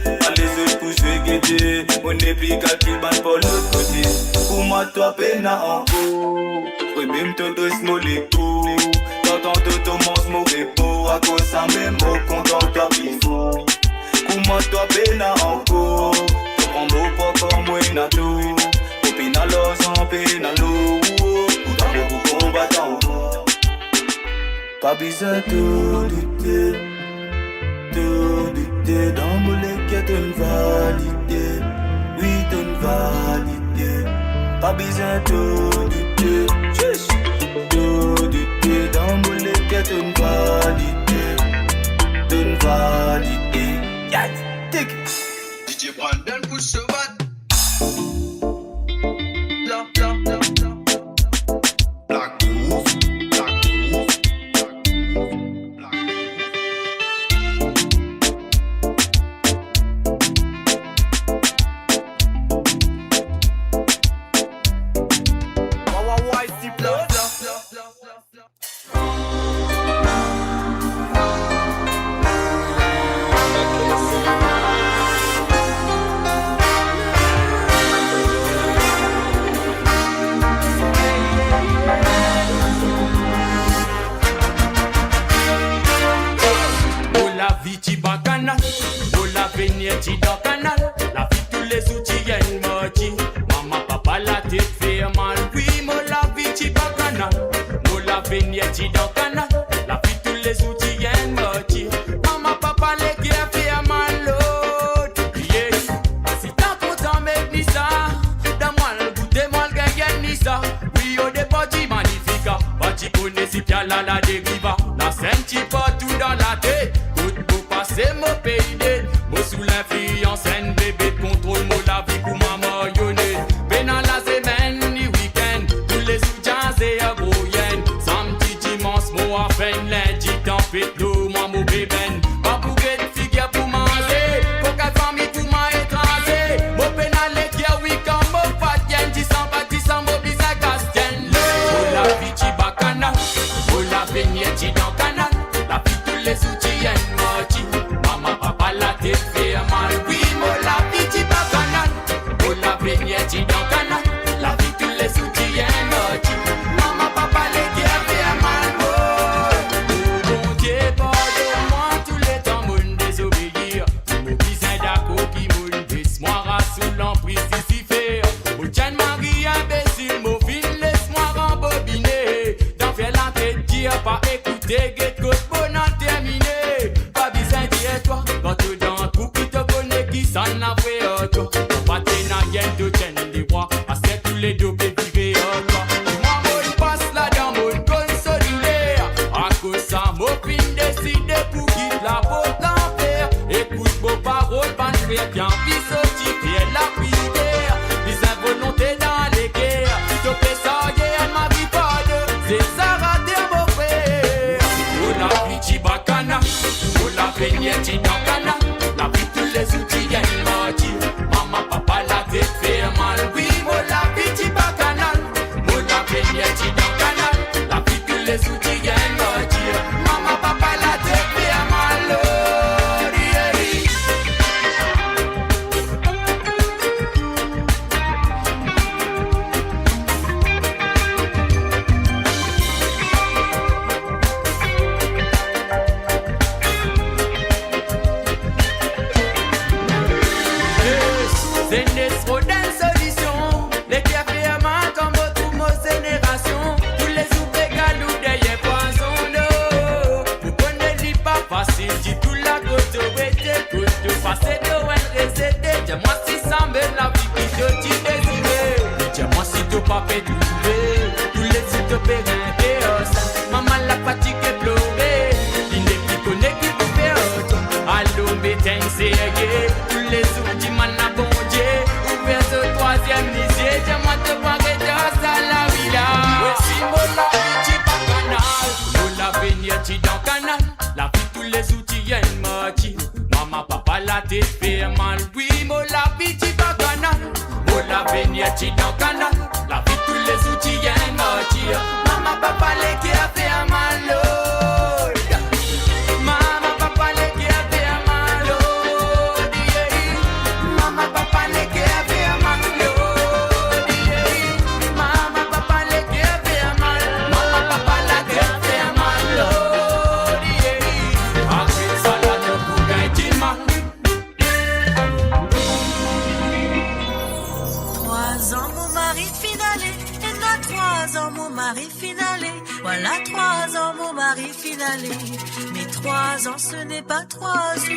Pas les autres pour se guetter. On est plus calcul ban pour l'autre côté. Pour moi toi peine encore. Oui même te dois se moléco. T'entends tout mon mauvais beau. À cause ça même au content toi il faut. Comment toi peine encore. Te prends beau pas comme moi n'a tout. Au pénalo sans pénalo. Ou dans mon combattant. Pas besoin de douter. Dans mon lequel t'es validé. Oui t'es validé. Pas besoin de douter. Dans mon lequel t'es validé. T'es validé. Yes, take it. DJ Brandon pousse ce bat. Black Groove. Ti dans canal, la vie tous les outils y'a une magie. Maman, papa, la tête fait mal. Oui, moi la vie ti dans canal. Moi la vignette ti dans canal. La vie tous les outils y'a une magie. Maman, papa, les guerres fait mal l'autre. la la dériva. La senti partout dans la tête. Coup de beau passé, mon pays d'aide. Moi sous l'influence, un bébé de contrôle, moi la vie pour ma marionnette. Pendant la semaine, ni week-end, tous les sous-jazz et à brouillenne. Samedi, dimanche, moi à peine lundi, tempête d'eau, moi mon bébé. Pas pour get figure pour manger, coca famille pour ma étranger. Mon pénal qui a week-end, mon pas de 10 ans, mon bisa castienne. Oh la vie, bacana, oh la vignette dans le canal. La vie, tous les outils, y'a une moitié. Maman, papa, la tête fait mal. Oui, moi la vie, bacana, oh la vignette dans le canal. La vie, tous les outils, y'a une moitié. Maman, papa, les guerres fait mal. Oh, bon Dieu, pardonne-moi tous les temps, mon désobéir. C'est mon bizarre d'accord qui moule. Laisse-moi sous l'emprise d'ici faire. Au tien de Marie, imbécile, mon fils, laisse-moi rembobiner. D'en faire la tête, dire pas écouter, get good, bon à terminer. Pas besoin d'y toi, quand tu dans un trou qui te connaît, qui s'en a fait toi. Pas t'es n'a rien de tienne les rois, à ce tous les deux pétirés toi. Moi, mon passe là dans mon consolidaire. À cause ça, mon fin décide pour quitter la porte l'enfer. Écoute vos paroles, ban frère, bien pis sorti, faire la prière. Les involontés dans les guerres, tu te fais ça, elle m'a dit pas de. C'est ça, raté mon frère. Oh la vie, bacana, oh la vignette dans le canal. La vie, tous les outils, y'a une moitié. Maman, papa, la tête fait mal. Oui, moi la vie, bacana, moi la vignette dans le canal. La vie, tous les outils, y'a une moitié. Maman, papa, la tête fait mal. Oh, yeah. C'est une trop d'une solution. Les cafés à main comme toute mon génération. Tous les soupes galou derrière poisson d'eau. Vous connaissez pas facile, dis tout la côte où côte de passer de un récédé. Dis-moi si ça me la vie qui te dit désirer. Dis-moi si tu pas fait trouver. Tous les sites périns chaos. Maman la fatigue est pleurée. Il n'est plus connu qui peut faire autre. Allô, bétain, c'est gay. Tous les outils, man, à bon Dieu. Ouvert ce troisième lycée. Dis-moi te voir et dans la villa. Ouais, si moi la vie, pas canal. Moi la vignette dans le canal. La vie, tous les outils, y'a une moitié. Maman, papa, la tête fait mal. Oui, moi la vie, pas canal. Moi la vignette dans le canal. La vie, tous les outils, y'a une moitié. Maman, papa, les qui a fait mal. Oh, yeah. Maman, papa, les qui a fait mal. Oh, yeah. Maman, papa, les qui a fait mal. Oh, yeah. Maman, papa, les qui a fait mal. Maman, papa, la qui a fait mal. Oh, yeah. Après ça, là, ne vous gagnez mal. 3 ans, mon mari finalé. Et dans 3 ans, mon mari finalé. Voilà 3 ans, mon mari finalé. Mais 3 ans, ce n'est pas 3 jours.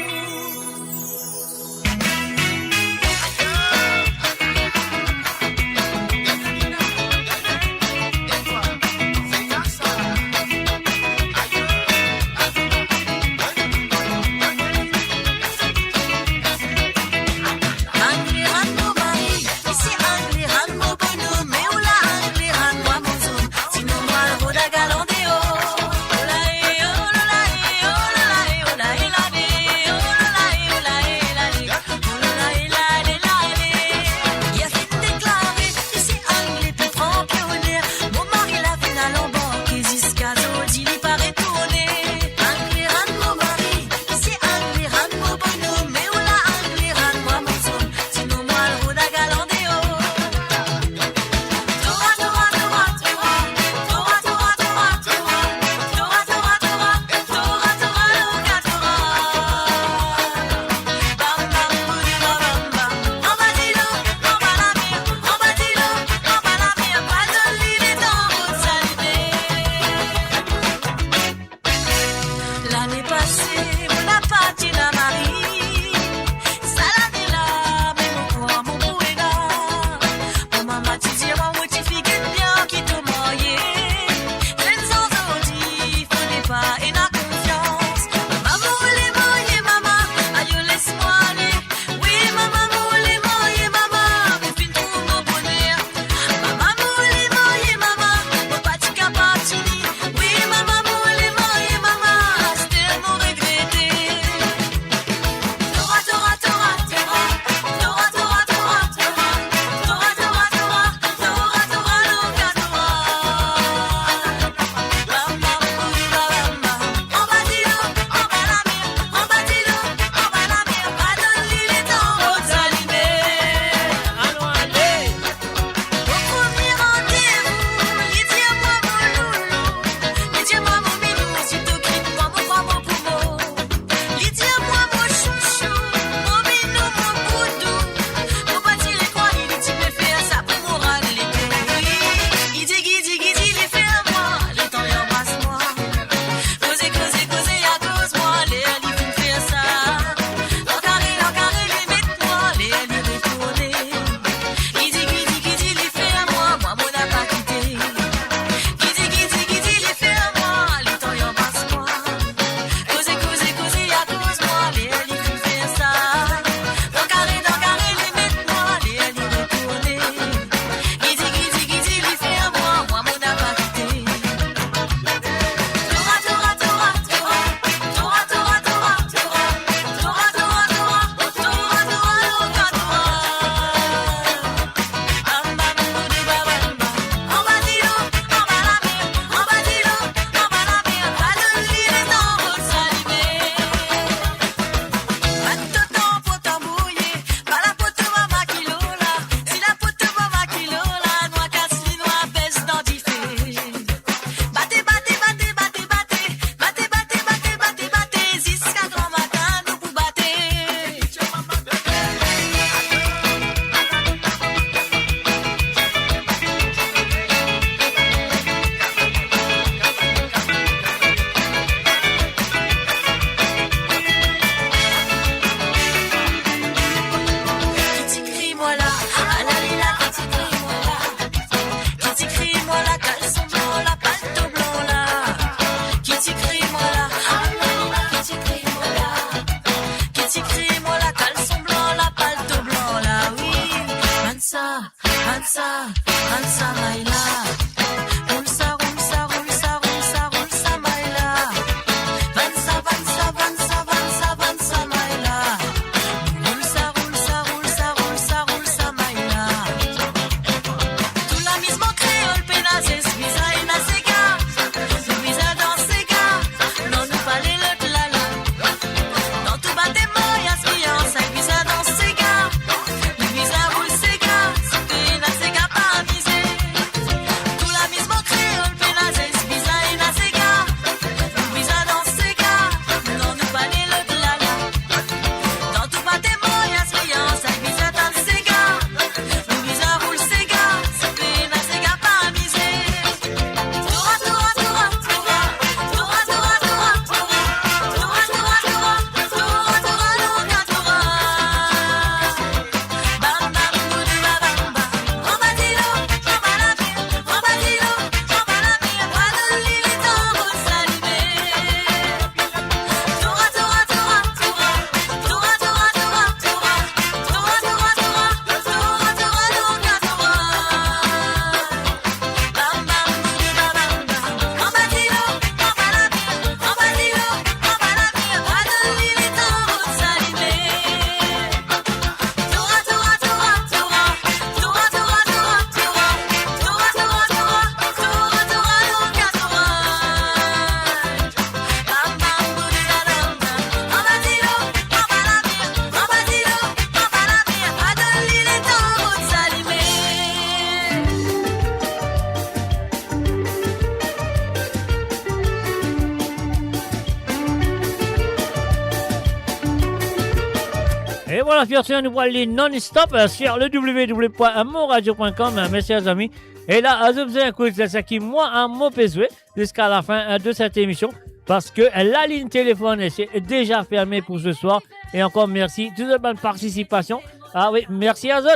Et voilà, bien sûr, nous voilà les non-stop sur le www.monradio.com, mes chers amis. Et là, je vous écoute, c'est ça qui, moi, à mon besoin jusqu'à la fin de cette émission. Parce que la ligne téléphone est déjà fermée pour ce soir. Et encore merci de votre bonne participation. Ah oui, merci à vous.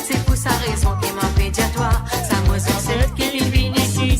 C'est pour sa raison qu'il m'a fait dire toi. Ça me sent qui vient ici,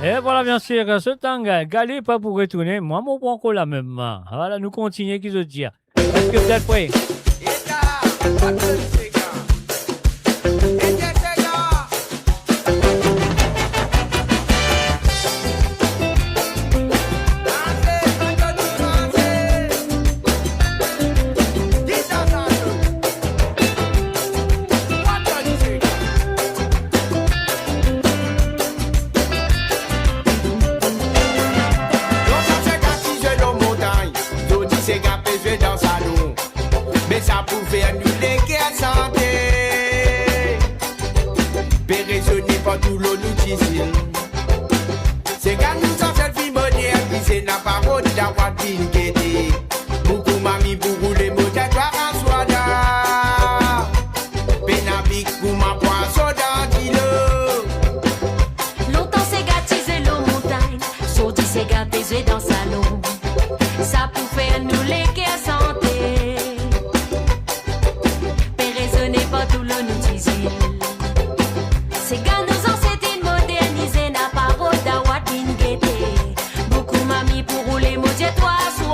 Et voilà, bien sûr, ce tanga, galé pas pour retourner. Moi, mon point encore la même. Voilà, nous continuons, qui se dit. Est-ce que vous êtes prêts? Mais ça pouvait annuler quelle santé. Péraisonner pas tout l'eau nous disait. C'est quand nous sommes selfie moderne, puis c'est n'a pas route d'avoir d'une guettée. Beaucoup mami pour rouler moteur, toi en soida. Pénabique pour ma poisson dans kilo. Longtemps c'est gâtisé l'eau montagne, sorti c'est gâtisé dans salon. Ça pouvait annuler quelle santé. Tout le nous disait. C'est quand nous en s'est modernisé, n'a pas route d'avoir une gaieté. Beaucoup m'a mis pour rouler, mon Dieu, toi, soit.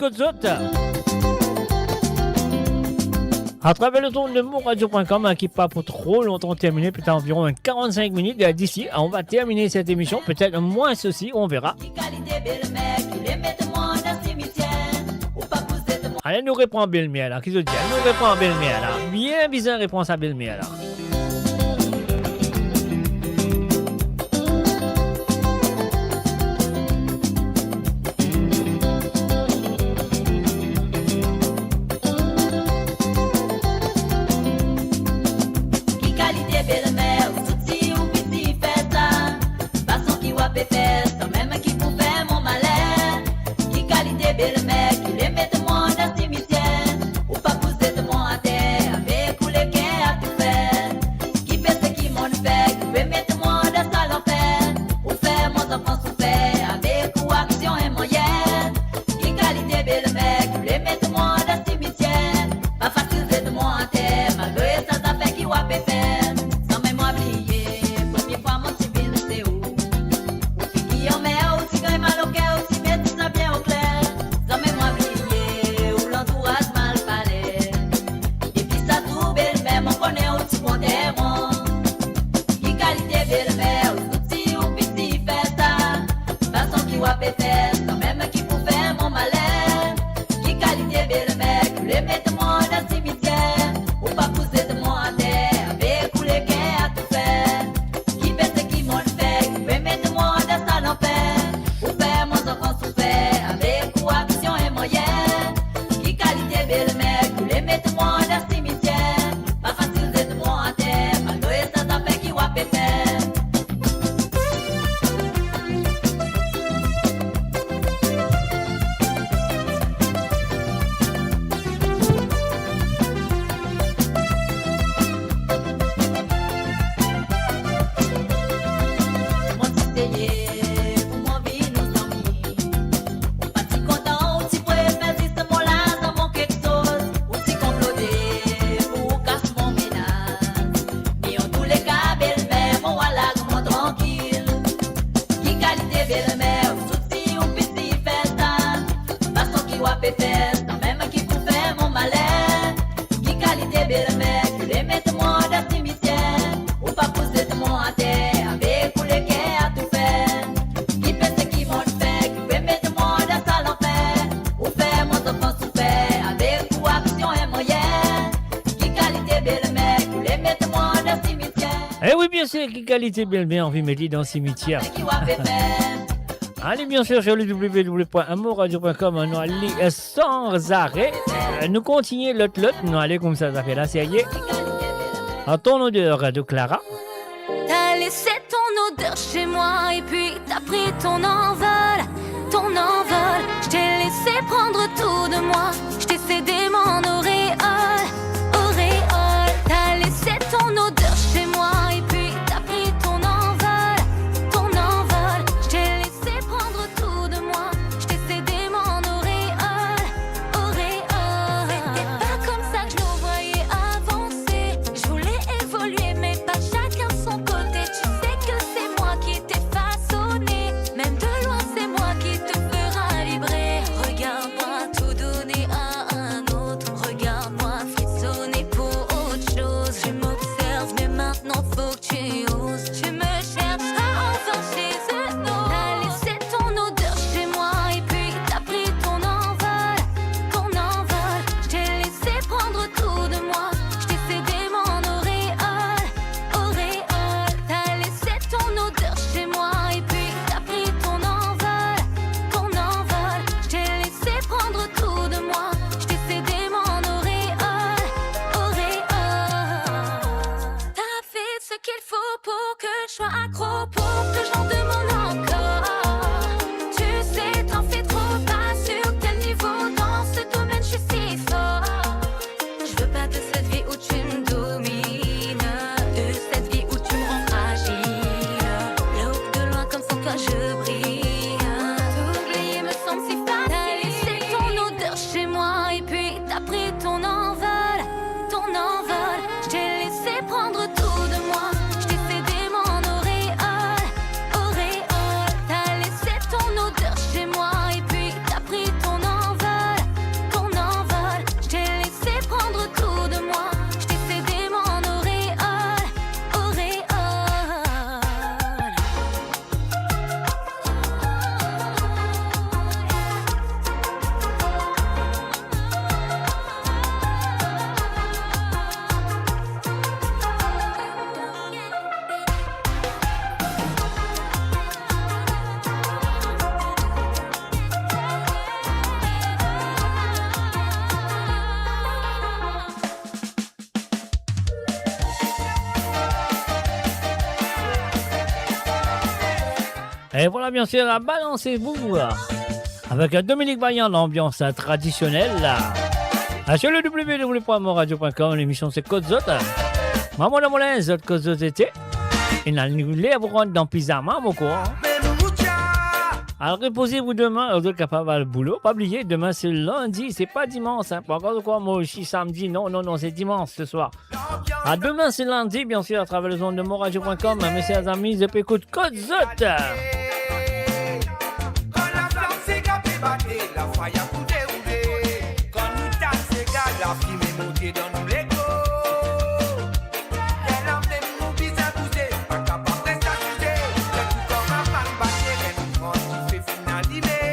côtes autres. À travers le tour de monradio.com qui pas pour trop longtemps terminé, peut-être environ 45 minutes d'ici. On va terminer cette émission, peut-être moins ceci, on verra. Allez, nous répond Belle-Mère là. Qu'est-ce que tu dis? Nous répond Belle-Mère là. Bien bizarre réponse à Belle-Mère là. Qualité bien envie de dans le cimetière. Allez, bien sûr, sur le www.amourradio.com, on allait sans arrêt. Nous continuons l'autre, nous allons comme ça fait la série. En ton odeur de Clara. T'as laissé ton odeur chez moi et puis t'as pris ton envol, ton envol. Je t'ai laissé prendre tout de moi, je t'ai cédé mon auréole, auréole. T'as laissé ton odeur chez moi et puis chez moi et puis t'as pris ton envol. Et voilà, bien sûr, balancez-vous avec Dominique Vaillant, l'ambiance traditionnelle. Sur le www.moradio.com, l'émission c'est Côte Zot. Maman de Molin, Zot Côte Zot été. Et n'a annulé à vous rendre dans Pyjama, mon quoi. Alors reposez-vous demain, vous êtes capable à le boulot. Pas oublier, demain c'est lundi, c'est pas dimanche. Hein. Pas encore de quoi, moi aussi samedi. Non, c'est dimanche ce soir. À demain c'est lundi, bien sûr, à travers le zone de moradio.com. Mes chers amis, je peux écouter Côte Zot. La faille a tout déroulé. Quand nous tassons, la fille m'est montée dans nous l'écho. Elle a même nous bizarre poussé, pas capable de s'accuser. C'est tout comme un mal batté, elle nous prend qui fait finaliser.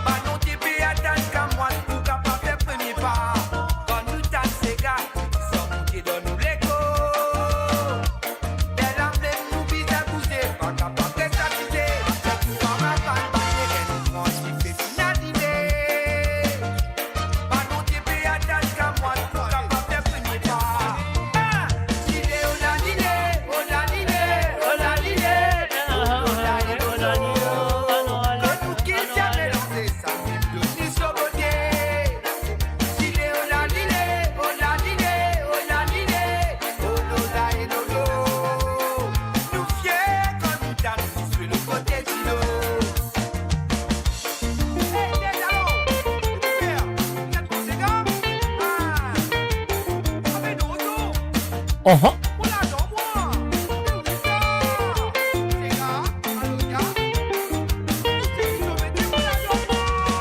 Pas non t'es attendre qu'à moi pour capable de premier pas. Quand nous tassons, ils sont montés dans nous l'écho. Elle a même nous bizarre poussé, pas capable de s'accuser. C'est tout comme un mal batté.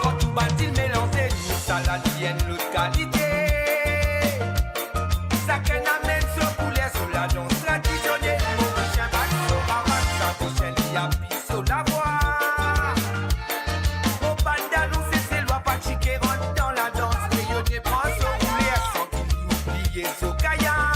Quand tout bâtit mélangé, nous ça la tienne l'autre qualité. Ça qu'elle amène sur poulet sur la danse traditionnelle. Mon chien bat sur barrage, sa prochaine y a pis sur la voie. Mon bandalou c'est ses lois, pas chiquer rentre dans la danse. Rayonner prend son poulet, sans qu'il oublie son caillard.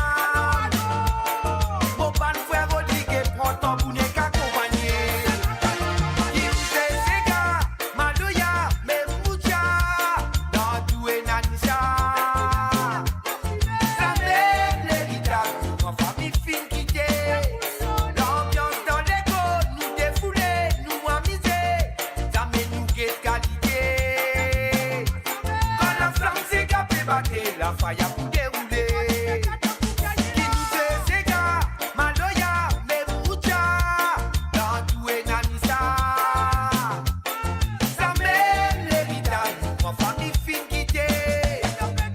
La faille a tout déroulé. Qui nous fait Sega, Maloya, Meroucha, dans tout et Nanissa. Ça mène l'héritage, mon famille fin quittée.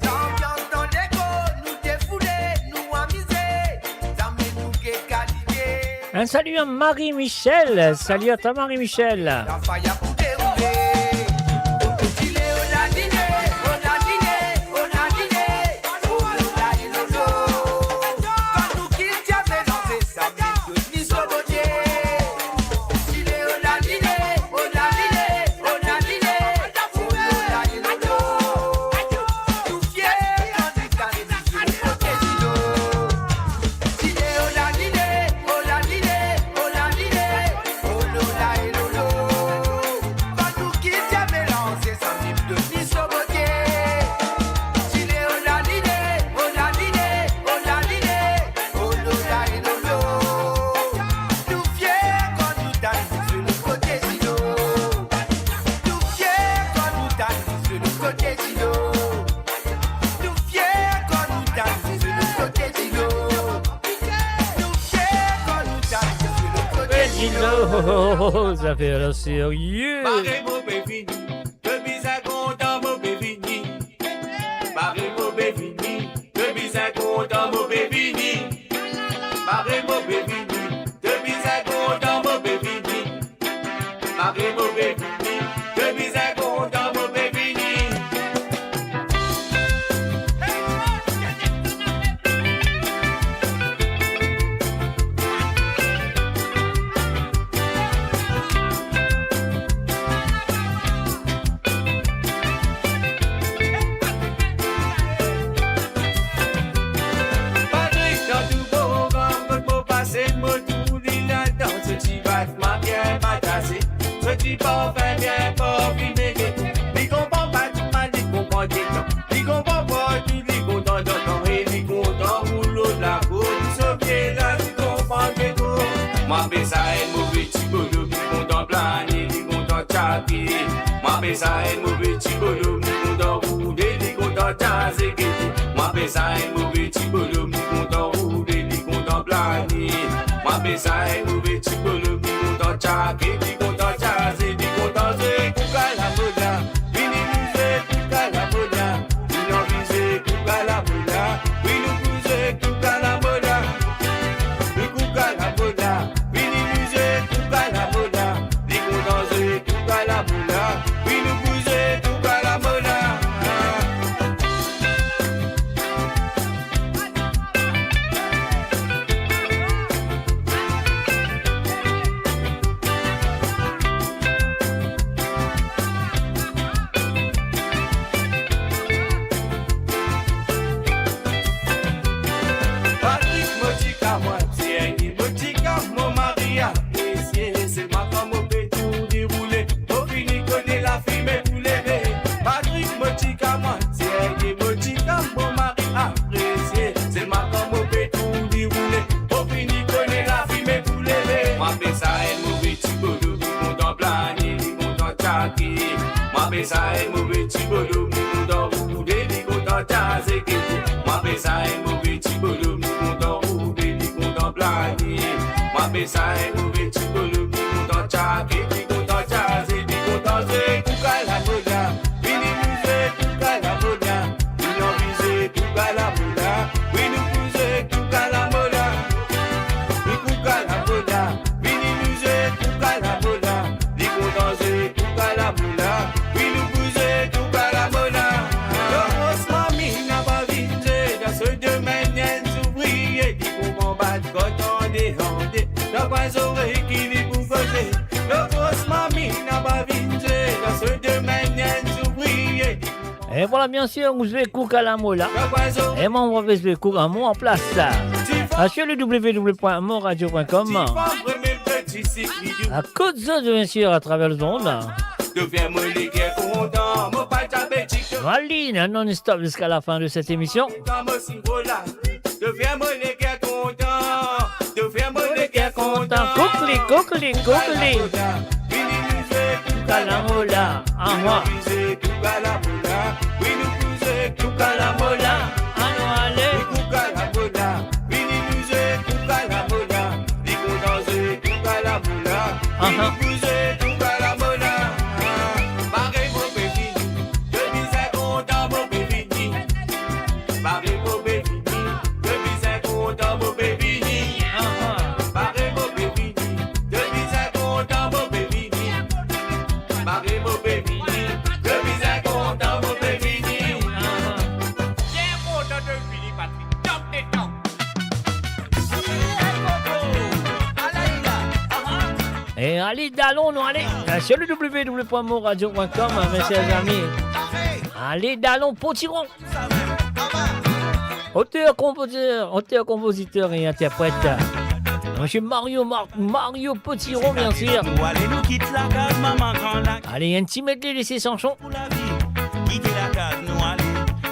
L'ambiance dans l'écho, nous défoulés, nous amusés. Ça mène nous qu'est qualité. Un salut à Marie-Michel. Salut à ta Marie-Michel. La faille a tout déroulé. Ça fait le sérieux. Barré mon bévini, de bizarre content mon bévini. Barré mon bévini, de bizarre content mon bévini. Barré mon bévini, de bizarre content mon bévini. Barré mon bévini, de bizarre content mon bévini. Petit parfum bien parfumé, il comprend pas tout mal, il comprend des temps. Il comprend pas tout, il content d'entendre, il content pour l'eau de la peau. Ce pied là, il comprend des tout. Moi, ça est mauvais. Jackie. Moi, ça est mauvais petit bonhomme, ni content rouler, ni content jazzer. Moi, ça est mauvais petit bonhomme, ni content rouler, ni content planer. Moi, ça est mauvais petit bonhomme, ni content Jackie, ni content jazzer, ni content jouer. Couca la bola, vini musée, couca la bola. Vini enviser, couca la bola. Vini couser, couca la bola. Vini couca la bola. Vini musée, couca la bola. Vini content jouer, couca la bola. Vini couser, couca la bola. Patrick Motique à moitié, Motique à mon mari apprécié. C'est ma femme au tout déroulé. Au fini connaît la fumée pour lever. Patrick Motique à moitié, Motique à mon mari apprécié. C'est ma femme au tout déroulé. Au fini connaît la fumée pour lever. Moi ça est mauvais petit boulot, ni content planer, ni content Jackie. Moi ça est mauvais petit boulot, ni content rouler, ni content jazzer. Moi ça est mauvais petit boulot, ni content rouler, ni content planer. Moi ça est mauvais petit boulot, ni content Jackie, ni content jazzer, ni content jouer. Couca la bola, vini musée, couca la bola. Vini enviser, couca la bola. Vini couser, couca la bola. Vini couca la bola. Vini musée, couca la bola. Vini content jouer, couca la bola. Vini couser, couca la bola. Le grosse mamie n'a pas vingé, dans ce domaine ouvrier. Dit qu'on combattre quand on déhandé. N'a pas oreille qui vit pour causer. Le grosse mamie n'a pas vingé, dans ce domaine ouvrier. Et voilà, bien sûr, vous avez Couca la Mola. Et moi, on va faire Couca à moi en place. Sur le www.monradio.com. À Côte d'Azur, bien sûr, à travers le monde. Deviens-moi les gars contents, mon pas diabétique. Valine, non-stop jusqu'à la fin de cette émission. Deviens-moi les gars contents, deviens-moi les gars contents. Coqueli, coqueli, coqueli. Couca la Mola, à moi. Couca la mola, oui nous pousser, couca la mola. Allons, allez. Couca la mola, vini musée, couca la mola. Dis qu'on danse, couca la mola. Oui nous pousser, couca la mola. Barré mon bébé, je disais content mon bébé. Barré mon bébé, je disais content mon bébé. Barré mon bébé, je disais content mon bébé. Barré mon bébé. Et allez, Dallon, nous allez sur le www.monradio.com, mes chers amis. Allez, Dallon, Potiron. Auteur, compositeur et interprète. Monsieur Mario Potiron, bien sûr. Allez, un petit medley, laissez sans chant. Quitter la case, nous allez.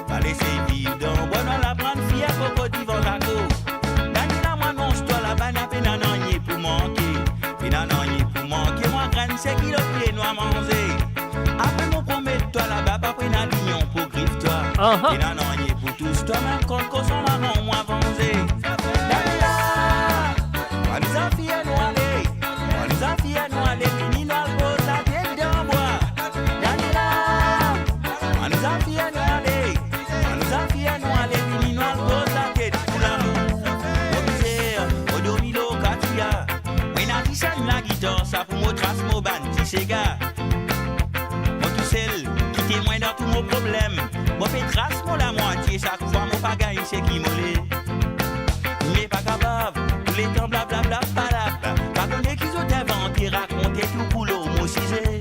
Pas laisser vivre dans le bois, la prendre fille à coco devant la go. Daniela, moi, non, je dois la banne à peine à n'en pour manquer. Peine à n'en pour manquer, moi, graine, c'est qu'il a pied, nous à manger. Après, mon promet, toi là-bas, pas prendre un lignon pour griffe-toi. Peine à n'en pour tous, toi, même quand qu'on s'en va, non, moi, avancé. Daniela, moi, nous a fait à nous aller. Moi, nous a fait à nous aller, fini dans le beau, la tête d'un bois. La guitare, ça pour moi trace mon ban, si c'est gars. Moi tout seul, qui témoigne dans tous mon problème. Moi fais trace mon la moitié, chaque fois mon pagaille, c'est qui mollet. Mais pas capable, tous les temps blablabla, palabla. Pas qu'on est qu'ils ont inventé, raconté tout pour l'eau, moi si j'ai.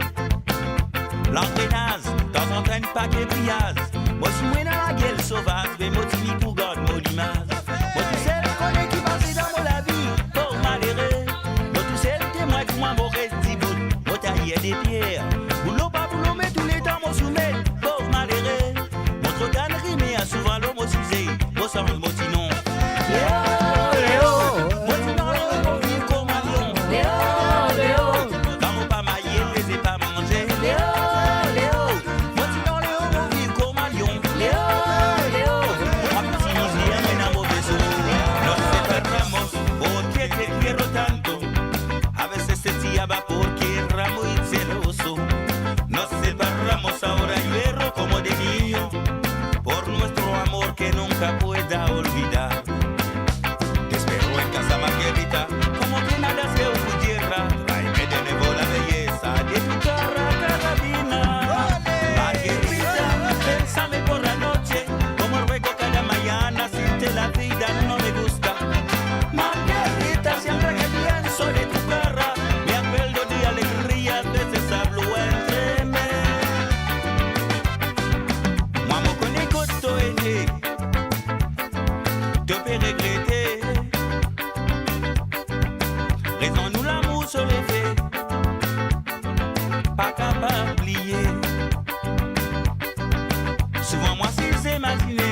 L'entraînage, dans un train de paquet brillage. Moi si moi dans la gueule sauvage, vais m'otimi pour garde mon image. Moi tout seul, qu'on est qui passe dans mon la vie, pour malheureux. Moi, moi, mon reste dit bout, moi, tailler des pierres. Boulot, pas boulot, mais tous les temps, mon soumet, pauvre malheureux. Mon trop d'annerie, mais à souvent l'homme aussi, moi, sans le mot sinon. Léo, moi, sinon, l'homme, mon vie, comme un lion. Léo, quand mon pas maillé, les pas manger. capoeira olvidar. Te espero en casa Margarita, como que nada se pudiera. Traime de nuevo la belleza de tu cara carabina. Margarita, bésame por la noche, como ruego cada mañana, sin te la vida no me gusta. Margarita, siempre que pienso de tu cara, me acuerdo de alegría, a veces hablo entre mí. Moi, mon connais costo aîné, te peux regretter. Raison nous l'amour se lever, pas capable d'oublier. Souvent moi si imaginé,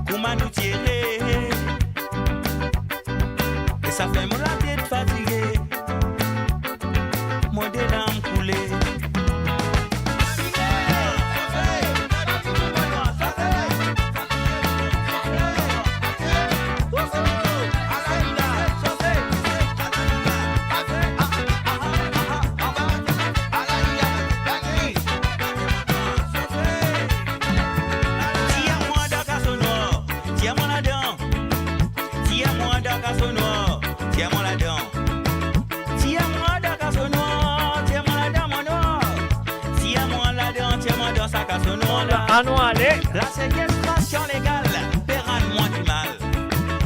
comment nous tirer. Et ça fait mon la tête fatiguée, mon des larmes coulées. Tiens-moi dans casse noir, tiens-moi là-dedans. Tiens-moi dans casse noir, tiens-moi là-dedans. Tiens-moi dans casse noir, tiens-moi là-dedans, mon noir. Tiens-moi là-dedans, tiens-moi dans sa casse noire là. Ah non, allez. La séquestration légale, pérenne-moi du mal.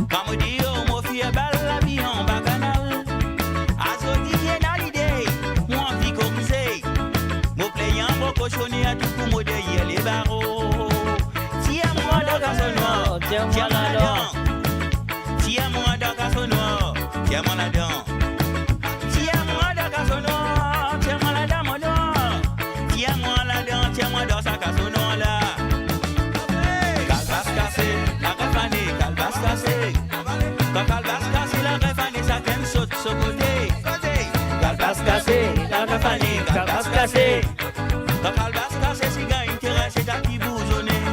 Quand me dit, oh, mon fille est belle, la vie en bacchanal. Azoti vient à l'idée, moi en vie corrisée. Mon playant, mon cochonné à tout pour me délier les barreaux. Tiens-moi dans casse noire, tiens-moi là-dedans. Tiens-moi dans casse noire, tiens-moi là-dedans. Tiens-moi dans casse noire, tiens-moi là-dedans, mon noir. Tiens-moi là-dedans, tiens-moi dans sa casse noire là. Calvas cassé, la refanée, calvas cassé. Quand calvas cassé, la refanée, ça t'aime saute ce côté. Calvas cassé, la refanée, calvas cassé. Quand calvas cassé, si gars intérêt, c'est à qui bousonner.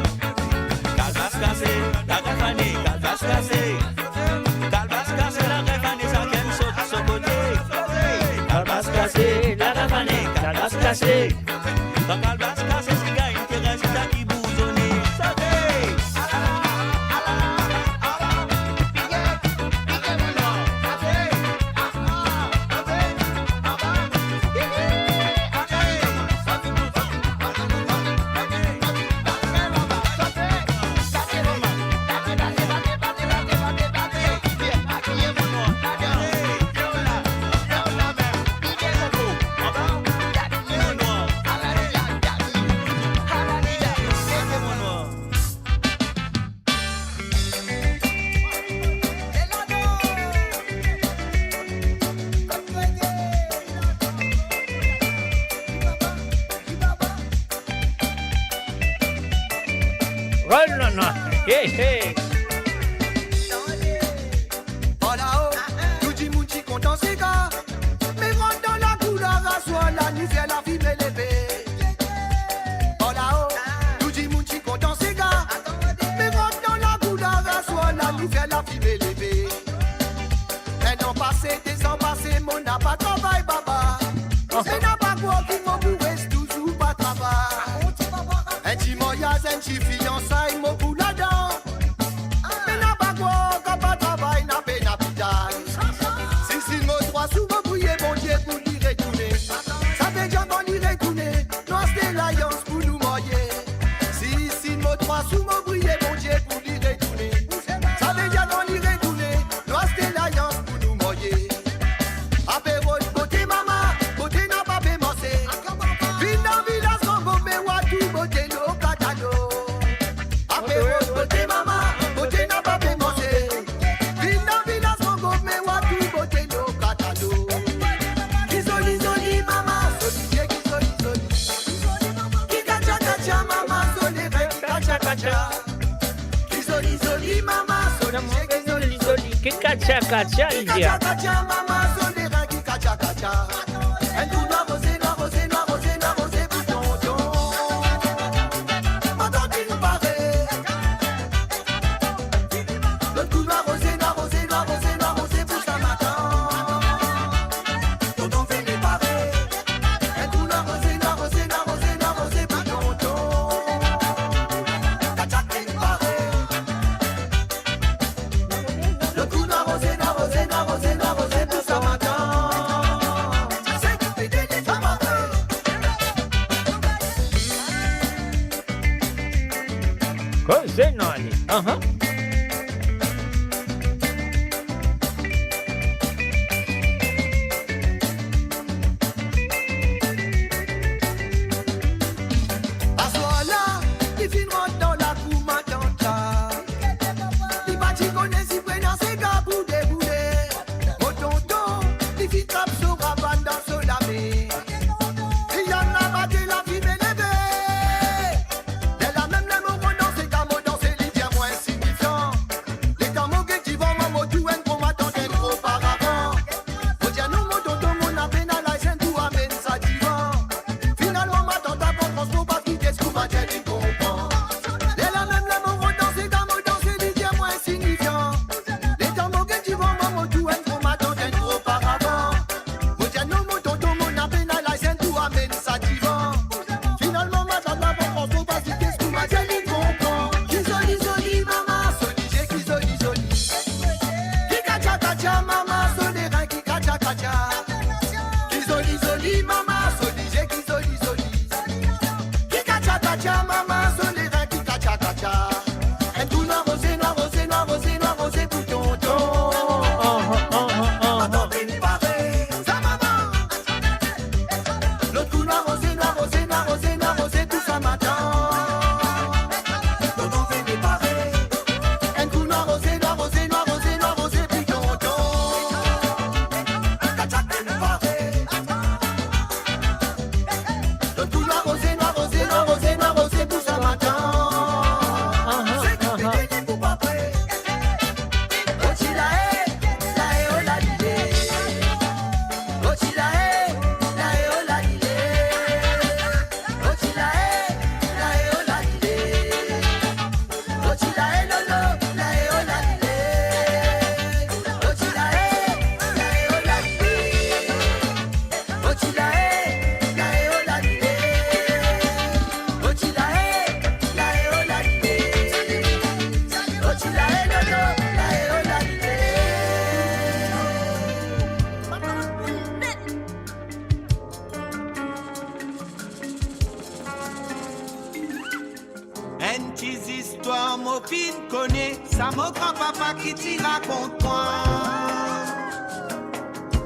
Calvas cassé, la refanée, calvas cassé. Calvas cassé, la refanée, ça t'aime saute ce côté. Calvas cassé, la refanée, calvas cassé. Quand calvas cassé, si gars intérêt, c'est à qui bousonner. Hey, hey. Oh là-haut, tout dit moun ti content c'est gars. Mais rentre dans la couleur à soi, la nuit vient la vie me lever. Oh là-haut, tout dit moun ti content c'est gars. Mais rentre dans la couleur à soi, la nuit vient la vie me lever. Un an passé, 2 ans passés, mon n'a pas travail baba. C'est n'a pas quoi qui m'en pourrait toujours pas travail. Un petit mariage, un petit fiançailles, mon bout là-dedans. Mais n'a pas quoi, quand pas travail, n'a pas d'habitat. Si me droit souvent brouillé, mon Dieu, pour l'y retourner. Ça fait déjà qu'on l'y retourner. Noir c'est l'alliance pour nous marier. Si me droit souvent brouillé, mon Dieu, pour l'y retourner. Ça fait déjà qu'on l'y retourner. Noir c'est l'alliance pour nous marier. Apéro de côté maman, côté n'a pas bémancé. Ville dans village, son gomme, ou à tout beauté, l'eau catalo. Apéro de côté maman, côté n'a pas bémancé. Ville dans village, son gomme, ou à tout beauté, l'eau catalo. Qui soli, soli, maman, soli, qui soli, soli. Qui kacha, kacha, maman, soli, qui kacha, kacha. Qui soli, soli, maman, soli, qui soli, soli. Qui kacha, kacha, il dit. Kacha, kacha, maman, soli, qui kacha, kacha. Un tout noir, rosé, noir, rosé, noir, rosé, noir, rosé, pour tonton. Maintenant qu'il paraît. Le tout noir, rosé, noir, rosé, noir, rosé, noir, rosé, pour sa matin. Tonton fait les pareils. Un tout noir, rosé, noir, rosé, noir, rosé, noir, rosé, pour tonton. Kacha, kacha. Cause non aller. À ce moment-là, il finira dans la cour matanta. Il bâtit connaît si prenant ses gars boudé boudé. Au tonton, il fit trappe sur rabat dans son lamé. Il y en a battu la vie élevée. Elle a même les mots dans ses gars, dans ses lits bien moins insignifiants. Les gars moqués qui vont m'en tout un qu'on m'attendait auparavant. Faut dire nous, mon tonton, mon appel à la chaîne, tout amène ça divan. Finalement, ma tante a bon transport parce qu'il est sous ma tête et comprend. Elle a même les mots dans ses gars, dans ses lits bien moins insignifiants. Les gars moqués qui vont m'en tout un qu'on m'attendait auparavant. Faut dire nous, mon tonton, mon appel à la chaîne, tout amène ça divan. Finalement, ma tante a bon transport parce qu'il est sous ma tête et comprend. Qui joli, joli, maman, soligé, qui joli, joli. Qui kacha, kacha, maman, solera, qui kacha, kacha. Qui joli, joli, maman, soligé, qui joli, joli. Qui kacha, kacha, maman, solera, qui kacha, kacha. Un tout noir, rosé, noir, rosé, noir, rosé, noir, rosé pour tonton. Attends, béni, pareil, ça maman. L'autre tout noir, rosé, noir, rosé, noir, rosé, noir, rosé, tout ça m'attend. Tonton, béni, pareil. Un tout noir, rosé, noir, rosé, noir, rosé, noir, rosé, pour tonton. Kacha, béni, pareil. L'autre tout noir, rosé, noir, rosé, noir, rosé, noir, rosé, tout ça m'attend. C'est que béni, pour pareil. Ochi la oh la lilé. Ochi la oh la lilé. Ochi la oh la lilé. Ochi la lolo, la oh la lilé. Ochi la oh la lilé. Ochi la oh la lilé. Ochi la oh la lilé. Ochi la lolo, la oh la lilé. Un petite histoire, mon fils connaît, ça mon grand-papa qui t'y raconte moi.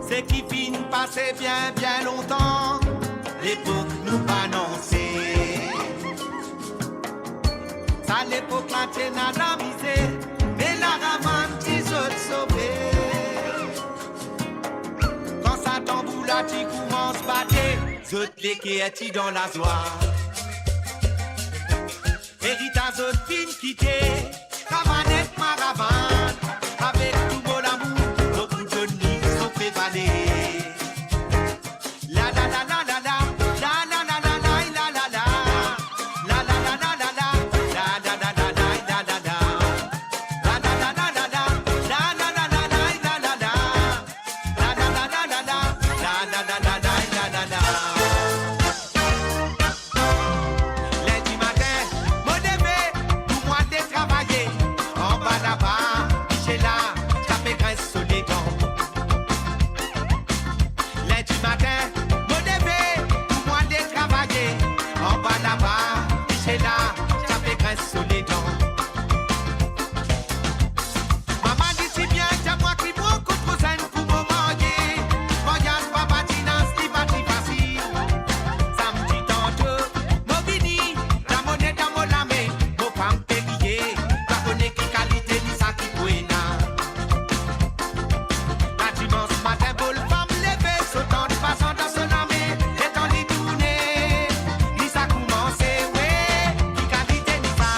C'est qui finit passer bien, bien longtemps, l'époque nous annonçait. Ça l'époque là, t'es n'a la misère, mais la ramane qui saute sauver. Quand ça tamboule là, tu commences à battre, zot les qui est dans la joie. Héritage autre fin quitté, cavanette maravane, avec tout mon amour, beaucoup de nids sont prévalés. La la la la la la, la la la la la la la la, la la la la la la, la la la la la la la la, la la la la la la, la la la la la la la la, la la la la la la, la la la la la la la. Lundi matin, mon bébé, pour moi de travailler. En bas là-bas, j'ai là, ça fait graisse sur les dents. Lundi matin, mon bébé, pour moi de travailler. En bas là-bas, j'ai là, ça fait graisse sur les dents. Maman dit si bien, c'est moi qui prends contre scène pour me manger. Voyage pas patinance, ni pas facile. Samedi tantôt, mon vini, la monnaie dans mon lamé, mon femme périllé, la connaît qui qualité ni ça qui buena. La dimanche matin, pour le femme lever, sautant de façon dans son lamé, et dans les tournées, ni ça commence, ouais, qui qualité ni ça.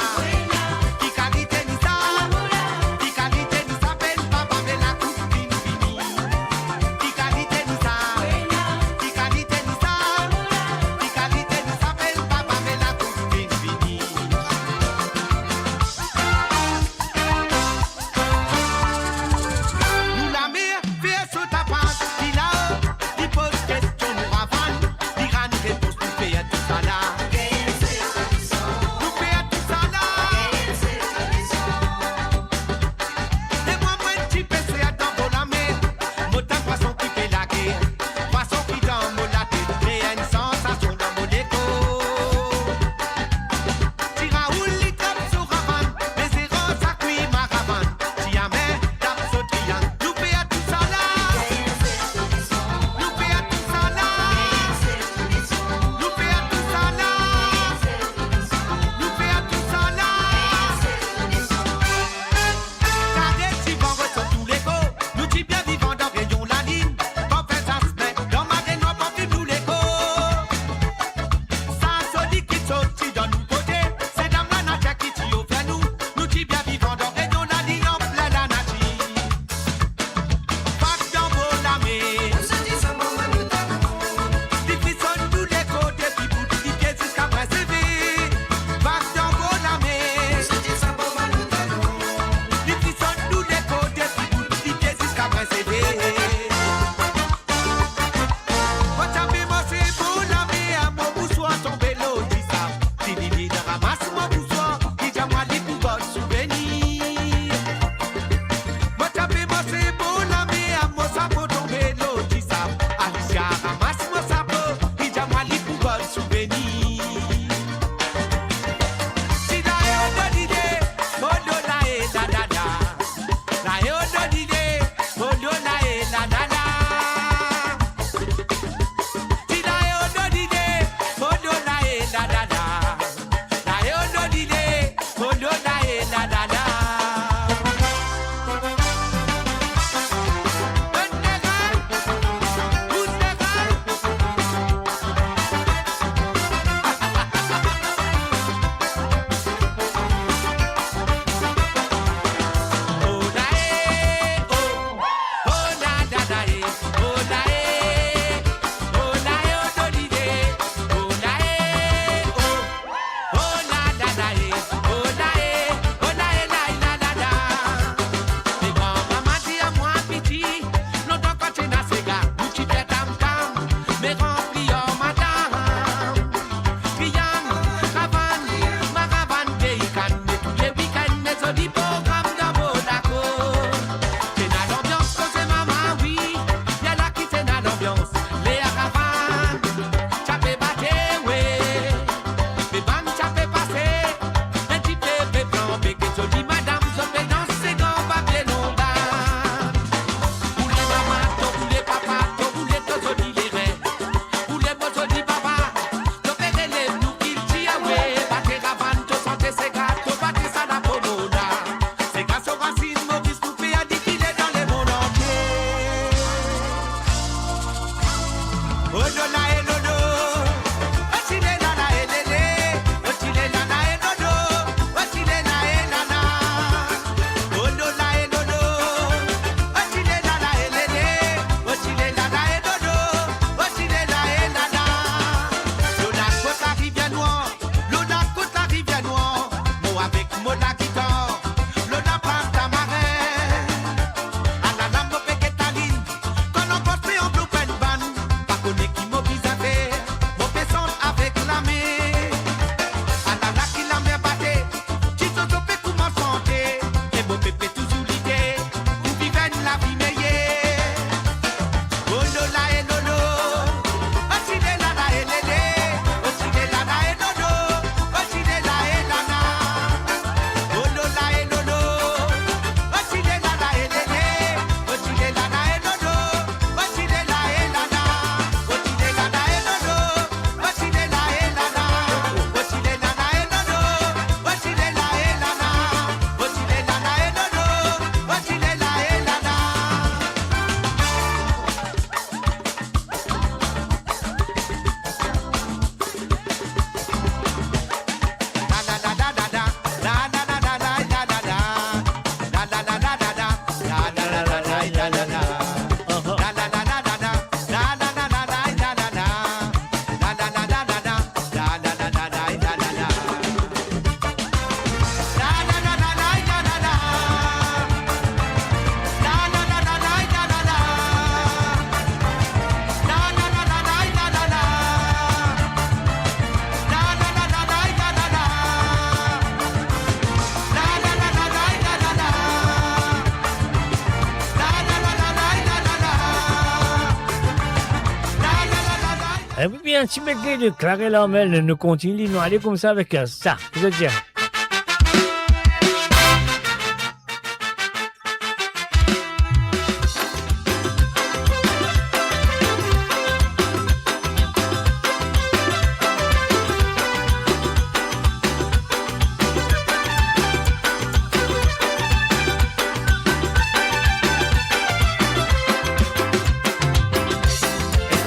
Et puis un petit medley de Clarel Armel, nous continuons, aller comme ça avec ça. Vous êtes bien.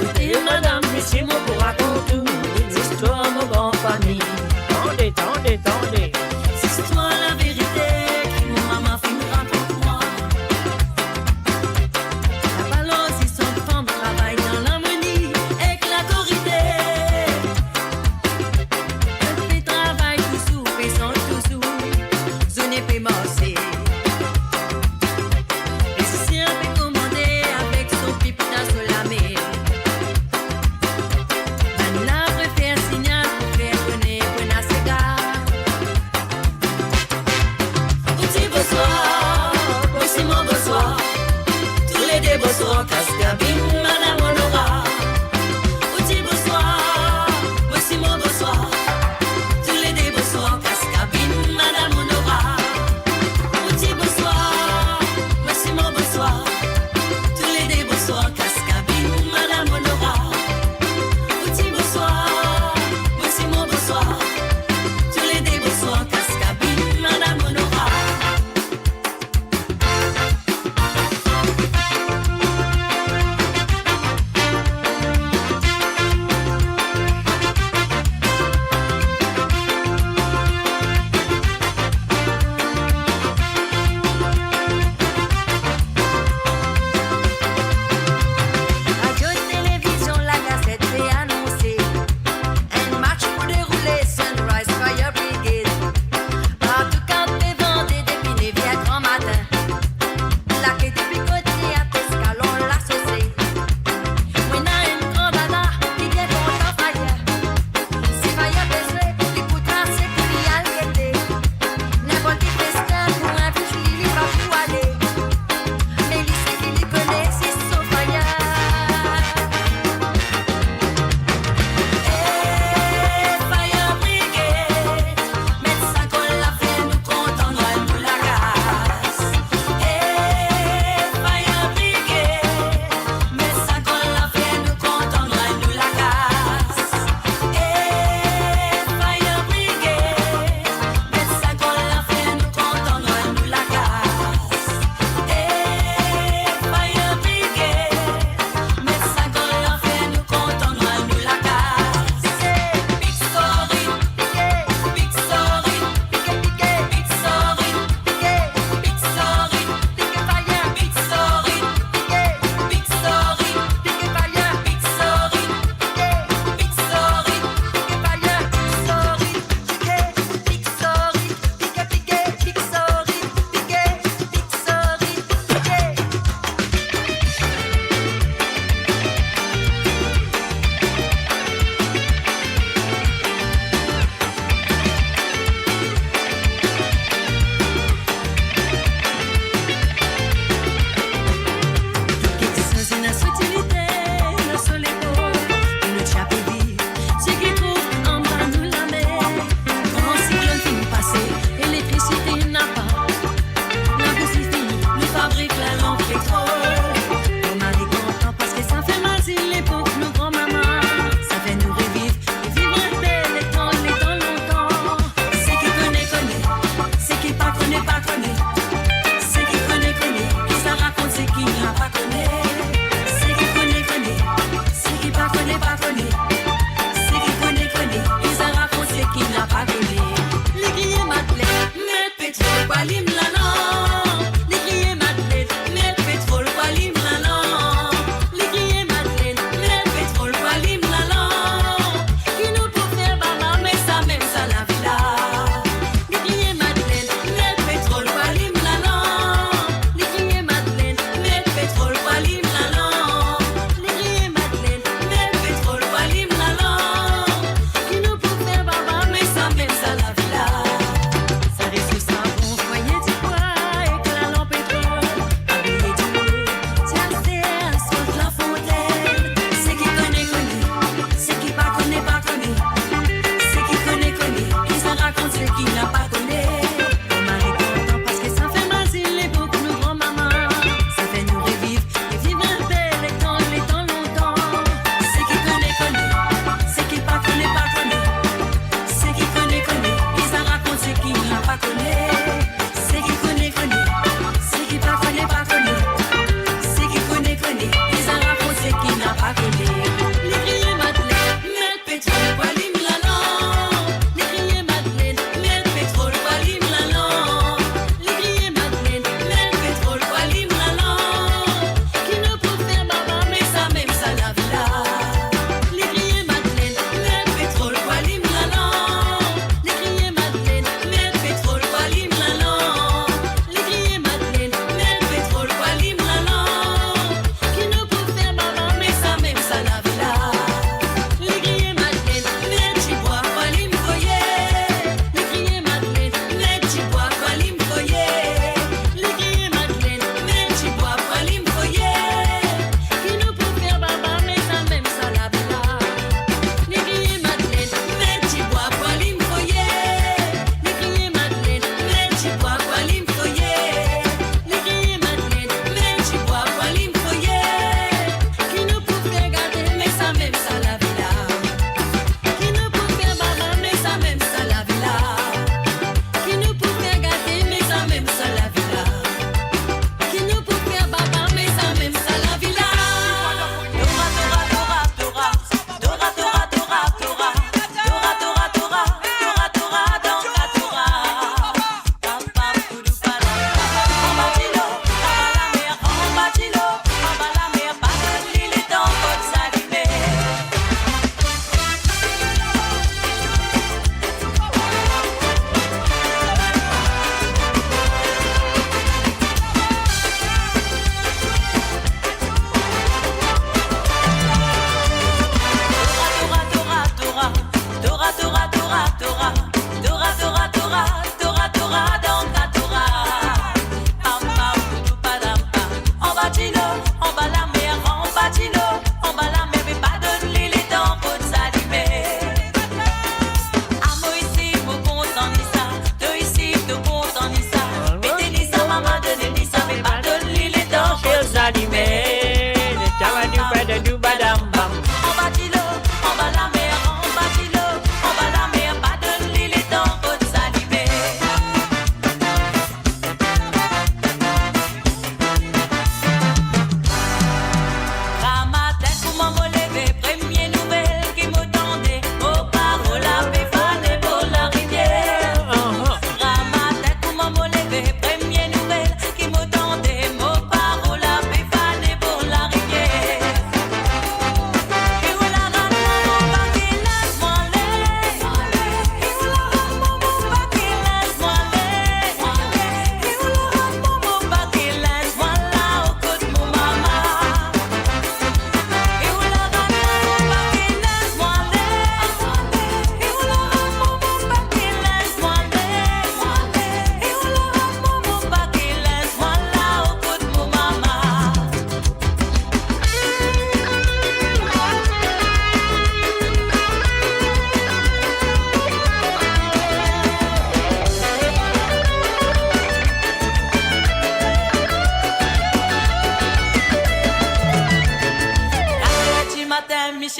Écoutez, madame, laissez-moi vous raconter une histoire de bonne famille. Tendez, tendez, tendez.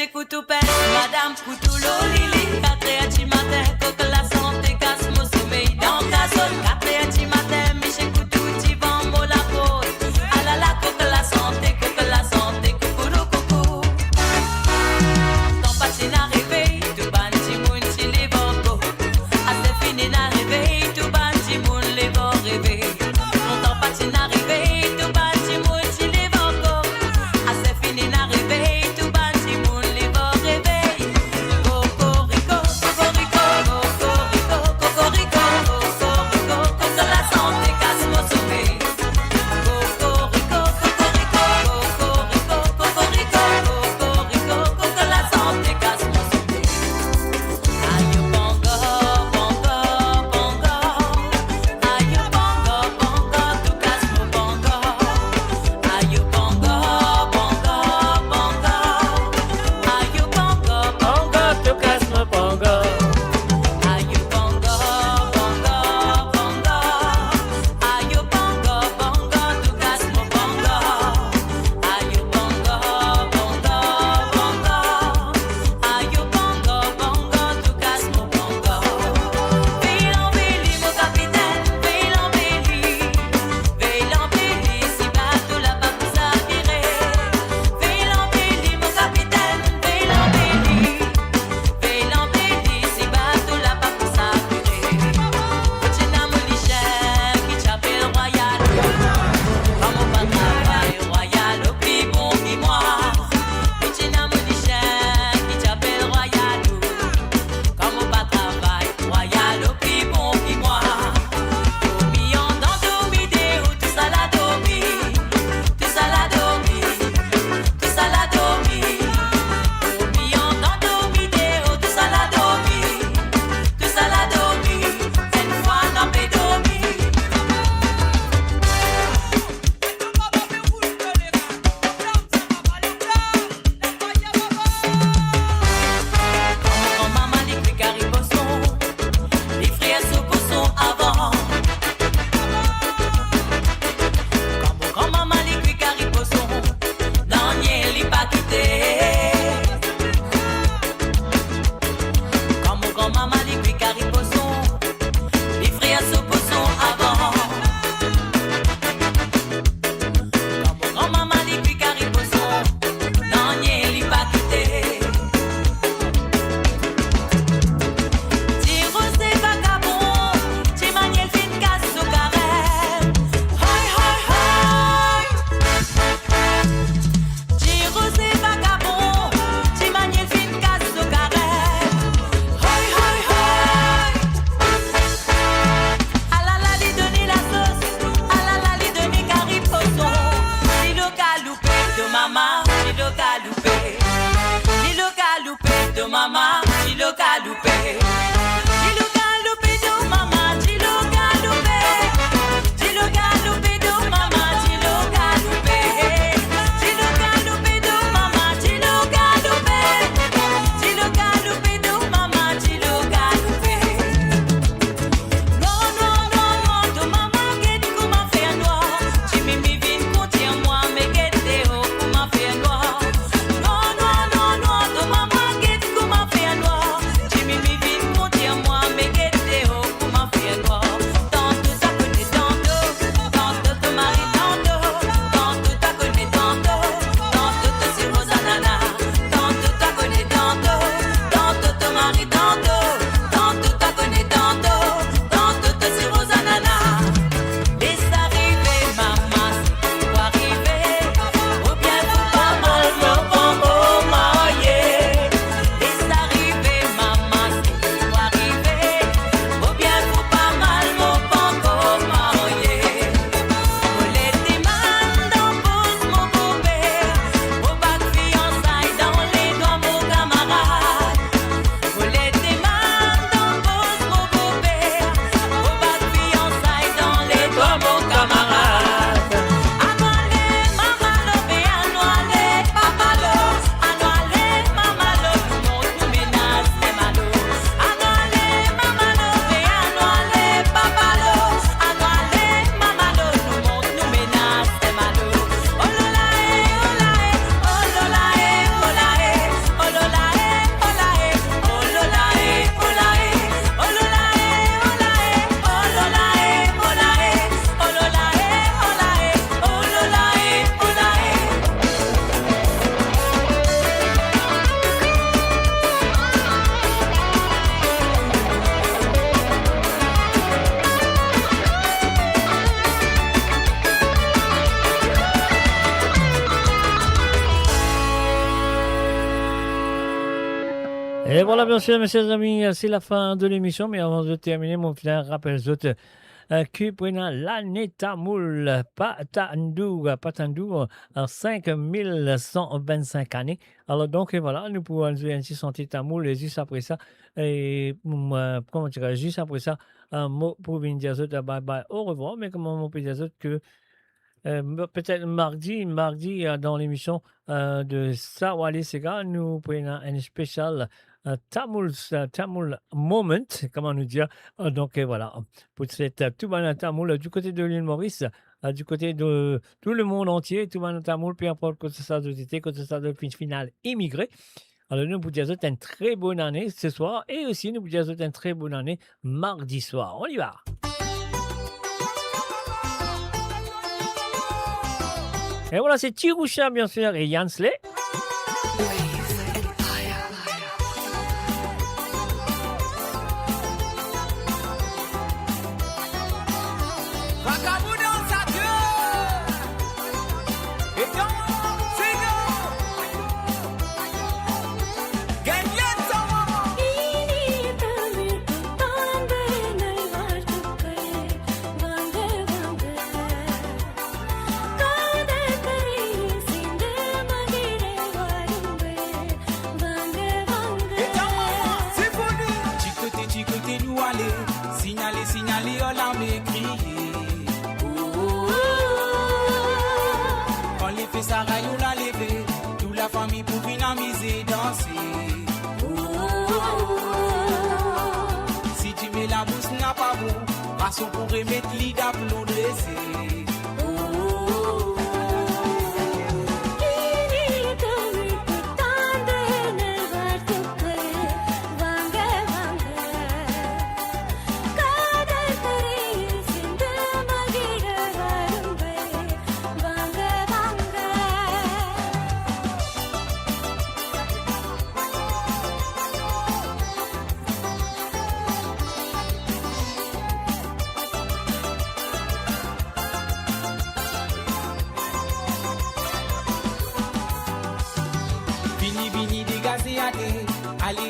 Michel Coutoupet, Madame Coutoulou, Lili, 4h du matin, coque la santé, casse mon sommeil dans ta zone. 4h du matin, Michel Coutou, tu vends mon la pose. Ah là là, coque la santé, coucoulou, coucou. Ton passé n'a réveillé, tout ban, ti moun, ti les voko. Ah c'est fini, n'a réveillé, tout ban, ti moun, les vont rêver. Ton passé n'a réveillé, tout ban, ti moun, ti les voko. Ah c'est fini, n'a réveillé, tout ban, ti moun, les vont rêver. Cocorico, cocorico, cocorico, cocorico, cocorico, coque la santé, casse mon sommeil. Cocorico, cocorico, cocorico, cocorico, cocorico, coque la santé, casse mon sommeil. Aïe bongo, bongo, bongo. Aïe bongo, bongo, tout casse mon bongo. Aïe bongo, bongo, bongo. Aïe bongo, bongo, tout casse mon bongo. Aïe bongo, bongo, bongo. Aïe bongo, bongo, tout casse mon bongo. Aïe bongo, bongo, bongo. Aïe bongo, bongo, tout casse mon bongo. Veille l'embellie, mon capitaine, veille l'embellie. Veille l'embellie, si bateau là-bas pour s'avirer. Veille l'embellie, mon capitaine, veille l'embellie. Veille l'embellie, si bateau là-bas pour s'avirer. Petit Namolichère qui t'appelle royal. Comme au pas travail royal, au plus bon qui moi. Petit Namolichère qui t'appelle royal. Comme au pas travail royal, au plus bon qui moi. Dormi en dans dormi déo, tout ça la dormi. Tout ça la dormi. Tout ça la dormi. Dormi en dans dormi déo, tout ça la dormi. Tout ça la dormi. Une fois n'a pas dormi. Quand maman les cuits cariboson, les frères se posent avant. Quand maman les cuits cariboson, Daniel il pas quitté. Quand maman les cuits cariboson, les frères se posent avant. Quand maman les cuits cariboson, Daniel il pas quitté. Ti rosé vagabond, ti maniel fin casse au carême. Hoi hoi hoi. Ti rosé vagabond, ti maniel fin casse au carême. Hoi hoi hoi. Et voilà, bien sûr, mes chers amis, c'est la fin de l'émission. Mais avant de terminer, mon frère rappelle les autres que prennent l'année tamoul, patandou, en 5125 années. Alors, donc, et voilà, nous pouvons ainsi sentir tamoul et juste après ça, et comment dire, juste après ça, un mot pour venir dire aux autres, bye bye, au revoir. Mais comment on peut dire aux autres que peut-être mardi, dans l'émission de Sawali Sega, nous prenons un spécial Tamil moment, comment nous dire. Donc voilà, pour cette Toubana Tamil du côté de l'île Maurice, du côté de tout le monde entier, Toubana Tamil, peu importe que ce soit de été, que ce soit de finale immigré. Alors nous vous disons une très bonne année ce soir et aussi nous vous disons une très bonne année mardi soir. On y va. Et voilà, c'est Tiroucha, bien sûr, et Yansley. Signaler, on l'a m'écrié. Quand les feux s'arraillent, on l'a levé. Toute la famille pour venir amuser, danser. Si tu mets la bouche, n'a pas bon. Façon pour remettre l'idée pour dresser.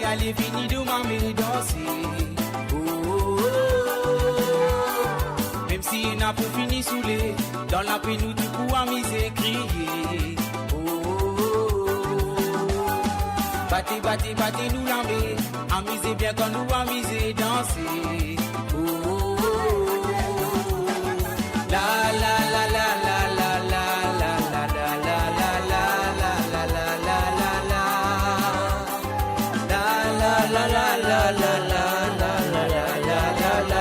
Allez, fini de m'amener danser. Même si on n'a pas fini saoulé, dans la paix nous du coup amuser, crier. Battez, nous l'enlever. Amusez bien quand nous amuser, danser. La la la la la la la la la la la la la la la la. La la la la la la la la la la la la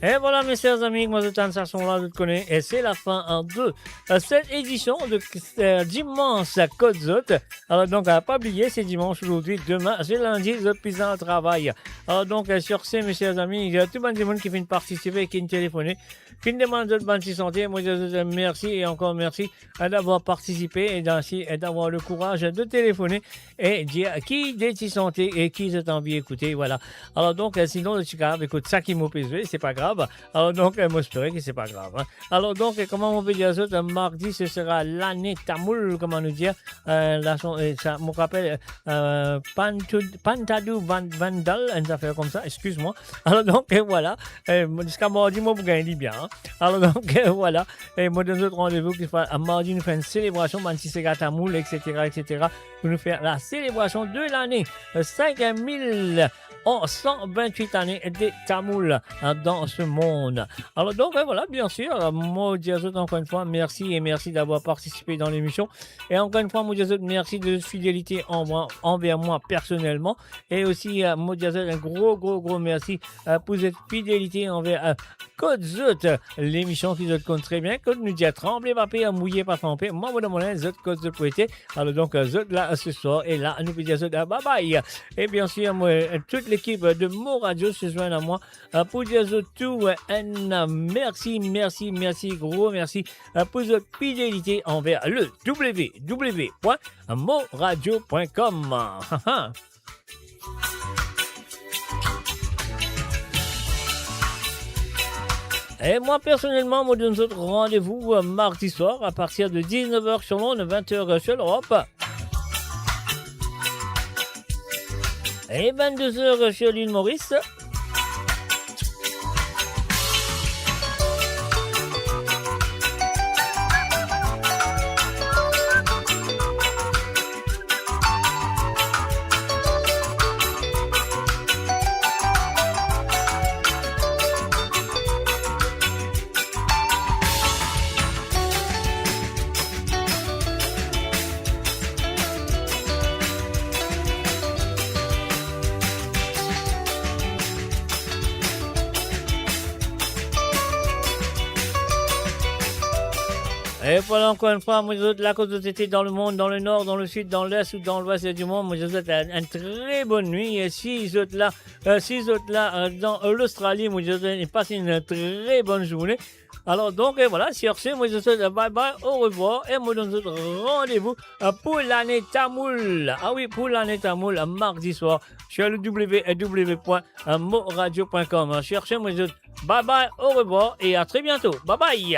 Et voilà, mes chers amis, moi, de ça sont là, je te connais. Et c'est la fin de cette édition de Dimanche à Côte-Zot. Alors, donc, à ne pas oublier, c'est dimanche aujourd'hui. Demain, c'est lundi, je suis en travail. Alors, donc, sur ce, mes chers amis, il y a tout le monde qui vient participer, qui vient téléphoner, qui me demande de bonne santé. Moi, je dis merci et encore merci d'avoir participé et d'avoir le courage de téléphoner et dire qui est santé et qui est envie d'écouter. Voilà. Alors, donc, sinon, le Chicago, écoute, ça qui m'a pesé, c'est pas grave. Alors donc, moi j'espère que c'est pas grave. Hein. Alors donc, comment on peut dire ça? Mardi, ce sera l'année tamoul, comment nous dire. Ça me rappelle Pantadou Vandal, une affaire comme ça, excuse-moi. Alors donc, voilà. Jusqu'à mardi, moi, vous gagnez bien. Hein. Alors donc, voilà. Et moi, dans notre rendez-vous, à mardi, nous faisons une célébration, Mantisega Tamoul, etc., etc. Pour nous faire la célébration de l'année 5128 années de Tamoul dans ce monde. Alors donc, voilà, bien sûr, moi, Diazot, encore une fois, merci et merci d'avoir participé dans l'émission. Et encore une fois, moi, Diazot, merci de votre fidélité envers moi personnellement. Et aussi, moi, Diazot, un gros merci pour cette fidélité envers Code Zot, l'émission qui Zot compte très bien. Code nous dit à trembler, pas payer, à mouiller, pas tremper. Moi, mon nom, Zot, Code Zot pour été. Alors donc, Zot, là, ce soir, et là, nous pouvons dire Zot, bye bye. Et bien sûr, moi, toute l'équipe de Mo Radio se joint à moi pour dire tout un merci, gros merci pour votre fidélité envers le www.moradio.com. Et moi, personnellement, moi, donne autre rendez-vous mardi soir à partir de 19h sur l'onde, 20h sur l'Europe. Et 22h sur l'île Maurice. Et voilà encore une fois, moi, la cause de été dans le monde, dans le nord, dans le sud, dans l'est ou dans l'ouest du monde, moi, je vous souhaite une très bonne nuit. Et si vous êtes là, dans l'Australie, moi, je vous souhaite passer une très bonne journée. Alors donc, voilà, sur ce, moi, je vous souhaite bye bye, au revoir. Et moi, je vous souhaite rendez-vous pour l'année tamoul. Ah oui, pour l'année tamoul, mardi soir, sur le www.moradio.com. Cherchez, moi, je vous souhaite bye bye, au revoir et à très bientôt. Bye bye.